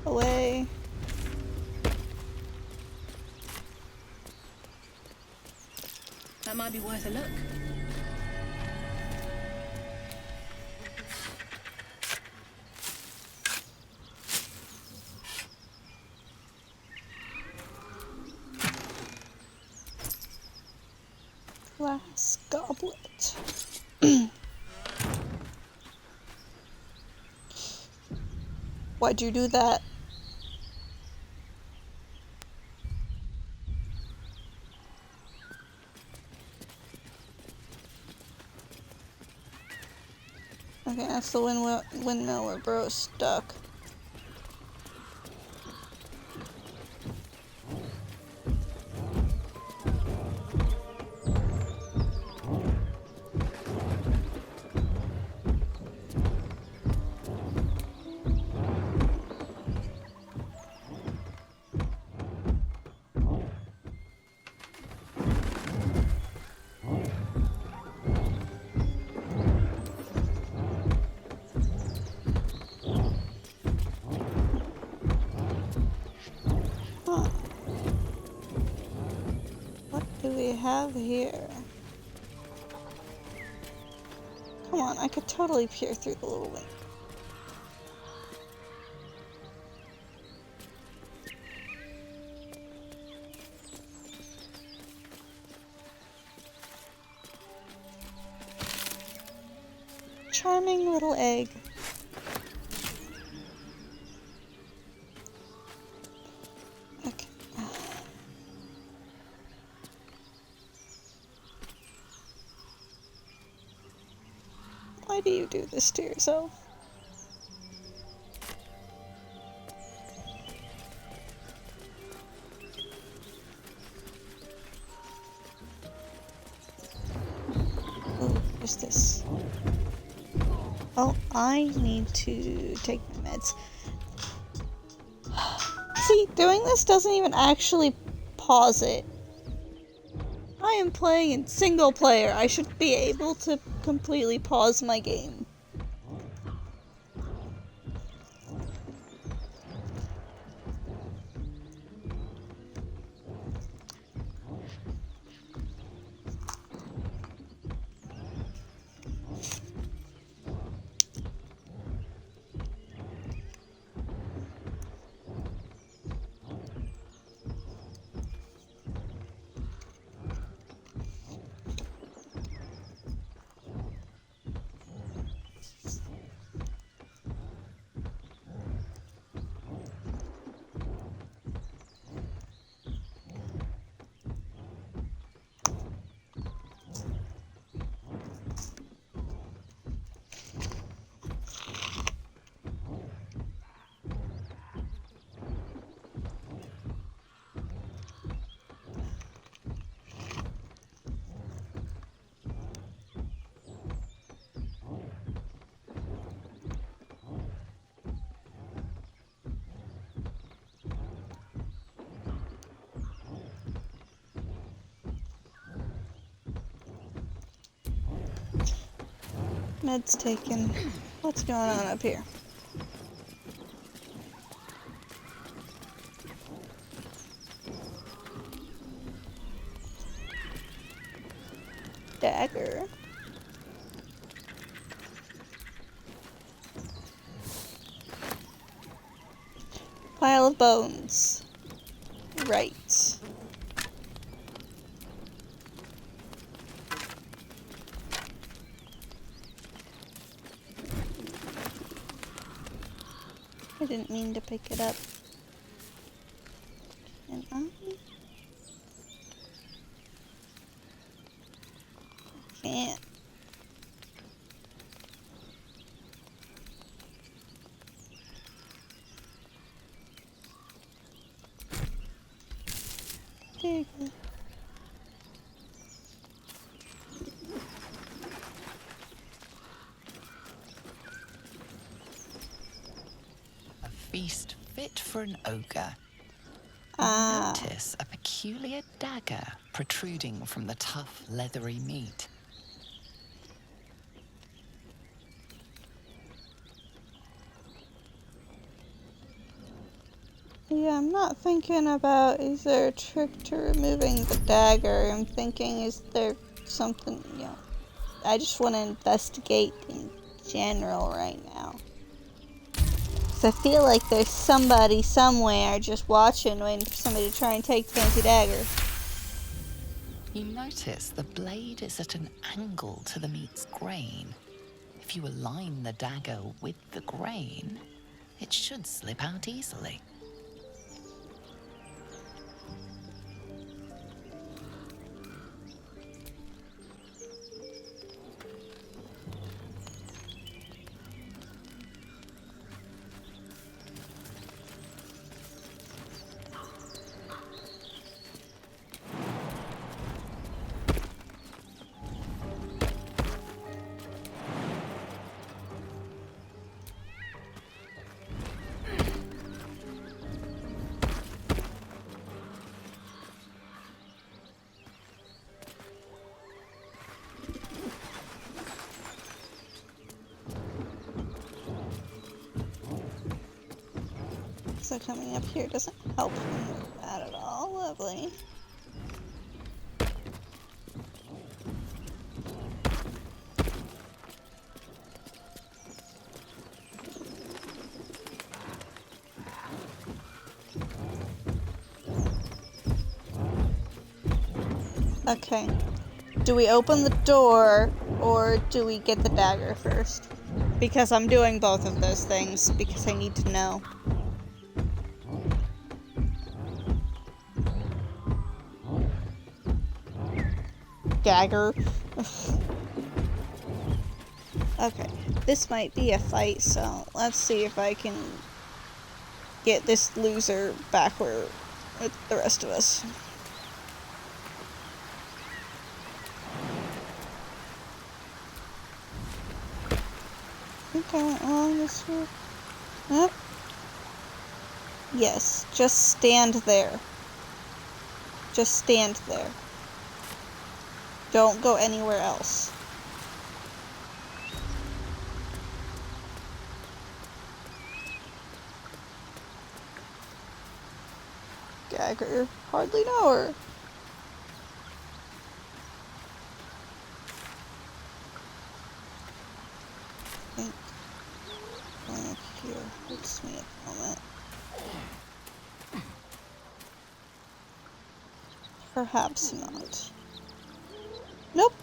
Away. That might be worth a look. Glass goblet. Why'd you do that? Okay, that's the windmill where bro's stuck. What do we have here? Come on, I could totally peer through the little window. Charming little egg. Okay. Why do you do this to yourself? Oh, what's this? Oh, I need to take my meds. See, doing this doesn't even actually pause it. I am playing in single player. I should be able to completely pause my game. Meds taken. What's going on up here? Dagger. Pile of bones. Right. I didn't mean to pick it up. Can I? Can't. dagger. A feast fit for an ogre. Ah. Notice a peculiar dagger protruding from the tough, leathery meat. Yeah, I'm not thinking about is there a trick to removing the dagger. I'm thinking is there something, you know, I just want to investigate in general right now. Because I feel like there's somebody somewhere just watching, waiting for somebody to try and take the fancy dagger. You notice the blade is at an angle to the meat's grain. If you align the dagger with the grain, it should slip out easily. So coming up here doesn't help me with that at all. Lovely. Okay. Do we open the door or do we get the dagger first? Because I'm doing both of those things because I need to know. Dagger. Okay. This might be a fight, so let's see if I can get this loser back where with the rest of us. Okay, went along this way. Yep. Yes, just stand there. Just stand there. Don't go anywhere else. Dagger. Hardly know her. I think going up here hurts me at the moment. Perhaps not. Nope.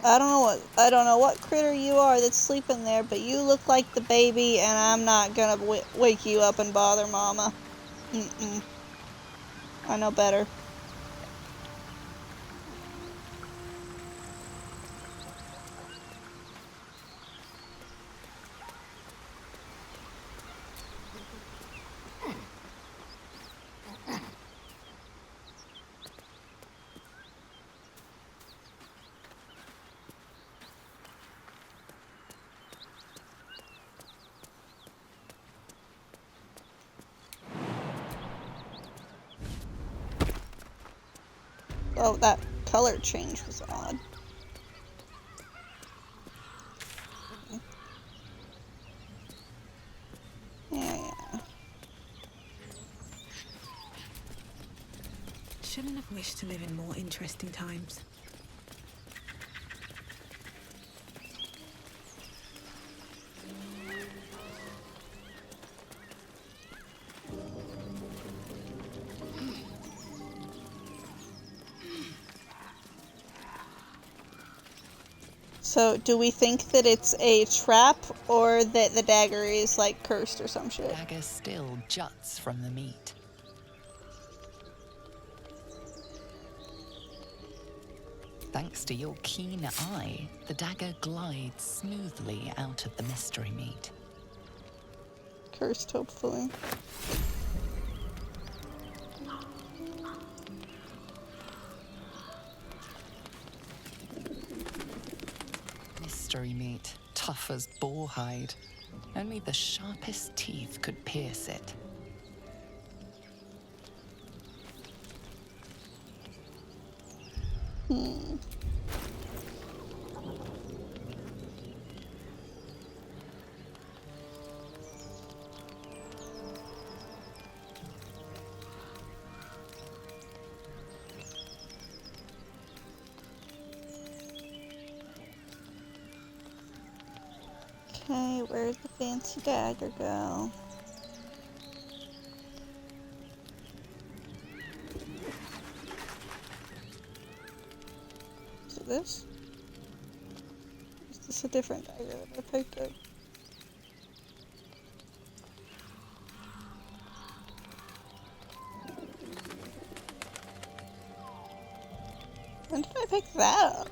I don't know what critter you are that's sleeping there, but you look like the baby, and I'm not gonna wake you up and bother Mama. Mm-mm. I know better. Oh, that color change was odd. Yeah. Shouldn't have wished to live in more interesting times. So, do we think that it's a trap, or that the dagger is, like, cursed or some shit? Dagger still juts from the meat. Thanks to your keen eye, the dagger glides smoothly out of the mystery meat. Cursed, hopefully. mystery meat, tough as boar hide. Only the sharpest teeth could pierce it. Okay, where'd the fancy dagger go? Is it this? Is this a different dagger that I picked up? When did I pick that up?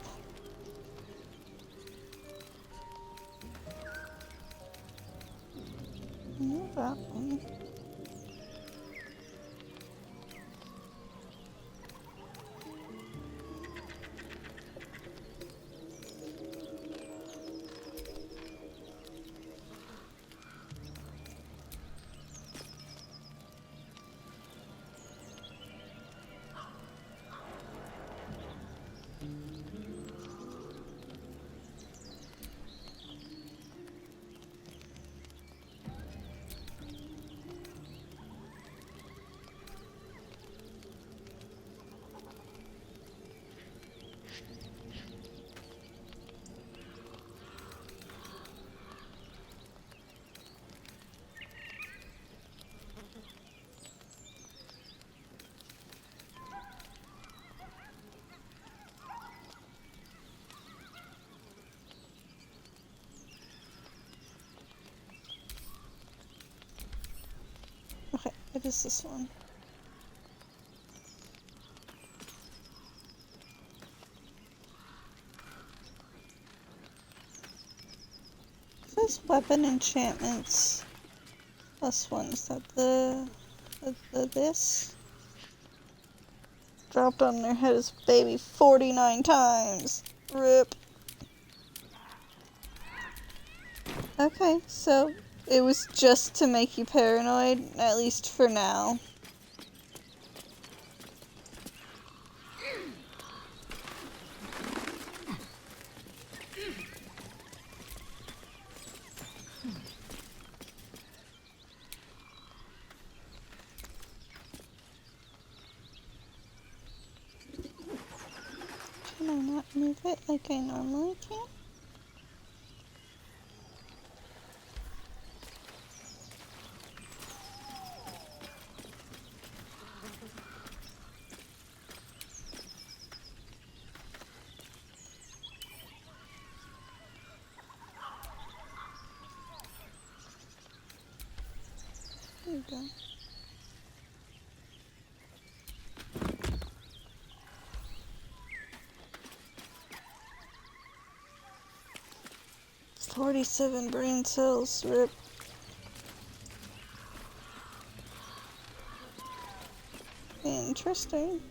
Not that one. Okay, it is this one. It says weapon enchantments. Plus one. Is that the this? Dropped on their head as baby 49 times. RIP. Okay, so it was just to make you paranoid, at least for now. Can I not move it like I normally can? There you go. "47 brain cells, RIP." Interesting.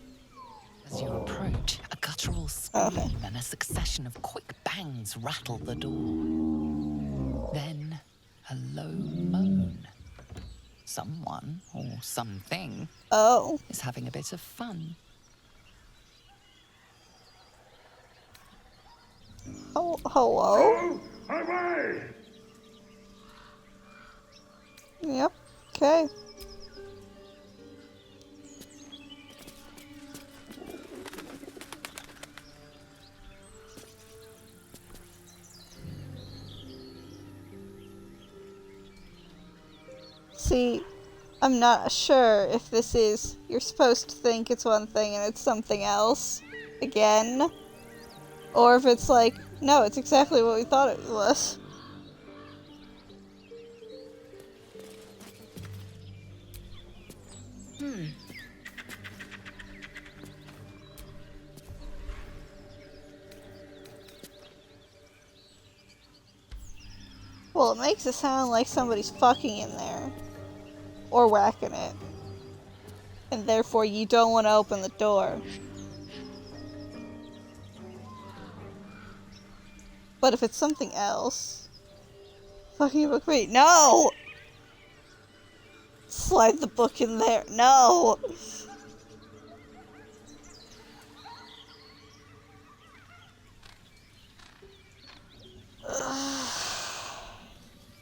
As you approach, a guttural scream and a succession of quick bangs rattle the door. Then, a low moan. Someone, or something, is having a bit of fun. Oh, hello? Away! Yep, okay. See, I'm not sure if this is, you're supposed to think it's one thing and it's something else, again. Or if it's like, no, it's exactly what we thought it was. Well, it makes it sound like somebody's fucking in there. Or whacking it. And therefore you don't want to open the door. But if it's something else... Fucking book, wait, no! Slide the book in there, no!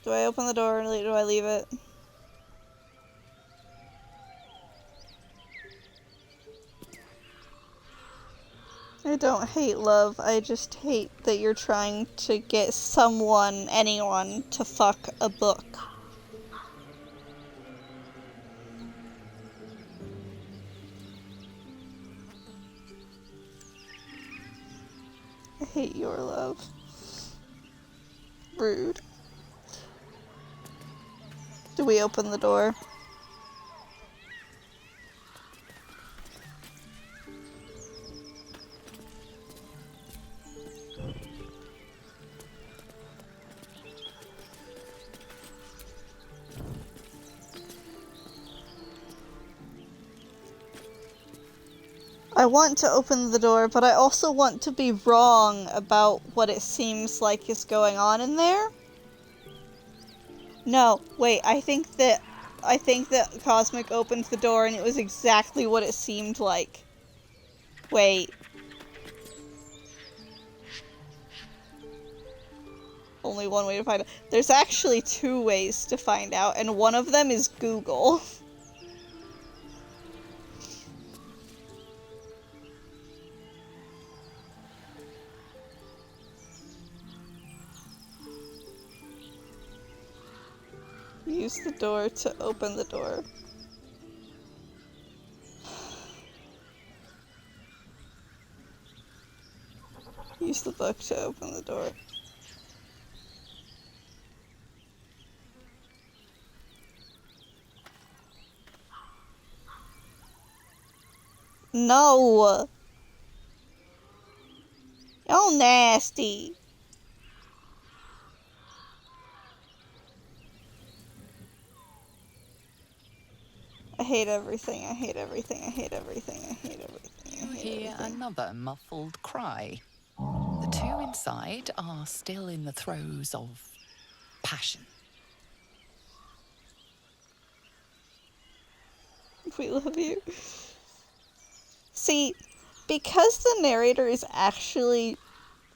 Do I open the door or do I leave it? I don't hate love, I just hate that you're trying to get someone, anyone, to fuck a book. I hate your love. Rude. Do we open the door? I want to open the door, but I also want to be wrong about what it seems like is going on in there. No, wait, I think that Cosmic opened the door and it was exactly what it seemed like. Wait. Only one way to find out. There's actually 2 ways to find out, and one of them is Google. Use the door to open the door. Use the book to open the door. No! Y'all nasty. I hate everything, I hate everything, I hate everything, I hate everything, I hate Hear everything. another muffled cry. The 2 inside are still in the throes of passion. We love you. See, because the narrator is actually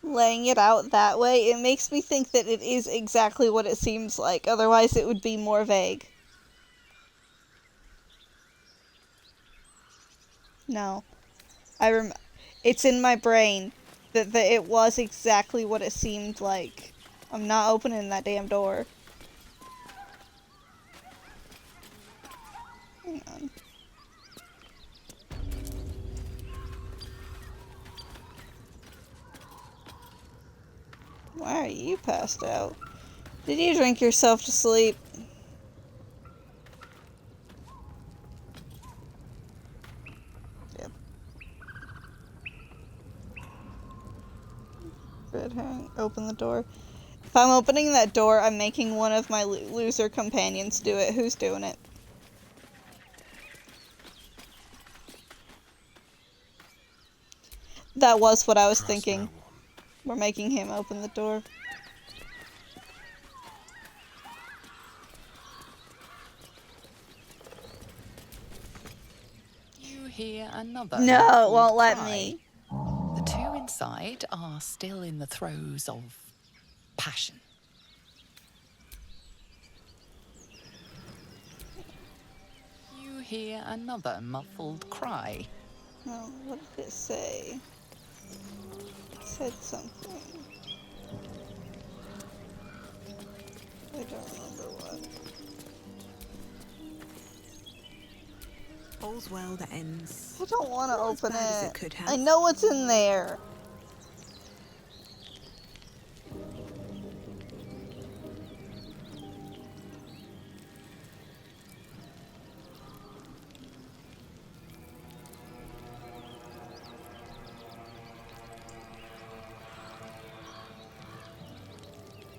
laying it out that way, it makes me think that it is exactly what it seems like. Otherwise, it would be more vague. No. It's in my brain that it was exactly what it seemed like. I'm not opening that damn door. Hang on. Why are you passed out? Did you drink yourself to sleep? Yep. Red herring, open the door. If I'm opening that door, I'm making one of my loser companions do it. Who's doing it? That was what I was thinking. We're making him open the door. You hear another. No, it won't let cry. me. The 2 inside are still in the throes of passion. You hear another muffled cry. Oh, what did it say? It said something. I don't remember what. All's well that ends. I don't want to Not as open bad as it. it could have. I know what's in there.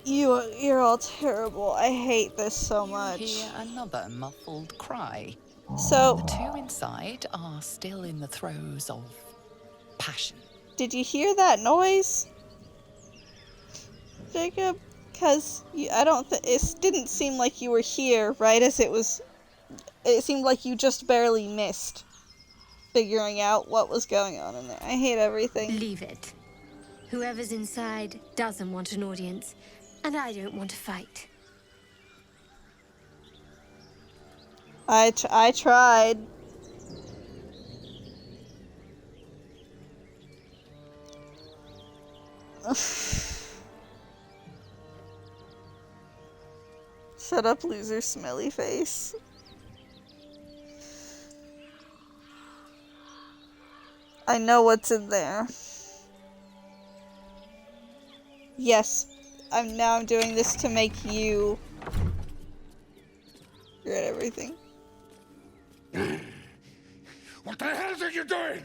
You're all terrible. I hate this so much. You hear another muffled cry. So, The 2 inside are still in the throes of passion. did you hear that noise? Jacob? Because I don't think it didn't seem like you were here right as it was. It seemed like you just barely missed figuring out what was going on in there. I hate everything. Leave it. Whoever's inside doesn't want an audience, and I don't want to fight. I tried. Shut up, loser, smelly face. I know what's in there. Yes, I'm doing this to make you regret everything. What the hell are you doing?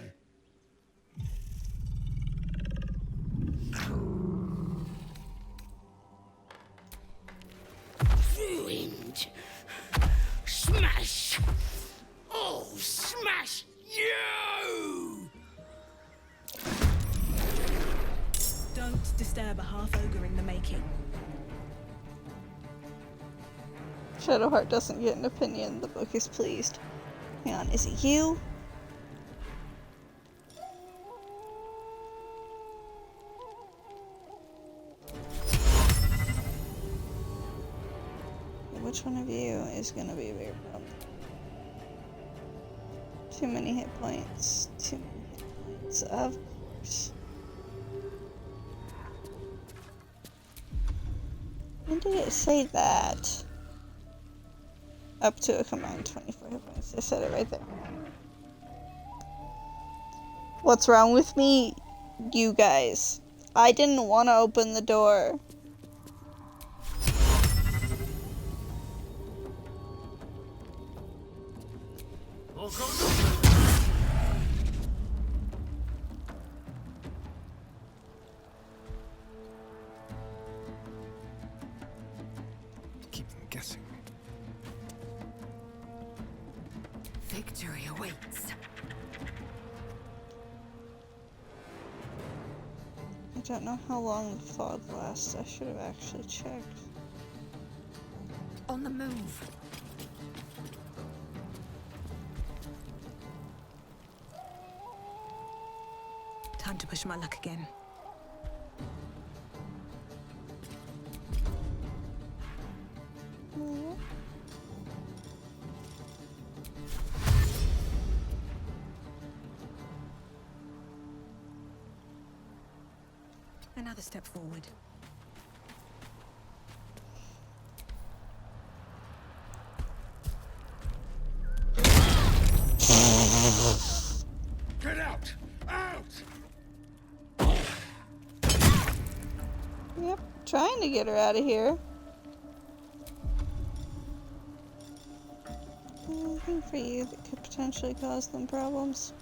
Ruined. Smash. Oh, smash you! Don't disturb a half-ogre in the making. Shadowheart doesn't get an opinion. The book is pleased. Hang on, is it you? Which one of you is gonna be a bigger problem? Too many hit points. Too many hit points. Of course. When did it say that? Up to a combined 24 hit points. I said it right there. What's wrong with me, you guys? I didn't want to open the door. Keep them guessing. Victory awaits. I don't know how long the fog lasts. I should have actually checked. On the move. Time to push my luck again. Another step forward. Get out! Out! Yep, trying to get her out of here. Anything for you that could potentially cause them problems?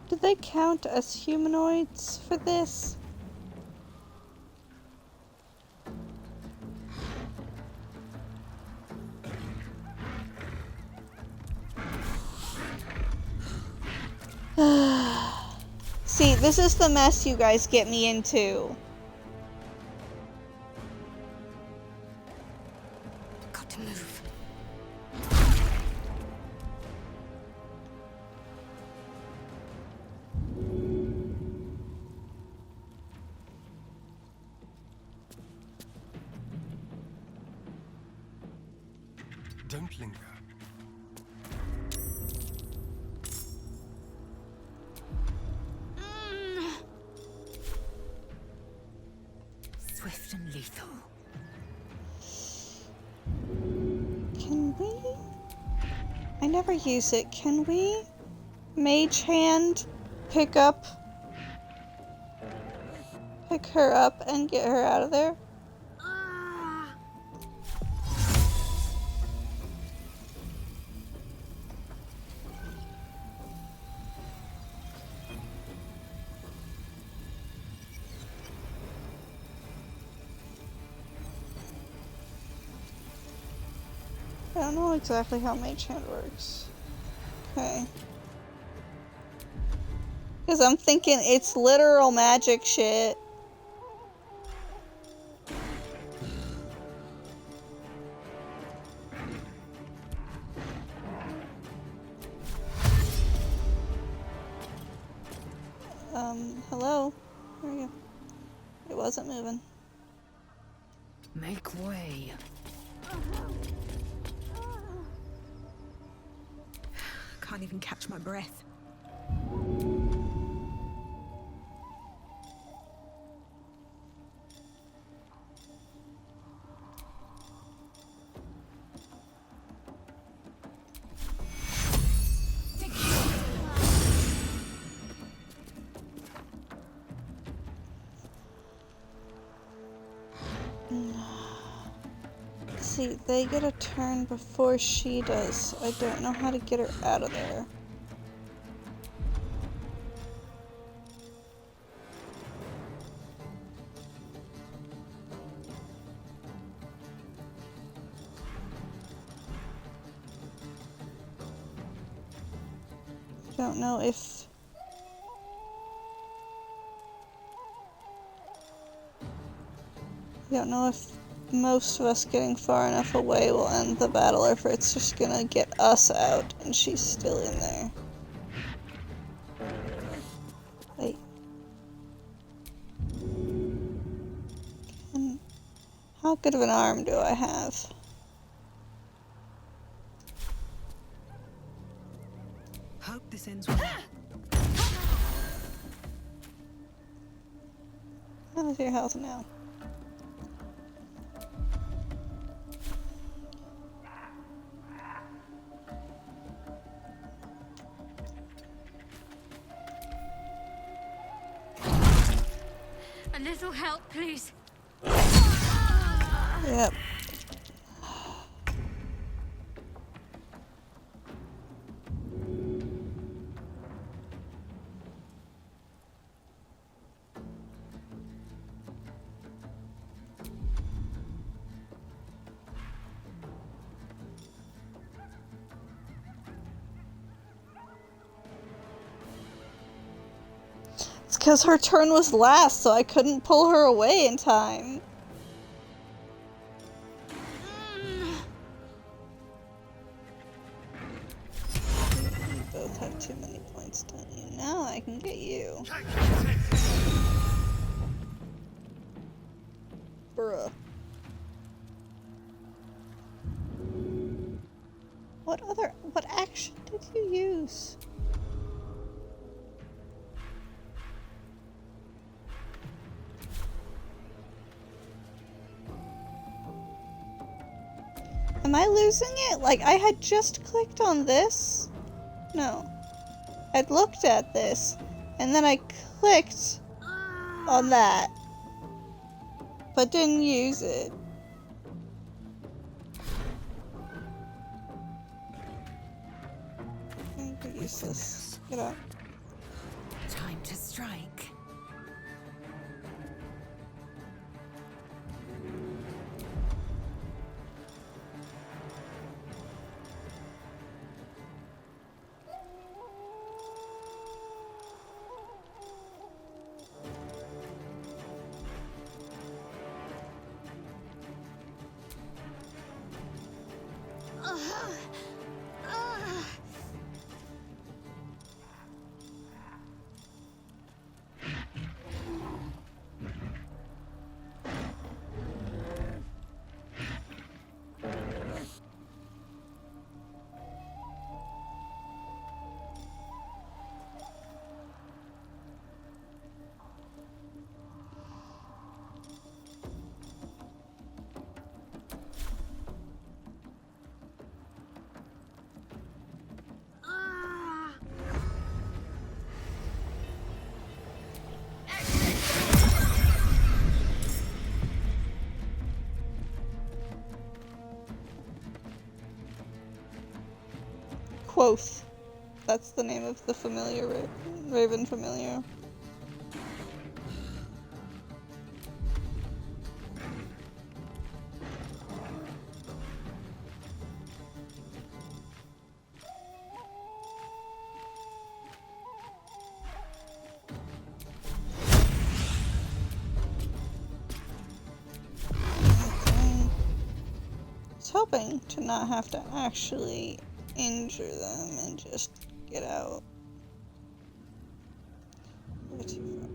Do they count as humanoids for this? See, this is the mess you guys get me into. Got to move. Don't linger. Swift and lethal. Can we? I never use it. Can we? Mage hand pick her up and get her out of there? I don't know exactly how Mage Hand works. Okay. Because I'm thinking it's literal magic shit. Hello? There we go. It wasn't moving. Make way. Can't even catch my breath. See, they get a turn before she does. I don't know how to get her out of there. Don't know if... I don't know if most of us getting far enough away will end the battle, or if it's just gonna get us out and she's still in there. Wait. How good of an arm do I have? Hope this ends well. How's your health now? A little help, please. Yep. It's because her turn was last, so I couldn't pull her away in time. You both have too many points, don't you? Now I can get you. Bruh. What action did you use? Am I losing it? Like, I had just clicked on this? No. I'd looked at this, and then I clicked on that, but didn't use it. You're useless. Get out. Time to strike. Quoth. That's the name of the familiar Raven familiar. hoping to not have to actually injure them and just get out. Way too far.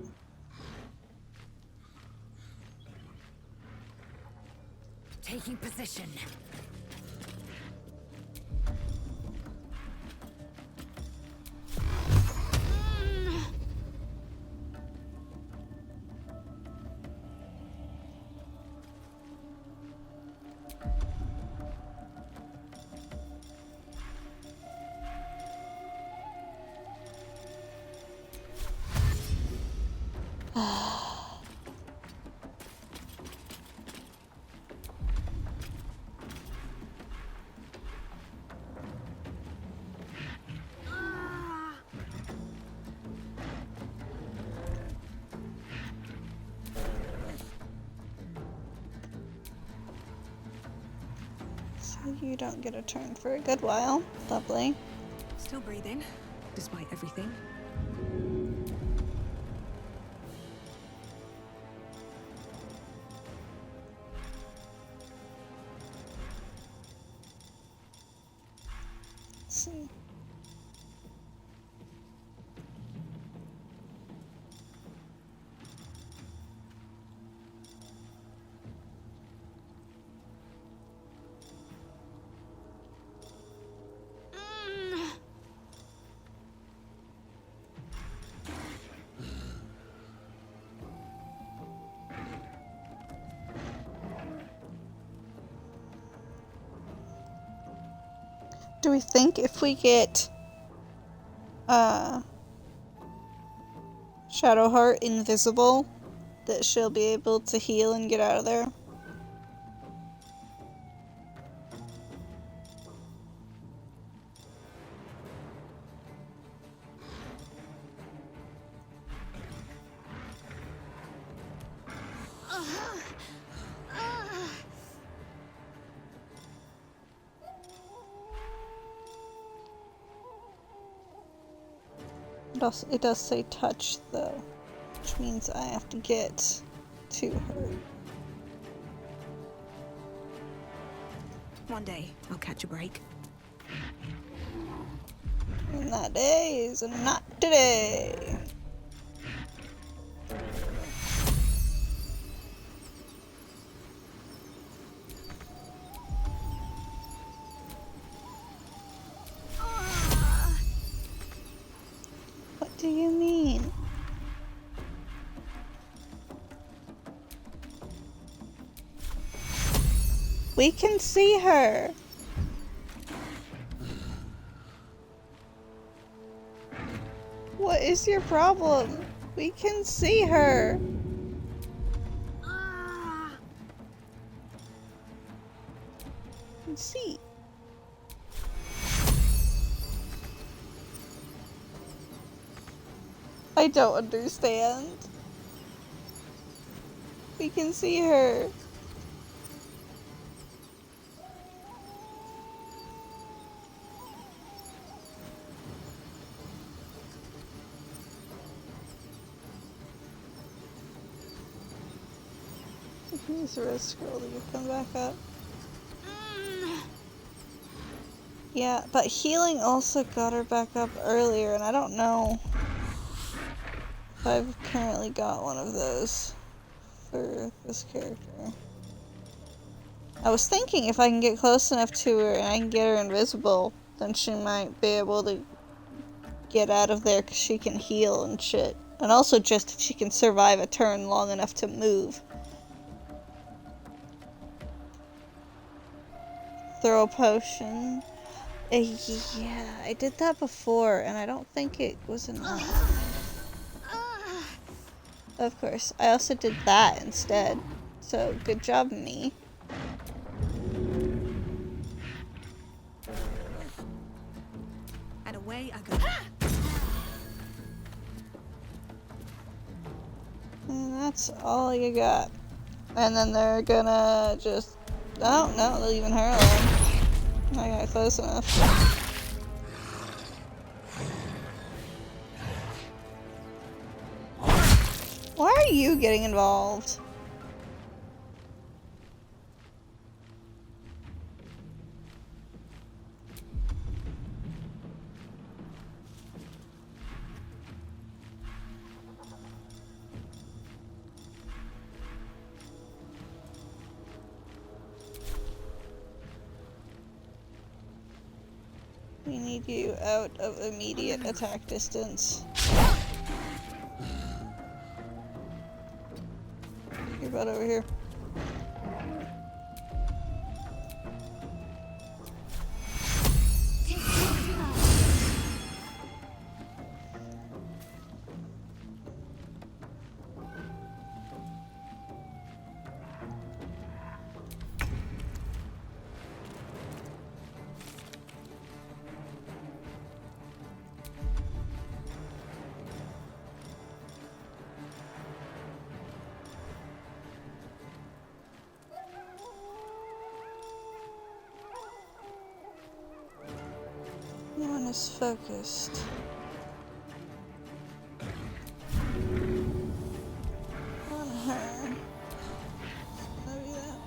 Taking position. So you don't get a turn for a good while. Lovely. Still breathing, despite everything. Let's see. Do we think if we get Shadowheart invisible that she'll be able to heal and get out of there? It does say touch though, which means I have to get to her. One day, I'll catch a break. And that day is not today. What do you mean? We can see her. What is your problem? We can see her. Let's see. I don't understand. We can see her. Use the red scroll to come back up. Yeah, but healing also got her back up earlier, and I don't know if I've currently got one of those for this character. I was thinking if I can get close enough to her and I can get her invisible, then she might be able to get out of there because she can heal and shit. And also just if she can survive a turn long enough to move. Throw a potion. Yeah, I did that before, and I don't think it was enough. Of course, I also did that instead. So, good job, me. And away I go. And that's all you got. And then they're gonna just... Oh, no, they're leaving her alone. I got close enough. Why are you getting involved? We need you out of immediate attack distance. Get about over here. No one is focused. On her. Maybe that.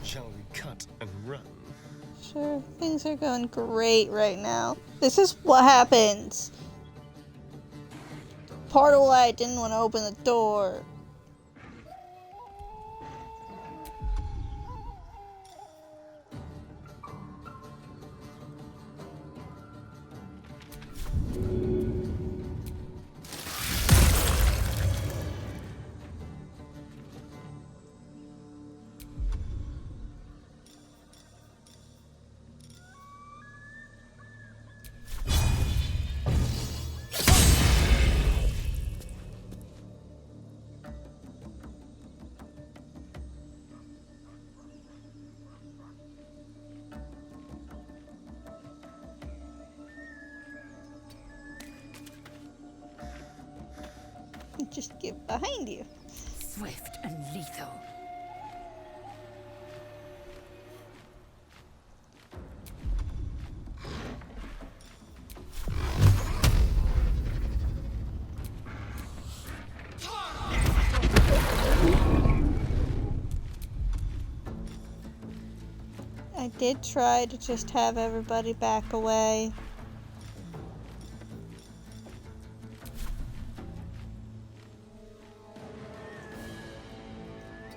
Shall we cut and run? Sure, things are going great right now. This is what happens. Part of why I didn't want to open the door. Just get behind you. Swift and lethal. I did try to just have everybody back away.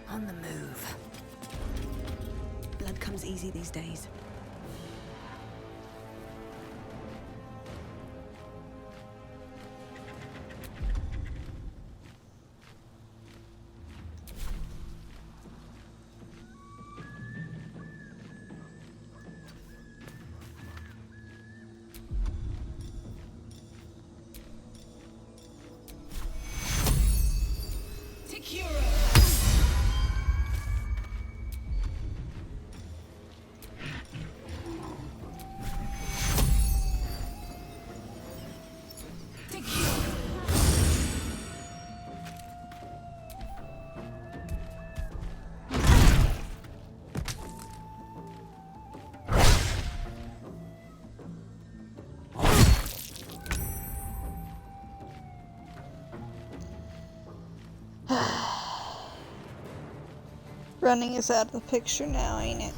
On the move. Blood comes easy these days. Running is out of the picture now, ain't it?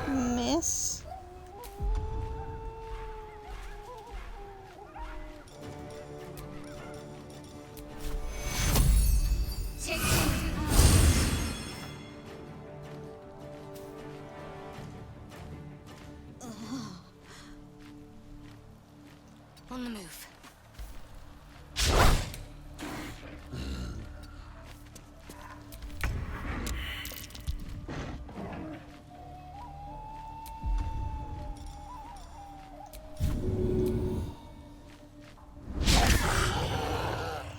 Miss. On the move.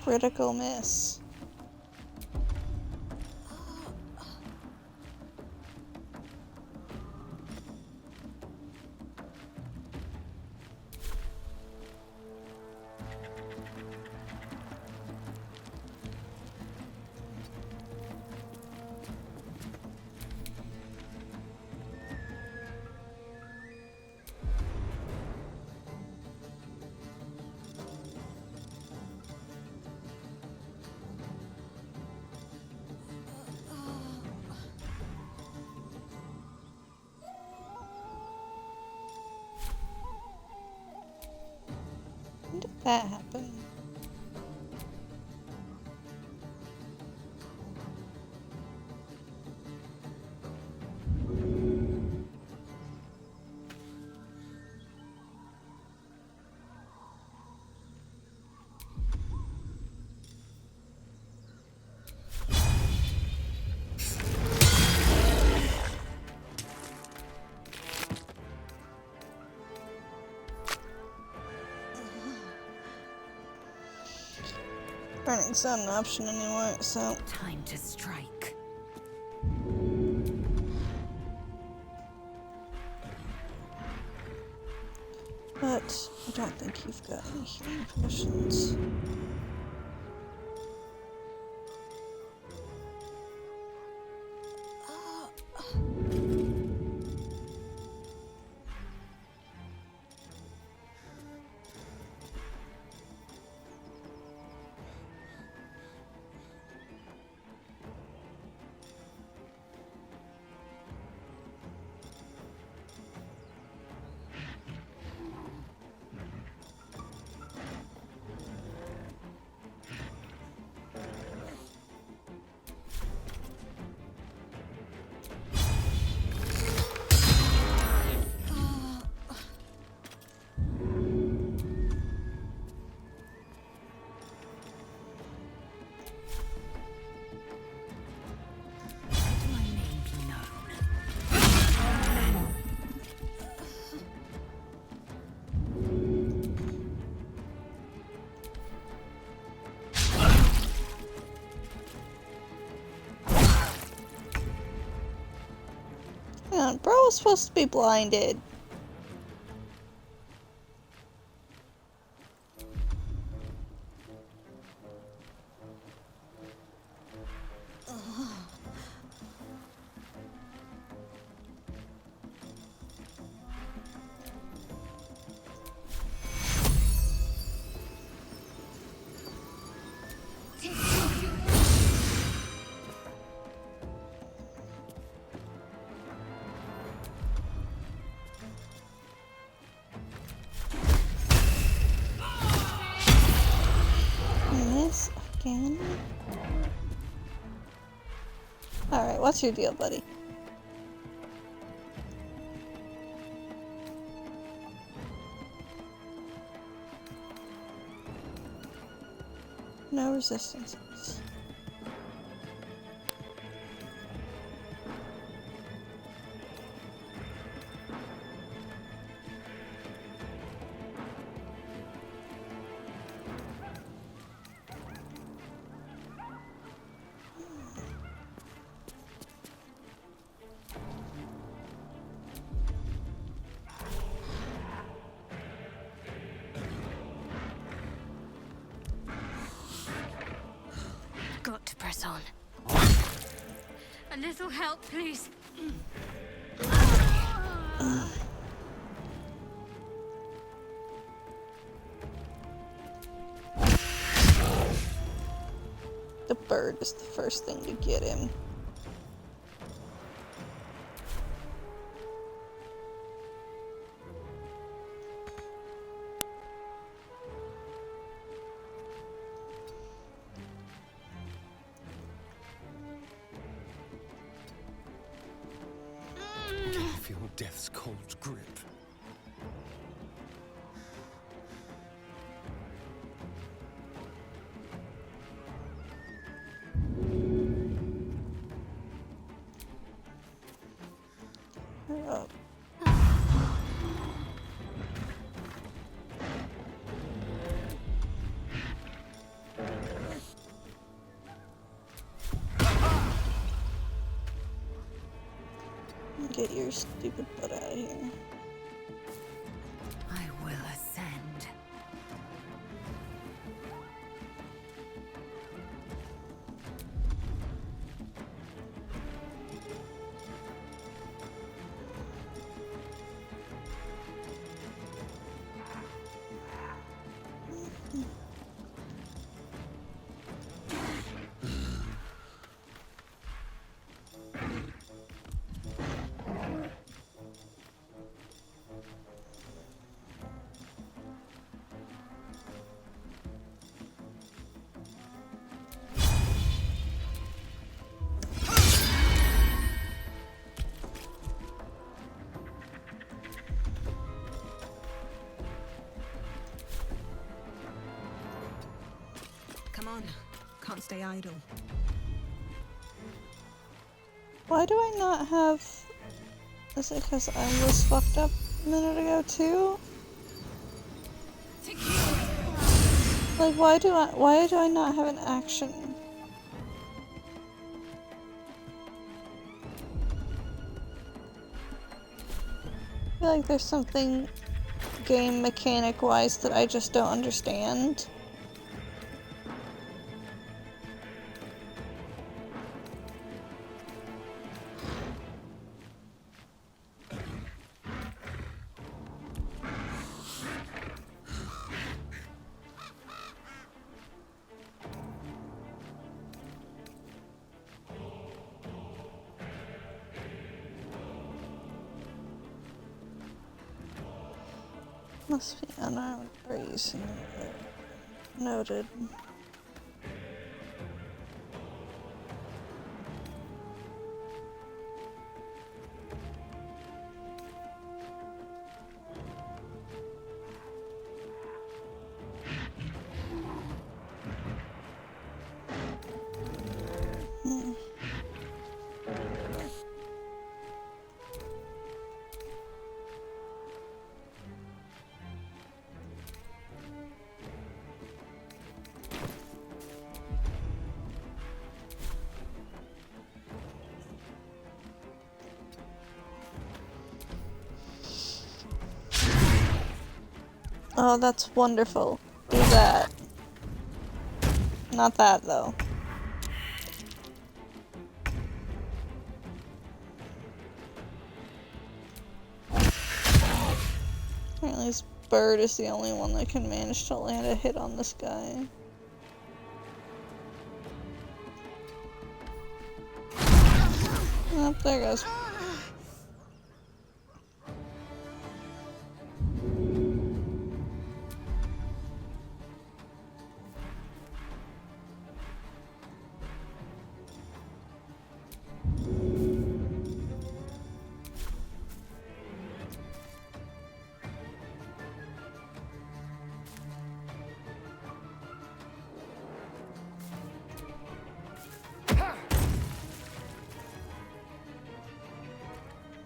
Critical miss. That happened. Running's not an option anymore, so. Time to strike. But I don't think you've got any healing potions. Bro was supposed to be blinded. Miss again. Alright, what's your deal, buddy? No resistances. Got to press on. A little help, please. The bird is the first thing to get him. Feel death's cold grip. Hurry up. Get your stupid butt out of here. I will ascend. can't stay idle. Why do I not have... Is it because I was fucked up a minute ago too? Like, why do I not have an action? I feel like there's something game mechanic wise that I just don't understand. Must be unarmed breeze. Noted. Oh, that's wonderful. Do that. Not that, though. Apparently this bird is the only one that can manage to land a hit on this guy. Oh, there goes.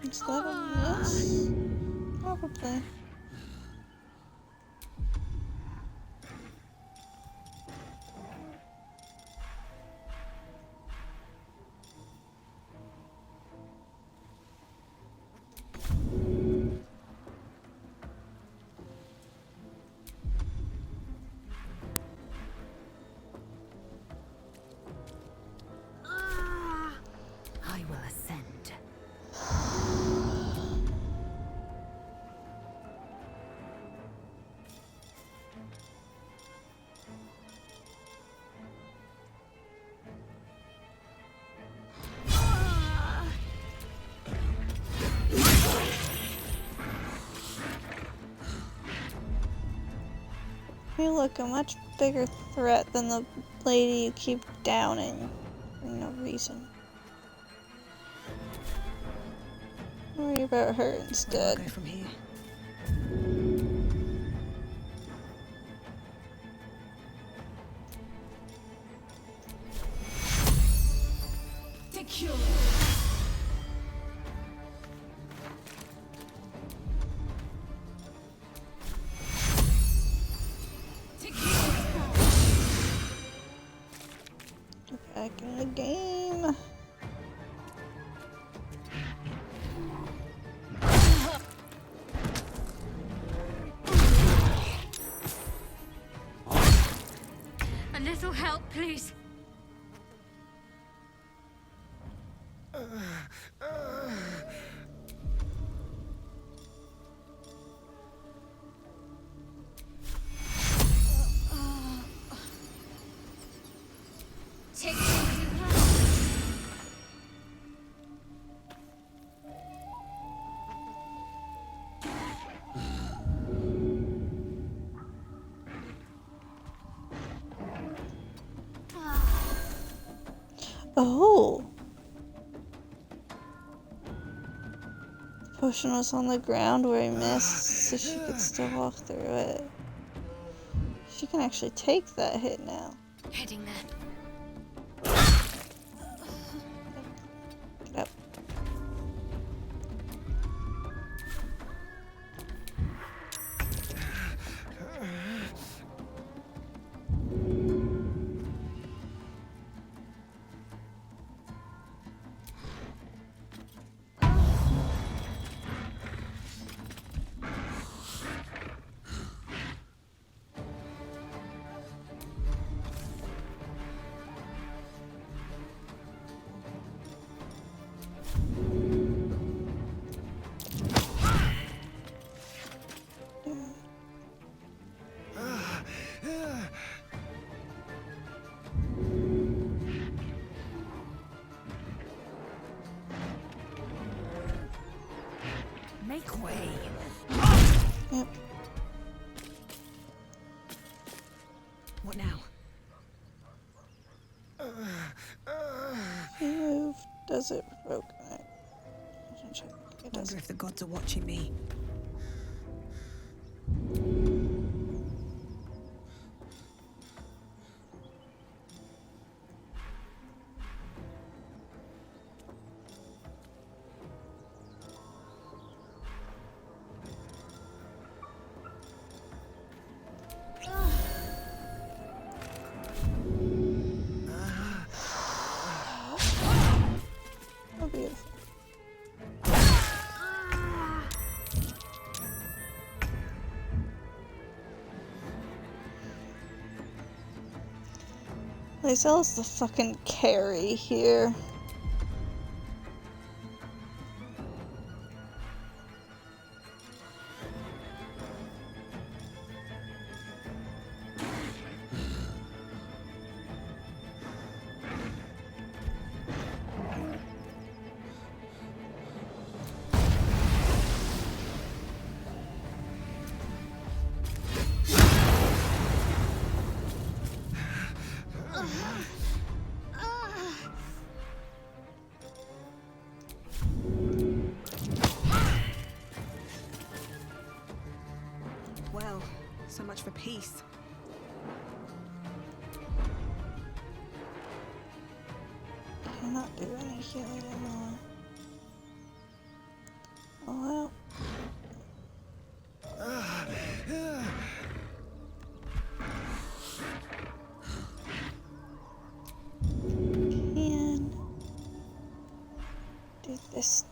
Is that a miss? Probably. I will ascend. You look a much bigger threat than the lady you keep downing for no reason. Worry about her instead. I'll go from here. Get back in the game. A little help, please. Take me to her. Oh! The potion was on the ground where he missed, so she could still walk through it. She can actually take that hit now. Heading there. Make way. Yep. What now? He moved. Does it provoke? It does. Wonder if the gods are watching me. Oh, beautiful. Lae'zel's the fucking carry here. Well, so much for peace. Cannot do any healing anymore. Oh well. Can do this.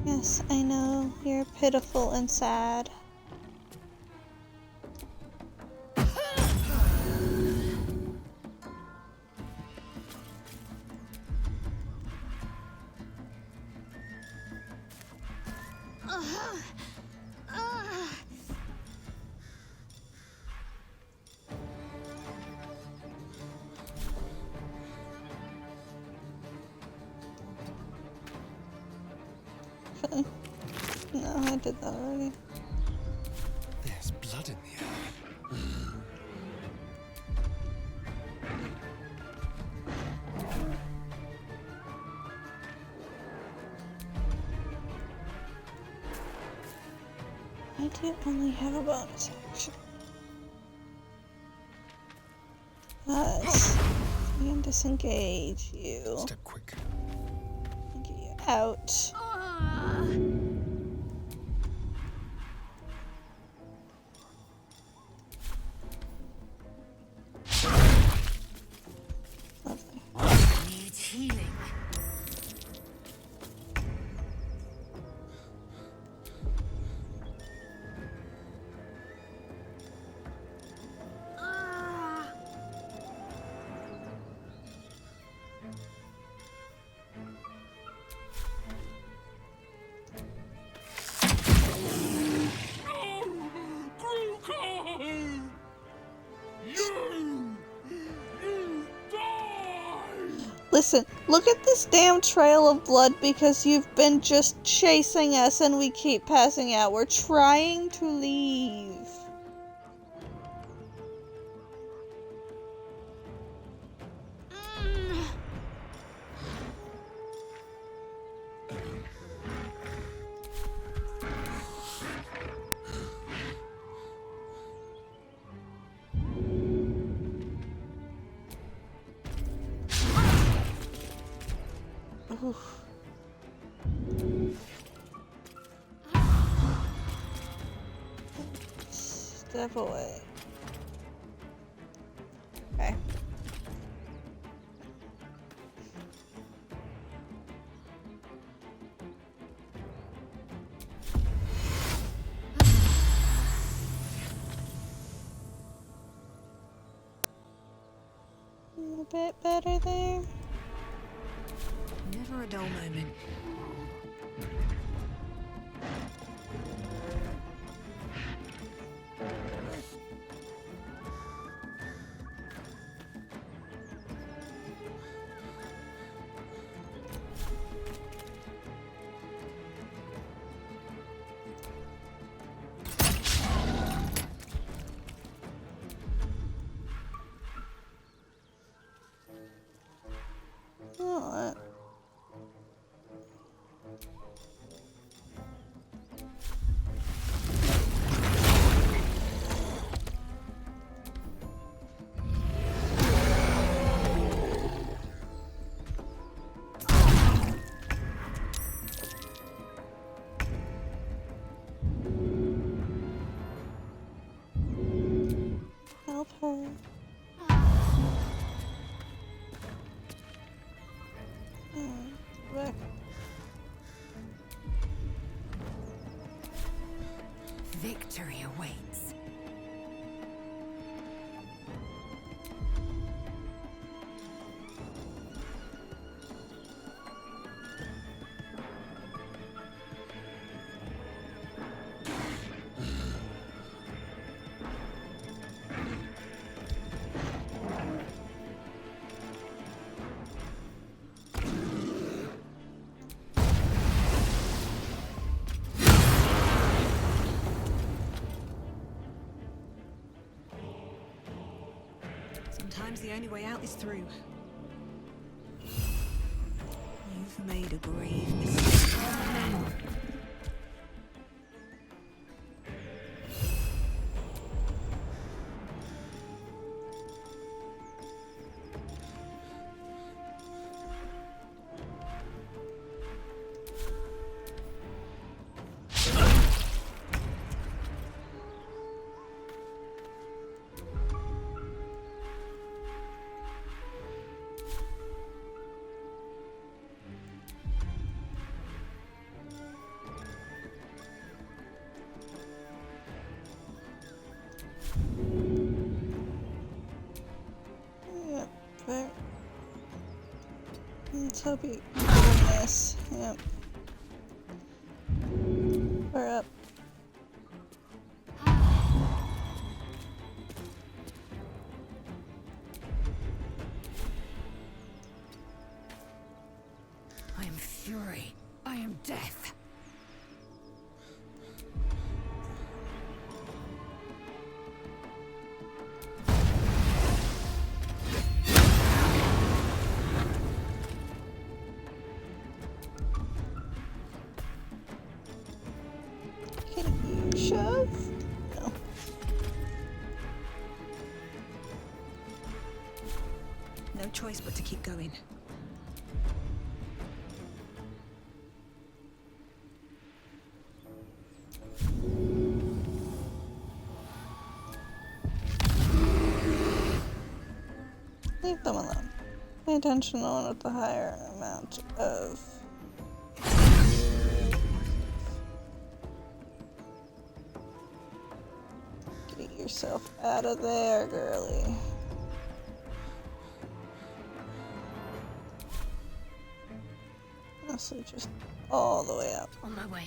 Yes, I know. You're pitiful and sad. No, I did that already. There's blood in the air. I do only have a bonus action. Plus, I can disengage you. Step quick. And get you out. Lovely. Needs healing. Listen, look at this damn trail of blood because you've been just chasing us and we keep passing out. We're trying to leave. Oof. Step away. Okay. bit better there. Never a dull moment. Alright. Help her. Back. Victory awaits. Sometimes the only way out is through. You've made a grave mistake. Yep, there. Let's hope you doing this. Yep. We're up. I am fury. I am death. Can you shove? No. No choice but to keep going. Leave them alone. Pay attention to the one with the higher amount of. Get yourself out of there, girly. Also, just all the way up. On my way.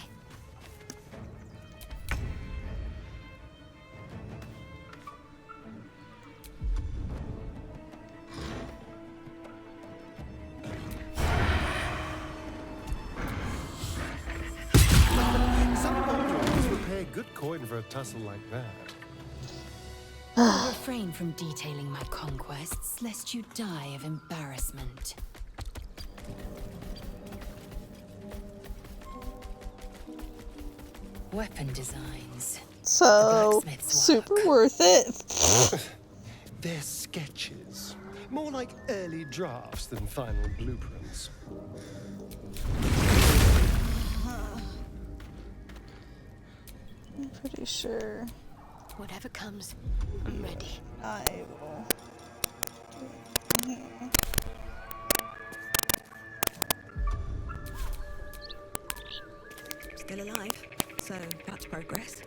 Some Baldurs would pay good coin for a tussle like that. I'll refrain from detailing my conquests, lest you die of embarrassment. Weapon designs. So, super worth it. They're sketches. More like early drafts than final blueprints. I'm pretty sure Whatever comes, I'm ready. I will do it here. Still alive, so that's progress.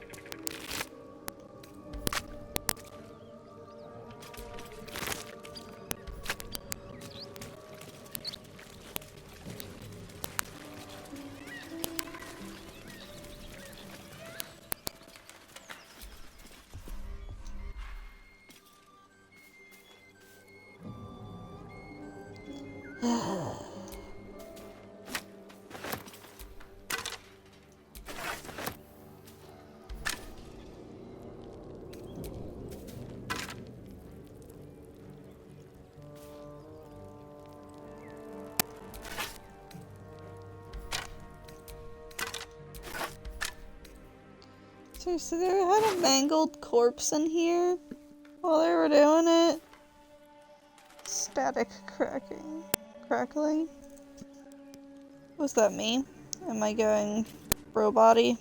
Seriously, they had a mangled corpse in here while they were doing it. Static crackling. Was that me? Am I going robot-y?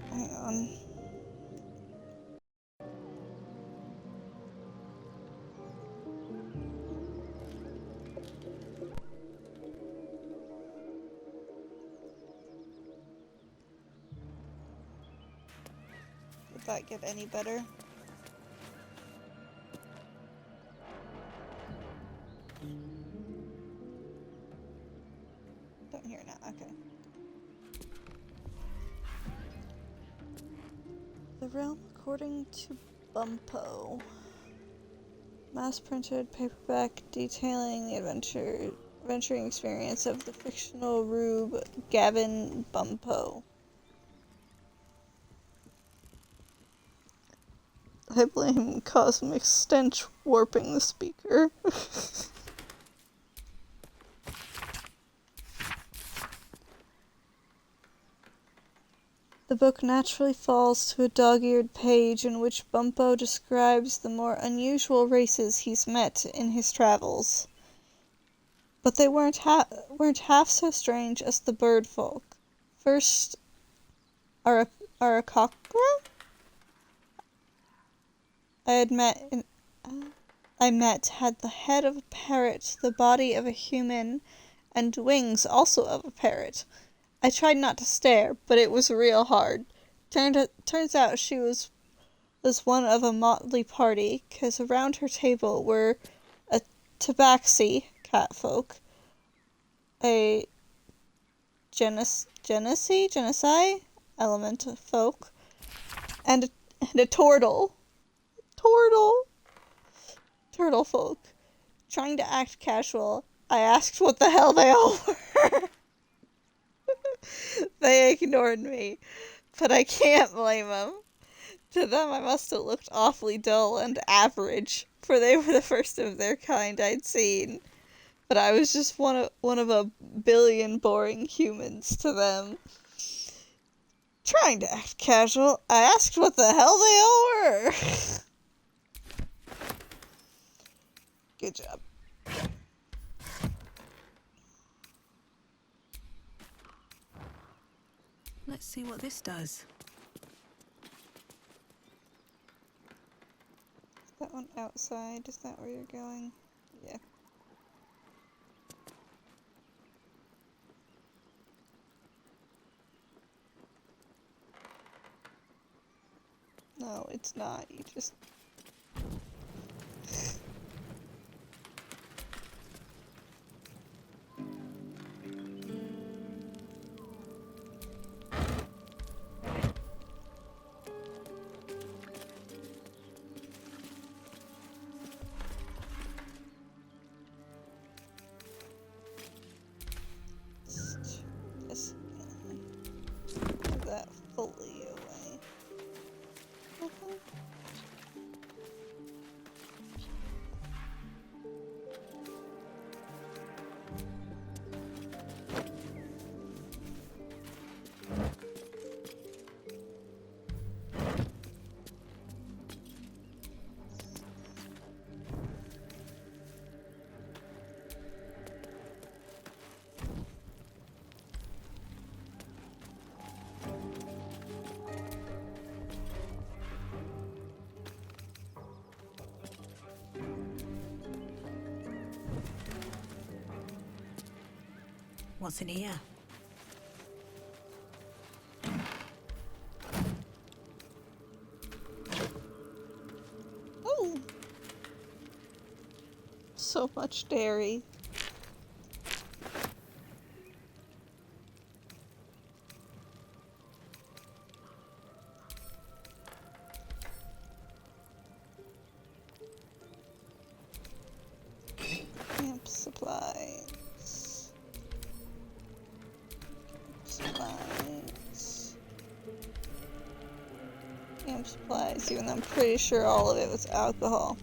Hang on. Did that get any better? Don't hear it now, okay. The Realm according to Bumpo. Mass-printed paperback detailing the adventuring experience of the fictional rube Gavin Bumpo. I blame cosmic stench warping the speaker. The book naturally falls to a dog-eared page in which Bumpo describes the more unusual races he's met in his travels. But they weren't half so strange as the bird folk. First, Arakocra? I met had the head of a parrot, the body of a human, and wings also of a parrot. I tried not to stare, but it was real hard. Turns out she was one of a motley party, 'cause around her table were a tabaxi, catfolk, a genesi, elemental folk, and a turtle folk. Trying to act casual, I asked what the hell they all were. They ignored me, but I can't blame them. To them I must have looked awfully dull and average, for they were the first of their kind I'd seen. But I was just one of a billion boring humans to them. Trying to act casual, I asked what the hell they all were. Good job. Let's see what this does. Is that one outside? Is that where you're going? Yeah. No, it's not. You just... Yes. Put that fully away. What's in here? So much dairy. Camp supplies. Supplies. Camp supplies, even though I'm pretty sure all of it was alcohol.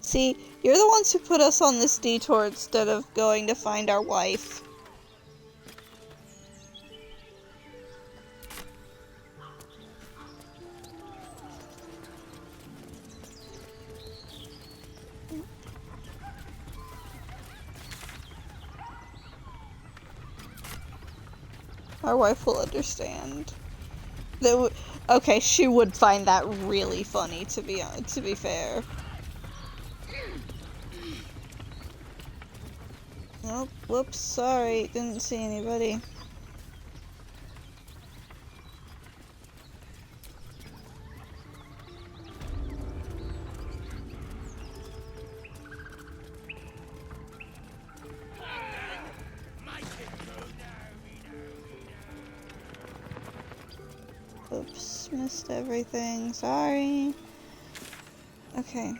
See, you're the ones who put us on this detour instead of going to find our wife. Our wife will understand. Okay, she would find that really funny, to be fair. Oh, whoops, sorry, didn't see anybody. Oops, missed everything, sorry. Okay.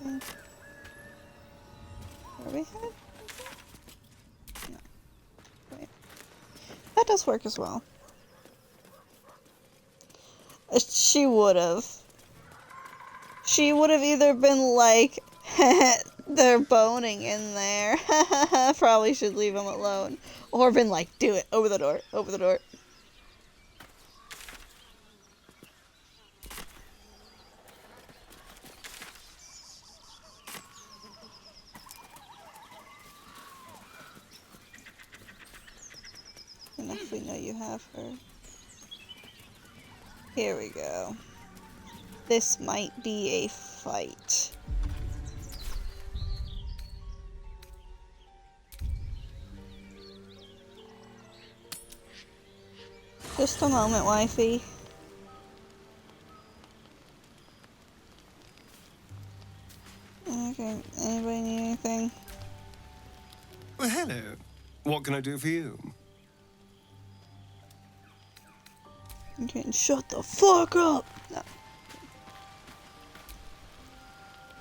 Where are we headed? No. Wait. That does work as well. She would've. She would've either been like, they're boning in there. Probably should leave them alone. Or been like, do it. Over the door. Over the door. Enough we know you have her. Here we go. This might be a fight. Just a moment, wifey. Okay, anybody need anything? Well, hello. What can I do for you? You can shut the fuck up! No.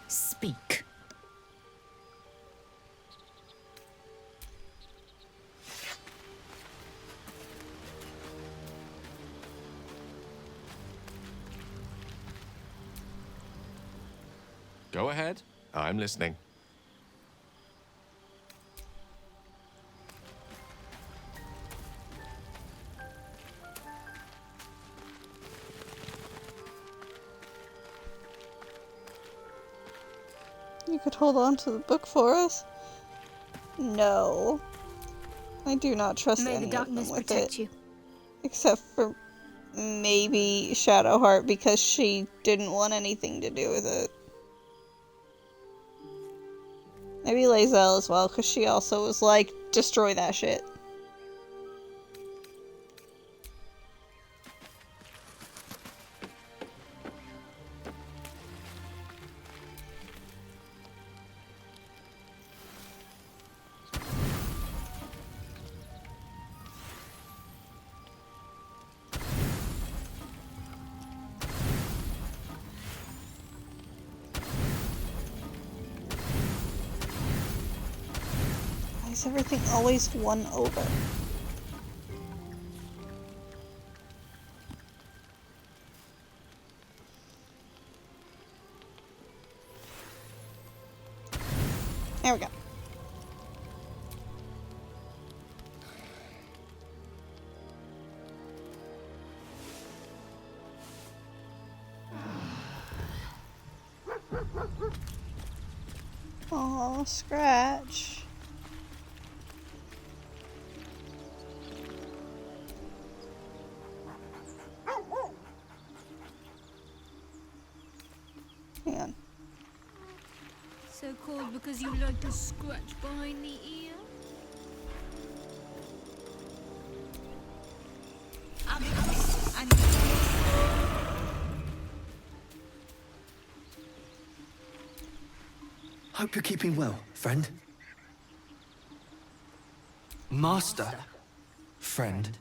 Speak. Go ahead. I'm listening. You could hold on to the book for us? No. I do not trust May any the darkness of them with protect it. you. Except for maybe Shadowheart, because she didn't want anything to do with it. Maybe Lae'zel as well, because she also was like, destroy that shit. Why is everything always won over? There we go. Aw, Scratch. Hang on. called because you like to scratch behind the ear? Hope you're keeping well, friend. Master? Friend.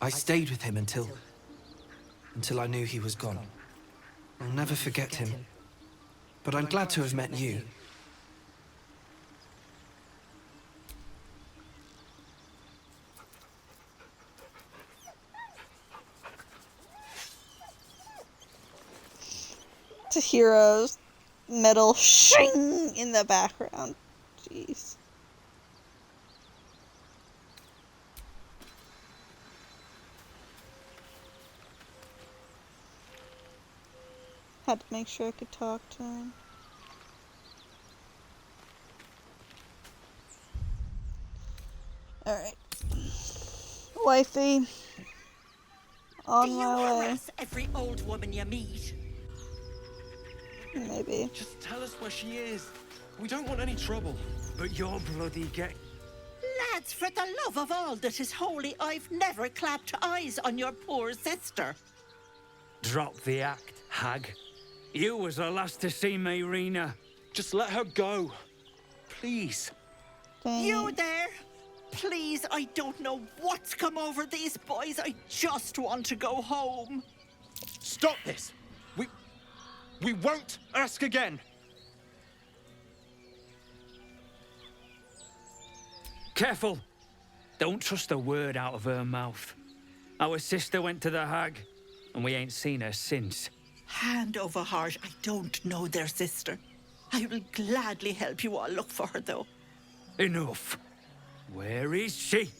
I stayed with him until I knew he was gone. I'll never forget him. But I'm glad to have met you. To Hero's metal shing in the background. Jeez. Had to make sure I could talk to him. Alright. Wifey. On my way. Harass every old woman you meet? Maybe. Just tell us where she is. We don't want any trouble. But you're bloody Lads, for the love of all that is holy, I've never clapped eyes on your poor sister. Drop the act, hag. You was the last to see Mayrina. Just let her go. Please. You there? Please, I don't know what's come over these boys. I just want to go home. Stop this. We won't ask again. Careful. Don't trust a word out of her mouth. Our sister went to the hag, and we ain't seen her since. Hand over heart, I don't know their sister. I will gladly help you all look for her, though. Enough. Where is she?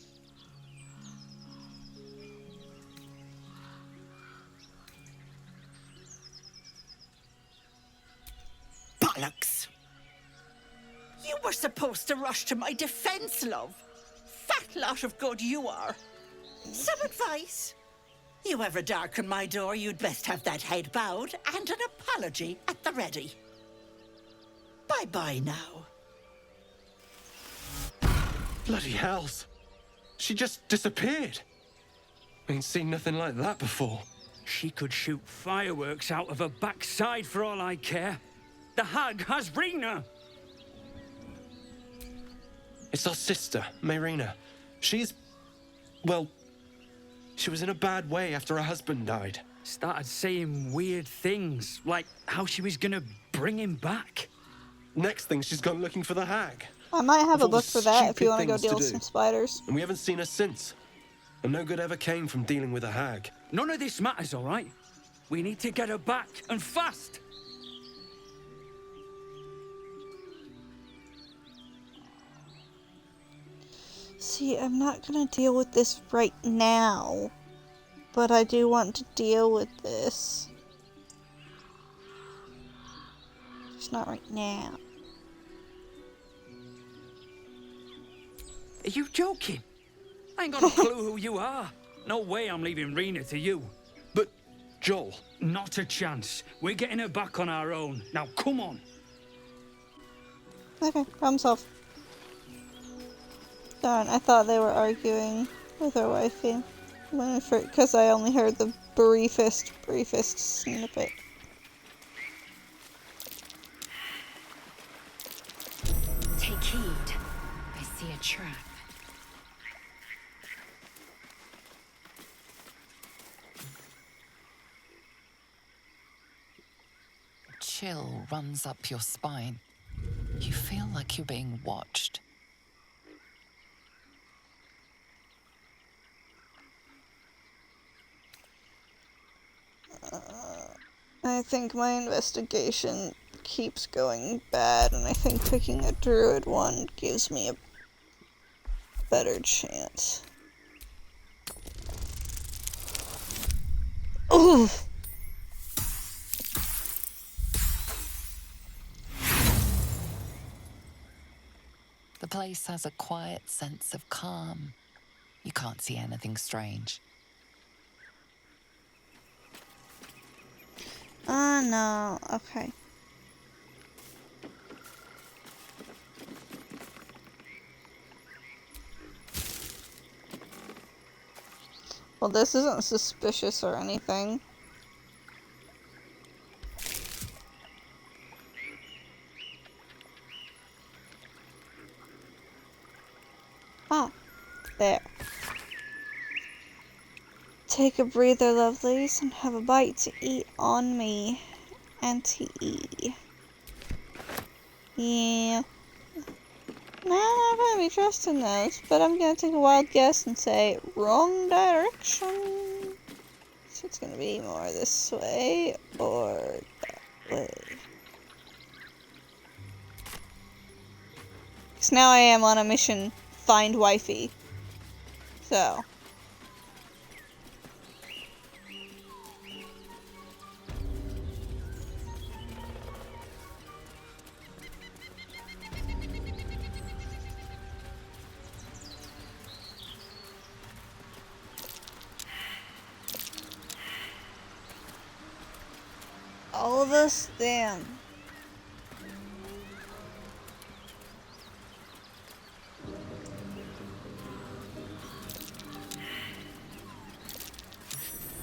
Bollocks! You were supposed to rush to my defense, love. Fat lot of good you are. Some advice? You ever darken my door, you'd best have that head bowed and an apology at the ready. Bye-bye now. Bloody hells. She just disappeared. Ain't seen nothing like that before. She could shoot fireworks out of her backside for all I care. The hag has Rena. It's our sister, Mayrina. She's... well... she was in a bad way after her husband died. Started saying weird things, like how she was gonna bring him back. Next thing, she's gone looking for the hag. I might have a Of all book the for that if you stupid want to go things deal with do. some spiders. And we haven't seen her since. And no good ever came from dealing with a hag. None of this matters, all right? We need to get her back, and fast. See, I'm not gonna deal with this right now, but I do want to deal with this. Just not right now. Are you joking? I ain't got a clue who you are. No way I'm leaving Rena to you. But, Joel... Not a chance. We're getting her back on our own. Now, come on. Okay, problem solved. Darn, I thought they were arguing with her wifey. Because I only heard the briefest snippet. Take heed. I see a trap. Chill runs up your spine. You feel like you're being watched. I think my investigation keeps going bad, and I think picking a druid one gives me a better chance. Ooh! The place has a quiet sense of calm. You can't see anything strange. Oh no, okay. Well, this isn't suspicious or anything. Ah, there. Take a breather, lovelies, and have a bite to eat on me. Auntie. Yeah. Nah, I'm not gonna be trusting those, but I'm gonna take a wild guess and say wrong direction. So it's gonna be more this way or that way. Because now I am on a mission, find wifey. So. All of us, damn.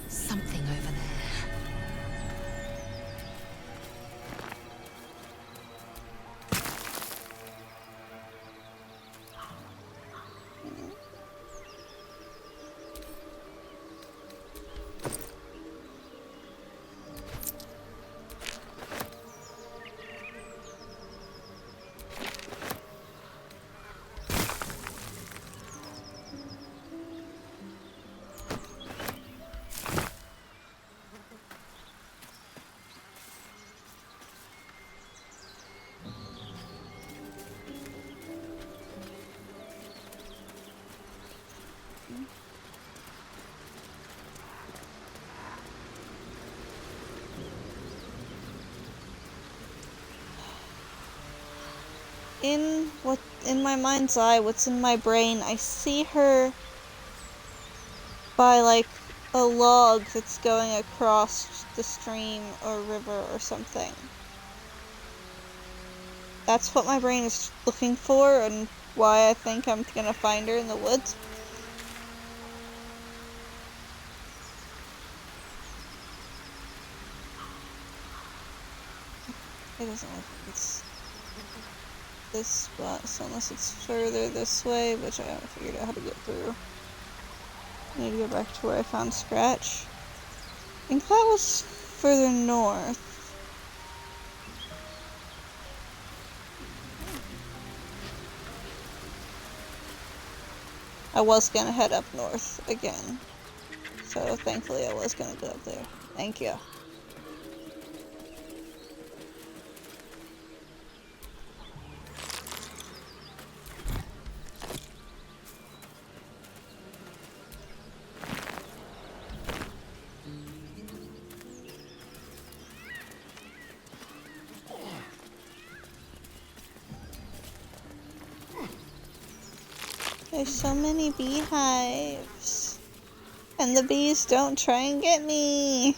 Something over there. In my mind's eye, what's in my brain, I see her by like a log that's going across the stream or river or something. That's what my brain is looking for and why I think I'm gonna find her in the woods. It doesn't look like it's this spot, so unless it's further this way, which I haven't figured out how to get through. I need to go back to where I found Scratch. I think that was further north. I was gonna head up north again. So thankfully I was gonna go up there. Thank you. There's so many beehives. And the bees don't try and get me.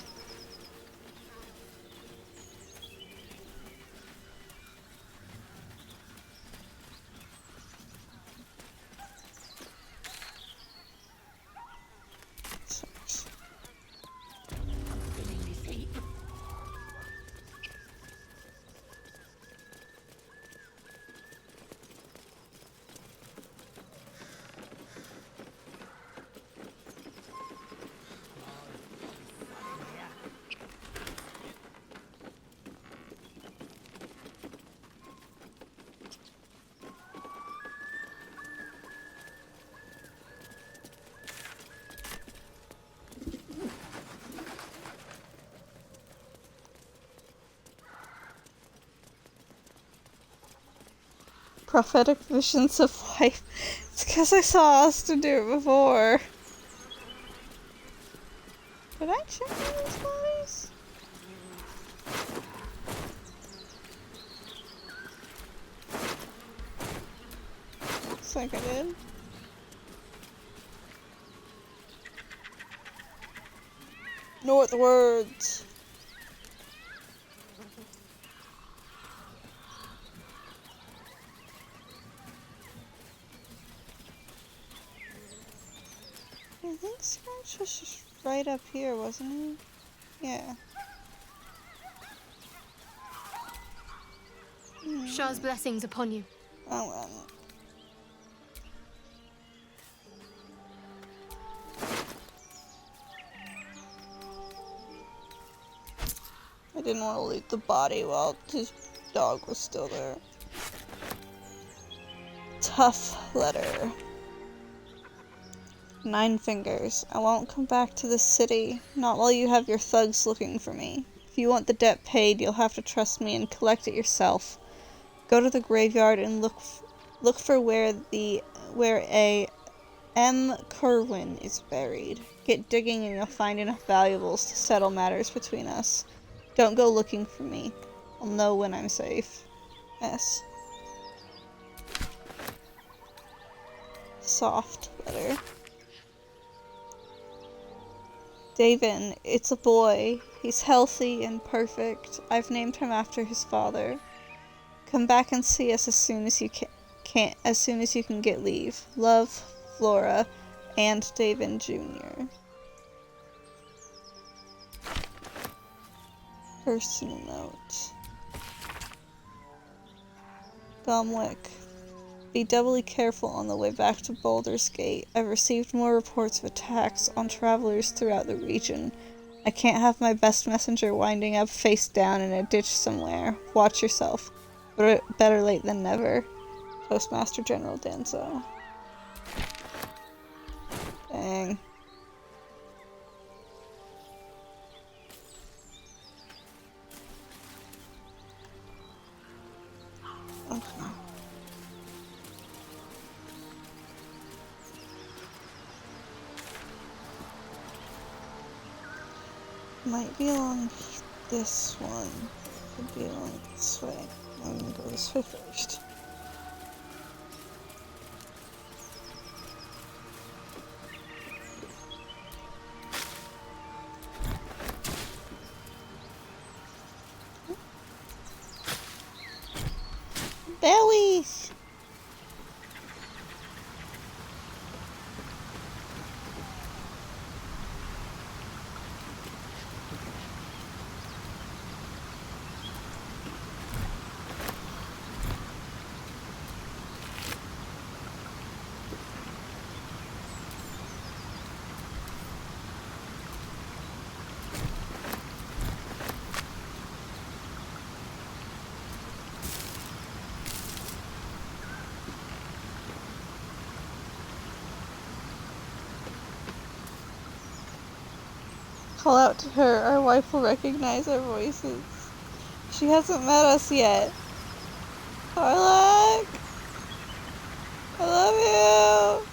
Prophetic visions of life. It's because I saw Asta do it before. Did I check on these bodies? Looks like I did. Northwards. Scourge was just right up here, wasn't he? Yeah. Shah's blessings upon you. Oh, well. I didn't want to loot the body while his dog was still there. Tough letter. 9 fingers. I won't come back to the city, not while you have your thugs looking for me. If you want the debt paid, you'll have to trust me and collect it yourself. Go to the graveyard and look for where a M. Kerwin is buried. Get digging and you'll find enough valuables to settle matters between us. Don't go looking for me. I'll know when I'm safe. S. Soft letter. Davin, it's a boy. He's healthy and perfect. I've named him after his father. Come back and see us as soon as you can get leave. Love, Flora, and Davin Jr. Personal note. Gomwick. Be doubly careful on the way back to Baldur's Gate. I've received more reports of attacks on travelers throughout the region. I can't have my best messenger winding up face down in a ditch somewhere. Watch yourself. Better late than never. Postmaster General Danzo. Dang. Okay. Might be along this one. Could be along this way. I'm gonna go this way first. Bellies! Call out to her. Our wife will recognize our voices. She hasn't met us yet. Karlak! I love you!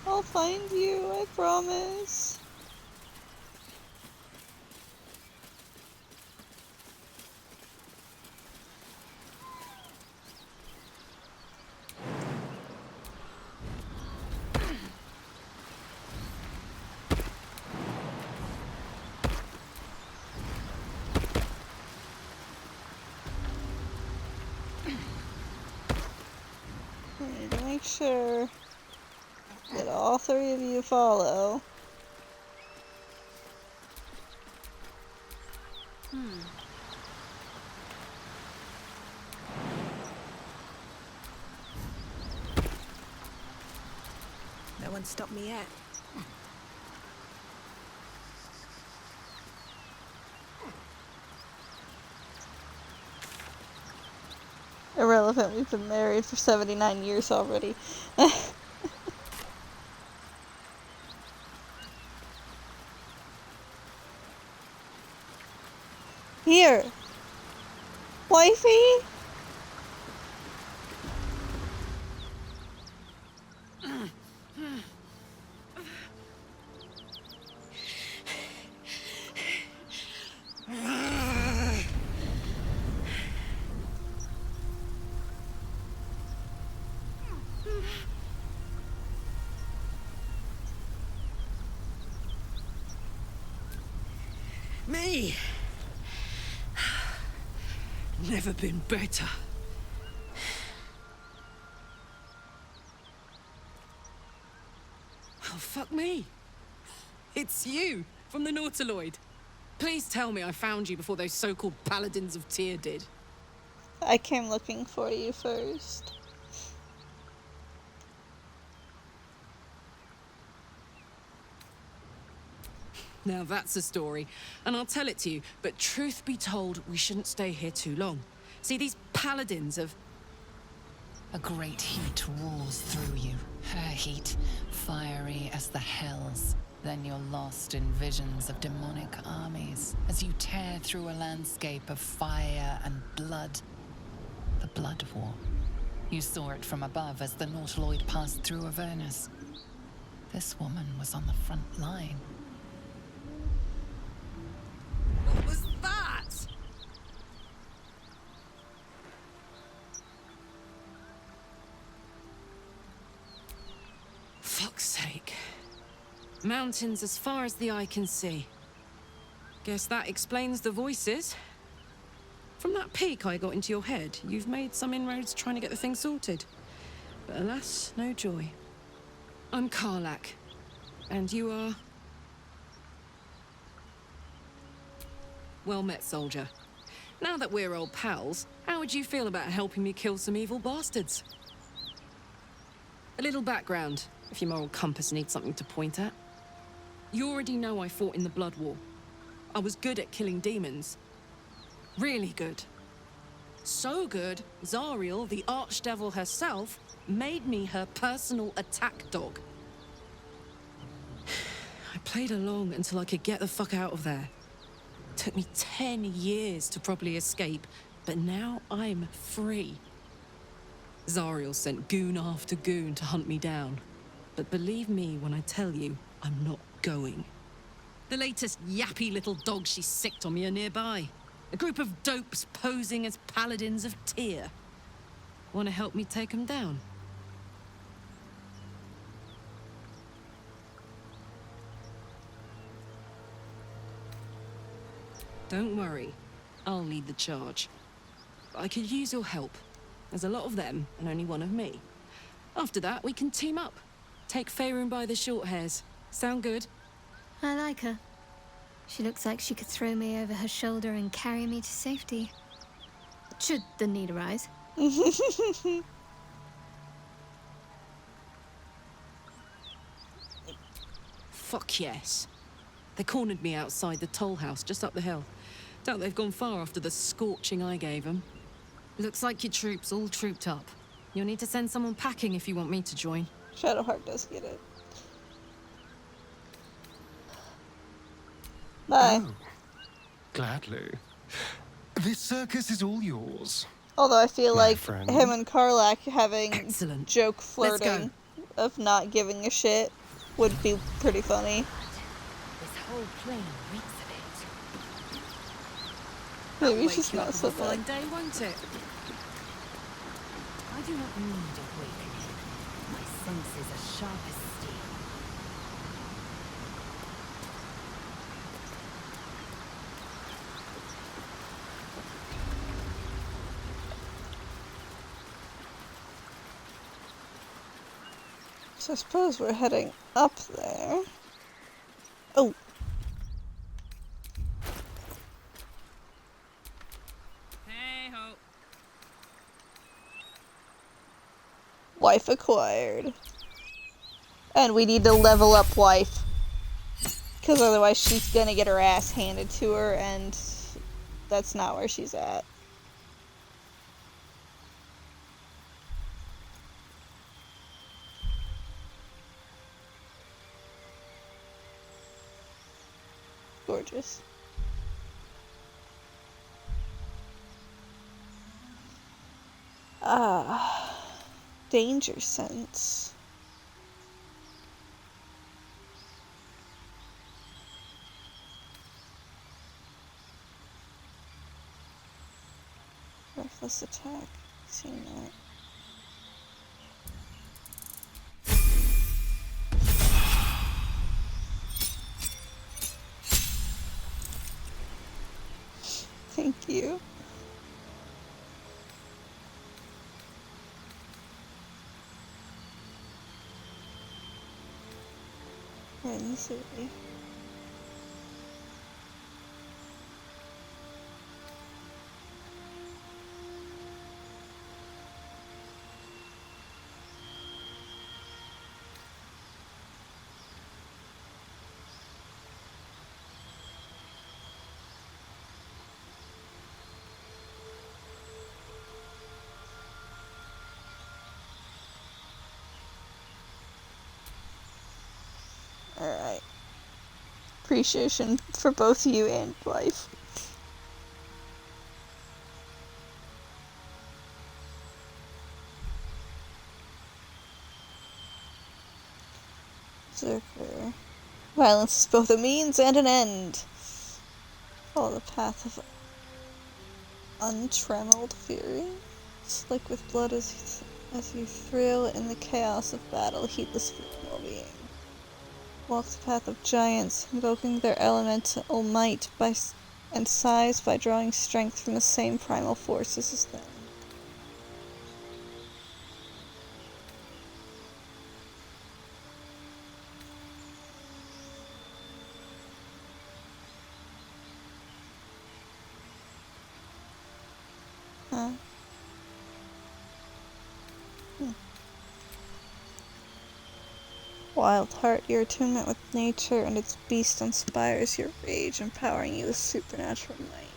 I'll find you, I promise. I need to make sure that all 3 of you follow. No one stopped me yet. Irrelevant, we've been married for 79 years already. Here! Wifey? Me! Never been better. fuck me. It's you, from the Nautiloid. Please tell me I found you before those so-called Paladins of Tyr did. I came looking for you first. Now that's a story, and I'll tell it to you, but truth be told, we shouldn't stay here too long. See, these Paladins of... A great heat roars through you. Her heat, fiery as the hells. Then you're lost in visions of demonic armies as you tear through a landscape of fire and blood. The Blood War. You saw it from above as the Nautiloid passed through Avernus. This woman was on the front line. What was that? Fuck's sake. Mountains as far as the eye can see. Guess that explains the voices. From that peek I got into your head, you've made some inroads trying to get the thing sorted. But alas, no joy. I'm Karlach. And you are... Well met, soldier. Now that we're old pals, how would you feel about helping me kill some evil bastards? A little background, if your moral compass needs something to point at. You already know I fought in the Blood War. I was good at killing demons. Really good. So good, Zariel, the archdevil herself, made me her personal attack dog. I played along until I could get the fuck out of there. Took me 10 years to properly escape, but now I'm free. Zariel sent goon after goon to hunt me down. But believe me when I tell you, I'm not going. The latest yappy little dogs she sicked on me are nearby. A group of dopes posing as Paladins of Tyr. Want to help me take them down? Don't worry, I'll lead the charge. I could use your help. There's a lot of them, and only one of me. After that, we can team up. Take Faerun by the short hairs. Sound good? I like her. She looks like she could throw me over her shoulder and carry me to safety. Should the need arise. Fuck yes. They cornered me outside the toll house just up the hill. Doubt they've gone far after the scorching I gave them. Looks like your troops all trooped up. You'll need to send someone packing if you want me to join. Shadowheart does get it. Bye. Oh, gladly. This circus is all yours. Although I feel like friend. him and Karlach having Excellent. joke Let's flirting of not giving a shit would be pretty funny. This whole plain reeks of it. Maybe That'll she's wake you not up so of a fine bad. day, won't it? I do not need awakening. My senses are sharp as steel. So I suppose we're heading up there. Oh. Hey ho. Wife acquired. And we need to level up wife. Because otherwise she's gonna get her ass handed to her, and that's not where she's at. Gorgeous. Danger sense. Reckless attack. Seen that. Thank you. in the city. Alright. Appreciation for both you and life. Zerker. Violence is both a means and an end. Follow the path of untrammeled fury. Slick with blood as you thrill in the chaos of battle, heedless of your well-being. Walk the path of giants, invoking their elemental might and size by drawing strength from the same primal forces as them. Huh. Wild heart, your attunement with nature and its beast inspires your rage, empowering you with supernatural might.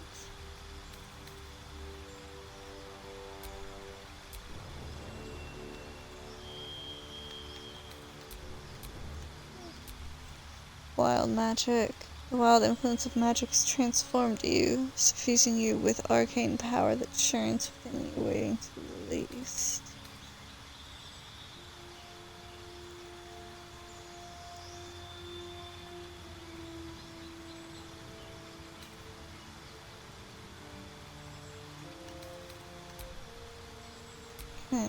Wild magic. The wild influence of magic has transformed you, suffusing you with arcane power that churns within you, waiting to be released. Okay.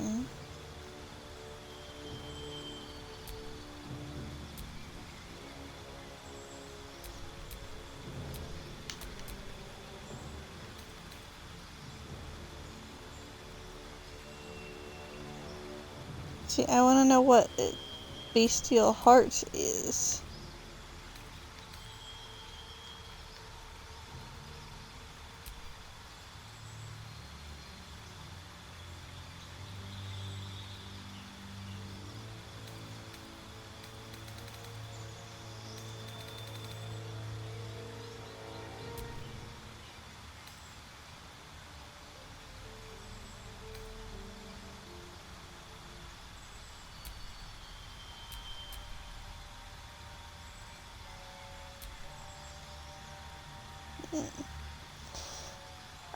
See, I want to know what bestial heart is.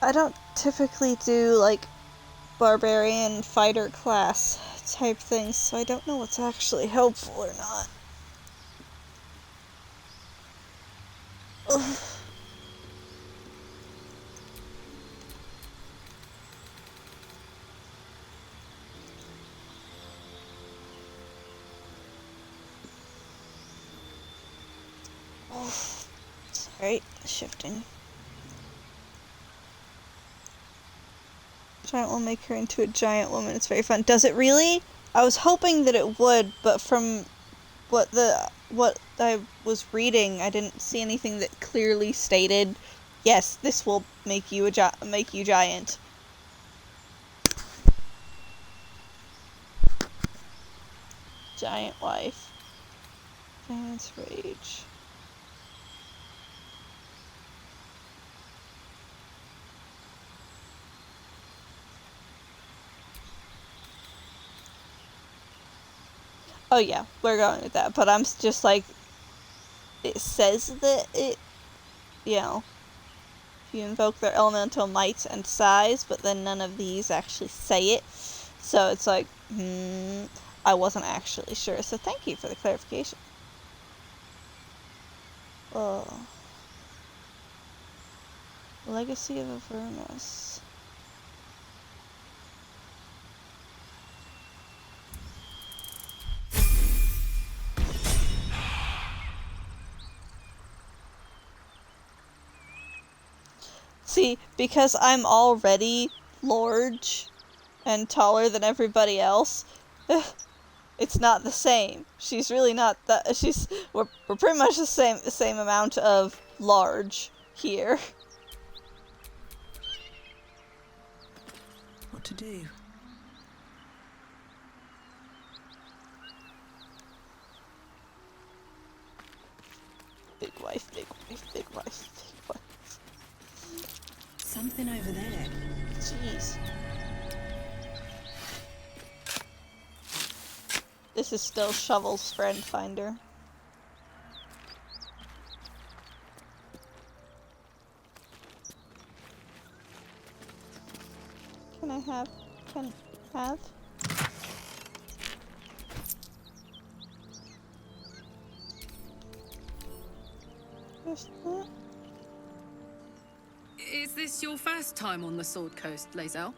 I don't typically do, like, barbarian fighter class type things, so I don't know what's actually helpful or not. Ugh. Sorry, shifting. Giant will make her into a giant woman. It's very fun. Does it really? I was hoping that it would, but from what I was reading, I didn't see anything that clearly stated, yes, this will make you giant. Giant wife. Giant's rage. Oh yeah, we're going with that, but I'm just like, it says that it, you know, you invoke their elemental might and size, but then none of these actually say it, so it's like, I wasn't actually sure, so thank you for the clarification. Oh. Legacy of Avernus. See, because I'm already large and taller than everybody else, It's not the same. She's really not that. We're pretty much the same amount of large here. What to do? Big wife, big wife, big wife, big wife. Something over there. Jeez. This is still Shovel's friend finder. Can I have? Just that. Is this your first time on the Sword Coast, Lae'zel?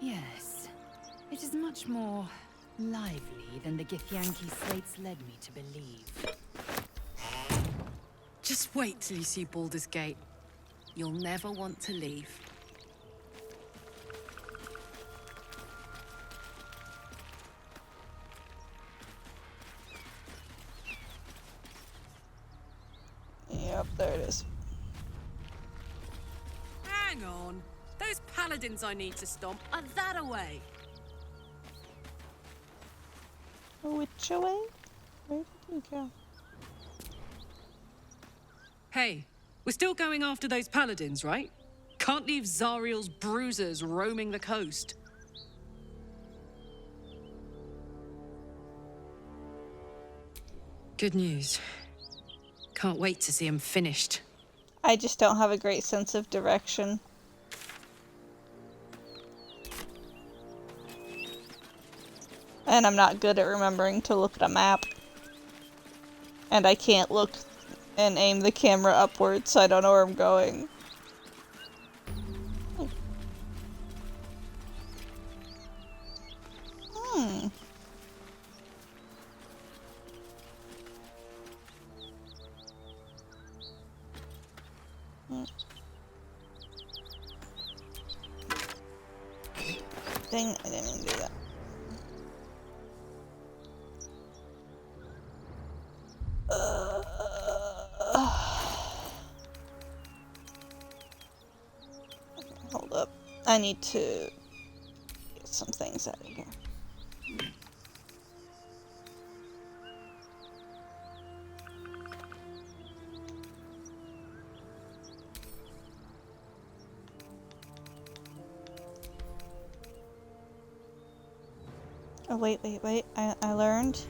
Yes. It is much more lively than the Githyanki slates led me to believe. Just wait till you see Baldur's Gate. You'll never want to leave. Yep, there it is. Hang on. Those paladins I need to stomp are that away. Which way? Where did you go? Hey, we're still going after those paladins, right? Can't leave Zariel's bruisers roaming the coast. Good news. Can't wait to see him finished. I just don't have a great sense of direction. And I'm not good at remembering to look at a map. And I can't look and aim the camera upwards, so I don't know where I'm going. Dang, I didn't mean to do that. Okay, hold up. I need to get some things out of here. Oh, wait. I learned.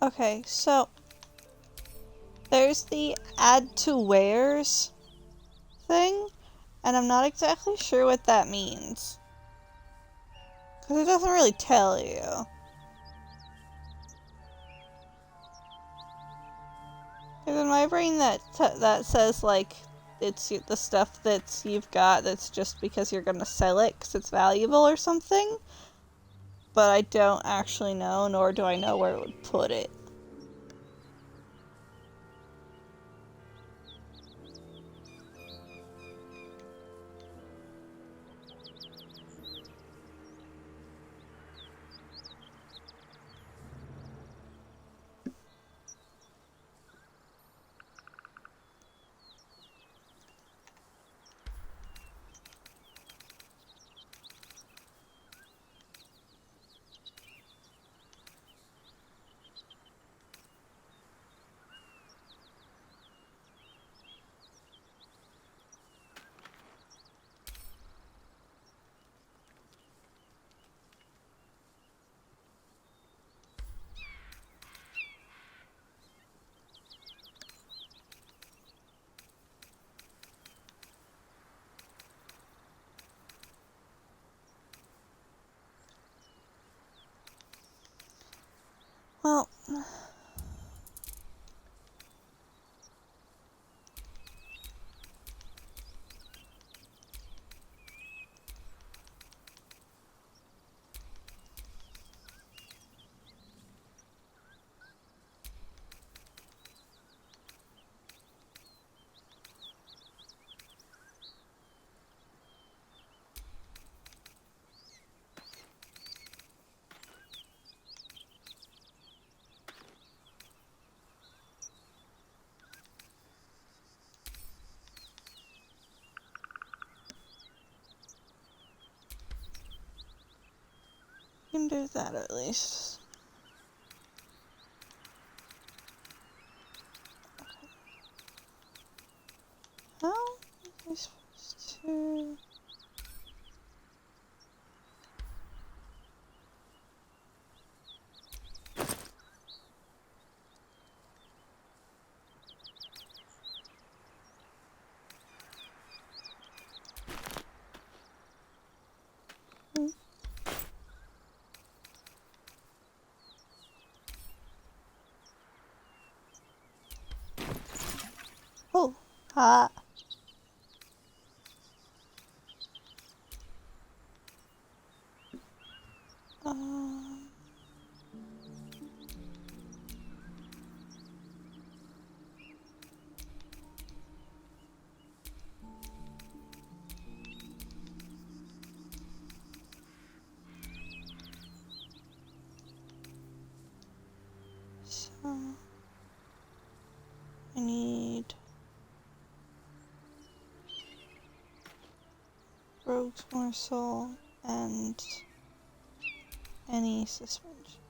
Okay, so there's the add to wares thing, and I'm not exactly sure what that means. Because it doesn't really tell you. Because in my brain that says, like, it's the stuff that you've got that's just because you're gonna sell it because it's valuable or something. But I don't actually know, nor do I know where it would put it. can do that at least. Okay. How am I supposed to... Oh, ha. Um, so I need rogue's morsel and any suspension.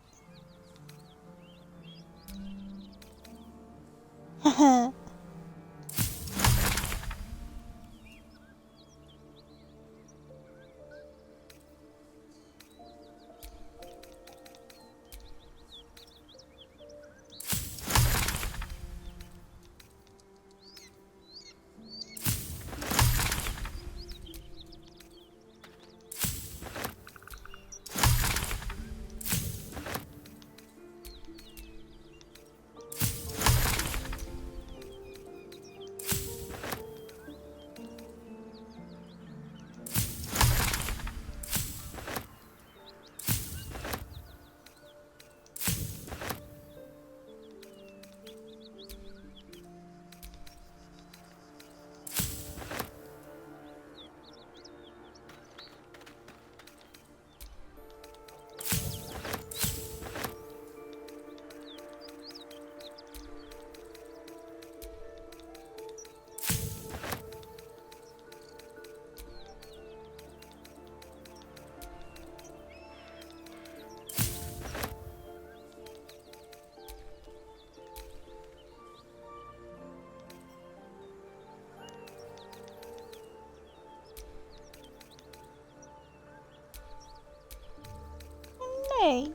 Nate.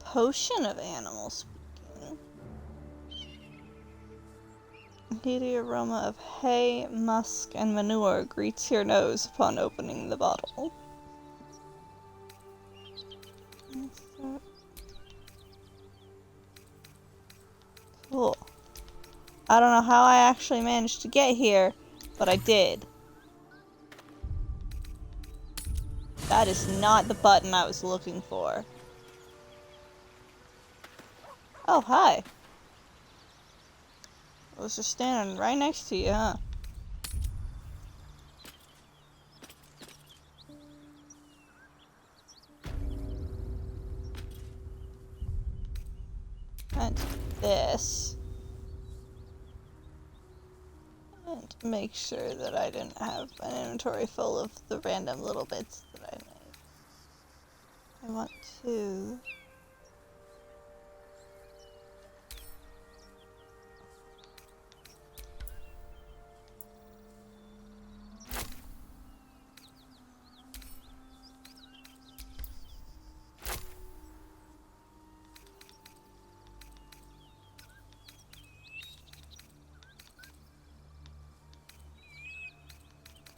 Potion of animal speaking. The aroma of hay, musk, and manure greets your nose upon opening the bottle. Cool. I don't know how I actually managed to get here, but I did. That is not the button I was looking for. Oh, hi. I was just standing right next to you, huh? And this. And make sure that I didn't have an inventory full of the random little bits that I made. I want to...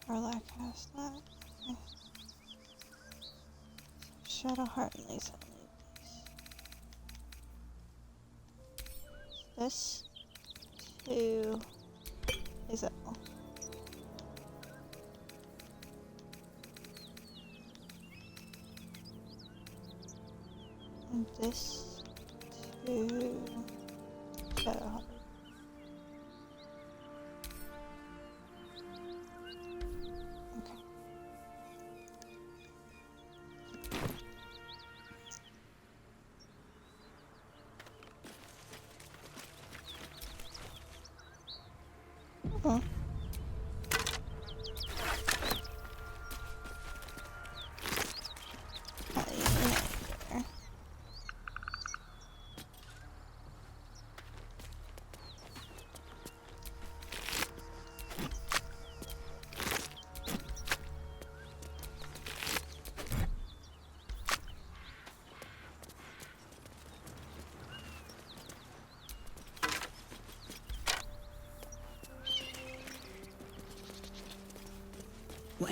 Carlac has that. Okay. Shadow Heart and these only these. This. 2. Is that all? And this. 2. Shadow Heart.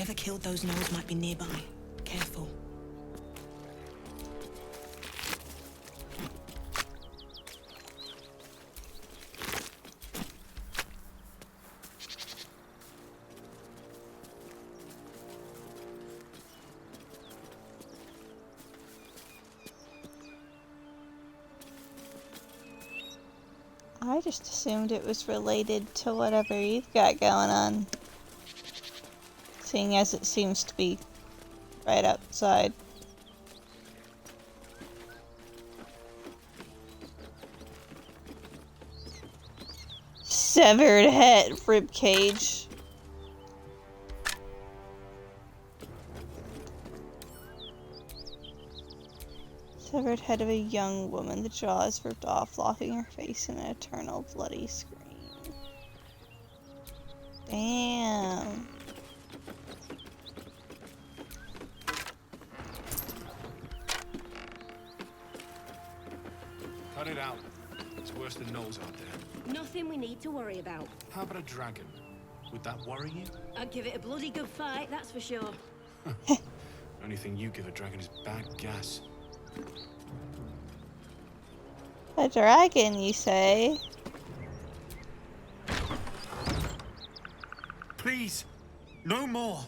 Whoever killed those gnolls might be nearby. Careful. I just assumed it was related to whatever you've got going on. Seeing as it seems to be right outside. Severed head ribcage. Severed head of a young woman. The jaw is ripped off, locking her face in an eternal bloody scream. Damn. Cut it out. It's worse than gnolls out there. Nothing we need to worry about. How about a dragon? Would that worry you? I'd give it a bloody good fight, that's for sure. Only thing you give a dragon is bad gas. A dragon, you say? Please, no more.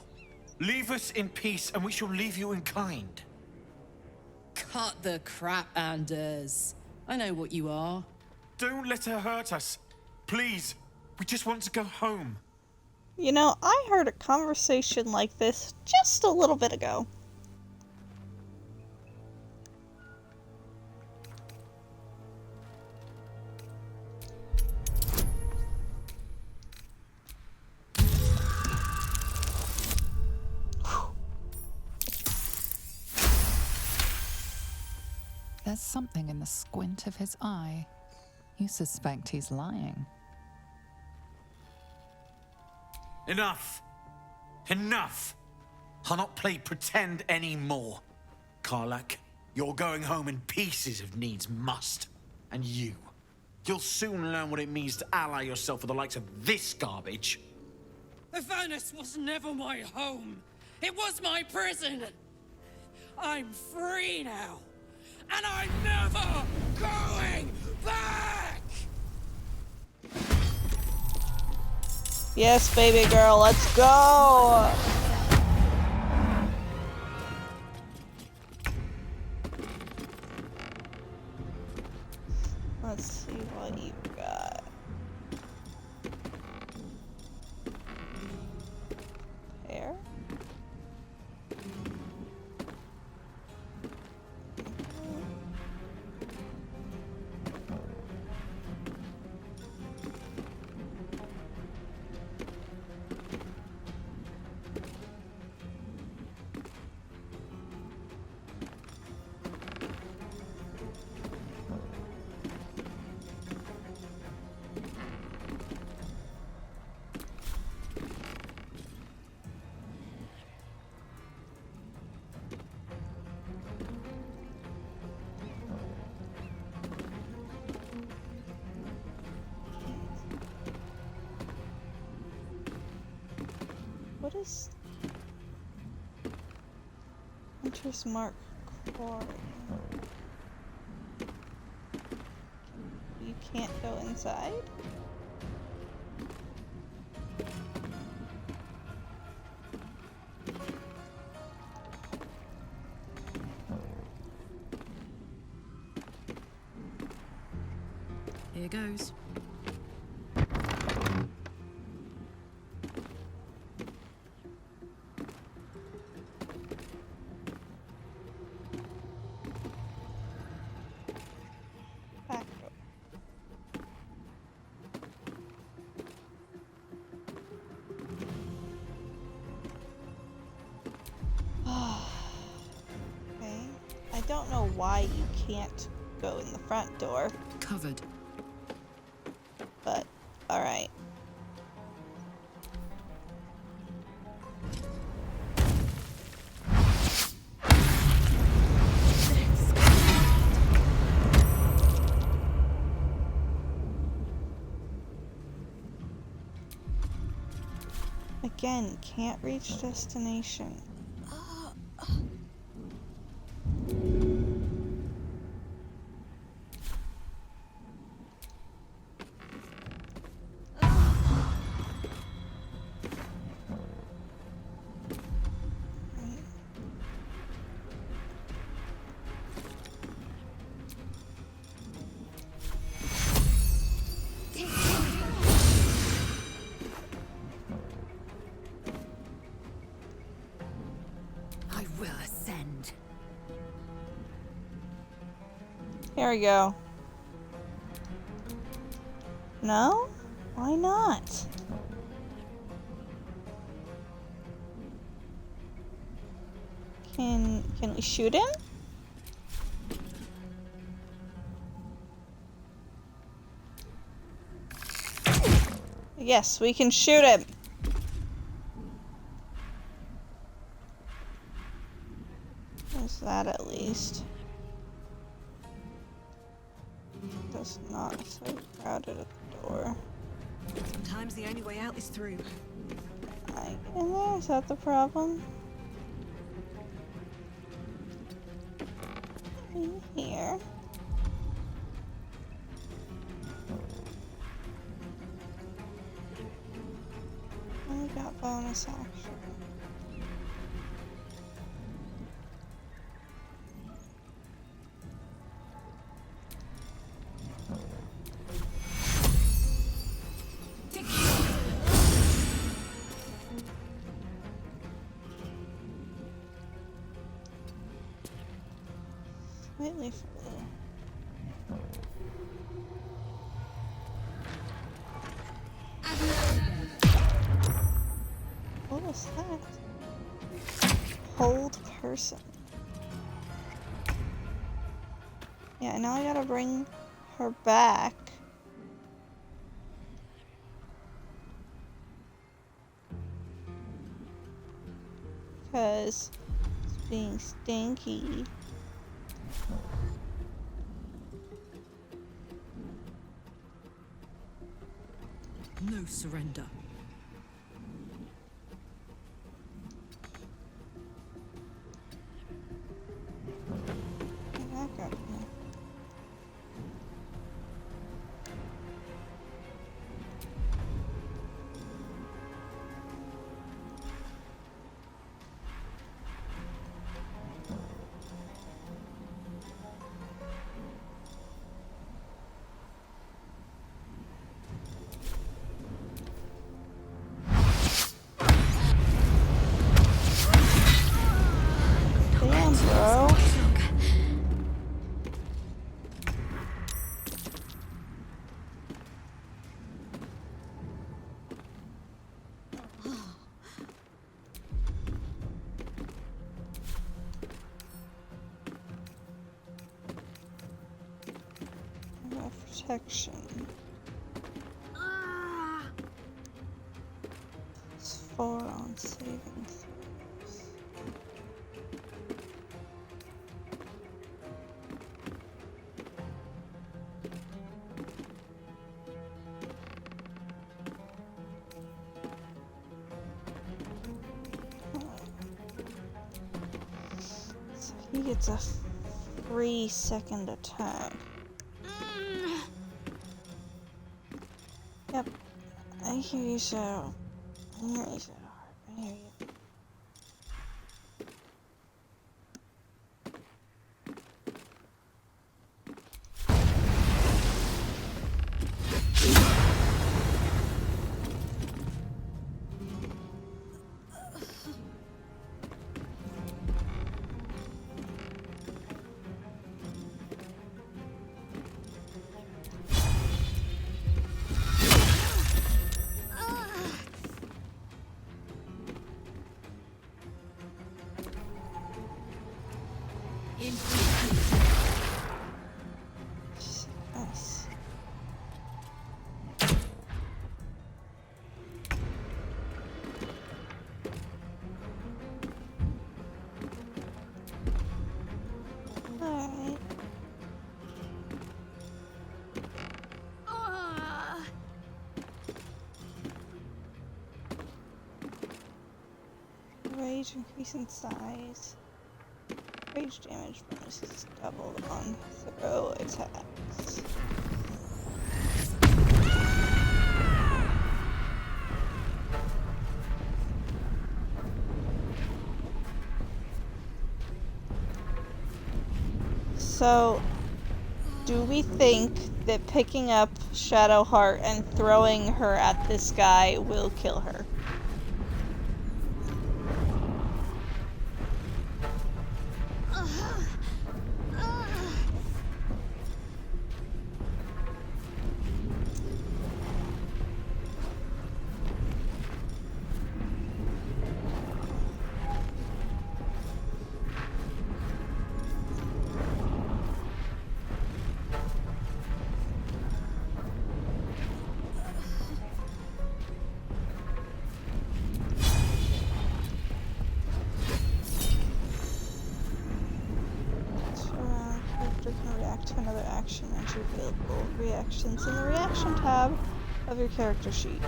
Leave us in peace and we shall leave you in kind. Cut the crap, Anders. I know what you are. Don't let her hurt us. Please, we just want to go home. You know, I heard a conversation like this just a little bit ago. There's something in the squint of his eye. You suspect he's lying. Enough! Enough! I'll not play pretend anymore. Karlak, you're going home in pieces if needs must. And you'll soon learn what it means to ally yourself with the likes of this garbage. The furnace was never my home. It was my prison. I'm free now. And I'm never going back! Yes, baby girl, let's go! Let's see what you've got. Hair? What is Hunter's Mark Quarry? You can't go inside? Here goes. I don't know why you can't go in the front door. Covered. But, alright. again. Can't reach destination. I will ascend. Here we go. No? Why not? Can we shoot him? Yes, we can shoot him. There's that at least. Does not so crowded at the door. Sometimes the only way out is through. I get in there? Is that the problem? In here. Only got bonus action. Slightly further. What was that? Hold person. Yeah, now I gotta bring her back. Because it's being stinky. No surrender. Back up here. Damn, bro. Protection. It's 4 on saving throws. So he gets a free second attack. Yep, I hear you, Shadow. I hear you, Shadow. I hear you. Nice. Alright. damage increase in size. Rage damage bonus is doubled on throw attacks. So, do we think that picking up Shadowheart and throwing her at this guy will kill her? To another action, enter available reactions in the reaction tab of your character sheet.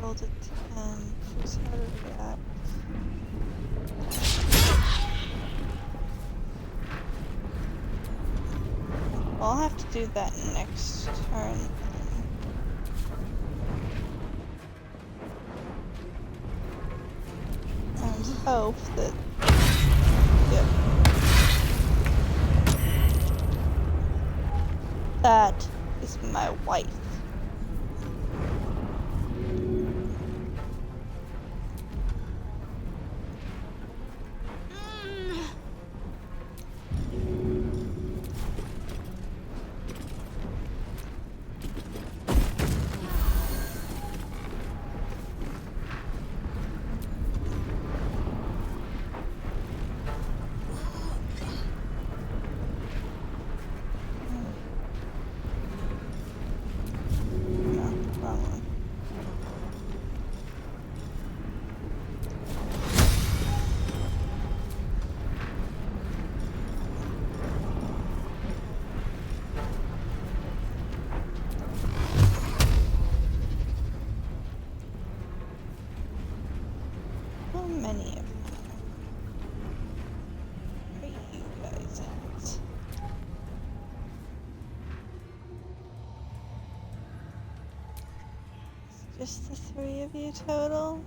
Roll to 10, choose how to react. I'll have to do that next turn. Hope that, yep. That is my wife. How many of them are you guys at? It's just the 3 of you total?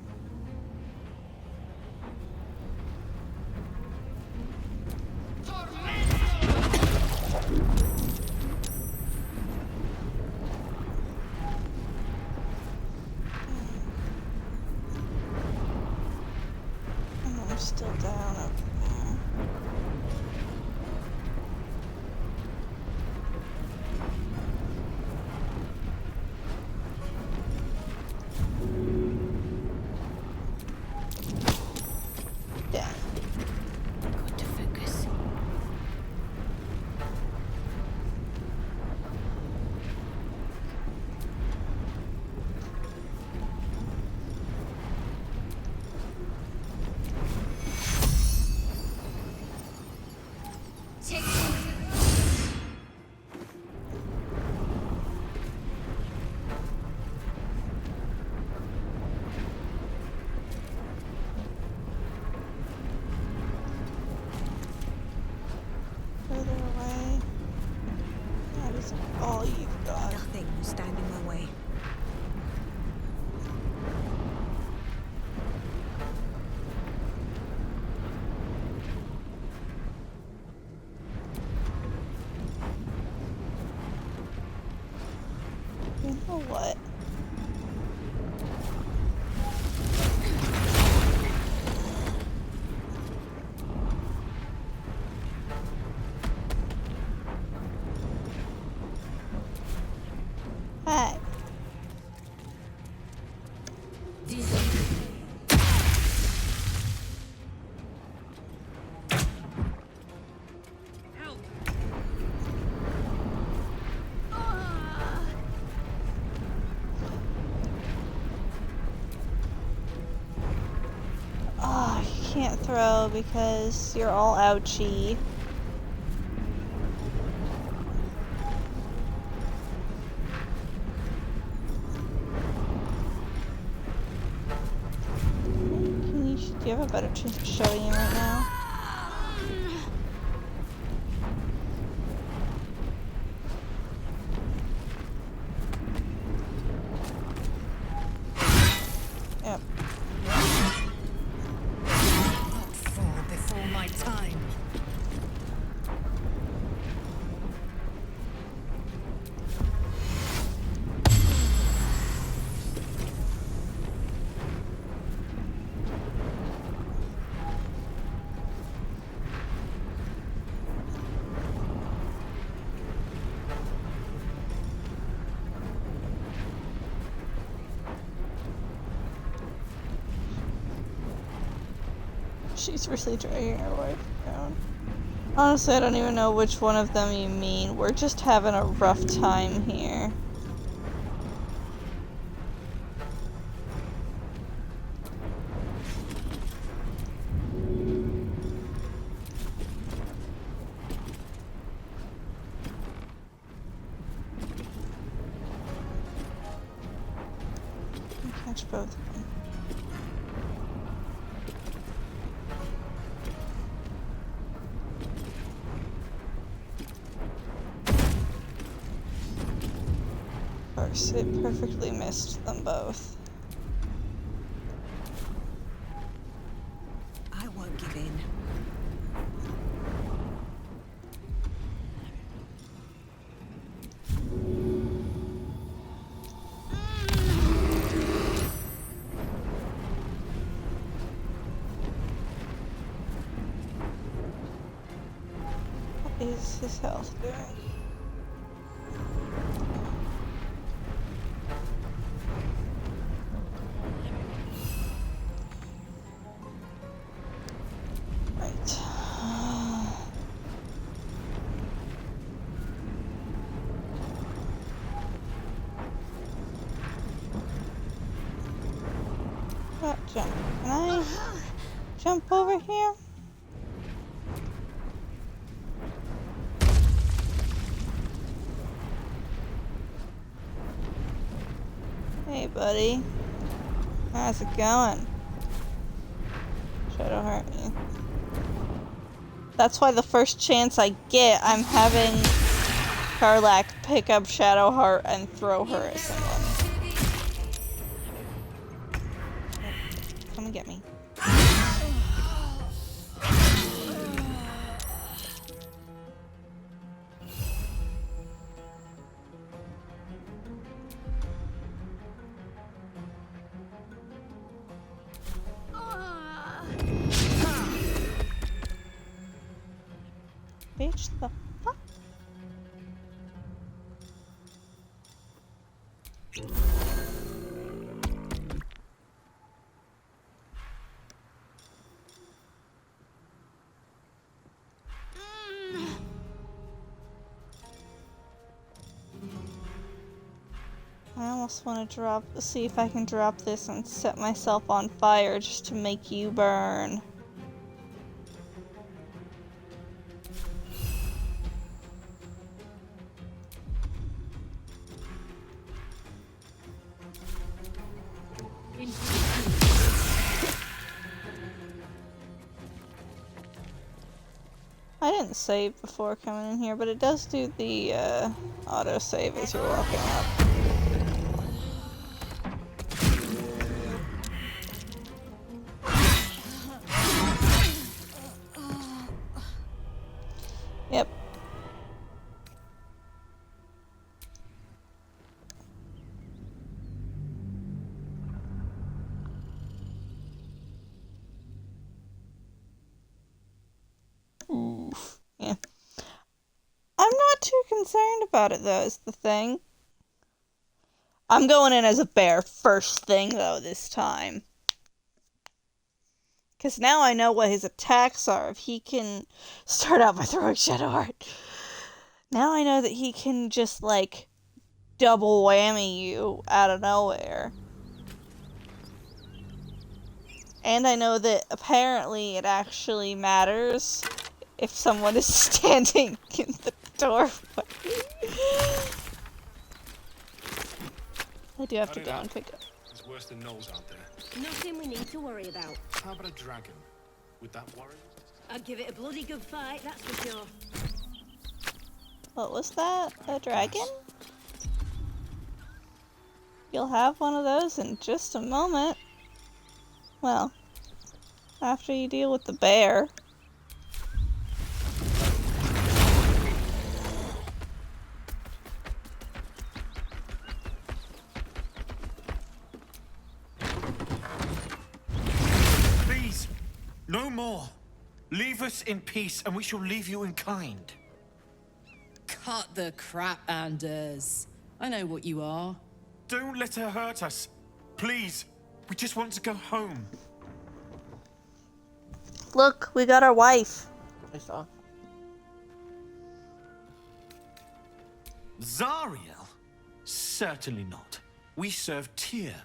I'm still down over there. Yeah. Got to focus. Take Further away. That is all you've got. Nothing will stand in my way. You know what? Hi. Oh, you can't throw because you're all ouchie. have a better chance of showing you right now. Yep. Not fall before my time. She's really dragging her wife down. Honestly, I don't even know which one of them you mean. We're just having a rough time here. Catch both of them. Of course, it perfectly missed them both. I won't give in. What is his health doing? Right. Jump. Can I jump over here? Hey, buddy. How's it going? Shadowheart me. That's why the first chance I get, I'm having Karlach pick up Shadowheart and throw her at someone. Come and get me. Bitch, the fuck? I almost want to see if I can drop this and set myself on fire just to make you burn. I didn't save before coming in here, but it does do the auto save as you're walking up. Yep. Oof. Yeah. I'm not too concerned about it, though, is the thing. I'm going in as a bear first thing, though, this time. Because now I know what his attacks are. If he can start out by throwing Shadowheart. Now I know that he can just, like, double whammy you out of nowhere. And I know that apparently it actually matters if someone is standing in the doorway. I do have to go and pick up. It's It's worse than Knowles out there. Nothing we need to worry about. How about a dragon? Would that worry? I'd give it a bloody good fight, that's for sure. What was that? A dragon? You'll have one of those in just a moment. Well, after you deal with the bear. Please, no more. Leave us in peace and we shall leave you in kind. Cut the crap, Anders. I know what you are. Don't let her hurt us. Please, we just want to go home. Look, we got our wife. I saw. Zariel? Certainly not. We serve Tyr,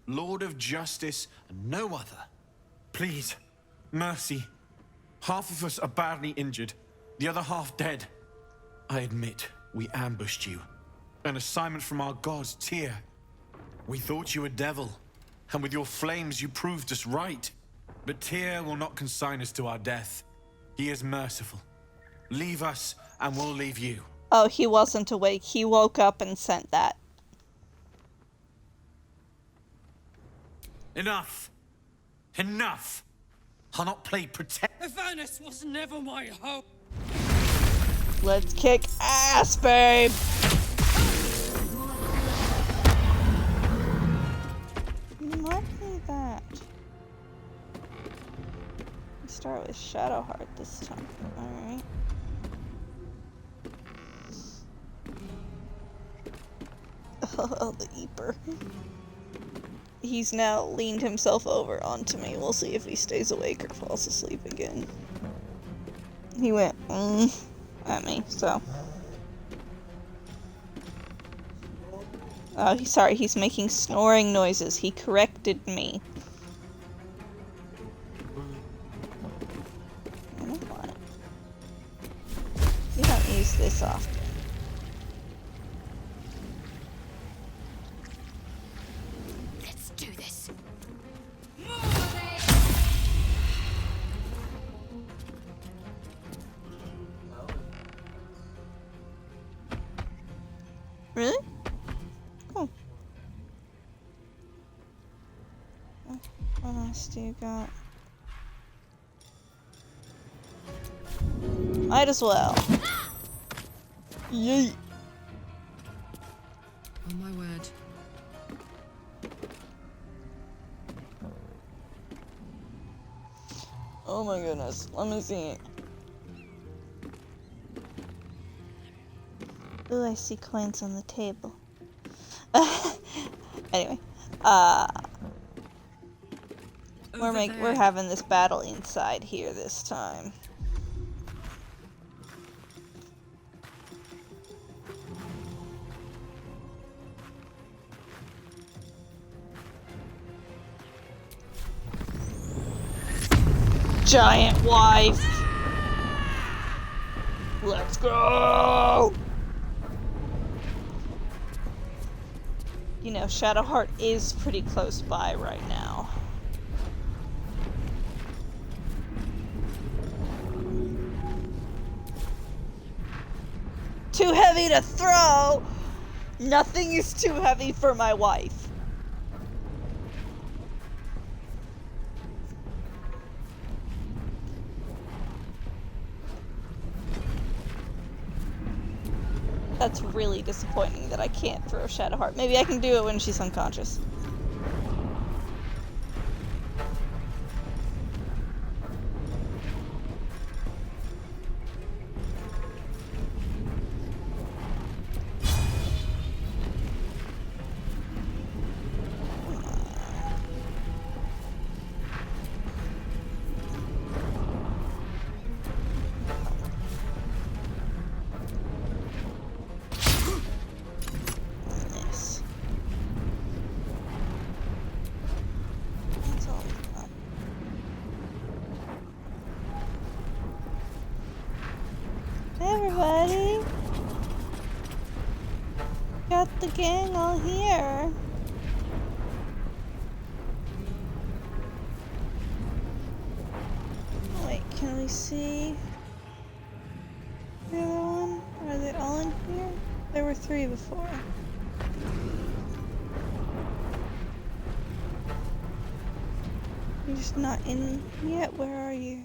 Lord of Justice, and no other. Please, mercy. Half of us are badly injured, the other half dead. I admit, we ambushed you. An assignment from our god, Tyr. We thought you a devil, and with your flames you proved us right. But Tyr will not consign us to our death. He is merciful. Leave us, and we'll leave you. Oh, he wasn't awake. He woke up and sent that. Enough! Enough! I'll not play pretend. Avernus was never my home. Let's kick ass, babe! Mark me that. We start with Shadowheart this time. Alright. Oh, the Eeper. He's now leaned himself over onto me. We'll see if he stays awake or falls asleep again. He went at me, so. Oh, sorry, he's making snoring noises. He corrected me. I don't want it. We don't use this often. Let's do this. Really? Cool. What else do you got? Might as well. Yeet. Oh my word. Oh my goodness. Let me see. Ooh, I see coins on the table. Anyway, we're having this battle inside here this time. Giant wife. Let's go. You know, Shadowheart is pretty close by right now. Too heavy to throw! Nothing is too heavy for my wife. That's really disappointing that I can't throw Shadowheart. Maybe I can do it when she's unconscious. Everybody, got the gang all here. really see the other one. Are they all in here? There were 3 before. You're just not in yet? Where are you?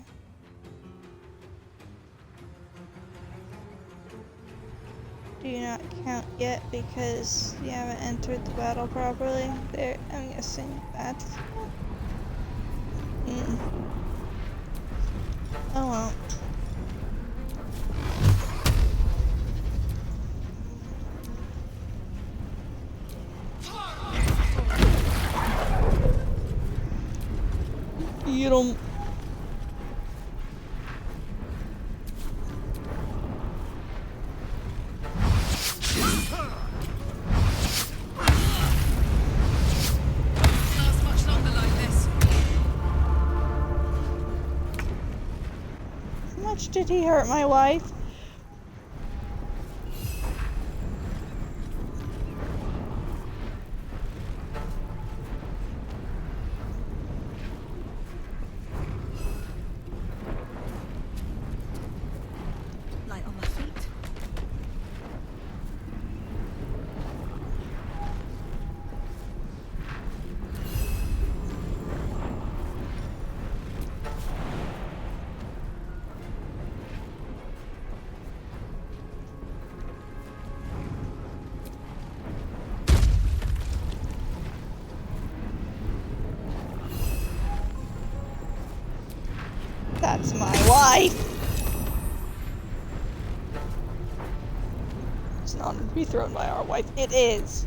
Do you not count yet because you haven't entered the battle properly? There, I'm guessing that's... Oh well. You don't... Last much longer like this. How much did he hurt my wife? Light on my feet. That's my wife! It's not to be thrown by our wife. It is!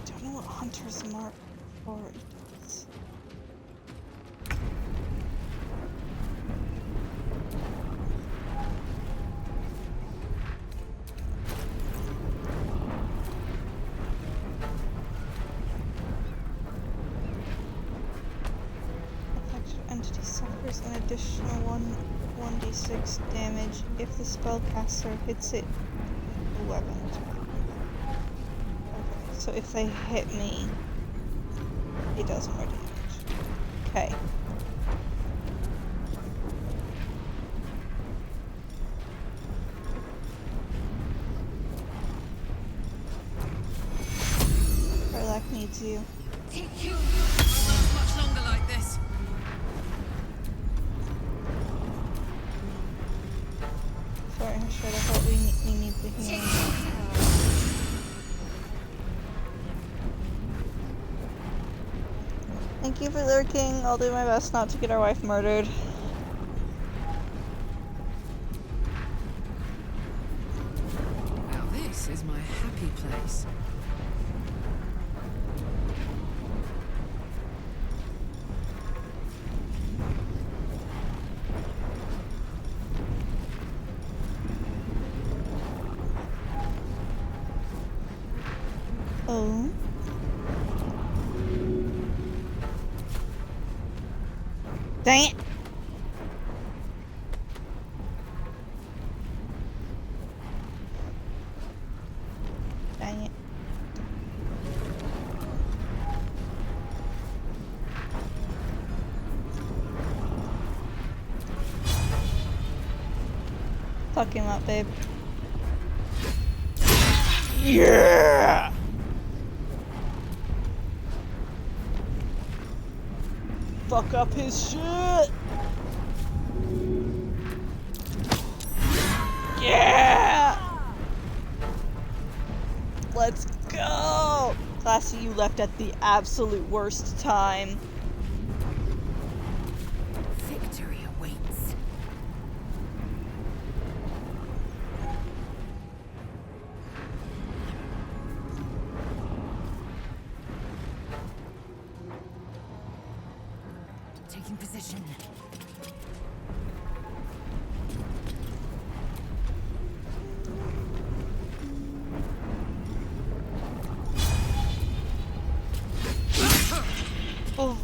Don't know what Hunter's Mark for is. Affected entity suffers an additional 1d6 damage if the spellcaster hits it with a weapon. Okay, so if they hit me, it does more damage. Okay. Karlak needs you. Last much longer like this. Sorry, I should have thought we need the healing. Thank you for lurking. I'll do my best not to get our wife murdered. Now this is my happy place. Oh. Dang it! Dang it. Fuck him up, babe. Yeah! Fuck up his shit! Yeah! Let's go! Classy, you left at the absolute worst time. Victory awaits. Taking position. Oh.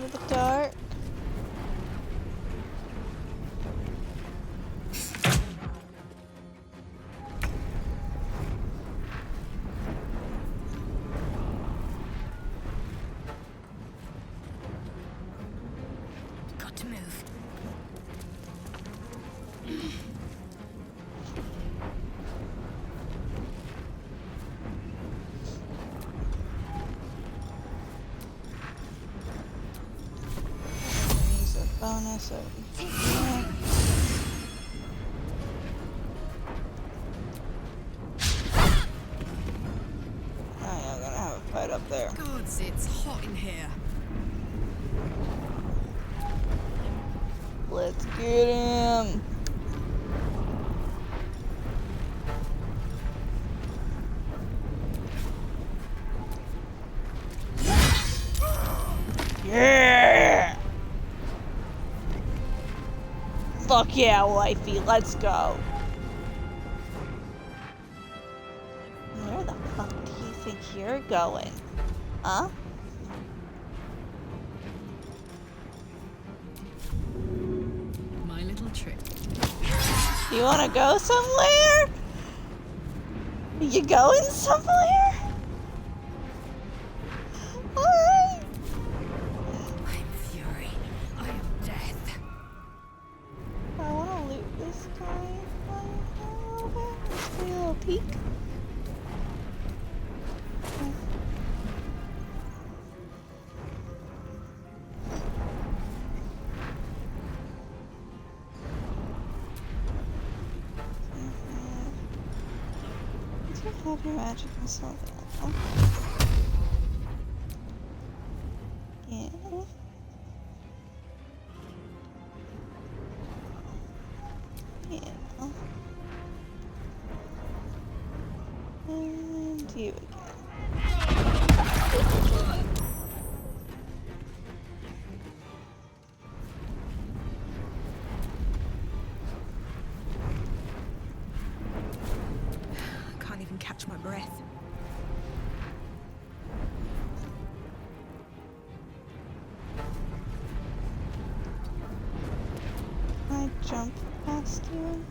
out of the dark. Got to move. Use a bonus over here. Oh yeah, I'm gonna have a fight up there. Gods, it's hot in here. Let's get him. Yeah! Fuck yeah, wifey, let's go. Where the fuck do you think you're going? Huh? My little trick. You wanna go somewhere? You going somewhere? Alright. I'm fury. I am death. I wanna loot this guy while you're here a little bit. Let's take a little peek. Do you have your magic missile available? Yeah. Yeah. And you again. I can't even catch my breath. I jump past you.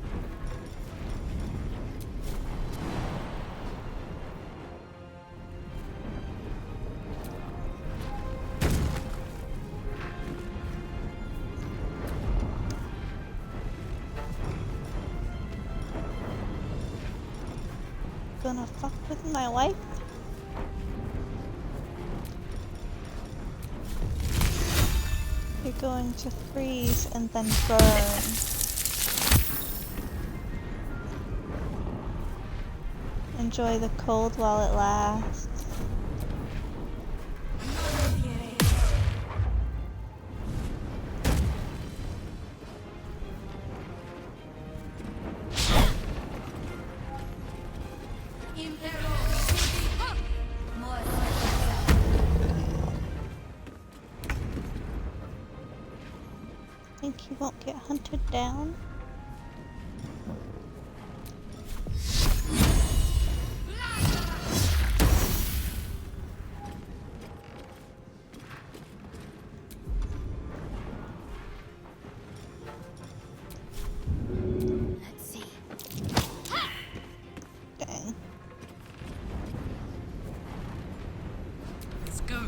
Gonna fuck with my wife? You're going to freeze and then burn. Enjoy the cold while it lasts. Think you won't get hunted down? Let's see. Dang. Let's go.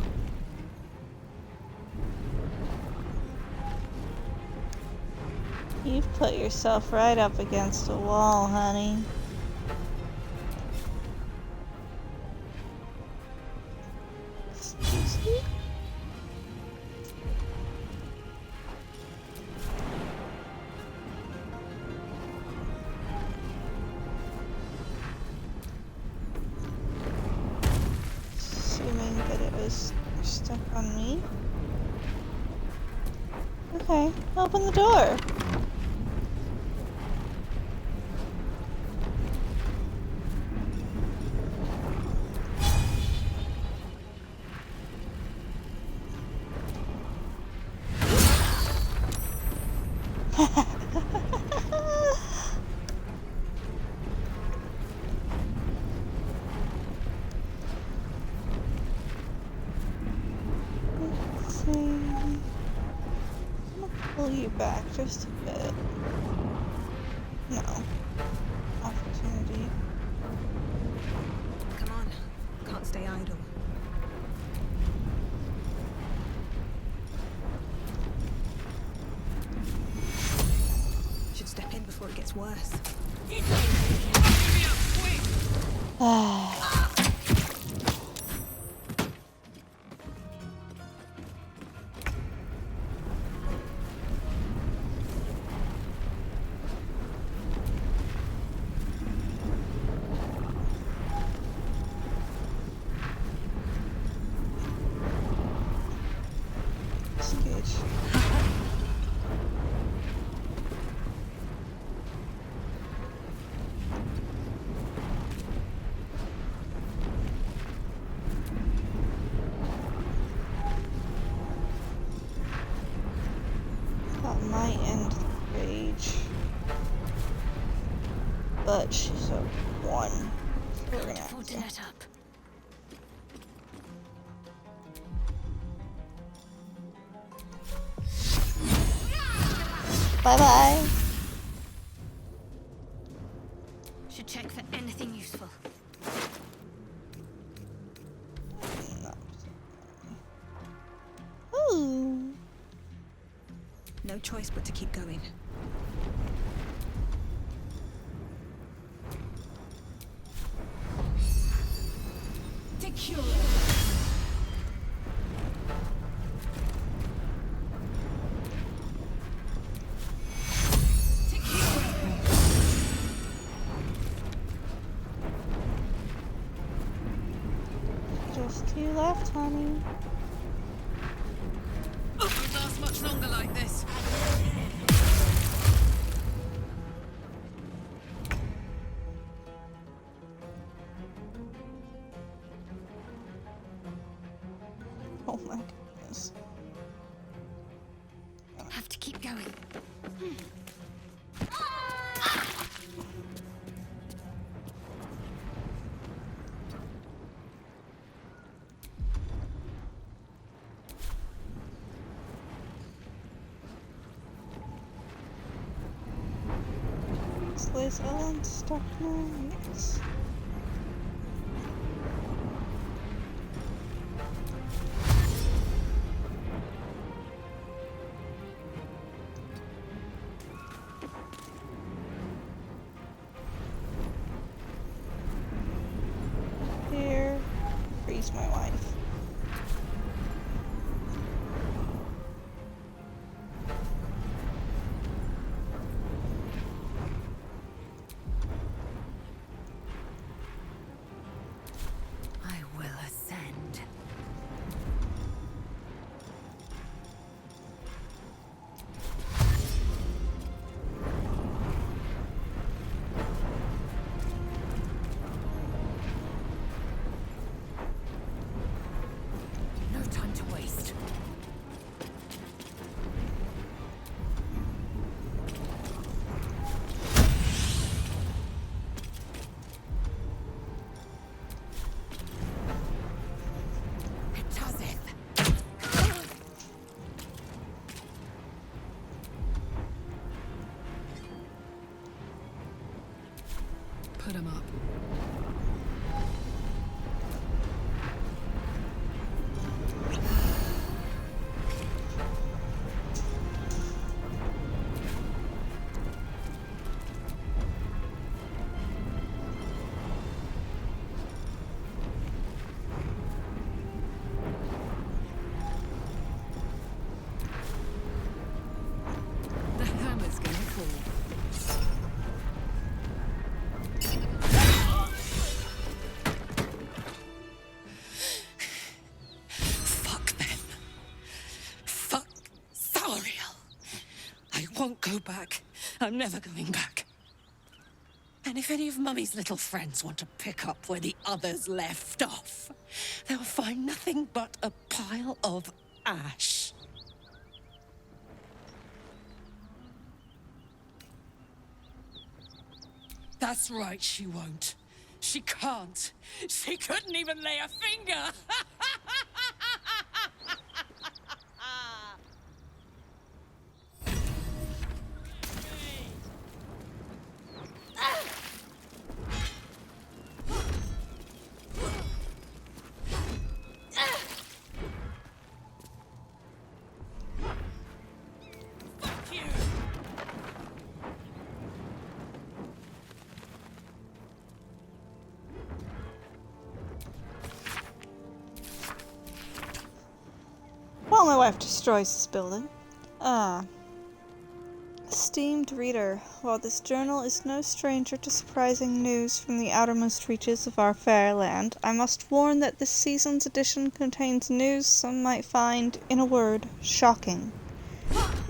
You've put yourself right up against a wall, honey. Excuse me? Assuming that it was stuck on me. Okay, open the door. Let's see. pull you back just a bit. No. Opportunity. Come on. Can't stay idle. Should step in before it gets worse. That might end the rage. But she's a 1. So we're gonna have to. Let up. Bye-bye. Should check for anything useful. Ooh. No choice but to keep going. Just 2 left, honey. Won't last much longer like this. Oh my goodness. Have to keep going. Is Ellen stuck now? Yes. Here, freeze my wife. I will ascend. No time to waste. It does it. Put him up. The hammer's gonna fall. Fuck them. Fuck Thariel. I won't go back. I'm never going back. And if any of Mummy's little friends want to pick up where the others left off, they'll find nothing but a pile of ash. That's right, she won't. She can't. She couldn't even lay a finger. while my wife destroys this building. Esteemed reader, while this journal is no stranger to surprising news from the outermost reaches of our fair land, I must warn that this season's edition contains news some might find, in a word, shocking.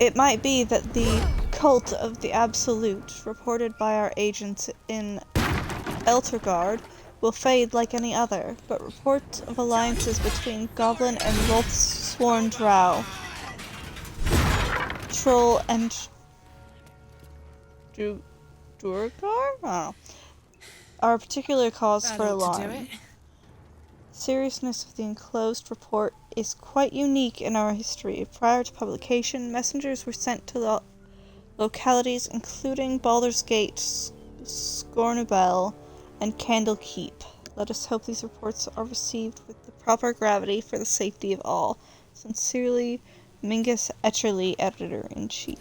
It might be that the cult of the Absolute, reported by our agents in Eltergard, will fade like any other, but reports of alliances between Goblin and Wolf-sworn Drow, Troll and Durgar? I don't know. Are a particular cause for alarm. The seriousness of the enclosed report is quite unique in our history. Prior to publication, messengers were sent to localities including Baldur's Gate, Scornabel, and Candlekeep. Let us hope these reports are received with the proper gravity for the safety of all. Sincerely, Mingus Etcherly, Editor-in-Chief.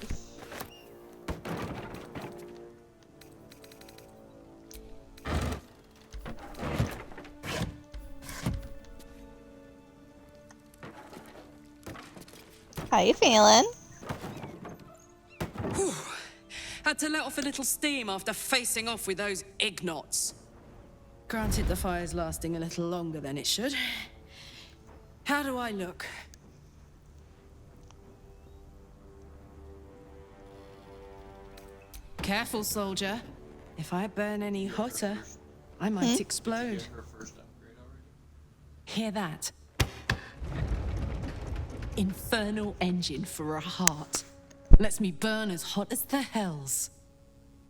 How you feeling? Whew. Had to let off a little steam after facing off with those Ignots. Granted, the fire's lasting a little longer than it should. How do I look? Careful, soldier. If I burn any hotter, I might explode. Hear that? Infernal engine for a heart. Lets me burn as hot as the hells.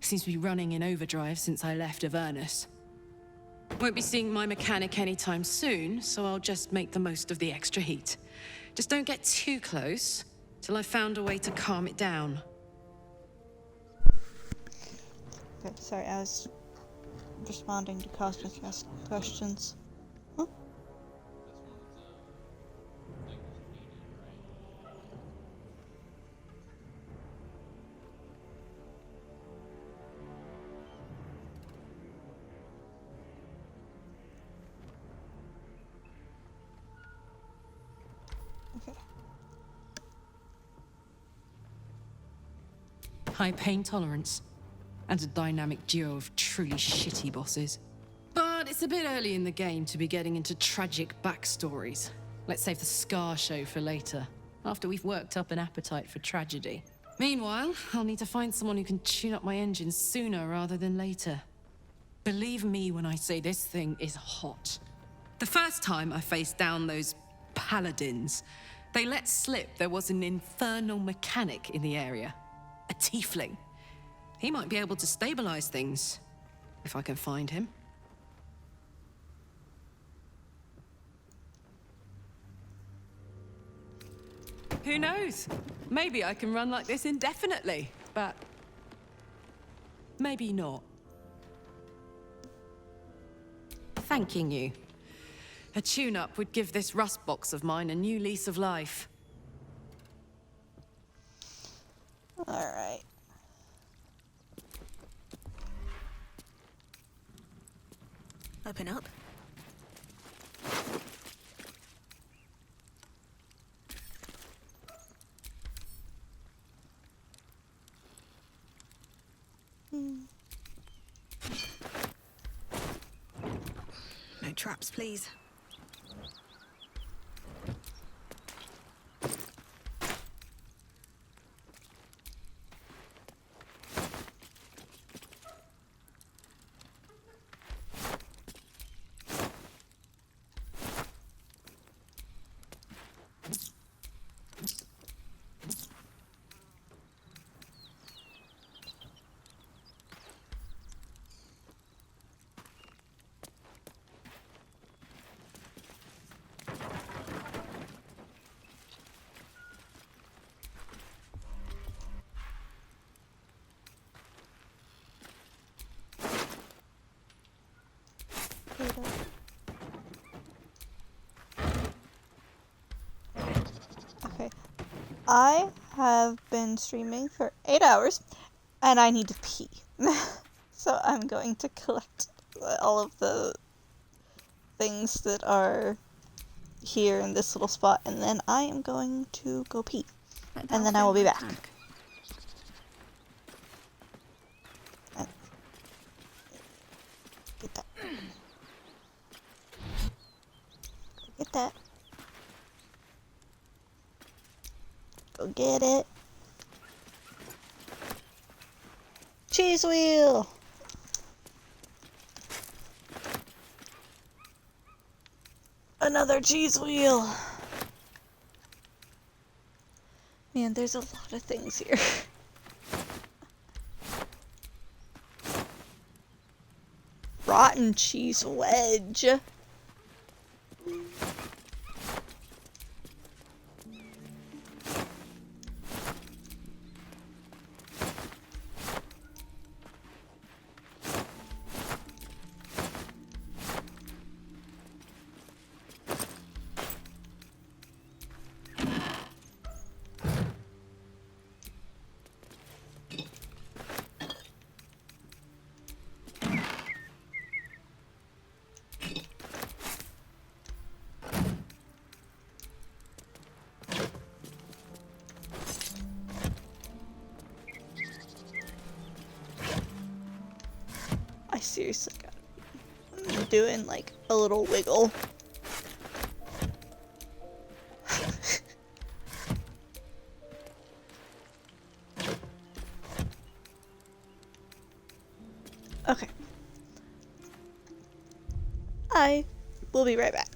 Seems to be running in overdrive since I left Avernus. Won't be seeing my mechanic anytime soon, so I'll just make the most of the extra heat. Just don't get too close, till I've found a way to calm it down. Okay, sorry, I was responding to Cosmic questions. Huh? High pain tolerance, and a dynamic duo of truly shitty bosses. But it's a bit early in the game to be getting into tragic backstories. Let's save the Scar show for later, after we've worked up an appetite for tragedy. Meanwhile, I'll need to find someone who can tune up my engine sooner rather than later. Believe me when I say this thing is hot. The first time I faced down those paladins, they let slip there was an infernal mechanic in the area. A tiefling. He might be able to stabilize things, if I can find him. Who knows? Maybe I can run like this indefinitely, but maybe not. Thanking you. A tune-up would give this rust box of mine a new lease of life. Alright. Open up. No traps, please. Okay. I have been streaming for 8 hours, and I need to pee. So I'm going to collect all of the things that are here in this little spot, and then I am going to go pee. And then I will be back. Get that. Get that. Go get it. Cheese wheel! Another cheese wheel! Man, there's a lot of things here. Rotten cheese wedge. I seriously gotta be doing like a little wiggle. Okay. I will be right back.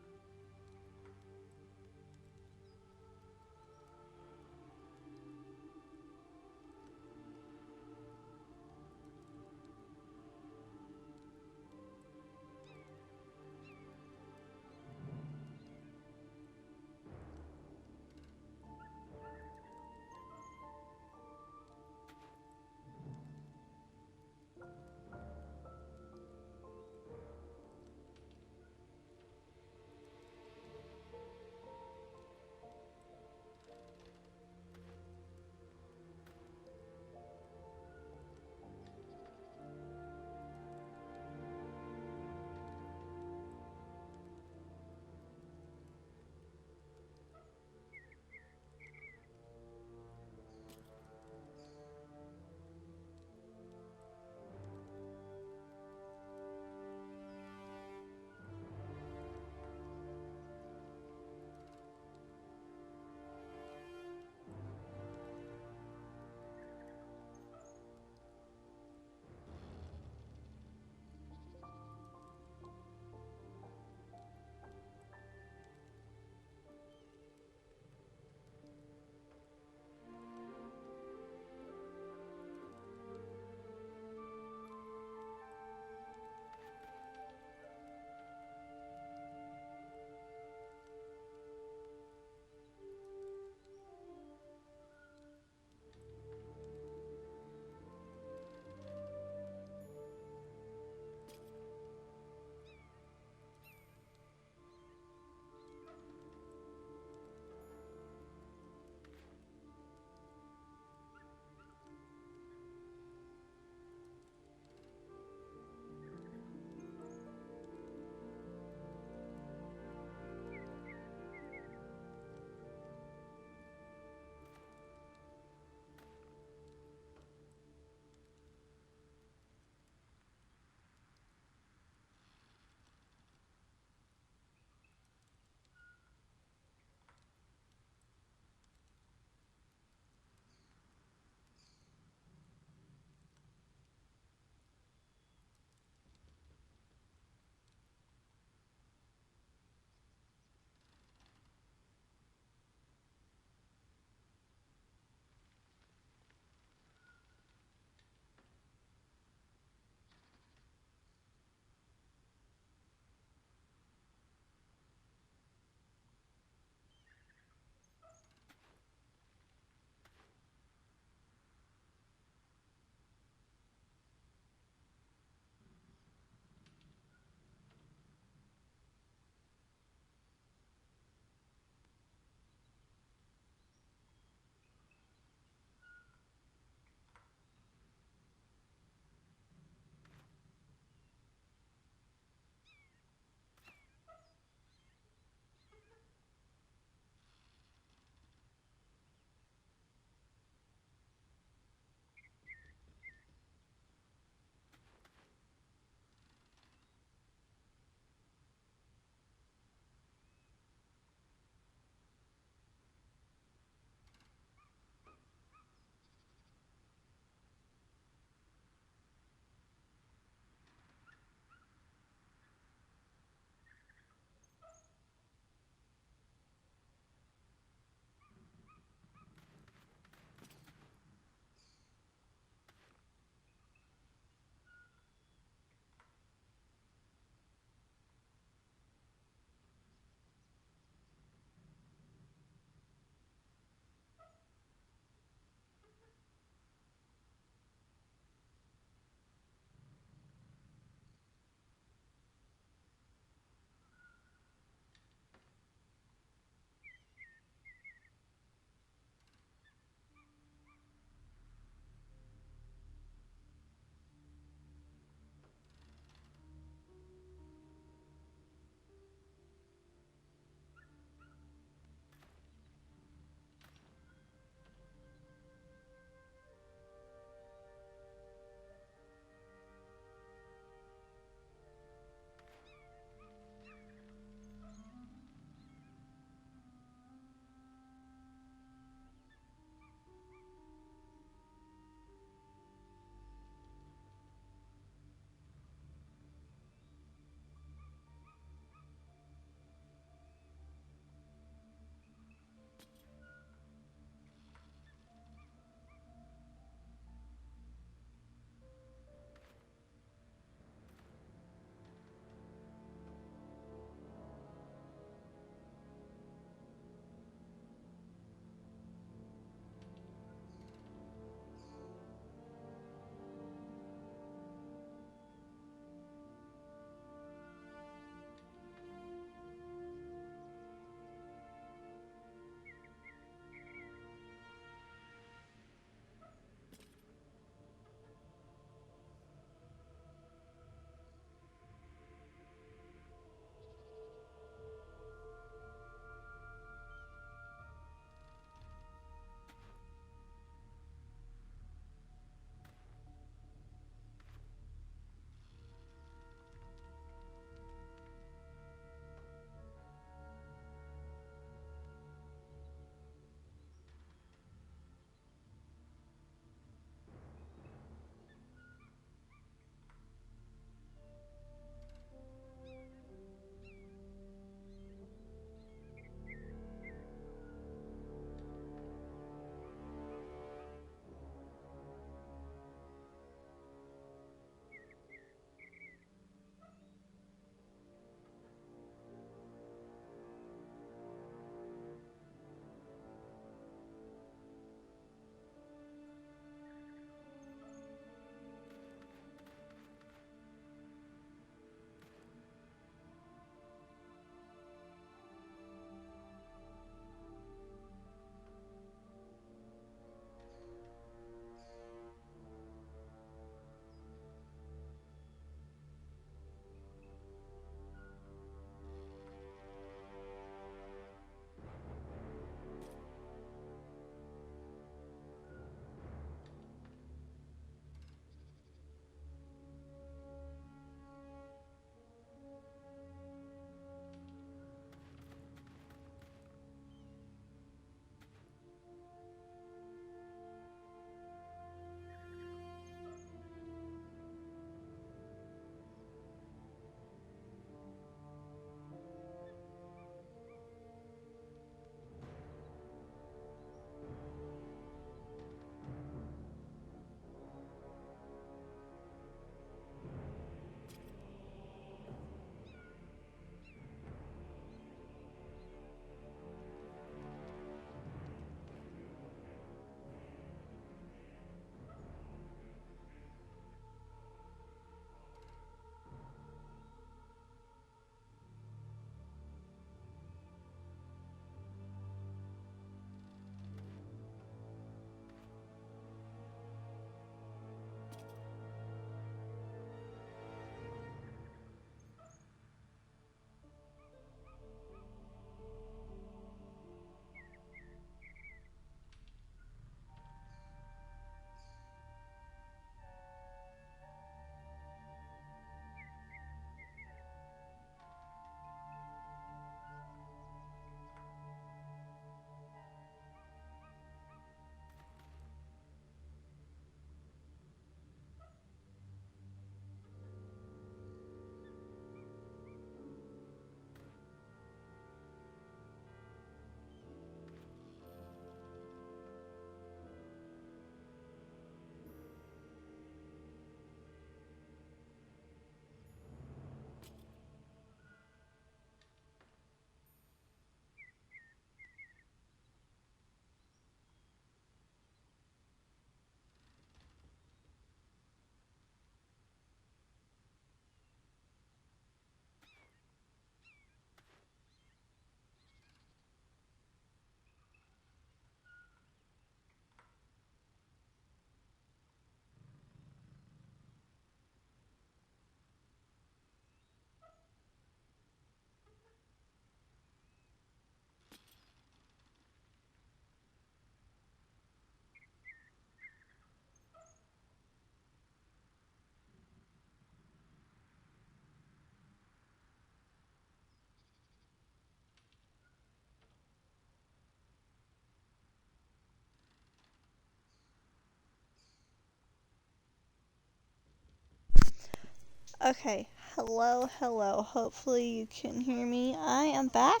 Okay, hello, hello. Hopefully you can hear me. I am back.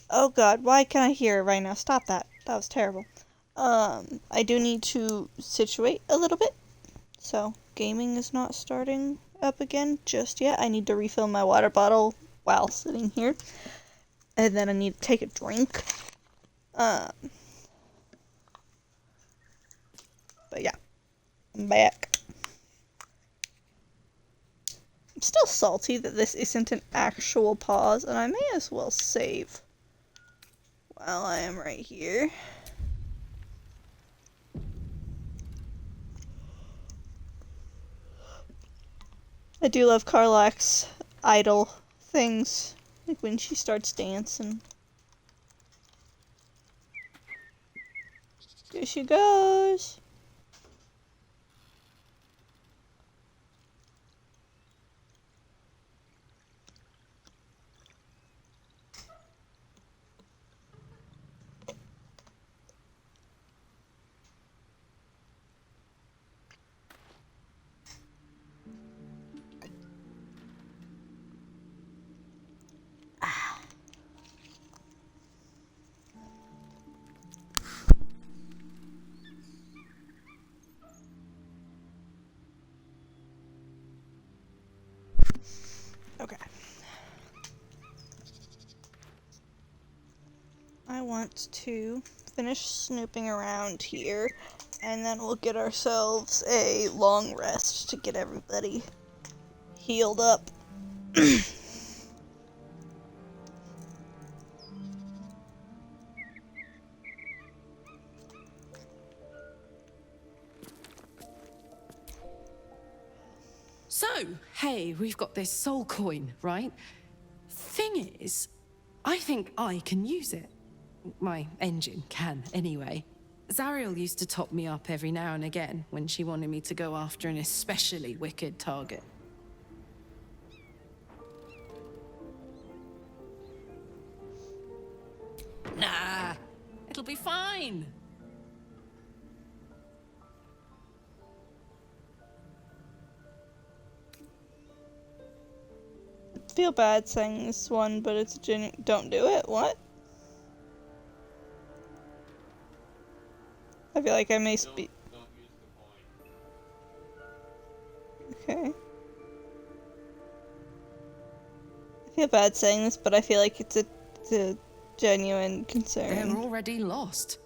Oh god, why can I hear it right now? Stop that. That was terrible. I do need to situate a little bit. So, gaming is not starting up again just yet. I need to refill my water bottle while sitting here. And then I need to take a drink. But yeah, I'm back. I'm still salty that this isn't an actual pause, and I may as well save while I am right here. I do love Carlax's idle things, like when she starts dancing. Here she goes. Okay. I want to finish snooping around here, and then we'll get ourselves a long rest to get everybody healed up. So, hey, we've got this soul coin, right? Thing is, I think I can use it. My engine can, anyway. Zariel used to top me up every now and again when she wanted me to go after an especially wicked target. Nah, it'll be fine. I feel bad saying this one, but it's don't do it. What? I feel like I may speak. Okay. I feel bad saying this, but I feel like it's a genuine concern. They're already lost.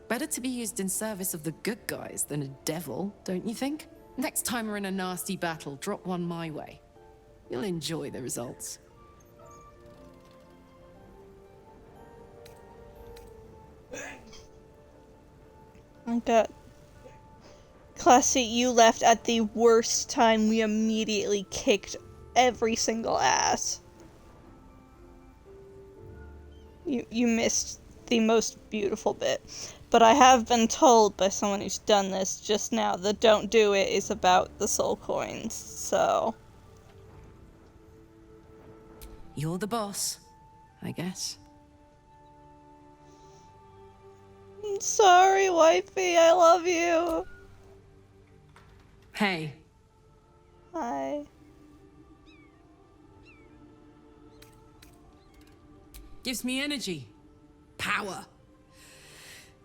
Better to be used in service of the good guys than a devil, don't you think? Next time we're in a nasty battle, drop one my way. You'll enjoy the results. I got Classy, you left at the worst time. We immediately kicked every single ass. You missed the most beautiful bit. But I have been told by someone who's done this just now that don't do it is about the soul coins, so... You're the boss, I guess. I'm sorry, wifey, I love you. Hey. Hi. Gives me energy. Power.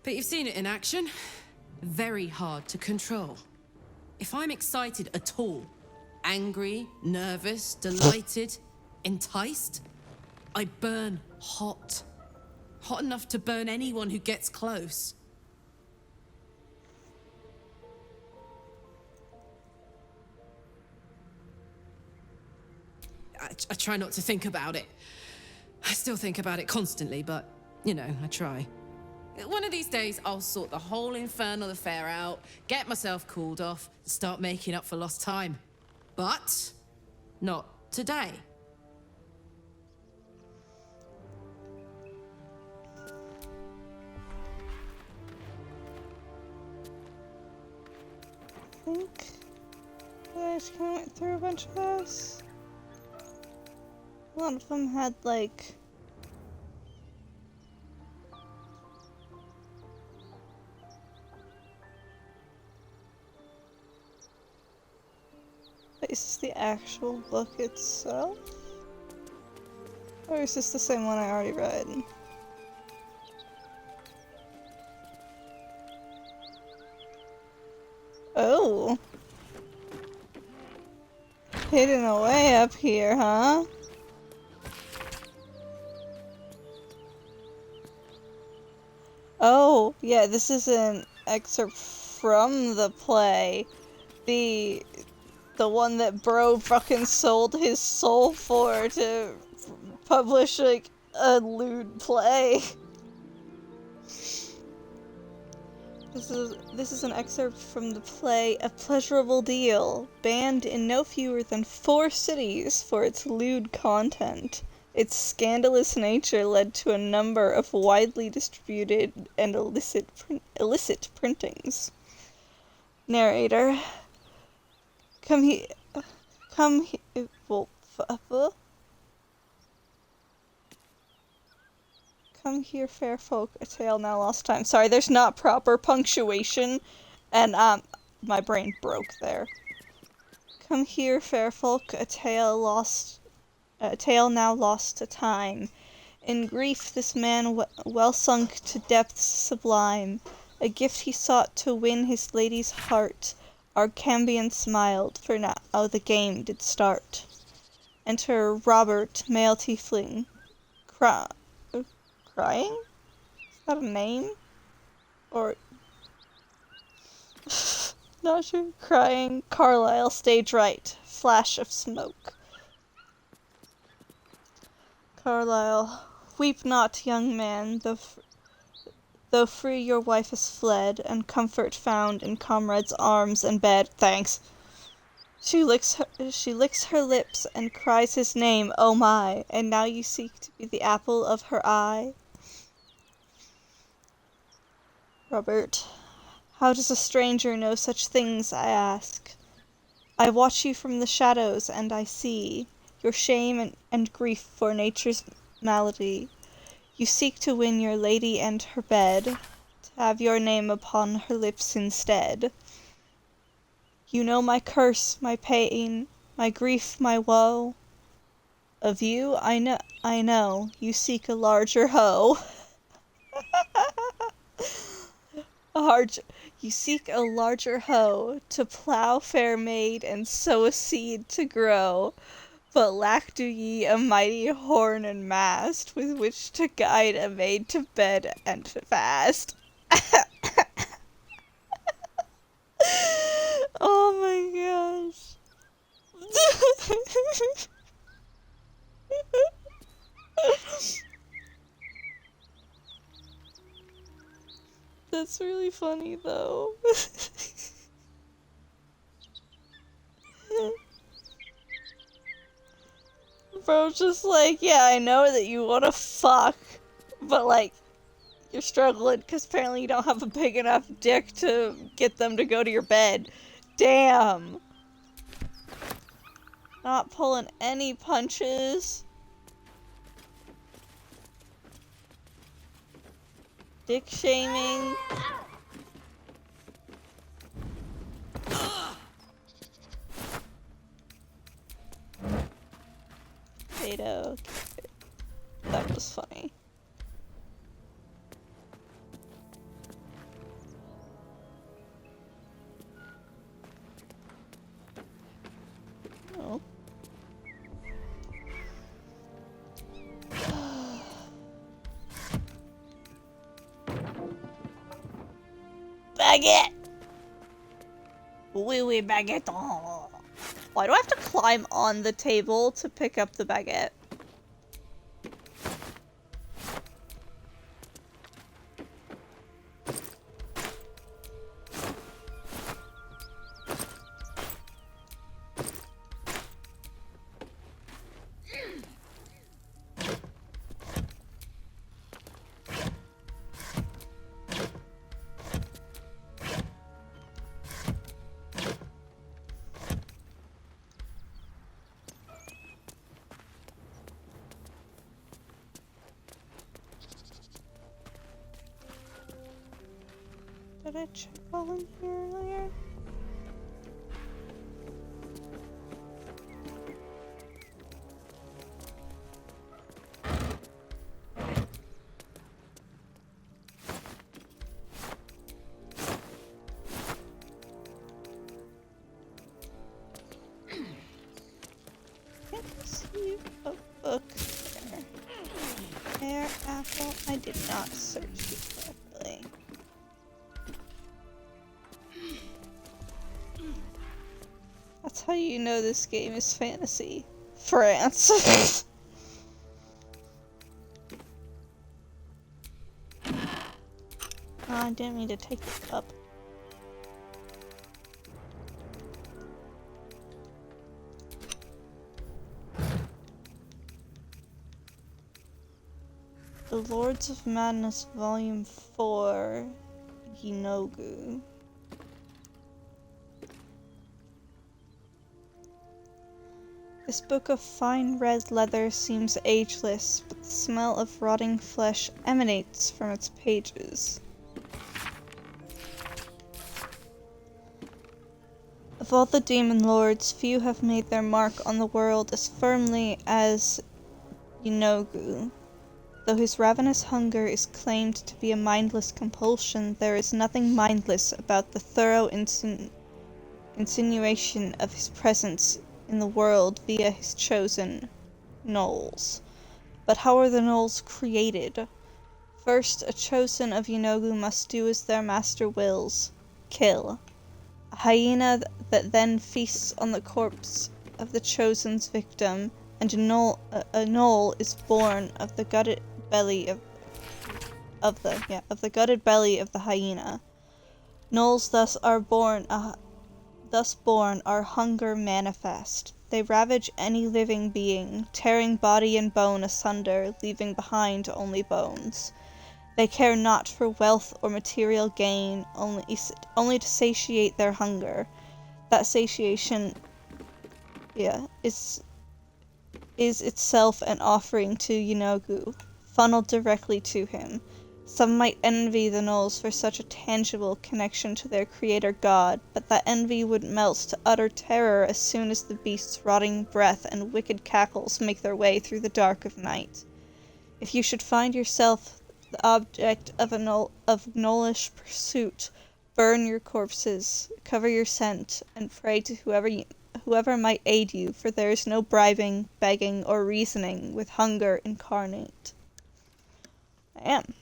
But you've seen it in action. Very hard to control. If I'm excited at all, angry, nervous, delighted, enticed, I burn hot. Hot enough to burn anyone who gets close. I try not to think about it. I still think about it constantly, but, you know, I try. One of these days, I'll sort the whole infernal affair out, get myself cooled off, start making up for lost time. But not today. I think I just kind of went through a bunch of those. A lot of them had, like... Is this the actual book itself? Or is this the same one I already read? Oh. Hidden away up here, huh? Oh, yeah, this is an excerpt from the play. The one that Bro fucking sold his soul for to publish, like, a lewd play. This is an excerpt from the play A Pleasurable Deal, banned in no fewer than 4 cities for its lewd content. Its scandalous nature led to a number of widely distributed and illicit printings. Narrator. Come here, fair folk, a tale now lost time. Sorry, there's not proper punctuation, and my brain broke there. Come here, fair folk, a tale now lost to time. In grief this man well sunk to depths sublime, a gift he sought to win his lady's heart. Our Cambion smiled, for now the game did start. Enter Robert, male tiefling. Crying? Is that a name? Or... not sure. Crying. Carlisle, stage right. Flash of smoke. Carlisle. Weep not, young man, though free your wife has fled, and comfort found in comrade's arms and bed. Thanks. She licks her lips and cries his name, oh my, and now you seek to be the apple of her eye? Robert. How does a stranger know such things, I ask? I watch you from the shadows, and I see your shame and grief for nature's malady. You seek to win your lady and her bed, to have your name upon her lips instead. You know my curse, my pain, my grief, my woe. Of you, I know, you seek a larger hoe. You seek a larger hoe, to plough, fair maid, and sow a seed to grow. But lack do ye a mighty horn and mast, with which to guide a maid to bed and to fast. Oh my gosh. That's really funny though. Bro's just like, yeah, I know that you wanna fuck, but like, you're struggling because apparently you don't have a big enough dick to get them to go to your bed. Damn. Not pulling any punches. Dick shaming. Potato. That was funny. Oh. Baguette! Oui, oui, baguette. Oh. Why do I have to climb on the table to pick up the baguette? Did I check all in here earlier? Air apple. I did not search you correctly. That's how you know this game is fantasy. France. Oh, I didn't mean to take it up. The Lords of Madness Volume 4, Yinogu. This book of fine red leather seems ageless, but the smell of rotting flesh emanates from its pages. Of all the demon lords, few have made their mark on the world as firmly as Yinogu. Though his ravenous hunger is claimed to be a mindless compulsion, there is nothing mindless about the thorough insinuation of his presence in the world via his chosen gnolls. But how are the gnolls created? First, a chosen of Yinogu must do as their master wills. Kill. A hyena that then feasts on the corpse of the chosen's victim, and a gnoll is born of the gutted belly of the gutted belly of the hyena. Gnolls thus born are hunger manifest. They ravage any living being, tearing body and bone asunder, leaving behind only bones. They care not for wealth or material gain, only to satiate their hunger. That satiation, is itself an offering to Yinogu, funneled directly to him. Some might envy the gnolls for such a tangible connection to their creator god, but that envy would melt to utter terror as soon as the beast's rotting breath and wicked cackles make their way through the dark of night. If you should find yourself the object of gnollish pursuit, burn your corpses, cover your scent, and pray to whoever might aid you, for there is no bribing, begging, or reasoning with hunger incarnate. I am.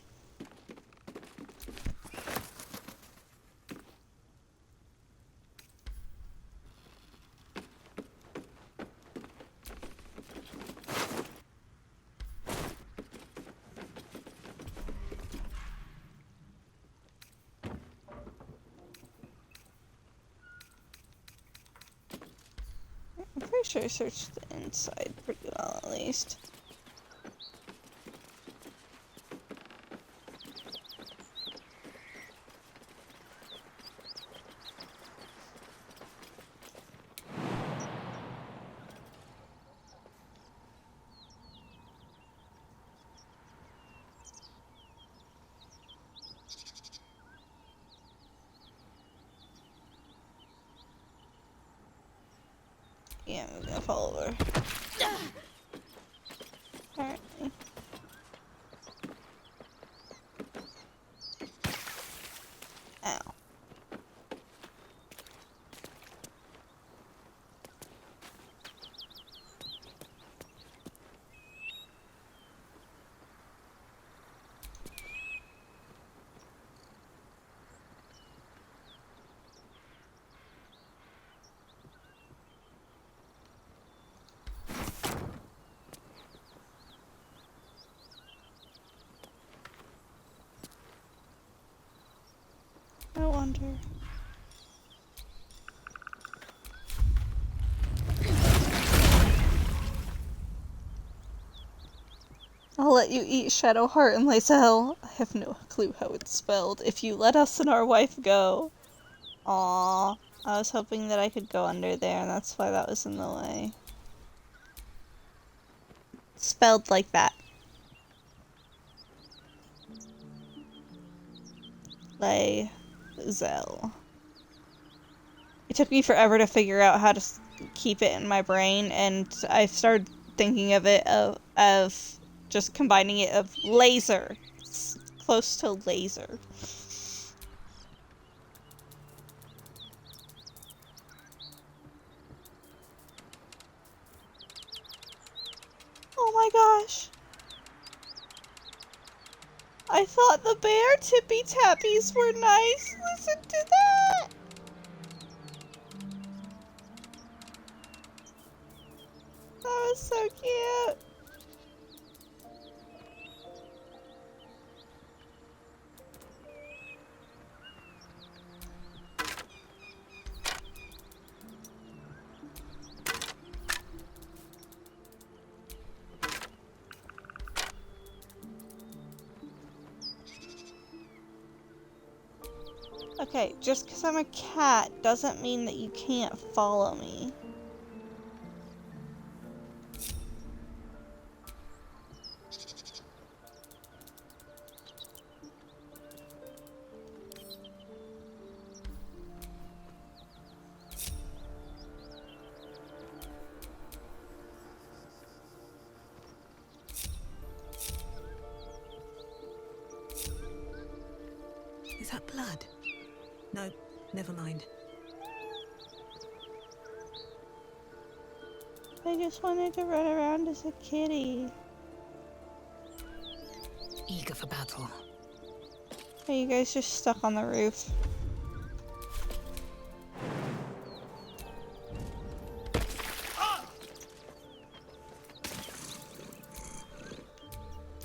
I'm pretty sure I searched the inside pretty well, at least. Yeah, I'm gonna fall over. Apparently. Ow. I wonder. I'll let you eat Shadowheart and Lae'zel. I have no clue how it's spelled. If you let us and our wife go. Aww. I was hoping that I could go under there, and that's why that was in the way. Spelled like that. Lae'zel. It took me forever to figure out how to keep it in my brain, and I started thinking of it of just combining it of laser. It's close to laser. Oh my gosh. I thought the bear tippy tappies were nice. Listen to that. That was so cute. Okay, just because I'm a cat doesn't mean that you can't follow me. Is that blood? No, never mind. I just wanted to run around as a kitty. Eager for battle. Are you guys just stuck on the roof?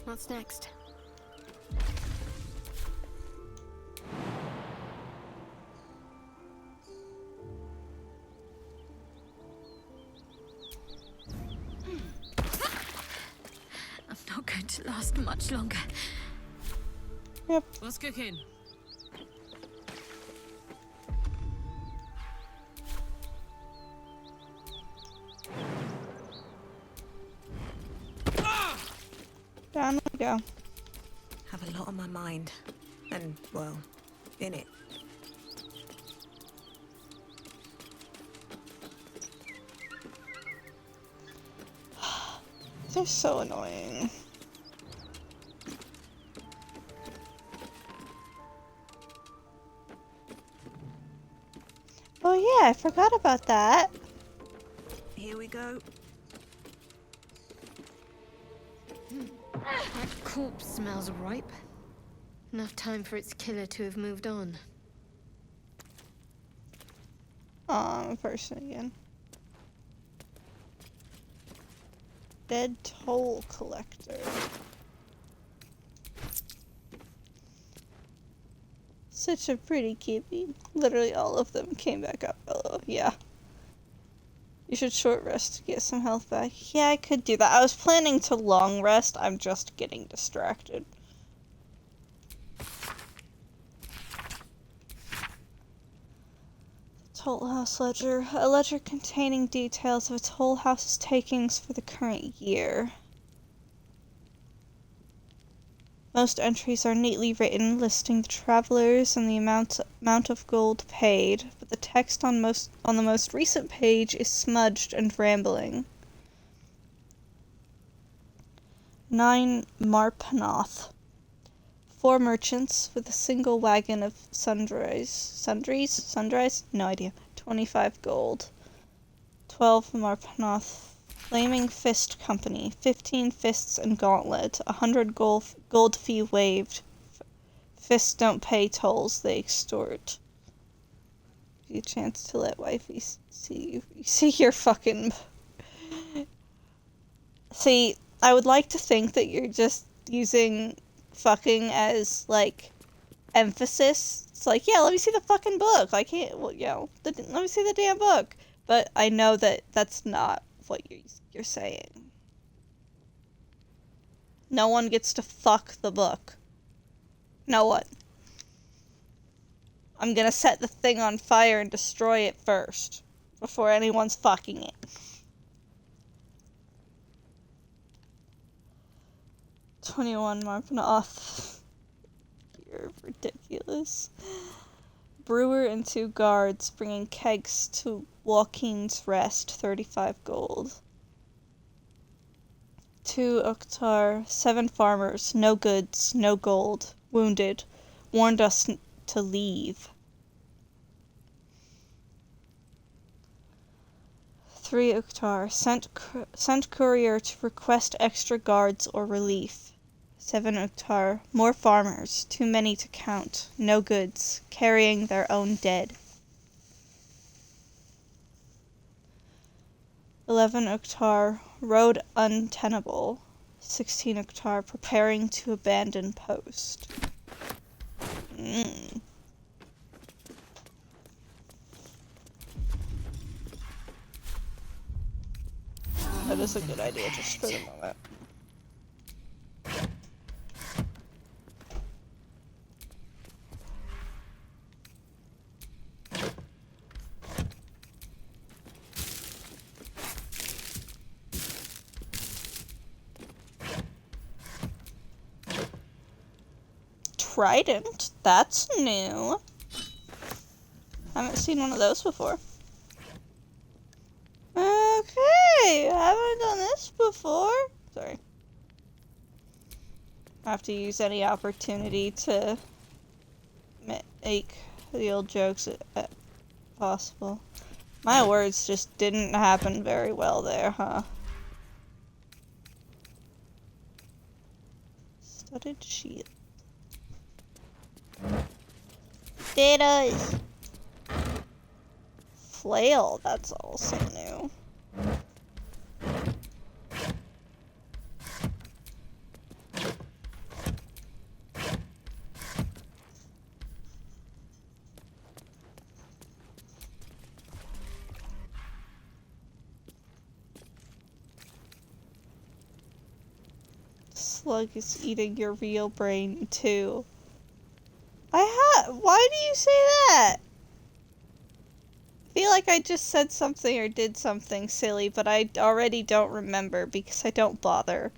What's next? I'm not going to last much longer. Yep. What's cooking? Down we go. Have a lot on my mind. And, well, in it. They're so annoying. Oh yeah, I forgot about that. Here we go. That corpse smells ripe. Enough time for its killer to have moved on. I'm a person again. Dead toll collector. Such a pretty kitty. Literally all of them came back up. Oh, yeah. You should short rest to get some health back. Yeah, I could do that. I was planning to long rest. I'm just getting distracted. Toll House Ledger. A ledger containing details of a Toll House's takings for the current year. Most entries are neatly written, listing the travelers and the amount of gold paid, but the text on the most recent page is smudged and rambling. 9 Marpanoth. 4 merchants with a single wagon of sundries? No idea. 25 gold. 12 Marpanoth. Flaming Fist Company. 15 fists and gauntlet. 100 gold fee waived. Fists don't pay tolls, they extort. Give you a chance to let wifey see you. See your fucking... See, I would like to think that you're just using fucking as, like, emphasis. It's like, yeah, let me see the fucking book. I can't, well, you know, let me see the damn book. But I know that that's not what you're saying. No one gets to fuck the book. No one. I'm gonna set the thing on fire and destroy it first, before anyone's fucking it. $21 Marpanoth. You're ridiculous. Brewer and 2 guards bringing kegs to Joaquin's Rest, 35 gold. 2 Oktar, 7 farmers, no goods, no gold, wounded, warned us to leave. 3 Oktar, sent courier to request extra guards or relief. 7 Uktar. More farmers, too many to count. No goods, carrying their own dead. 11 Uktar. Road untenable. 16 Uktar. Preparing to abandon post. That is a good idea just for the moment. Trident? That's new. Haven't seen one of those before. Okay, haven't done this before. Sorry. I have to use any opportunity to make the old jokes possible. My words just didn't happen very well there, huh? Studded shield. Potatoes! Flail, that's also new. Slug is eating your real brain too. Why do you say that? I feel like I just said something or did something silly, but I already don't remember because I don't bother.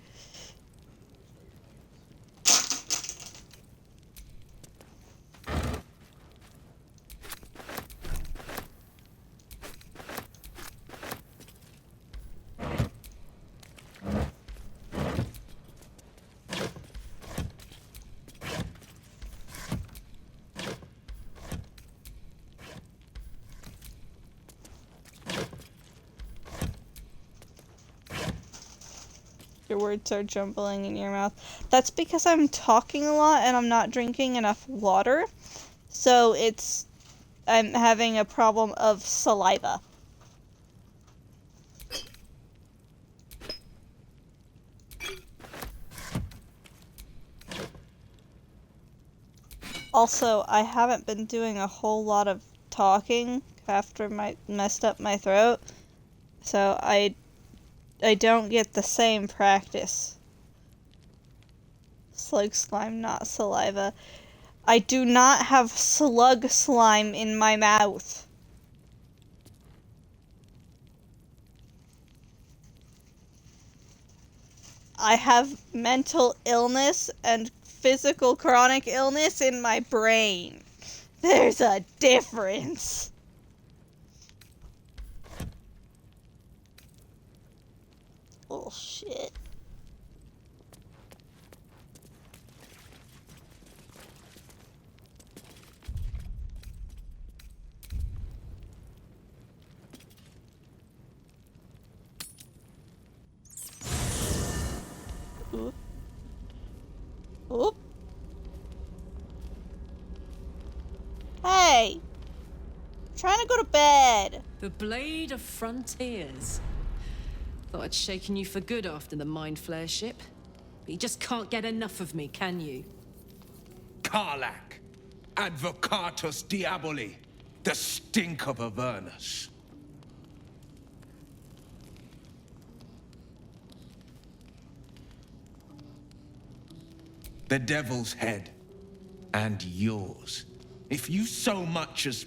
Your words are jumbling in your mouth. That's because I'm talking a lot and I'm not drinking enough water. So I'm having a problem of saliva. Also, I haven't been doing a whole lot of talking after I messed up my throat. So I don't get the same practice. Slug slime, not saliva. I do not have slug slime in my mouth. I have mental illness and physical chronic illness in my brain. There's a difference. Oh shit. Oop. Oop. Hey! I'm trying to go to bed. The Blade of Frontiers. Thought I'd shaken you for good after the Mind Flare ship. But you just can't get enough of me, can you? Karlach, Advocatus Diaboli, the stink of Avernus. The devil's head, and yours. If you so much as...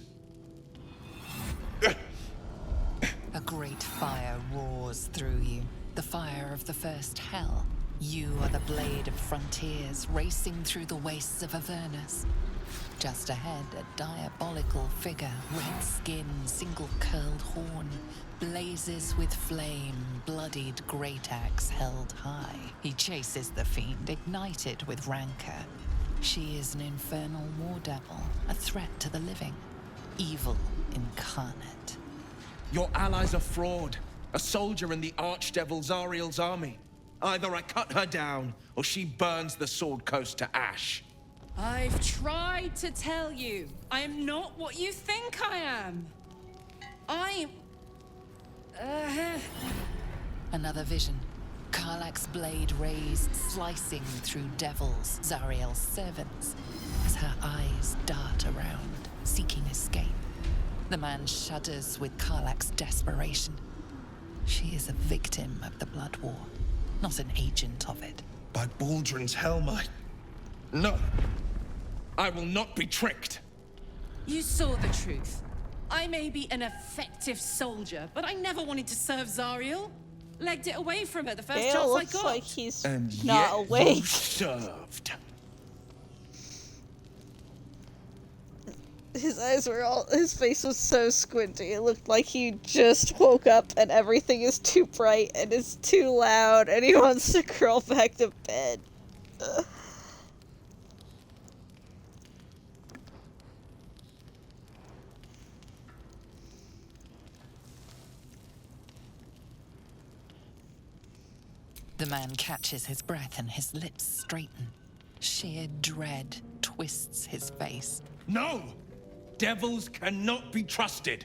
A great fire roars through you, the fire of the first hell. You are the Blade of Frontiers, racing through the wastes of Avernus. Just ahead, a diabolical figure, red skin, single-curled horn, blazes with flame, bloodied great axe held high. He chases the fiend, ignited with rancor. She is an infernal war devil, a threat to the living, evil incarnate. Your allies are fraud, a soldier in the Archdevil Zariel's army. Either I cut her down, or she burns the Sword Coast to ash. I've tried to tell you, I am not what you think I am. I'm... Another vision. Karlach's blade raised, slicing through devils, Zariel's servants, as her eyes dart around, seeking escape. The man shudders with Karlach's desperation. She is a victim of the Blood War, not an agent of it. By Baldur's helm, No! I will not be tricked! You saw the truth. I may be an effective soldier, but I never wanted to serve Zariel. Legged it away from her the first chance I looks got. like he's And not yet awake. you served. His face was so squinty. It looked like he just woke up and everything is too bright and is too loud and he wants to crawl back to bed. Ugh. The man catches his breath and his lips straighten. Sheer dread twists his face. No! Devils cannot be trusted!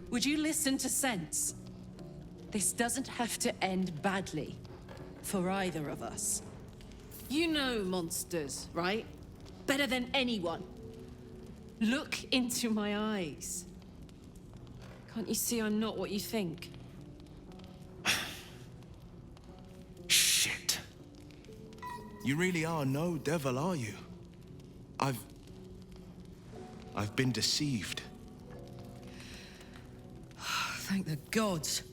Would you listen to sense? This doesn't have to end badly. For either of us. You know monsters, right? Better than anyone. Look into my eyes. Can't you see I'm not what you think? Shit. You really are no devil, are you? I've been deceived. Thank the gods.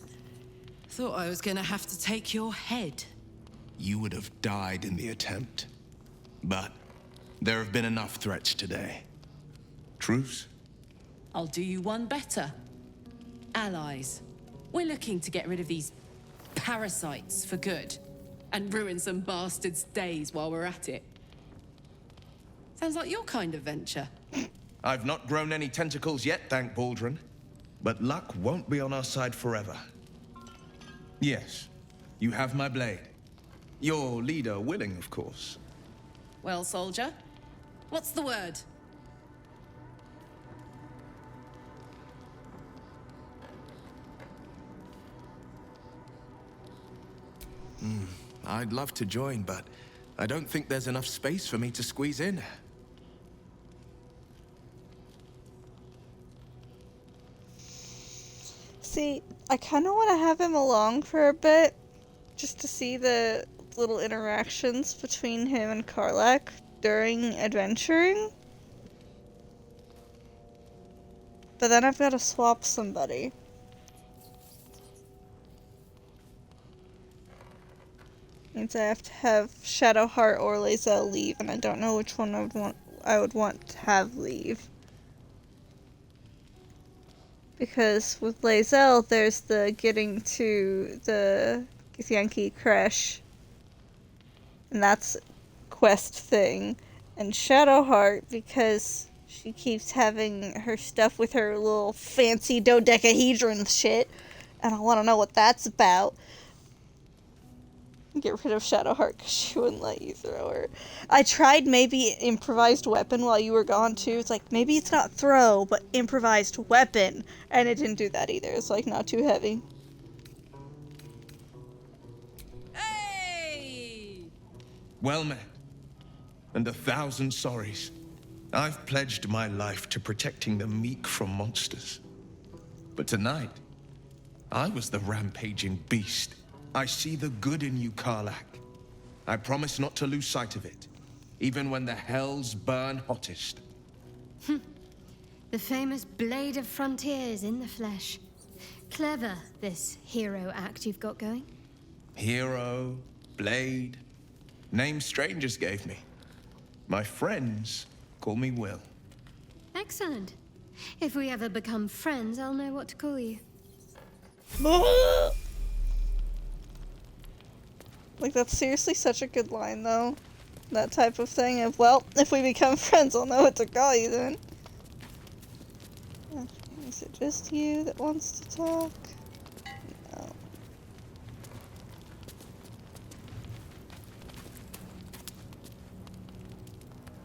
Thought I was gonna have to take your head. You would have died in the attempt. But there have been enough threats today. Truce? I'll do you one better. Allies. We're looking to get rid of these parasites for good. And ruin some bastards' days while we're at it. Sounds like your kind of venture. I've not grown any tentacles yet, thank Baldrin. But luck won't be on our side forever. Yes, you have my blade. Your leader willing, of course. Well, soldier, what's the word? I'd love to join, but I don't think there's enough space for me to squeeze in. See, I kind of want to have him along for a bit, just to see the little interactions between him and Karlach during adventuring. But then I've got to swap somebody. Means I have to have Shadowheart or Lae'zel leave, and I don't know which one I would want to have leave. Because with Lae'zel, there's the getting to the Githyanki crash, and that's a quest thing. And Shadowheart, because she keeps having her stuff with her little fancy dodecahedron shit, and I want to know what that's about. Get rid of Shadowheart because she wouldn't let you throw her. I tried maybe improvised weapon while you were gone too. It's like, maybe it's not throw, but improvised weapon. And it didn't do that either. It's like not too heavy. Hey! Well met. And 1,000 sorries. I've pledged my life to protecting the meek from monsters. But tonight, I was the rampaging beast. I see the good in you, Karlach. I promise not to lose sight of it, even when the hells burn hottest. The famous Blade of Frontiers in the flesh. Clever, this hero act you've got going. Hero, Blade, names strangers gave me. My friends call me Will. Excellent. If we ever become friends, I'll know what to call you. Like, that's seriously such a good line, though. That type of thing of, well, if we become friends, I'll know what to call you then. Is it just you that wants to talk?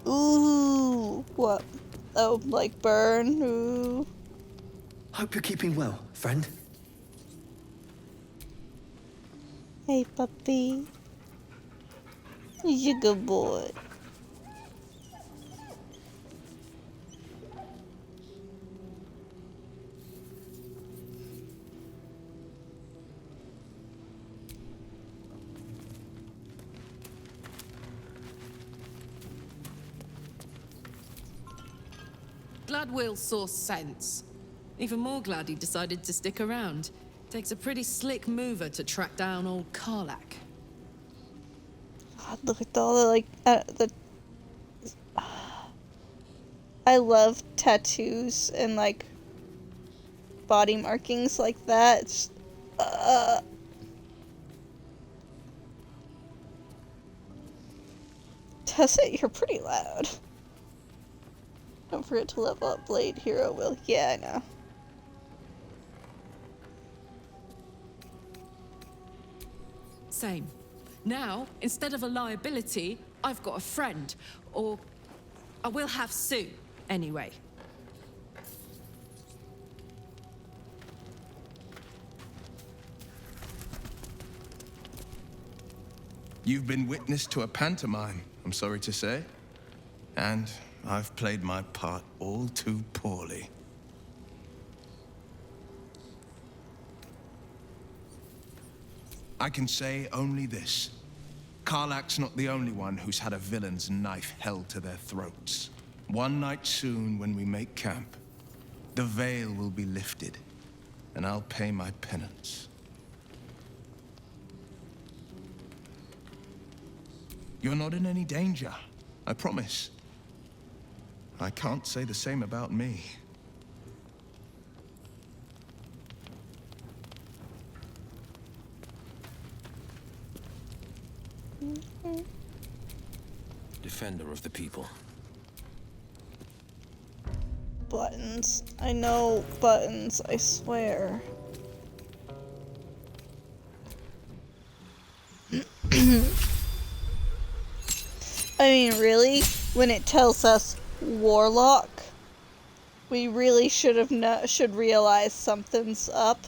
No. Ooh, what? Oh, like burn? Ooh. Hope you're keeping well, friend. Hey, puppy. You're a good boy. Glad Will saw sense. Even more glad he decided to stick around. Takes a pretty slick mover to track down old Karlach. God, look at all the, like, I love tattoos and, like, body markings like that. It's just, Tessa, you're pretty loud. Don't forget to level up Blade Hero Will. Yeah, I know. Same. Now, instead of a liability, I've got a friend. Or I will have Sue, anyway. You've been witness to a pantomime, I'm sorry to say. And I've played my part all too poorly. I can say only this. Karlach's not the only one who's had a villain's knife held to their throats. One night soon, when we make camp, the veil will be lifted, and I'll pay my penance. You're not in any danger, I promise. I can't say the same about me. Defender of the people. Buttons. I know buttons, I swear. I mean, really? When it tells us Warlock, we really should realize something's up.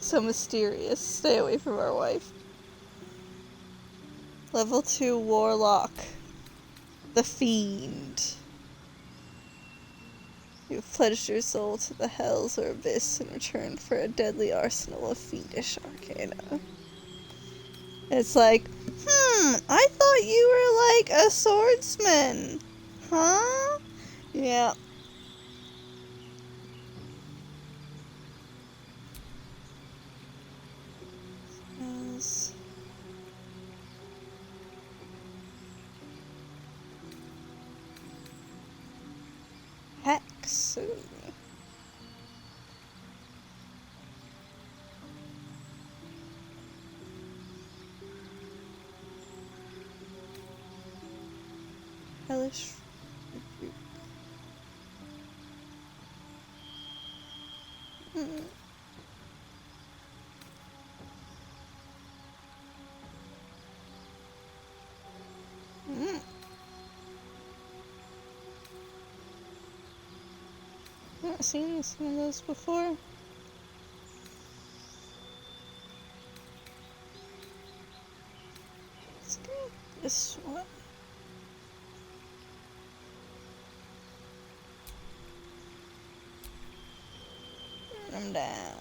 So mysterious. Stay away from our wife. Level 2 Warlock. The Fiend. You've pledged your soul to the hells or abyss in return for a deadly arsenal of fiendish arcana. It's like, I thought you were like a swordsman. Huh? Yeah. Yes. Hex. Ooh. Hellish. Not seen some of those before. Let's go this one. Turn them down.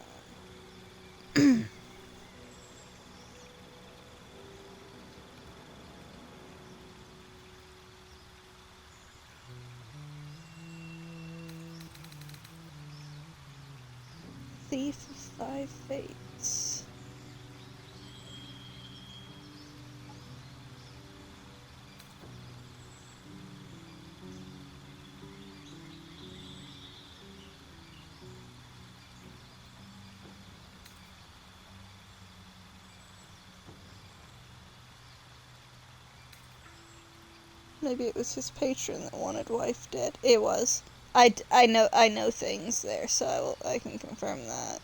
Thief of 5 Fates. Maybe it was his patron that wanted wife dead. It was. I know things there, so I can confirm that.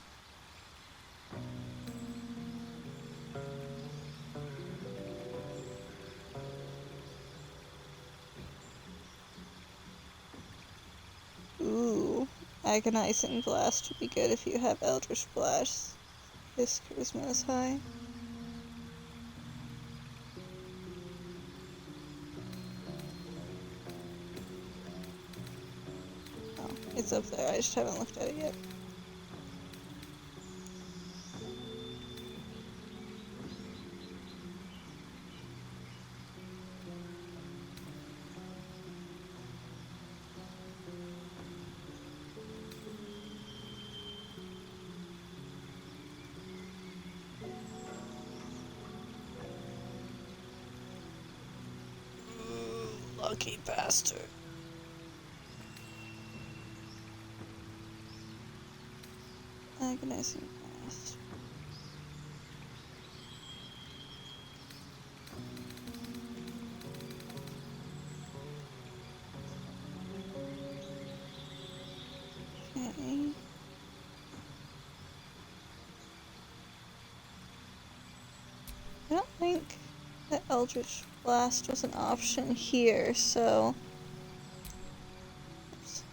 Ooh, agonizing blast would be good if you have Eldritch Blast. His charisma is high. Oh, it's up there. I just haven't looked at it yet. Lucky bastard. Agonizing blast. Okay. I don't think that Eldritch Blast was an option here, so... Oops.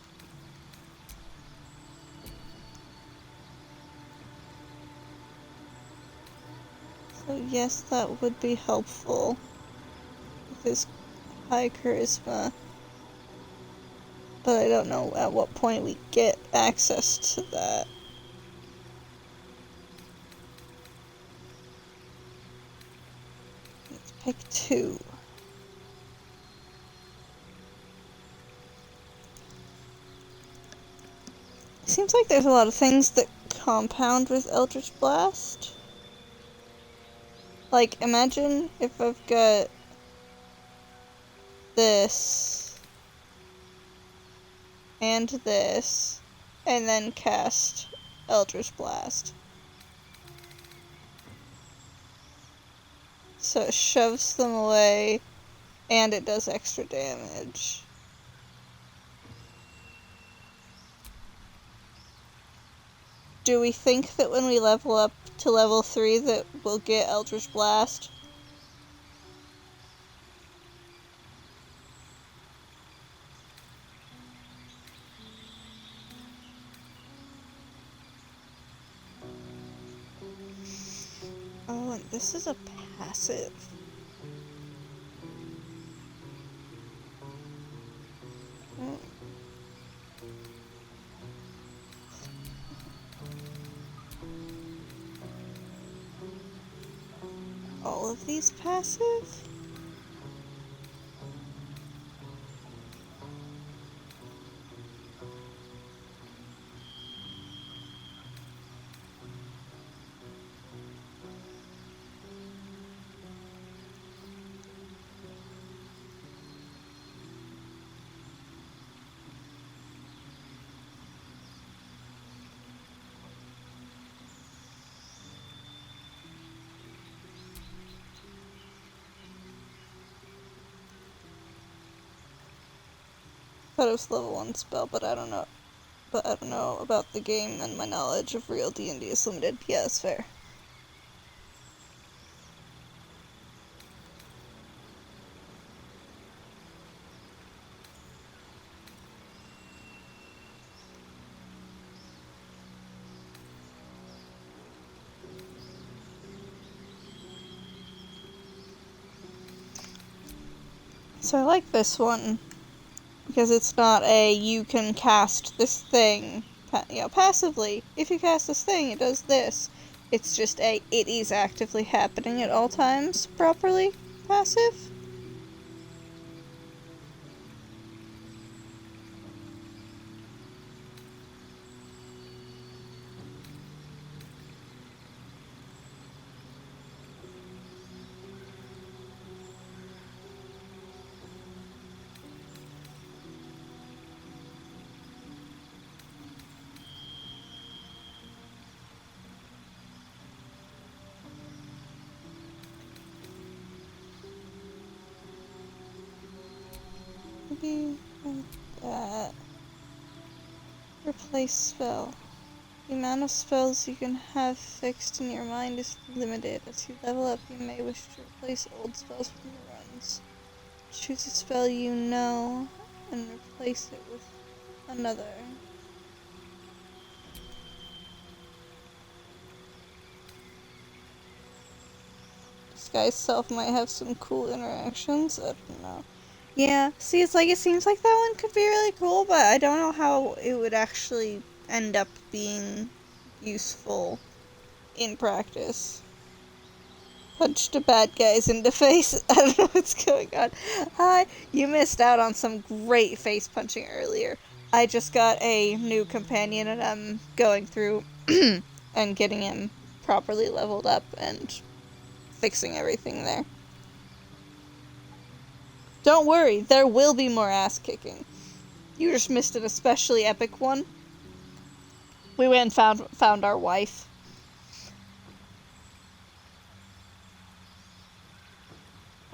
So yes, that would be helpful with his high charisma. But I don't know at what point we get access to that. Let's pick 2. Seems like there's a lot of things that compound with Eldritch Blast. Like, imagine if I've got this and this, and then cast Eldritch Blast. So it shoves them away, and it does extra damage. Do we think that when we level up to level 3 that we'll get Eldritch Blast? Oh, and this is a passive. Oh. All of these passive? I thought it was level 1 spell, but I don't know. But I don't know about the game, and my knowledge of real D&D is limited. Yeah, that's fair. So I like this one, because it's not a, you can cast this thing, passively. If you cast this thing, it does this. It's just a, it is actively happening at all times, properly passive. maybe that. Replace spell. The amount of spells you can have fixed in your mind is limited. As you level up, you may wish to replace old spells from your runs. Choose a spell you know and replace it with another. This guy's self might have some cool interactions. I don't know. Yeah, see, it's like, it seems like that one could be really cool, but I don't know how it would actually end up being useful in practice. Punch the bad guys in the face. I don't know what's going on. Hi, you missed out on some great face punching earlier. I just got a new companion and I'm going through and getting him properly leveled up and fixing everything there. Don't worry, there will be more ass kicking. You just missed an especially epic one. We went and found our wife.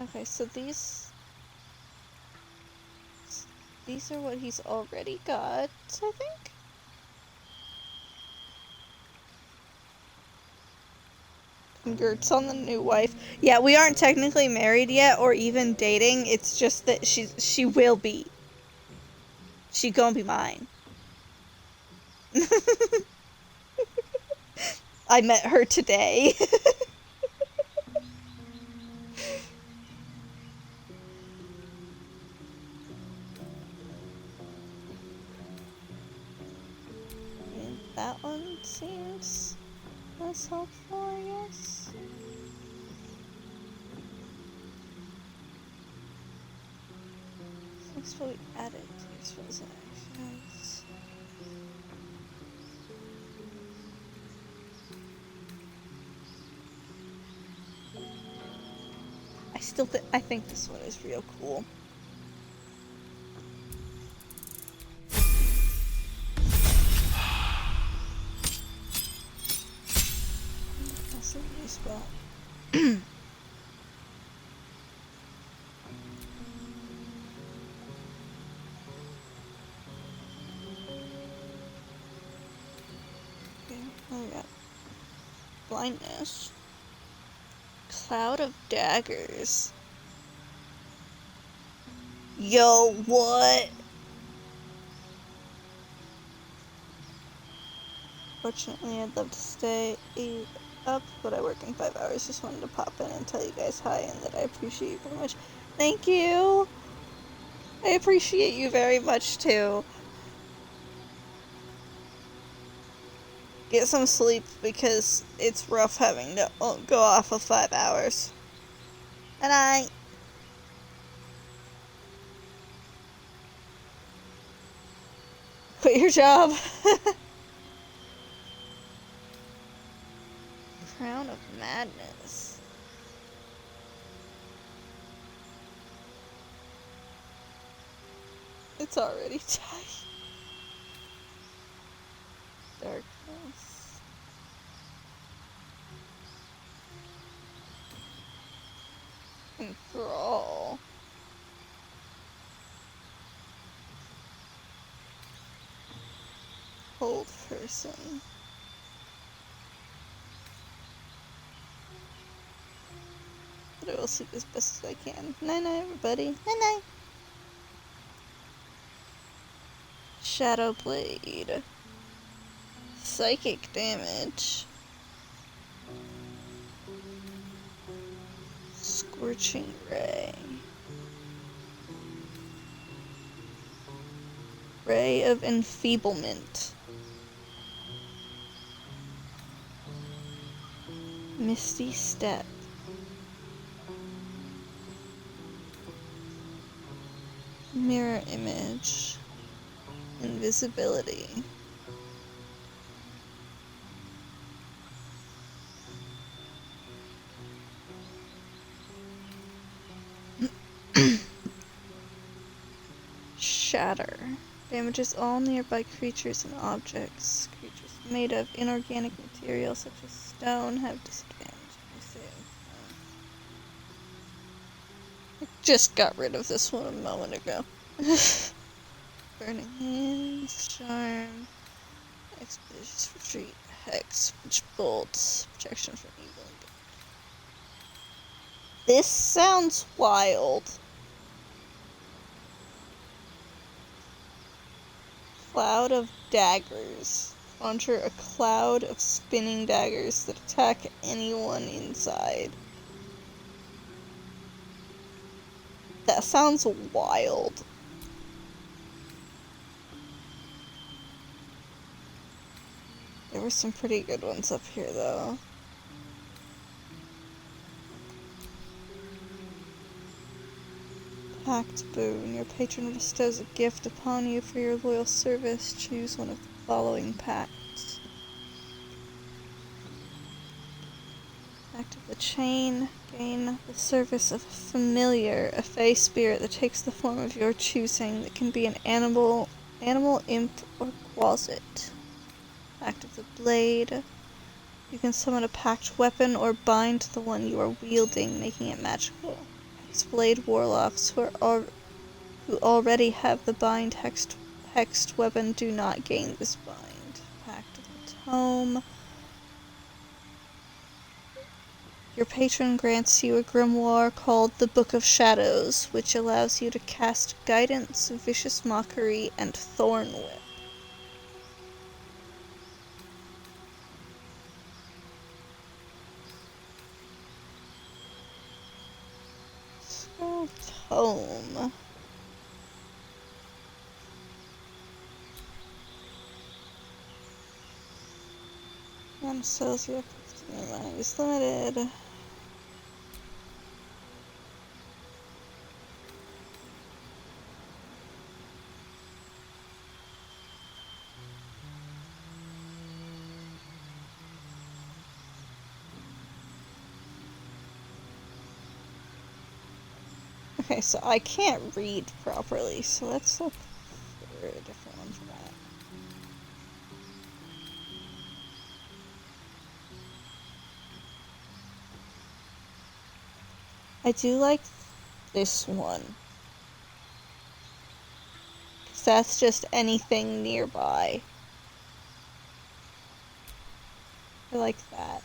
Okay, so these are what he's already got, I think. Congrats on the new wife. Yeah, we aren't technically married yet or even dating. It's just that she will be. She gonna be mine. I met her today. And that one seems less helpful, I guess. Next what we added to your spells and actions. I think this one is real cool. That's a new spell. Okay, we got blindness. Cloud of daggers. Yo, what? Fortunately, I'd love to stay up, but I work in 5 hours. Just wanted to pop in and tell you guys hi and that I appreciate you very much. Thank you! I appreciate you very much, too. Get some sleep, because it's rough having to go off of 5 hours. And I... Quit your job. Crown of Madness. It's already tight. Darkness. Enthrall. Hold person. But I will sleep as best as I can. Night night, everybody. Night night. Shadow Blade. Psychic damage. Scorching Ray. Ray of Enfeeblement. Misty Step. Mirror Image. Invisibility. Shatter. Damages all nearby creatures and objects. Creatures made of inorganic material such as stone have disadvantage. I just got rid of this one a moment ago. Burning Hands, Charm, Expeditious Retreat, Hex, Witch Bolt, Protection from Evil. This sounds wild. Cloud of Daggers. Conjure a cloud of spinning daggers that attack anyone inside. That sounds wild. There were some pretty good ones up here, though. Pact Boon. Your patron bestows a gift upon you for your loyal service. Choose one of the following pacts. Pact of the Chain. Gain the service of a familiar, a fey spirit that takes the form of your choosing. That can be an animal, imp, or quasit. Pact of the Blade. You can summon a pact weapon or bind the one you are wielding, making it magical. Hexblade warlocks who already have the bind hexed weapon do not gain this bind. Pact of the Tome. Your patron grants you a grimoire called the Book of Shadows, which allows you to cast Guidance, Vicious Mockery, and Thorn Whip. Tome. Mana cells, you have 15 mana is limited. Okay, so I can't read properly, so let's look for a different one for that. I do like this one. 'Cause that's just anything nearby. I like that.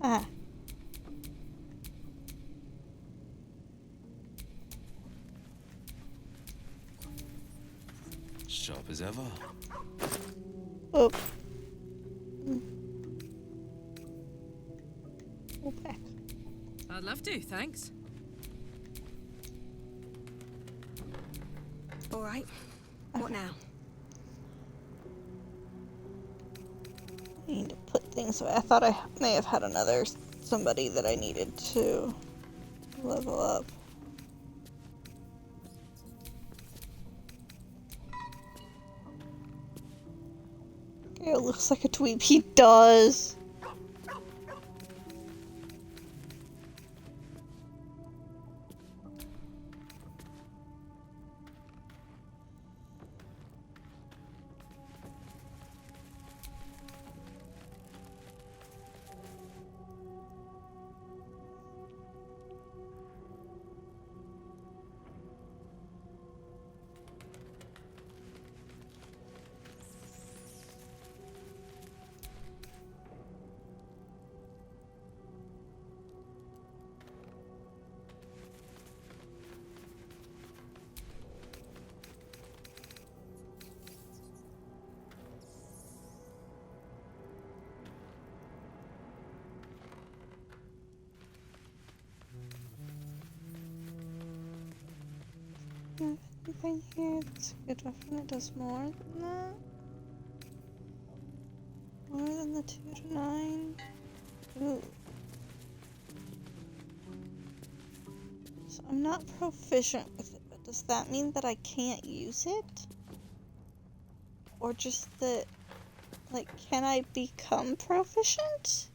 Ah. Sharp as ever. Oh. Okay. I'd love to, thanks. All right. What now? I need to put things away. I thought I may have had somebody that I needed to level up. Okay, it looks like a dweeb. He does. Anything here that's a good weapon that does more than that? More than the 2 to 9? Ooh. So I'm not proficient with it, but does that mean that I can't use it? Or just that, like, can I become proficient?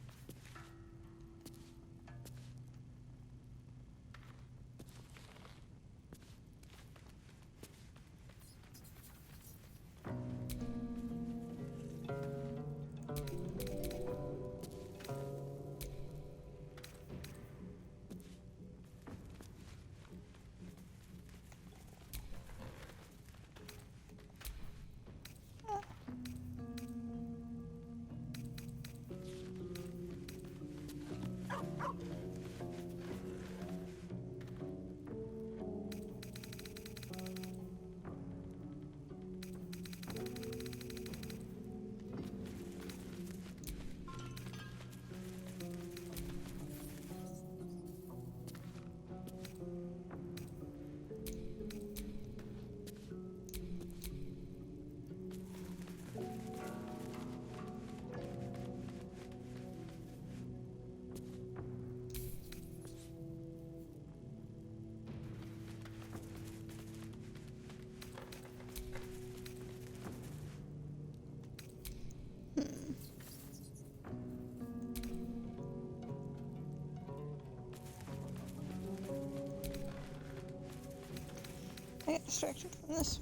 I get distracted from this.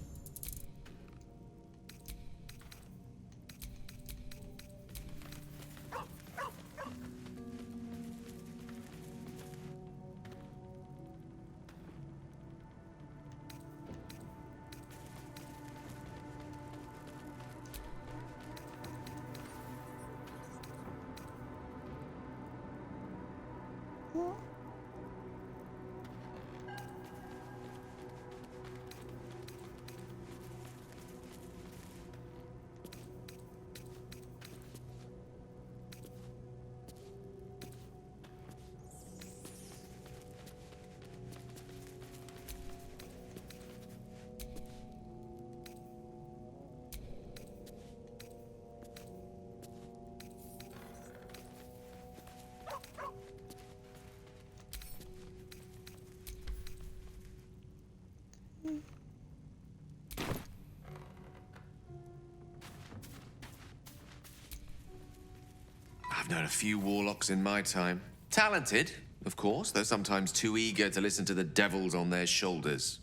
I've known a few warlocks in my time. Talented, of course, though sometimes too eager to listen to the devils on their shoulders.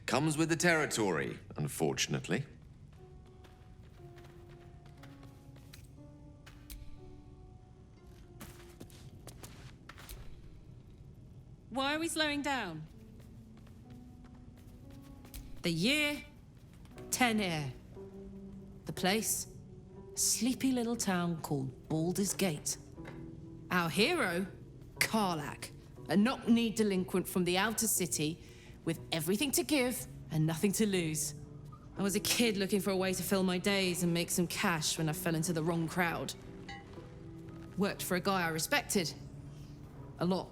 Comes with the territory, unfortunately. Why are we slowing down? The year, 10 air. The place, a sleepy little town called Baldur's Gate. Our hero, Karlach, a knock-kneed delinquent from the outer city with everything to give and nothing to lose. I was a kid looking for a way to fill my days and make some cash when I fell into the wrong crowd. Worked for a guy I respected. A lot.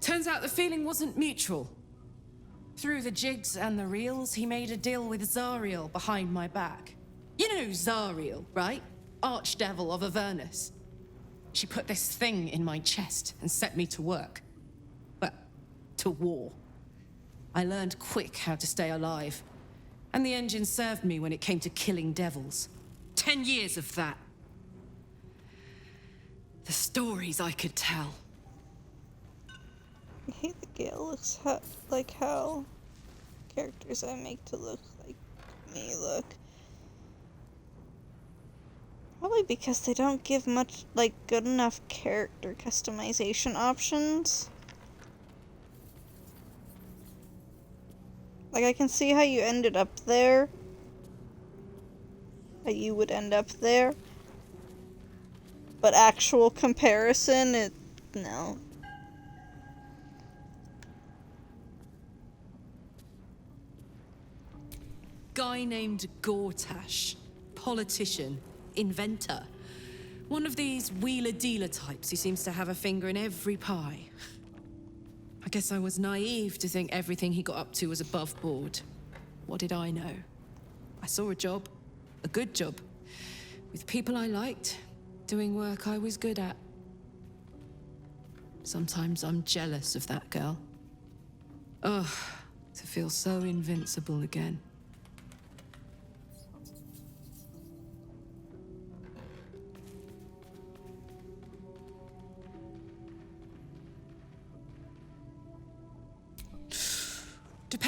Turns out the feeling wasn't mutual. Through the jigs and the reels, he made a deal with Zariel behind my back. You know Zariel, right? Archdevil of Avernus. She put this thing in my chest and set me to work. Well, to war. I learned quick how to stay alive. And the engine served me when it came to killing devils. 10 years of that. The stories I could tell. I hate the Gale looks like how characters I make to look like me look. Probably because they don't give much, like, good enough character customization options. Like, I can see how you ended up there. How you would end up there. But actual comparison, no. Guy named Gortash. Politician. Inventor. One of these wheeler-dealer types who seems to have a finger in every pie. I guess I was naive to think everything he got up to was above board. What did I know? I saw a job. A good job. With people I liked. Doing work I was good at. Sometimes I'm jealous of that girl. Ugh, to feel so invincible again.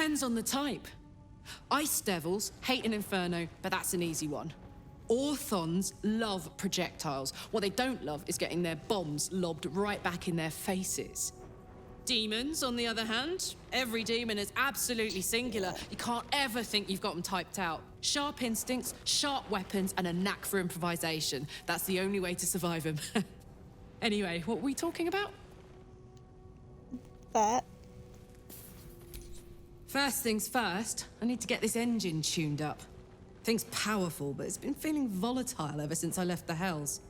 Depends on the type. Ice devils hate an inferno, but that's an easy one. Orthons love projectiles. What they don't love is getting their bombs lobbed right back in their faces. Demons, on the other hand, every demon is absolutely singular. You can't ever think you've got them typed out. Sharp instincts, sharp weapons, and a knack for improvisation. That's the only way to survive them. Anyway, what were we talking about? That. First things first, I need to get this engine tuned up. Thing's powerful, but it's been feeling volatile ever since I left the Hells.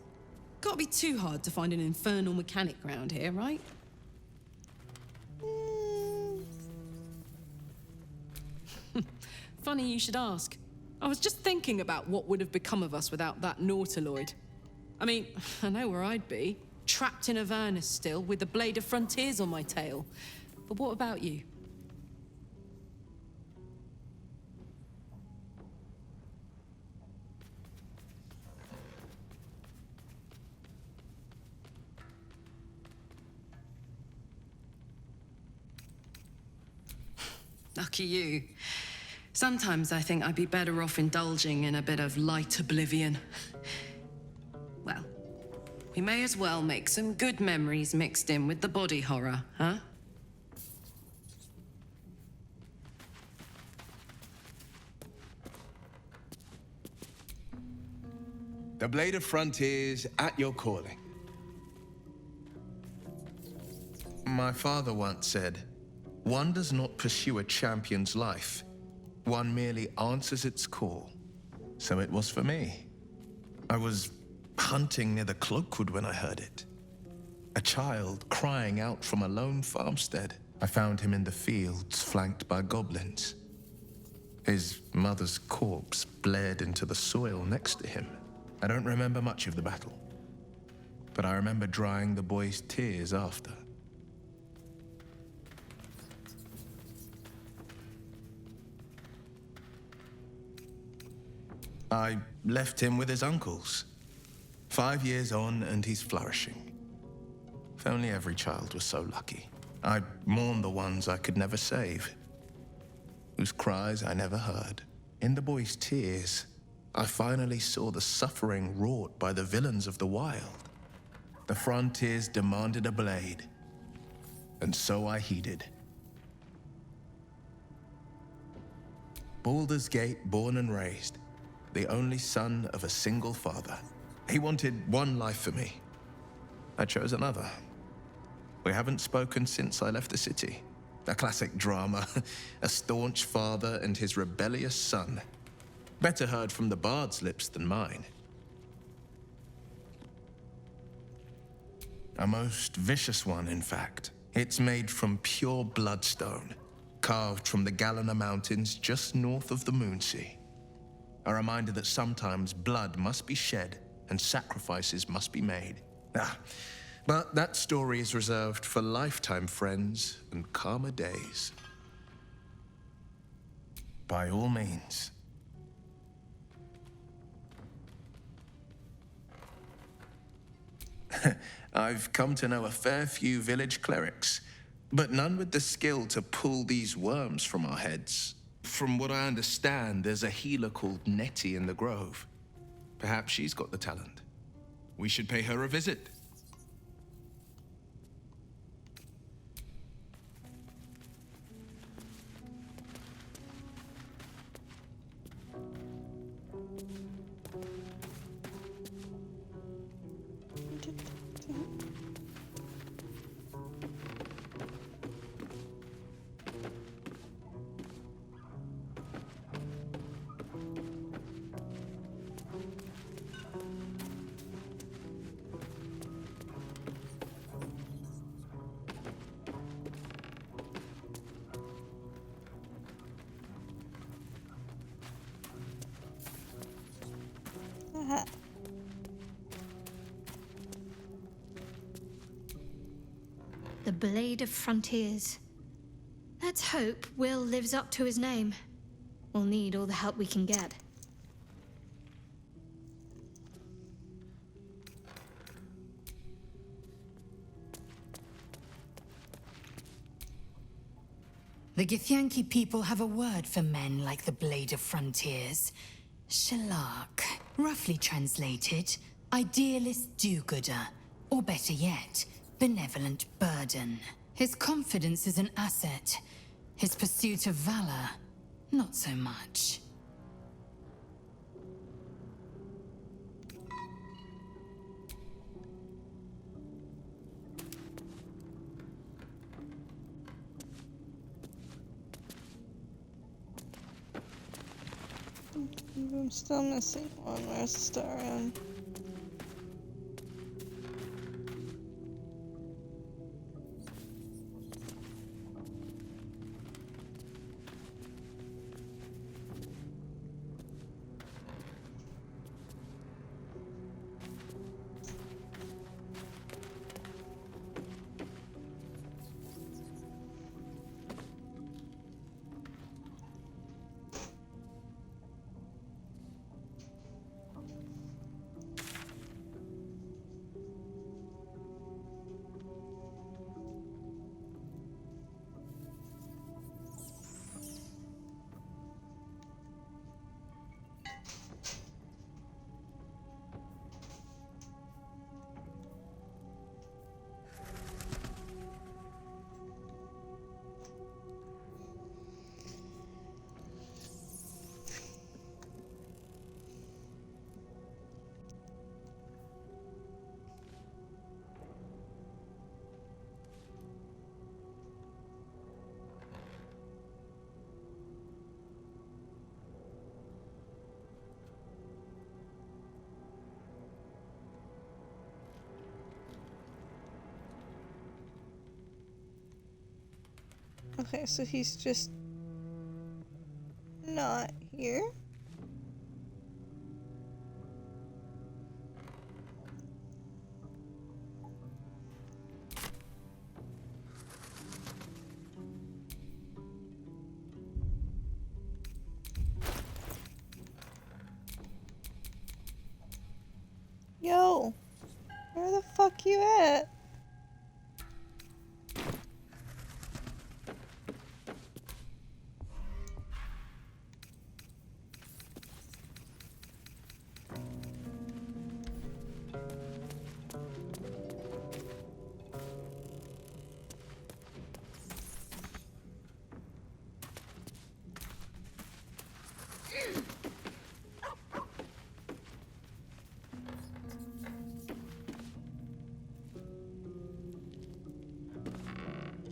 Can't be too hard to find an infernal mechanic around here, right? Funny you should ask. I was just thinking about what would have become of us without that Nautiloid. I mean, I know where I'd be. Trapped in Avernus still, with the Blade of Frontiers on my tail. But what about you? Lucky you. Sometimes I think I'd be better off indulging in a bit of light oblivion. Well, we may as well make some good memories mixed in with the body horror, huh? The Blade of Frontiers at your calling. My father once said, one does not pursue a champion's life. One merely answers its call. So it was for me. I was hunting near the Cloakwood when I heard it. A child crying out from a lone farmstead. I found him in the fields, flanked by goblins. His mother's corpse bled into the soil next to him. I don't remember much of the battle, but I remember drying the boy's tears after. I left him with his uncles. 5 years on, and he's flourishing. If only every child was so lucky. I mourn the ones I could never save, whose cries I never heard. In the boy's tears, I finally saw the suffering wrought by the villains of the wild. The Frontiers demanded a blade, and so I heeded. Baldur's Gate, born and raised, the only son of a single father. He wanted one life for me. I chose another. We haven't spoken since I left the city. A classic drama, a staunch father and his rebellious son. Better heard from the bard's lips than mine. A most vicious one, in fact. It's made from pure bloodstone, carved from the Galena Mountains just north of the Moonsea. A reminder that sometimes blood must be shed and sacrifices must be made. But that story is reserved for lifetime friends and calmer days. By all means. I've come to know a fair few village clerics, but none with the skill to pull these worms from our heads. From what I understand, there's a healer called Nettie in the Grove. Perhaps she's got the talent. We should pay her a visit. The Blade of Frontiers. Let's hope Will lives up to his name. We'll need all the help we can get. The Githyanki people have a word for men like the Blade of Frontiers. Shalak. Roughly translated, idealist do-gooder. Or better yet, benevolent burden. His confidence is an asset. His pursuit of valor, not so much. I'm still missing one. Where's the star in? Okay, so he's just not here. Yo, where the fuck you at?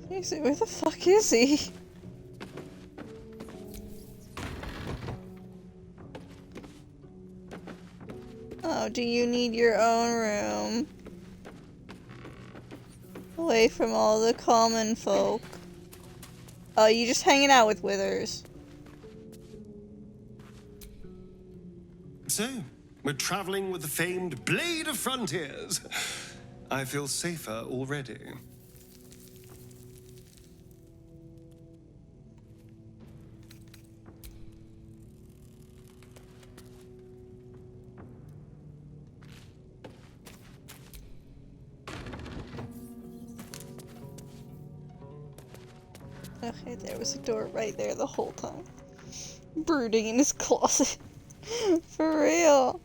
Seriously, where the fuck is he? Oh, do you need your own room? Away from all the common folk. Oh, you just hanging out with withers. So, we're traveling with the famed Blade of Frontiers. I feel safer already. Okay, there was a door right there the whole time. Brooding in his closet. For real.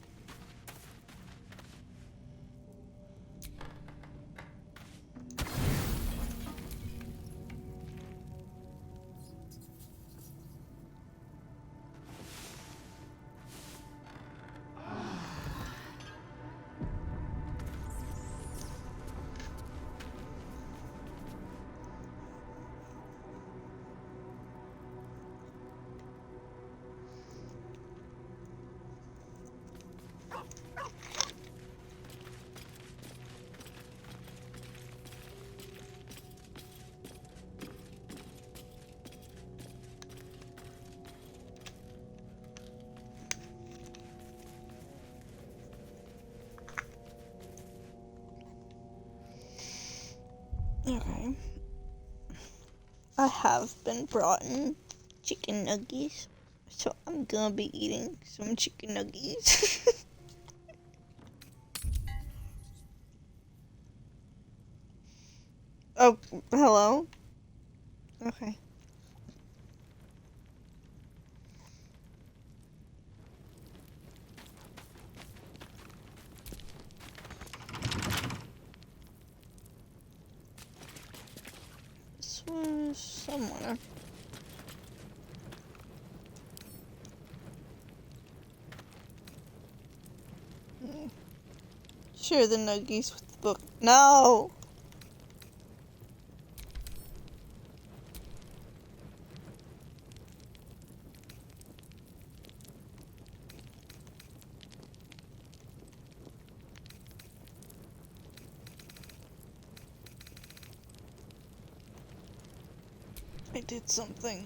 Okay. I have been brought in chicken nuggets, so I'm gonna be eating some chicken nuggets. Oh, hello? Okay. somewhere. Share the nuggies with the book. No! I did something.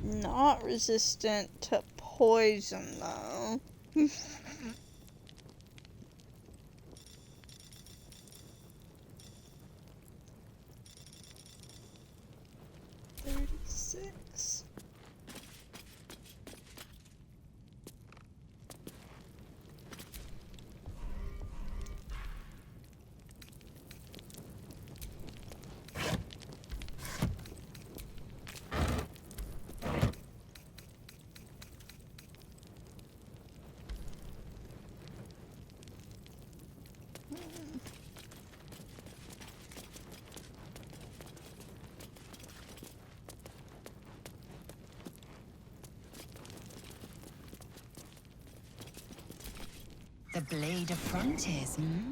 Not resistant to poison, though. 36. The blade of frontiers, hmm?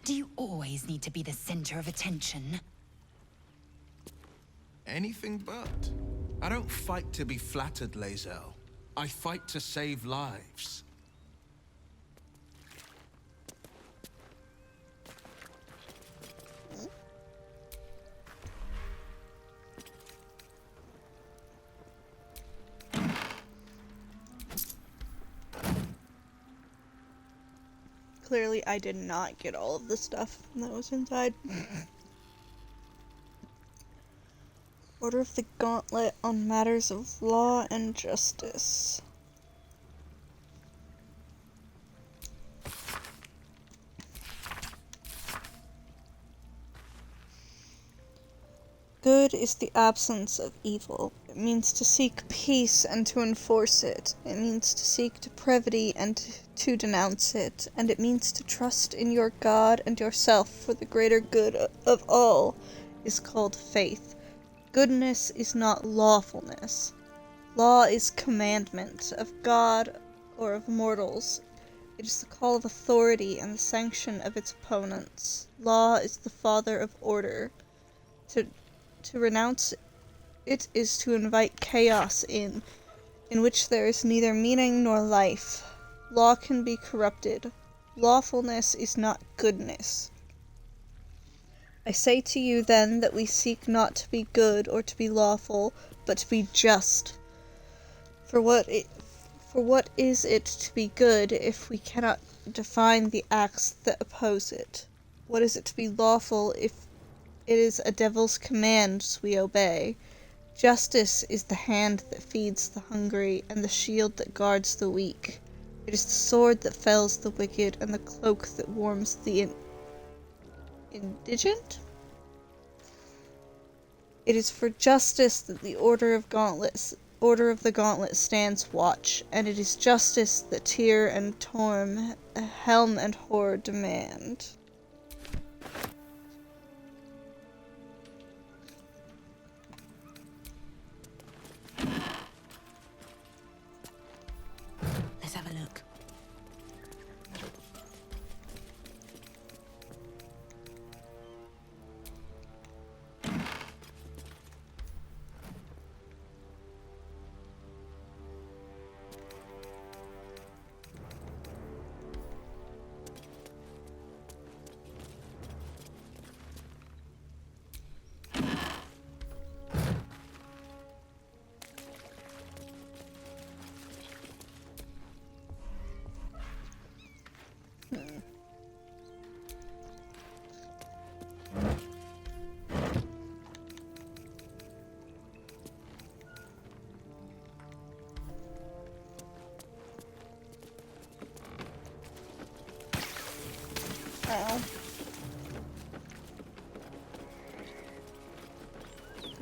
Do you always need to be the center of attention? Anything but. I don't fight to be flattered, Lae'zel. I fight to save lives. Clearly, I did not get all of the stuff that was inside. Order of the Gauntlet on matters of law and justice. Good is the absence of evil. It means to seek peace and to enforce it. It means to seek depravity and to denounce it. And it means to trust in your God and yourself for the greater good of all is called faith. Goodness is not lawfulness. Law is commandment of God or of mortals. It is the call of authority and the sanction of its opponents. Law is the father of order. To renounce it is to invite chaos in which there is neither meaning nor life. Law can be corrupted. Lawfulness is not goodness. I say to you then that we seek not to be good or to be lawful, but to be just. For what is it to be good if we cannot define the acts that oppose it? What is it to be lawful if it is a devil's commands we obey? Justice is the hand that feeds the hungry and the shield that guards the weak. It is the sword that fells the wicked and the cloak that warms the indigent? It is for justice that the Order of the Gauntlet stands watch, and it is justice that Tyr and Torm, Helm and Hor demand. Let's have a look.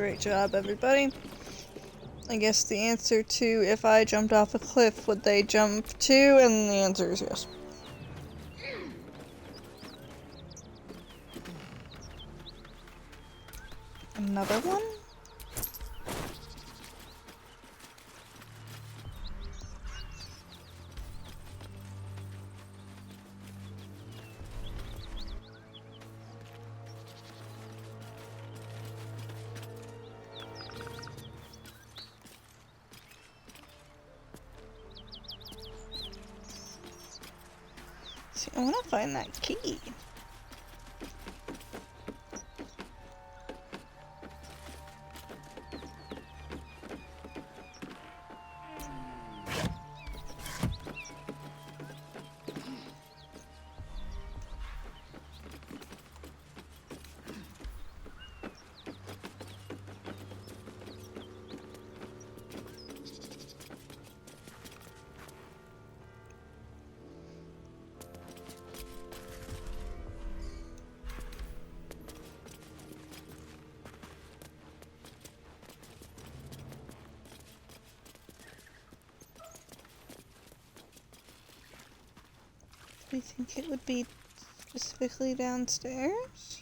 Great job, everybody. I guess the answer to if I jumped off a cliff, would they jump too? And the answer is yes. Another one? See, I want to find that key. Do you think it would be specifically downstairs?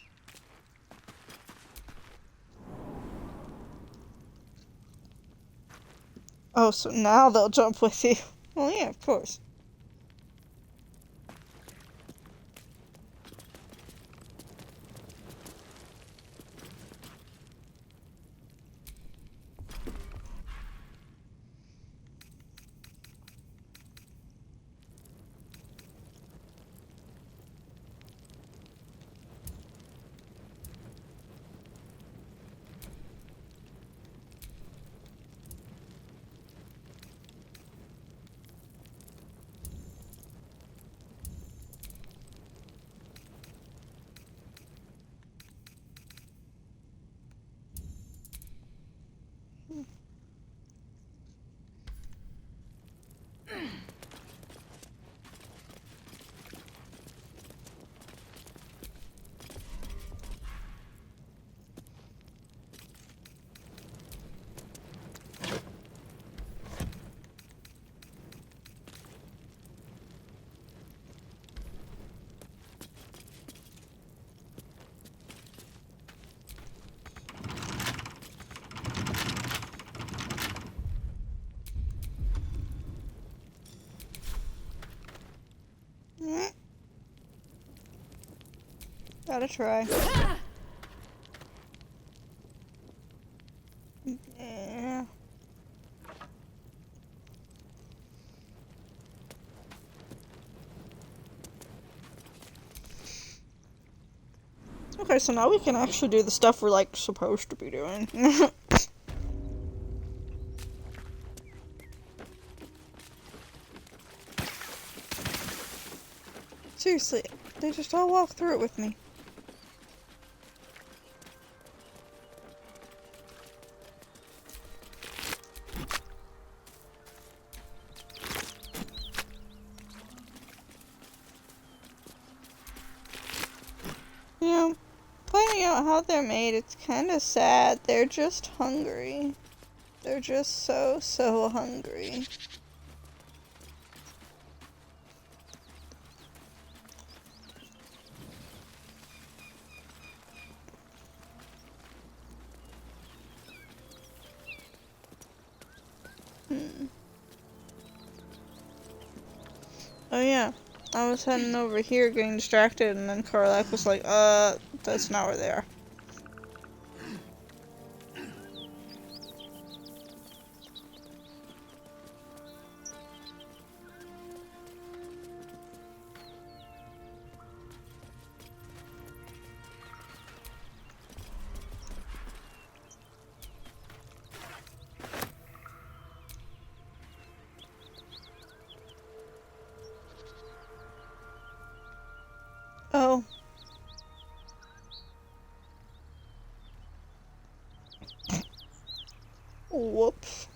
Oh, so now they'll jump with you. Well, yeah, of course. Gotta try. Yeah. Okay, so now we can actually do the stuff we're, like, supposed to be doing. Seriously, they just all walk through it with me. You know, finding out how they're made, it's kind of sad. They're just hungry. They're just so hungry. Oh yeah, I was heading over here getting distracted and then Karlak was like, that's not where they are. Oh. Whoops.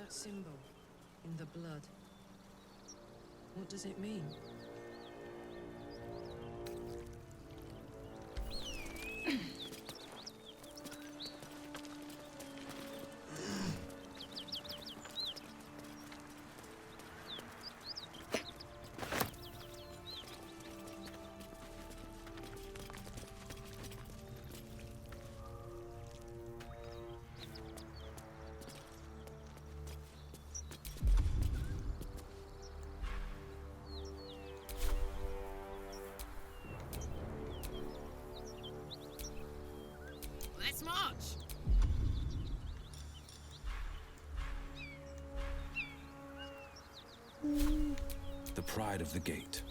That symbol in the blood. What does it mean? Let's march! The pride of the gate.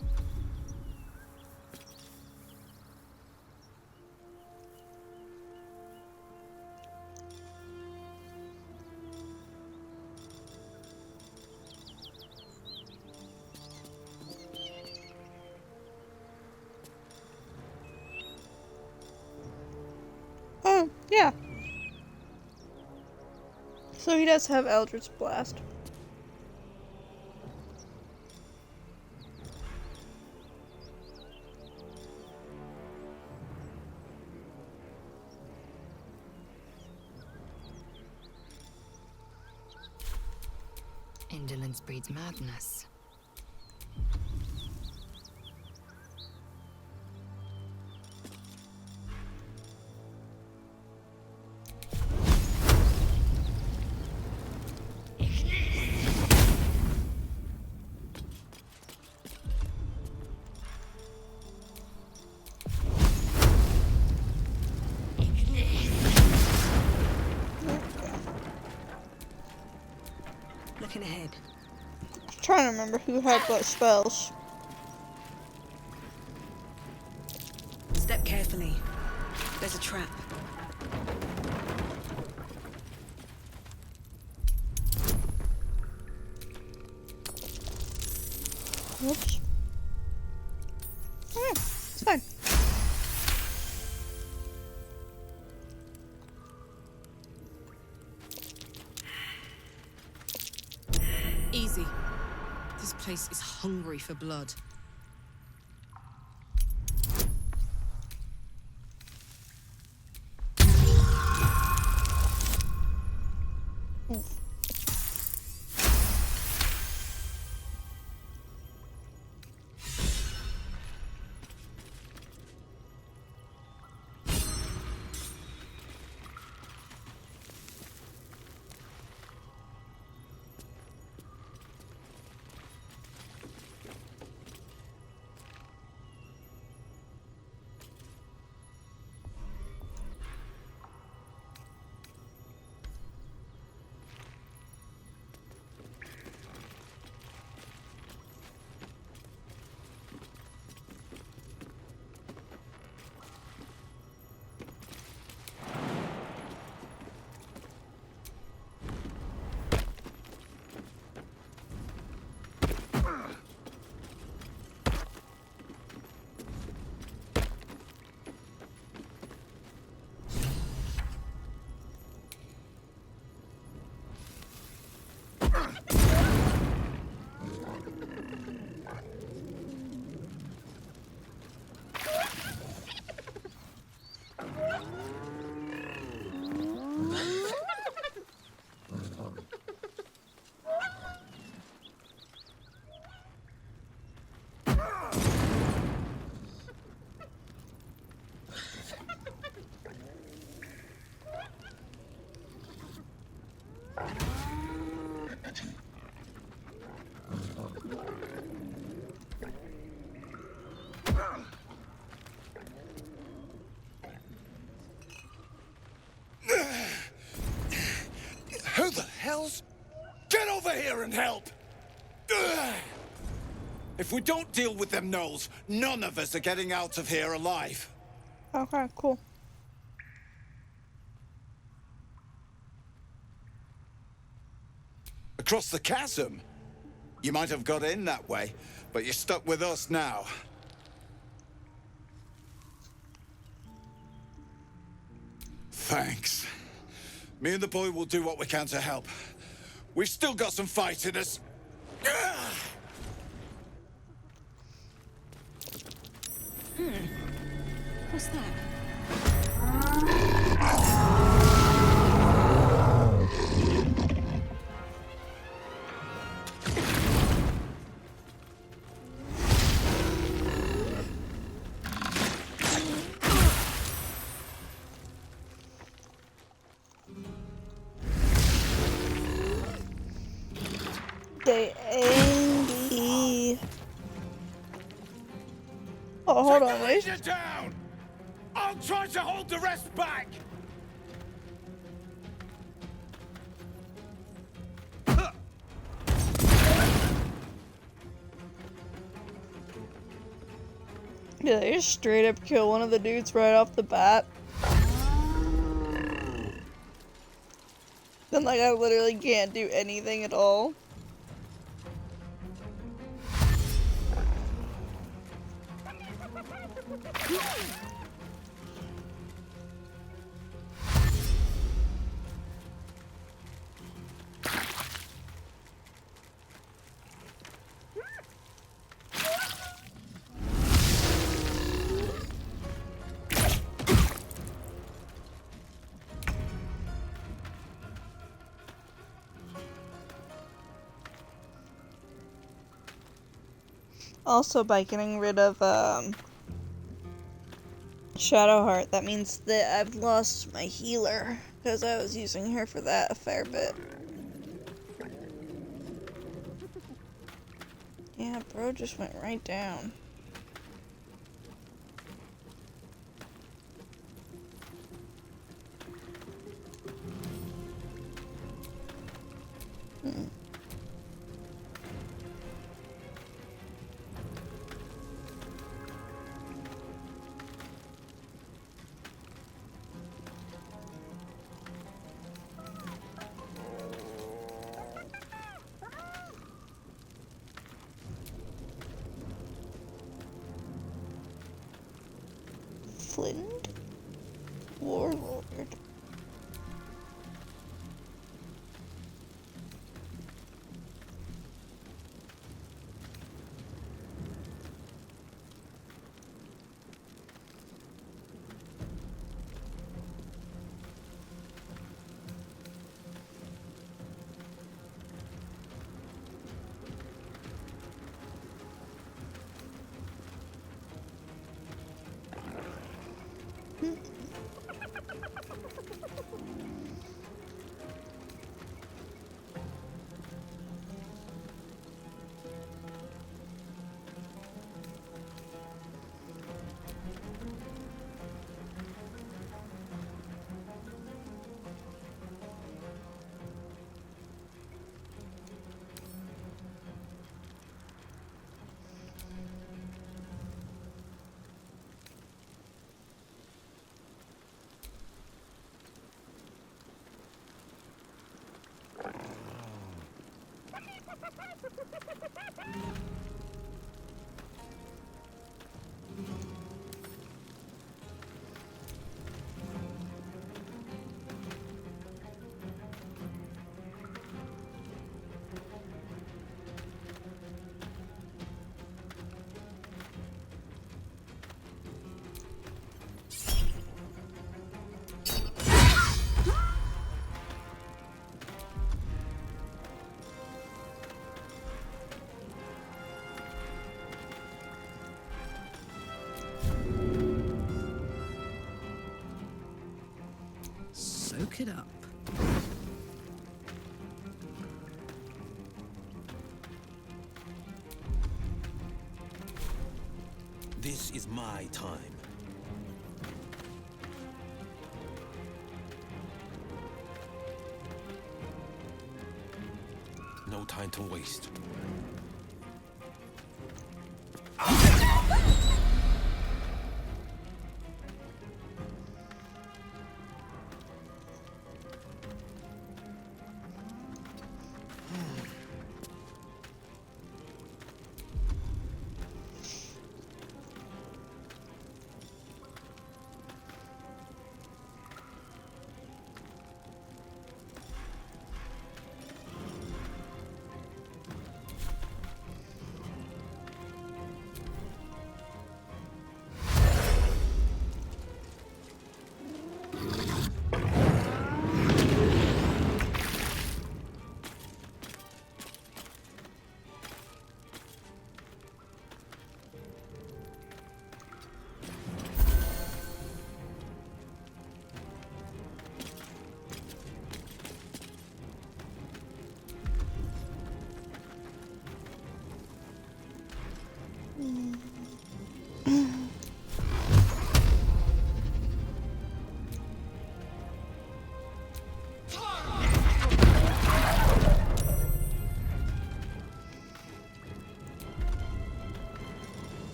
Oh, yeah. So he does have Eldritch Blast. Indolence breeds madness. Looking ahead. I'm trying to remember who had what spells. Step carefully. There's a trap. Oops. Oh, it's fine. Easy. This place is hungry for blood. Who the hell's... Get over here and help! Ugh. If we don't deal with them gnolls, none of us are getting out of here alive. Okay, cool. Across the chasm? You might have got in that way, but you're stuck with us now. Thanks. Me and the boy will do what we can to help. We've still got some fight in us. What's that? They angry. Oh, hold on, wait. Take the legion down! I'll try to hold the rest back! Yeah, they just straight up kill one of the dudes right off the bat. Then, like, I literally can't do anything at all. Also, by getting rid of, Shadowheart, that means that I've lost my healer, because I was using her for that a fair bit. Yeah, bro just went right down. Flint? Warlord. Soak it up. This is my time. No time to waste.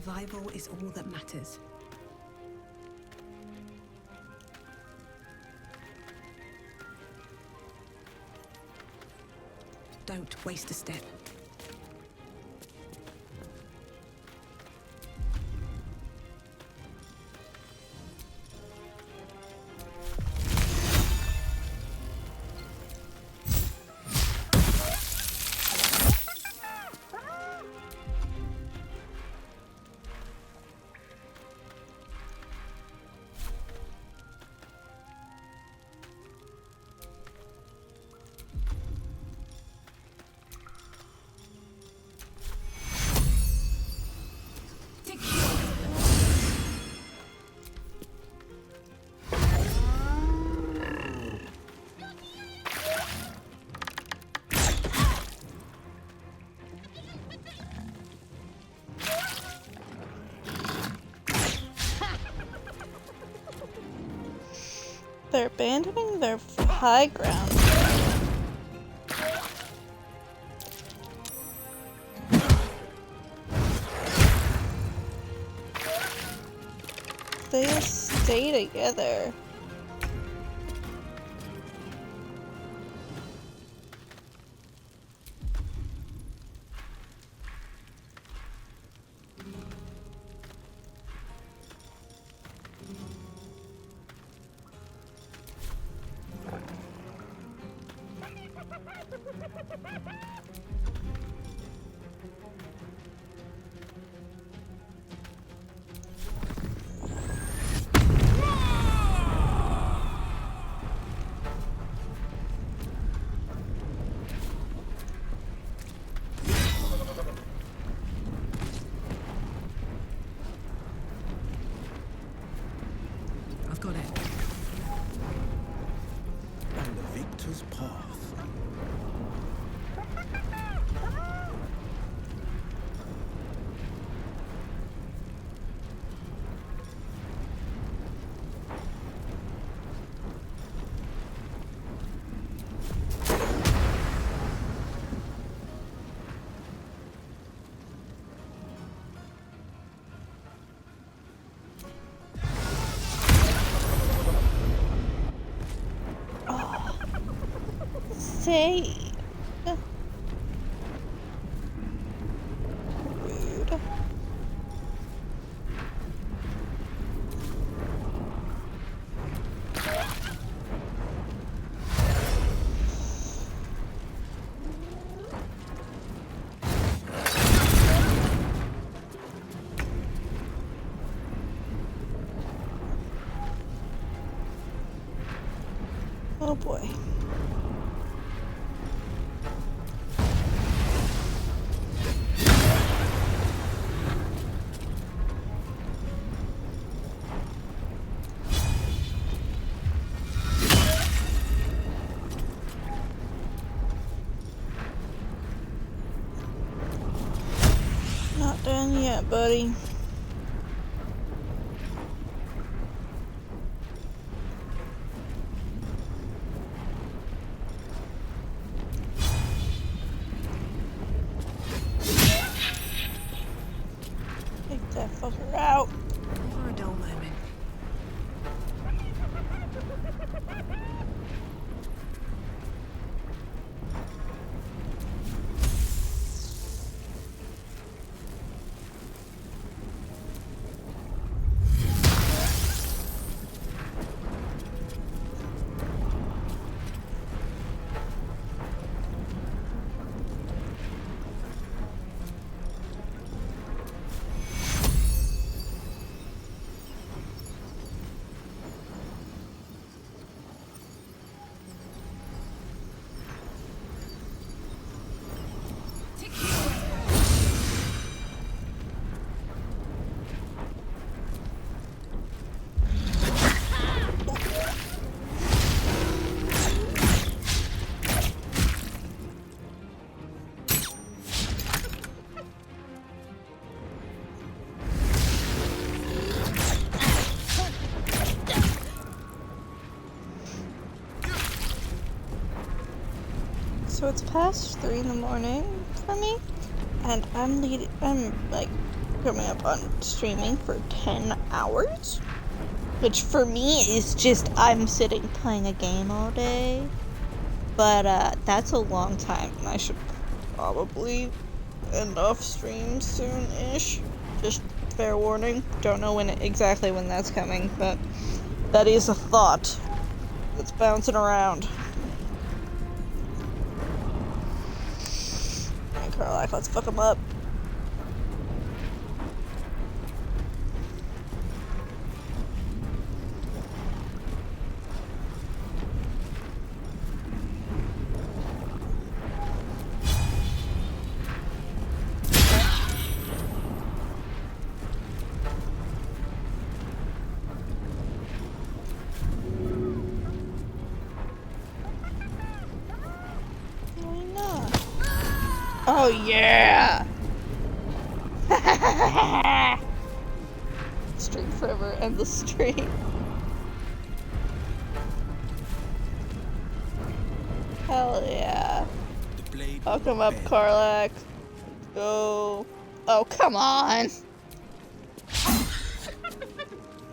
survival is all that matters. Don't waste a step. They're abandoning their high ground. They stay together. I've got it. On the victor's path. Say. Rude. Oh boy. Not done yet, buddy. Take that fucker out. Never a dull moment. So it's past 3 in the morning for me, and I'm like coming up on streaming for 10 hours. Which for me is just, I'm sitting playing a game all day. But that's a long time, and I should probably end off stream soon-ish. Just fair warning. Don't know exactly when that's coming, but that is a thought that's bouncing around. Alright, Carlac, let's fuck him up. Oh yeah! Stream forever, endless stream. Hell yeah. Fuck him up, Carlac. Go. Oh, come on!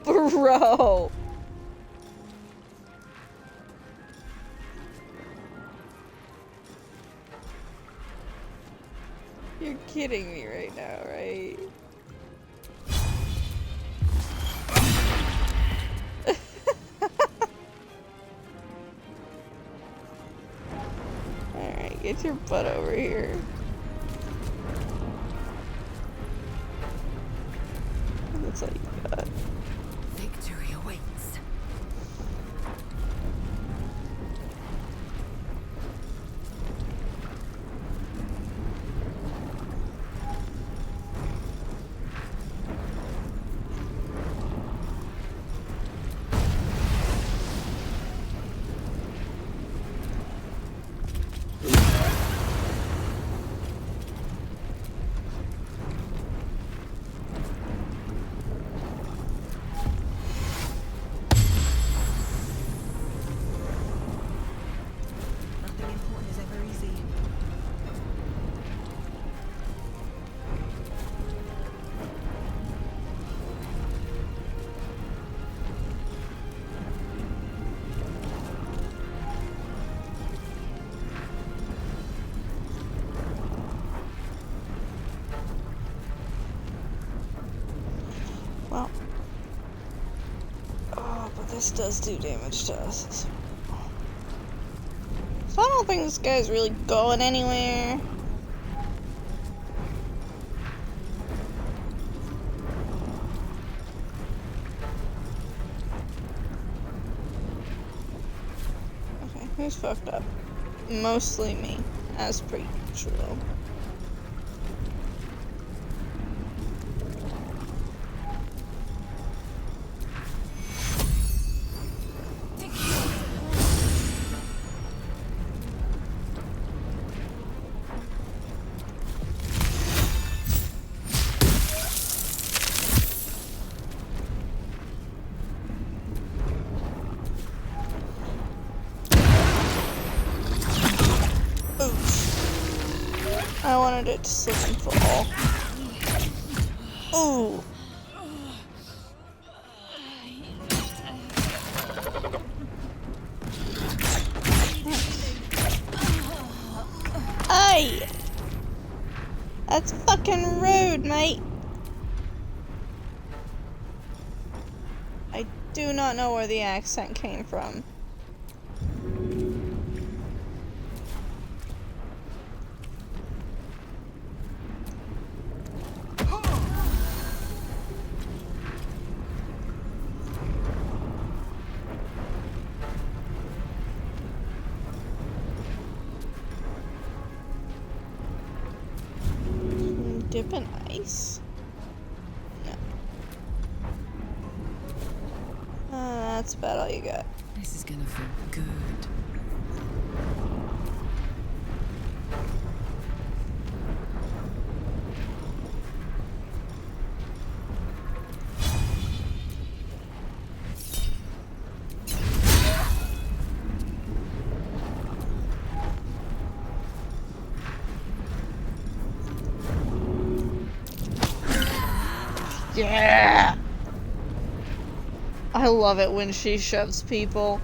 Bro! You're kidding me right now, right? Alright, get your butt over here. That's all you got. Victory awaits. Well. Oh, but this does do damage to us. So I don't think this guy's really going anywhere. Okay, who's fucked up? Mostly me, as per usual. I wanted it to slip and fall. Ooh. Hey! That's fucking rude, mate. I do not know where the accent came from. Dip in ice? No. That's about all you got. This is gonna feel good. Yeah! I love it when she shoves people.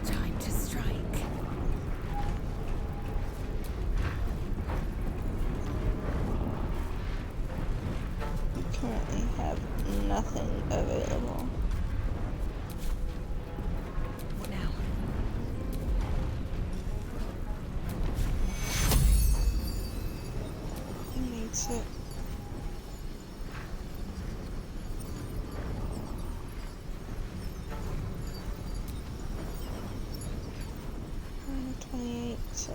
Time to strike. Currently have nothing available. What now? Who needs it? $28, $7,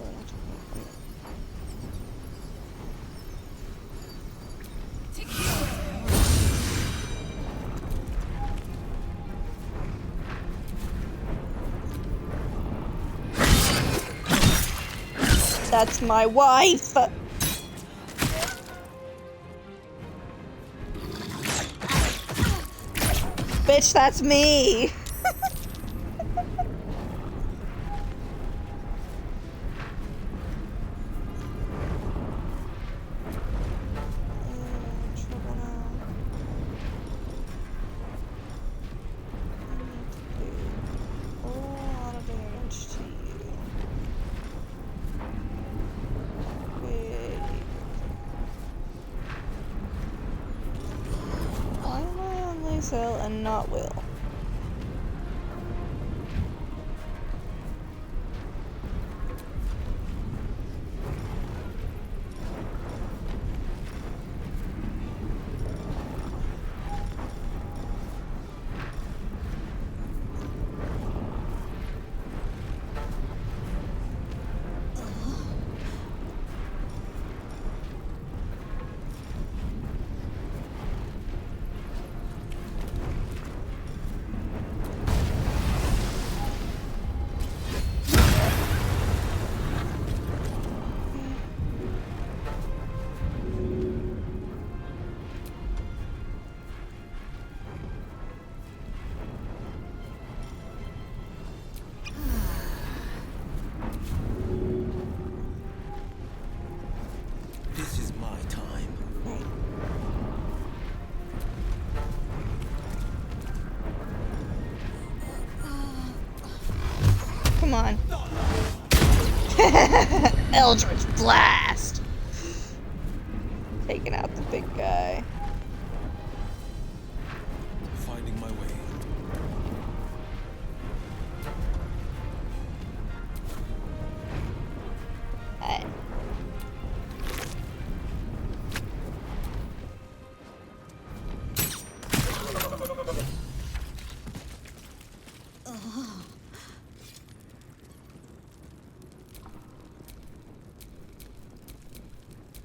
That's my wife! Bitch, that's me! Trouble now. I need to do a lot of damage to you. Why am I on Lae'zel and not Will? This is my time. Come on. Eldritch Blast! Taking out the big guy. Finding my way.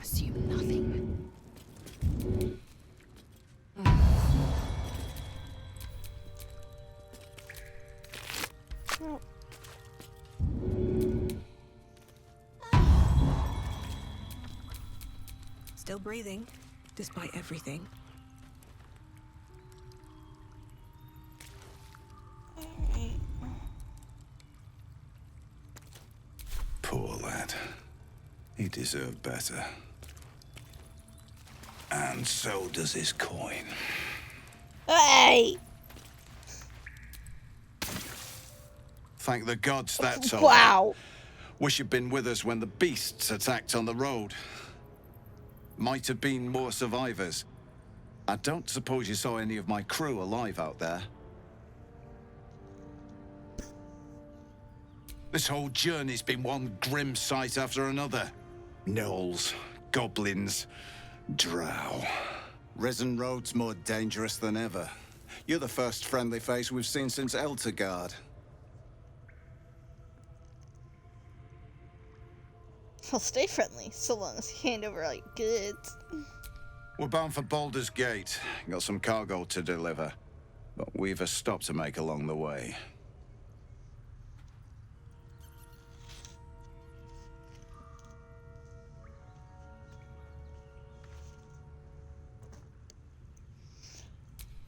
Assume nothing. Nope. Still breathing, despite everything. Alright. Poor lad. He deserved better. And so does his coin. Hey! Thank the gods that's all. Wow! Wish you'd been with us when the beasts attacked on the road. Might have been more survivors. I don't suppose you saw any of my crew alive out there. This whole journey's been one grim sight after another. Gnolls, goblins, drow. Risen Road's more dangerous than ever. You're the first friendly face we've seen since Eltergard. I'll stay friendly, so long as you hand over all your goods. We're bound for Baldur's Gate. Got some cargo to deliver. But we've a stop to make along the way.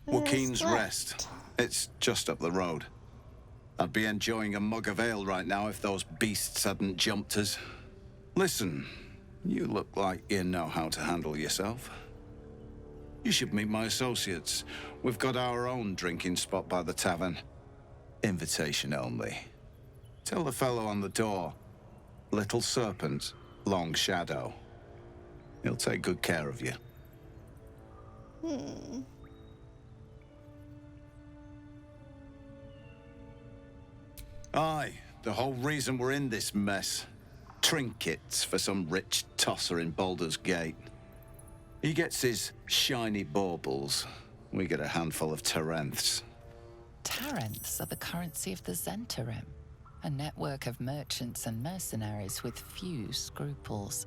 Joaquin's Rest. It's just up the road. I'd be enjoying a mug of ale right now if those beasts hadn't jumped us. Listen, You look like you know how to handle yourself. You should meet my associates. We've got our own drinking spot by the tavern. Invitation only. Tell the fellow on the door. Little Serpent, Long Shadow. He'll take good care of you. Aye, the whole reason we're in this mess. Trinkets for some rich tosser in Baldur's Gate. He gets his shiny baubles. We get a handful of Tarenths. Tarenths are the currency of the Zentarim, a network of merchants and mercenaries with few scruples.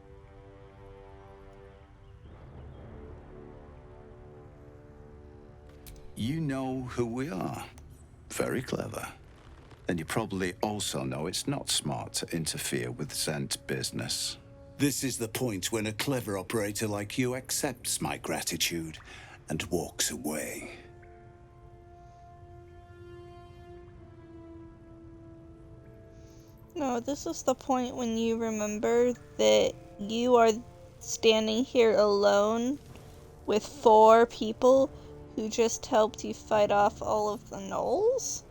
You know who we are. Very clever. And you probably also know it's not smart to interfere with Zent business. This is the point when a clever operator like you accepts my gratitude and walks away. No, this is the point when you remember that you are standing here alone with 4 people who just helped you fight off all of the gnolls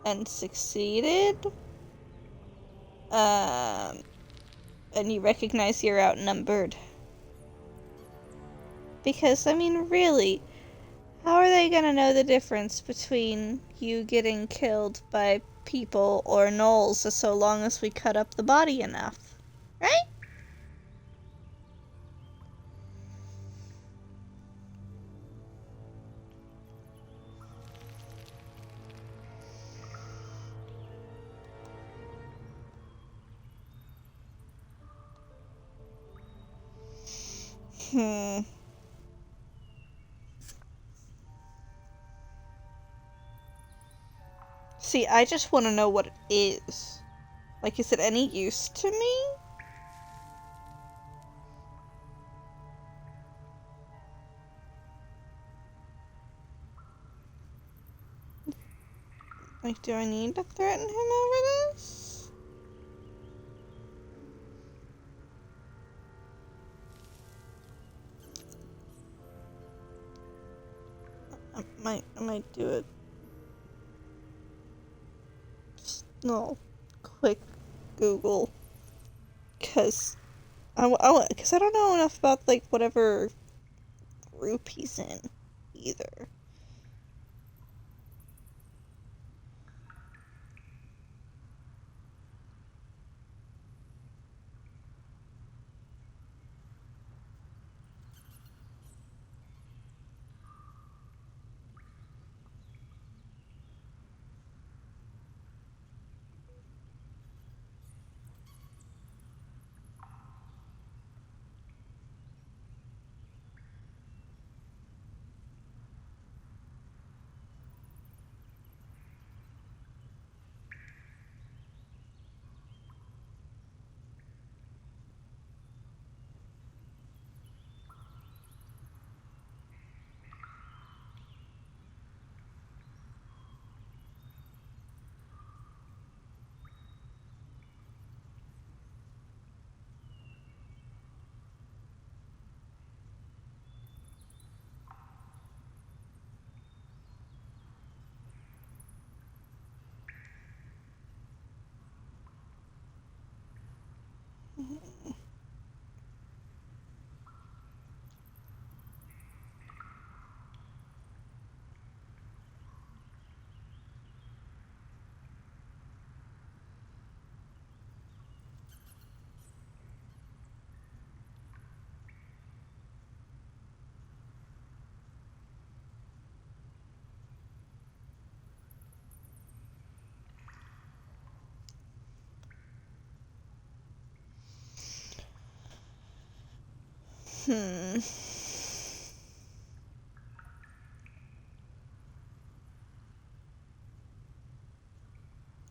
and succeeded. And you recognize you're outnumbered. Because, I mean, really, how are they gonna know the difference between you getting killed by people or gnolls so long as we cut up the body enough? Right? See, I just want to know what it is. Like, is it any use to me? Like, do I need to threaten him over this? I might do it. No, quick Google, cause I don't know enough about like whatever group he's in either.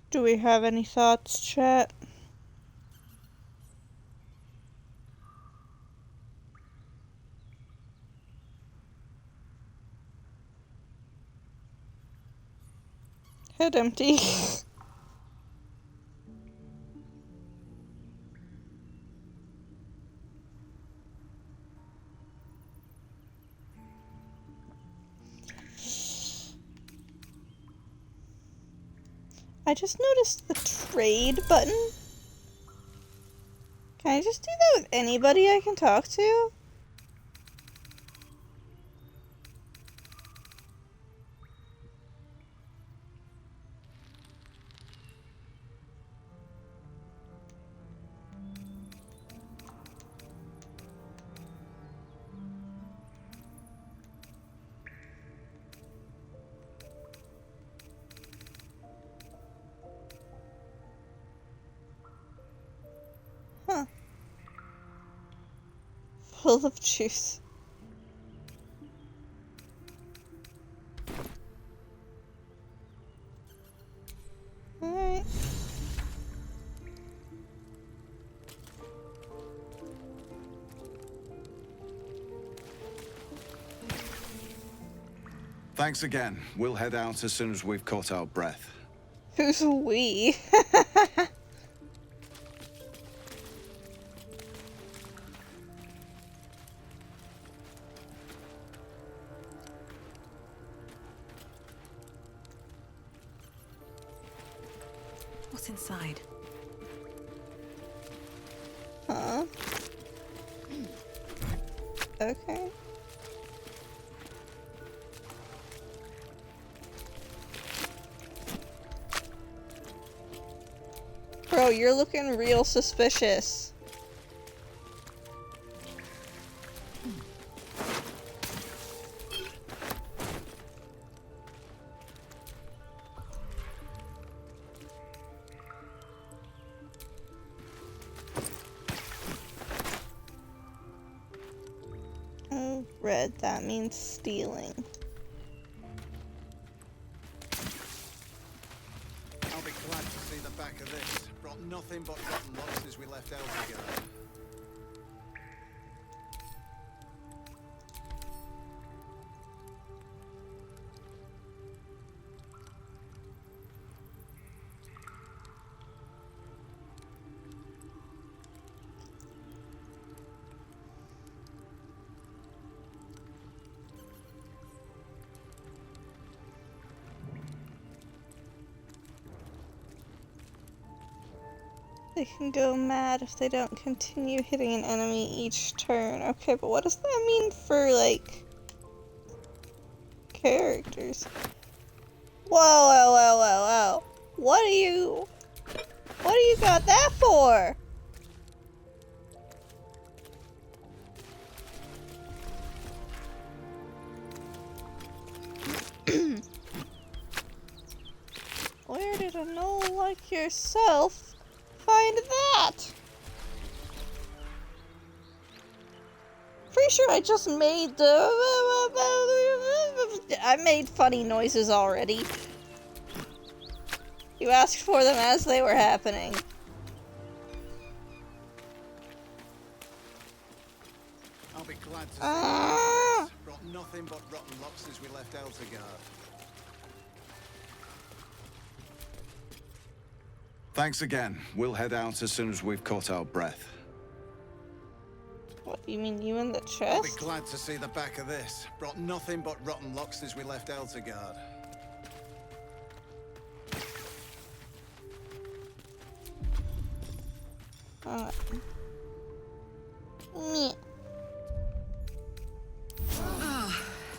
Do we have any thoughts, chat? Head empty. I just noticed the trade button. Can I just do that with anybody I can talk to? Huh. Full of juice. Alright. Thanks again. We'll head out as soon as we've caught our breath. Who's we? What's inside? Huh? Okay. Bro, you're looking real suspicious. Oh, red, that means stealing. I'll be glad to see the back of this. Brought nothing but rotten luck since we left Elfigard. They can go mad if they don't continue hitting an enemy each turn. Okay, but what does that mean for, like, characters? Whoa, whoa, whoa, whoa, whoa. What do you got that for? Where did a gnoll like yourself find that? Pretty sure I just made I made funny noises already. You asked for them as they were happening. I'll be glad to see this. Brought nothing but rotten luck since we left Elfigard. Thanks again. We'll head out as soon as we've caught our breath. What, you mean you in the chest? I'll be glad to see the back of this. Brought nothing but rotten luck since we left Elfigard. Ah,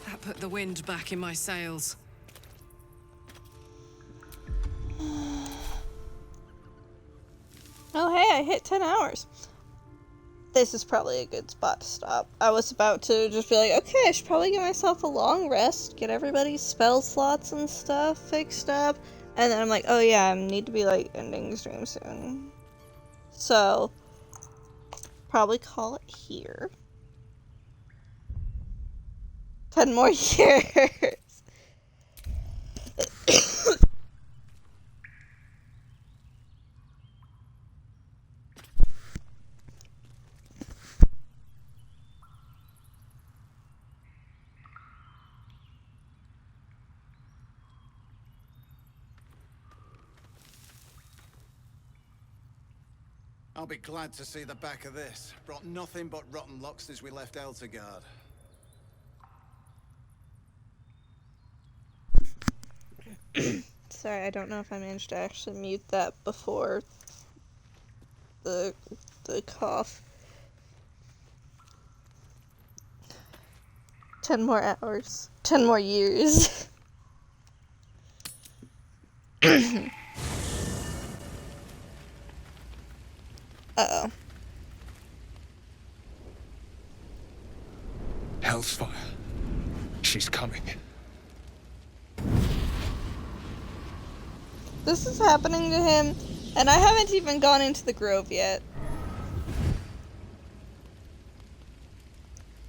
that put the wind back in my sails. Oh hey, I hit 10 hours. This is probably a good spot to stop. I was about to just be like, okay, I should probably give myself a long rest, get everybody's spell slots and stuff fixed up, and then I'm like, oh yeah, I need to be like ending the stream soon. So, probably call it here. 10 more years. I'll be glad to see the back of this. Brought nothing but rotten luck since we left Elfigard. Sorry, I don't know if I managed to actually mute that before the cough. 10 more hours. 10 more years. Uh-oh. Hellsfire. She's coming. This is happening to him, and I haven't even gone into the grove yet.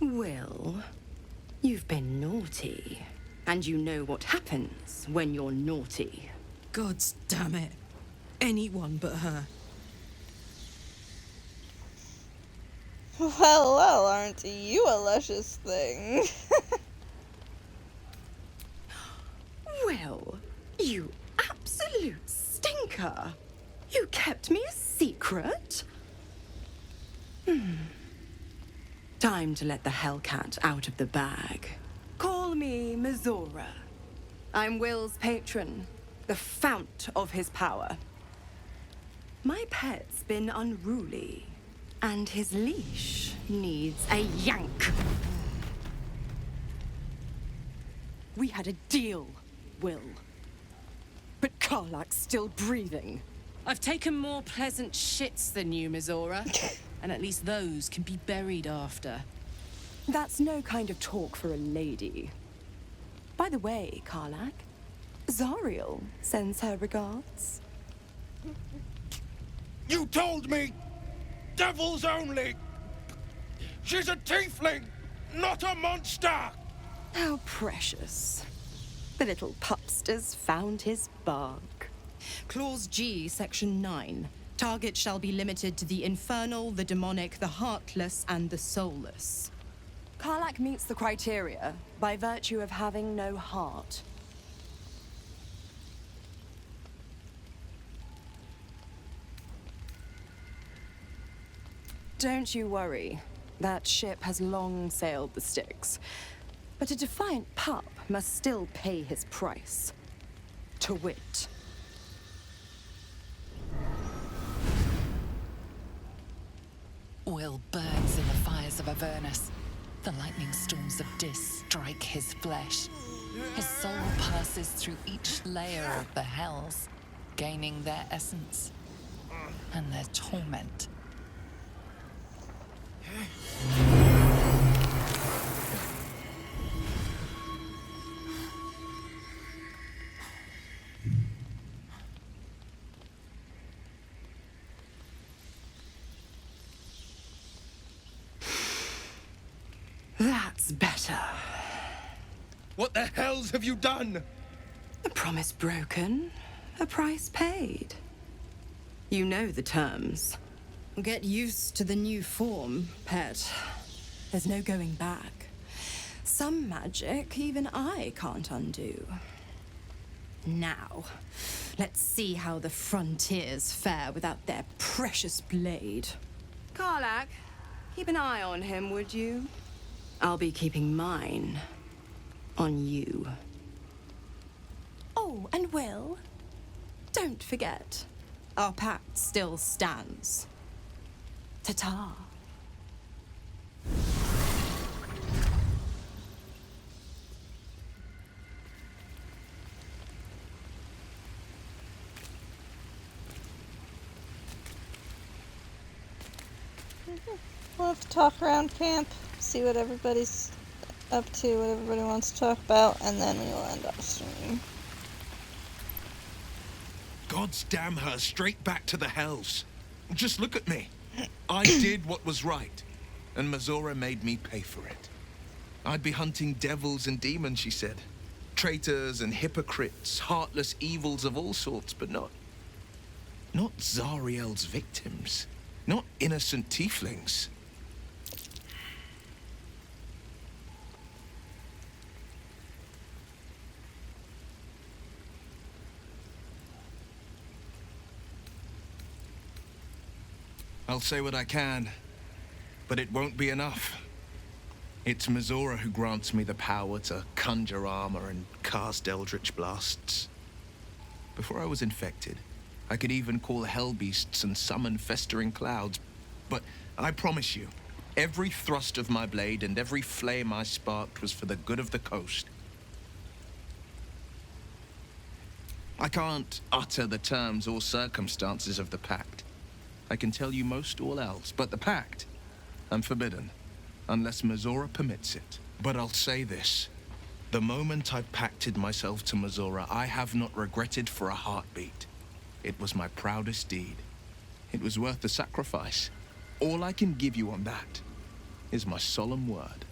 Well, you've been naughty, and you know what happens when you're naughty. Gods damn it. Anyone but her. Well, aren't you a luscious thing? Well, you absolute stinker. You kept me a secret? Time to let the Hellcat out of the bag. Call me Mizora. I'm Will's patron, the fount of his power. My pet's been unruly, and his leash needs a yank. We had a deal, Will. But Karlak's still breathing. I've taken more pleasant shits than you, Mizora. And at least those can be buried after. That's no kind of talk for a lady. By the way, Karlak, Zariel sends her regards. You told me! Devils only! She's a tiefling, not a monster! How precious. The little pupster's found his bark. Clause G, Section 9. Target shall be limited to the infernal, the demonic, the heartless, and the soulless. Karlak meets the criteria by virtue of having no heart. Don't you worry. That ship has long sailed the Styx. But a defiant pup must still pay his price. To wit. Will burns in the fires of Avernus. The lightning storms of Dis strike his flesh. His soul passes through each layer of the hells, gaining their essence and their torment. That's better. What the hells have you done? A promise broken, a price paid. You know the terms. Get used to the new form, pet. There's no going back. Some magic even I can't undo. Now, let's see how the frontiers fare without their precious blade. Karlak, keep an eye on him, would you? I'll be keeping mine on you. Oh, and Will, don't forget, our pact still stands. Ta-ta. We'll have to talk around camp, see what everybody's up to, what everybody wants to talk about, and then we will end off stream. God's damn her, straight back to the hells. Just look at me. I did what was right, and Mizora made me pay for it. I'd be hunting devils and demons, she said. Traitors and hypocrites, heartless evils of all sorts, but not Zariel's victims. Not innocent tieflings. I'll say what I can, but it won't be enough. It's Mizora who grants me the power to conjure armor and cast eldritch blasts. Before I was infected, I could even call hell beasts and summon festering clouds. But I promise you, every thrust of my blade and every flame I sparked was for the good of the coast. I can't utter the terms or circumstances of the pact. I can tell you most all else, but the pact, I'm forbidden, unless Mizora permits it. But I'll say this. The moment I pacted myself to Mizora, I have not regretted for a heartbeat. It was my proudest deed. It was worth the sacrifice. All I can give you on that is my solemn word.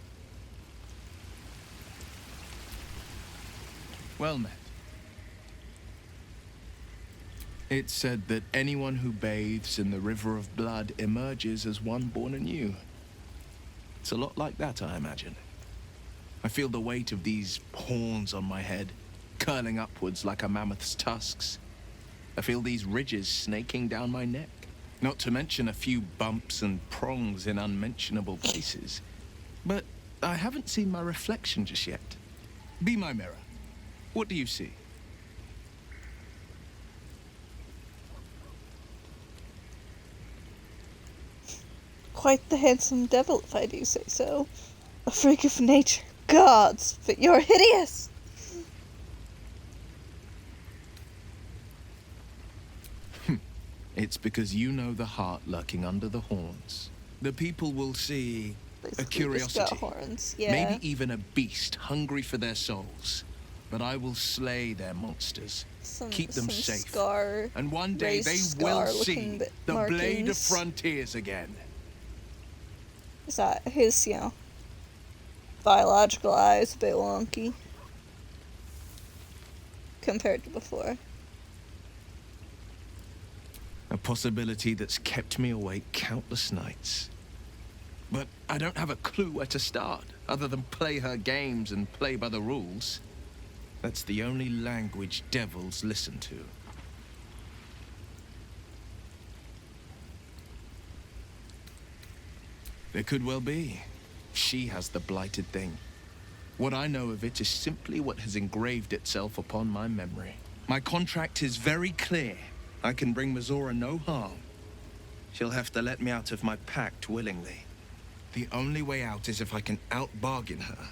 Well met. It's said that anyone who bathes in the river of blood emerges as one born anew. It's a lot like that, I imagine. I feel the weight of these horns on my head, curling upwards like a mammoth's tusks. I feel these ridges snaking down my neck, not to mention a few bumps and prongs in unmentionable places. But I haven't seen my reflection just yet. Be my mirror. What do you see? Quite the handsome devil, if I do say so. A freak of nature. Gods, but you're hideous! It's because you know the heart lurking under the horns. The people will see Basically a curiosity, just got horns. Yeah. maybe even a beast hungry for their souls. But I will slay their monsters, keep them safe, scar, and one day they will see the blade of frontiers again. Is that his, biological eye is a bit wonky compared to before. A possibility that's kept me awake countless nights. But I don't have a clue where to start, other than play her games and play by the rules. That's the only language devils listen to. There could well be. She has the blighted thing. What I know of it is simply what has engraved itself upon my memory. My contract is very clear. I can bring Mizora no harm. She'll have to let me out of my pact willingly. The only way out is if I can out-bargain her.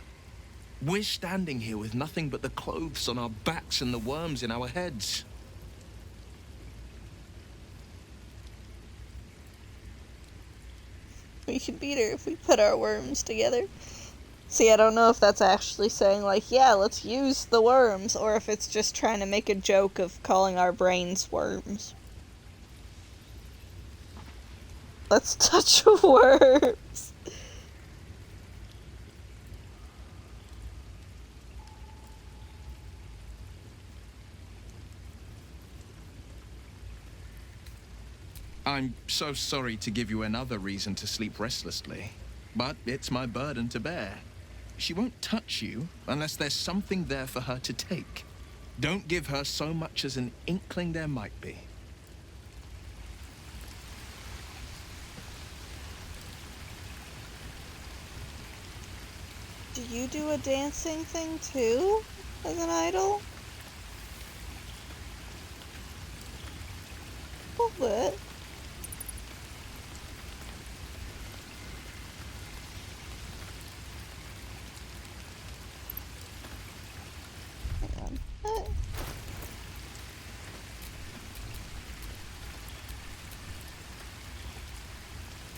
We're standing here with nothing but the clothes on our backs and the worms in our heads. We can beat her if we put our worms together. See, I don't know if that's actually saying, like, yeah, let's use the worms, or if it's just trying to make a joke of calling our brains worms. Let's touch worms. I'm so sorry to give you another reason to sleep restlessly, but it's my burden to bear. She won't touch you unless there's something there for her to take. Don't give her so much as an inkling there might be. Do you do a dancing thing too, as an idol? A little bit.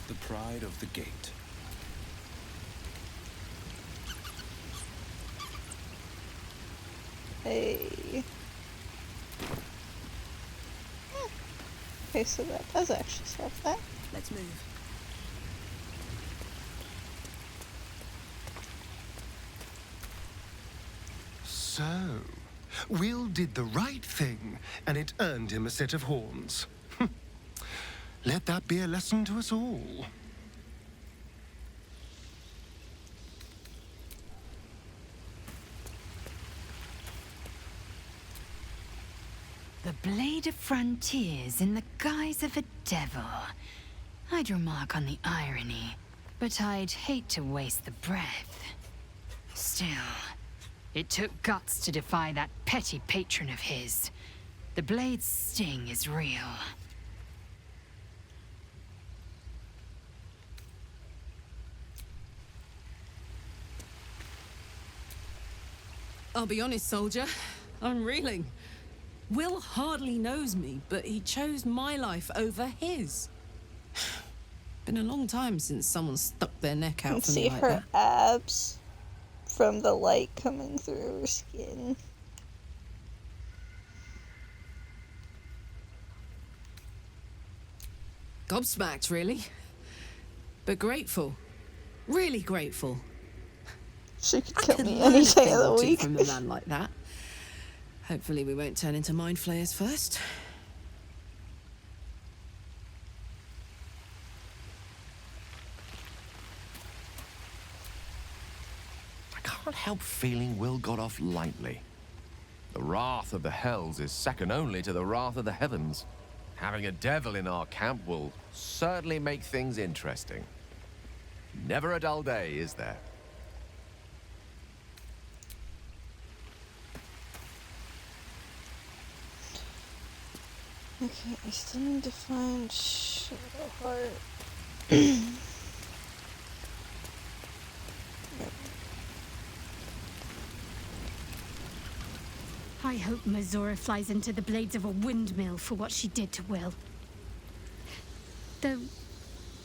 The pride of the gate. Hey. Okay, so that does actually solve that. Let's move. So, Will did the right thing, and it earned him a set of horns. Let that be a lesson to us all. The Blade of Frontiers in the guise of a devil. I'd remark on the irony, but I'd hate to waste the breath. Still, it took guts to defy that petty patron of his. The blade's sting is real. I'll be honest, soldier. I'm reeling. Will hardly knows me, but he chose my life over his. Been a long time since someone stuck their neck You out can for see me like her that. abs from the light coming through her skin. Gobsmacked, really. But grateful. Really grateful. She could I kill could me learn any a day thing of the or two week. from a man like that. Hopefully we won't turn into mind flayers first. I can't help feeling Will got off lightly. The wrath of the hells is second only to the wrath of the heavens. Having a devil in our camp will certainly make things interesting. Never a dull day, is there? Okay, I still need to find Shadowheart. I hope Mazora flies into the blades of a windmill for what she did to Will. Though,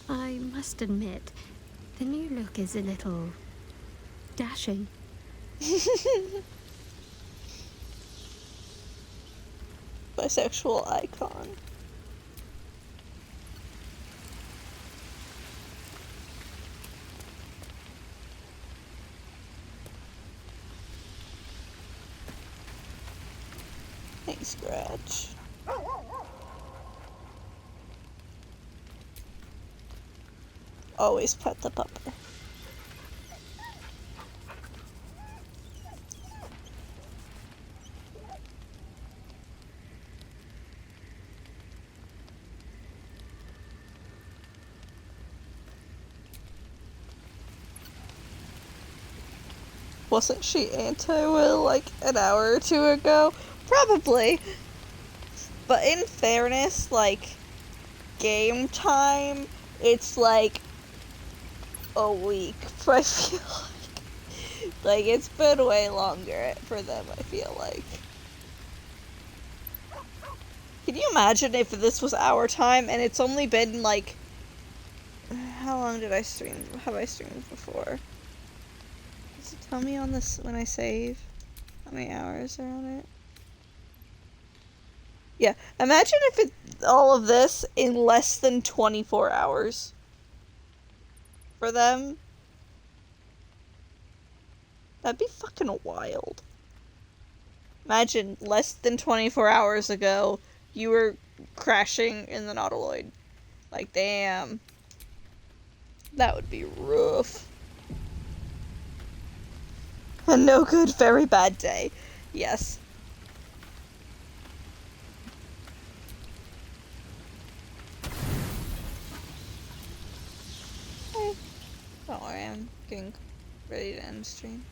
I must admit, the new look is a little dashing. Bisexual icon. Hey, Scratch. Always pet the pupper. Wasn't she anti-Will like an hour or two ago? Probably. But in fairness, like, game time, it's like a week, I feel like. Like, it's been way longer for them, I feel like. Can you imagine if this was our time and it's only been like... How long did I stream? Have I streamed before? Does it tell me on this when I save? How many hours are on it? Yeah, imagine if it all of this in less than 24 hours. For them. That'd be fucking wild. Imagine less than 24 hours ago, you were crashing in the Nautiloid. Like, damn. That would be rough. A no good, very bad day. Yes. Hey. Don't worry, I'm getting ready to end stream.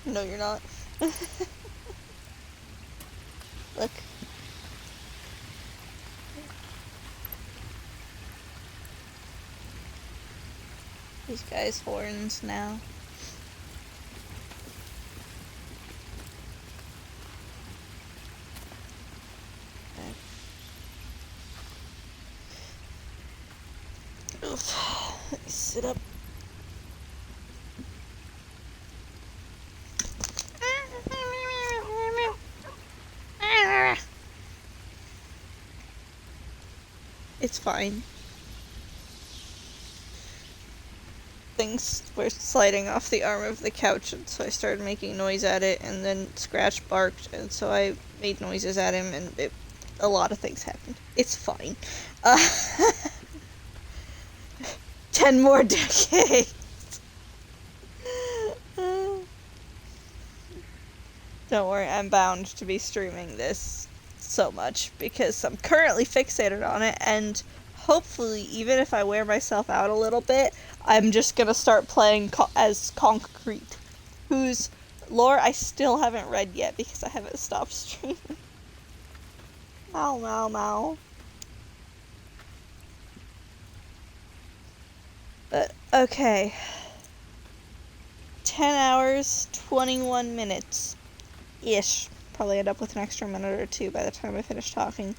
No, you're not. Look. These guys' horns now. Oof. Let me sit up. It's fine. Things were sliding off the arm of the couch, and so I started making noise at it, and then Scratch barked, and so I made noises at him, and a lot of things happened. It's fine. 10 more decades! Don't worry, I'm bound to be streaming this so much, because I'm currently fixated on it, and hopefully, even if I wear myself out a little bit, I'm just gonna start playing as Concrete, whose lore I still haven't read yet because I haven't stopped streaming. Mow, mow, mow. But, okay. 10 hours, 21 minutes-ish. Probably end up with an extra minute or two by the time I finish talking.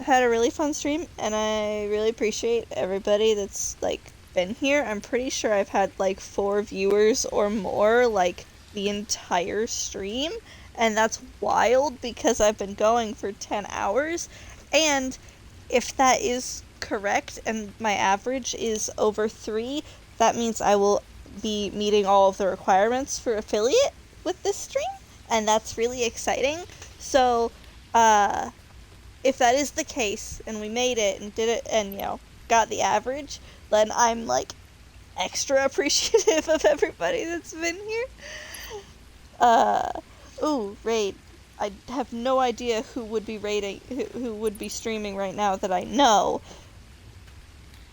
Had a really fun stream, and I really appreciate everybody that's, like, been here. I'm pretty sure I've had, like, 4 viewers or more, like, the entire stream, and that's wild because I've been going for 10 hours, and if that is correct and my average is over 3, that means I will be meeting all of the requirements for affiliate with this stream, and that's really exciting. So, if that is the case, and we made it, and did it, and, you know, got the average, then I'm, like, extra appreciative of everybody that's been here. Ooh, raid. I have no idea who would be raiding, who would be streaming right now that I know,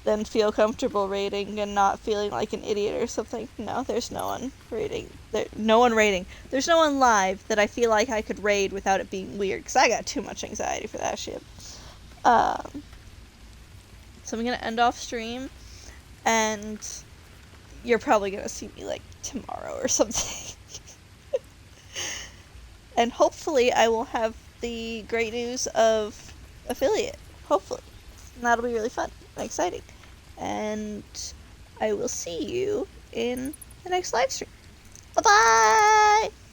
then feel comfortable raiding and not feeling like an idiot or something. No, there's no one raiding. No one raiding. There's no one live that I feel like I could raid without it being weird, because I got too much anxiety for that shit. So I'm gonna end off stream, and you're probably gonna see me, like, tomorrow or something. And hopefully I will have the great news of affiliate. Hopefully. And that'll be really fun and exciting. And I will see you in the next live stream. Bye-bye!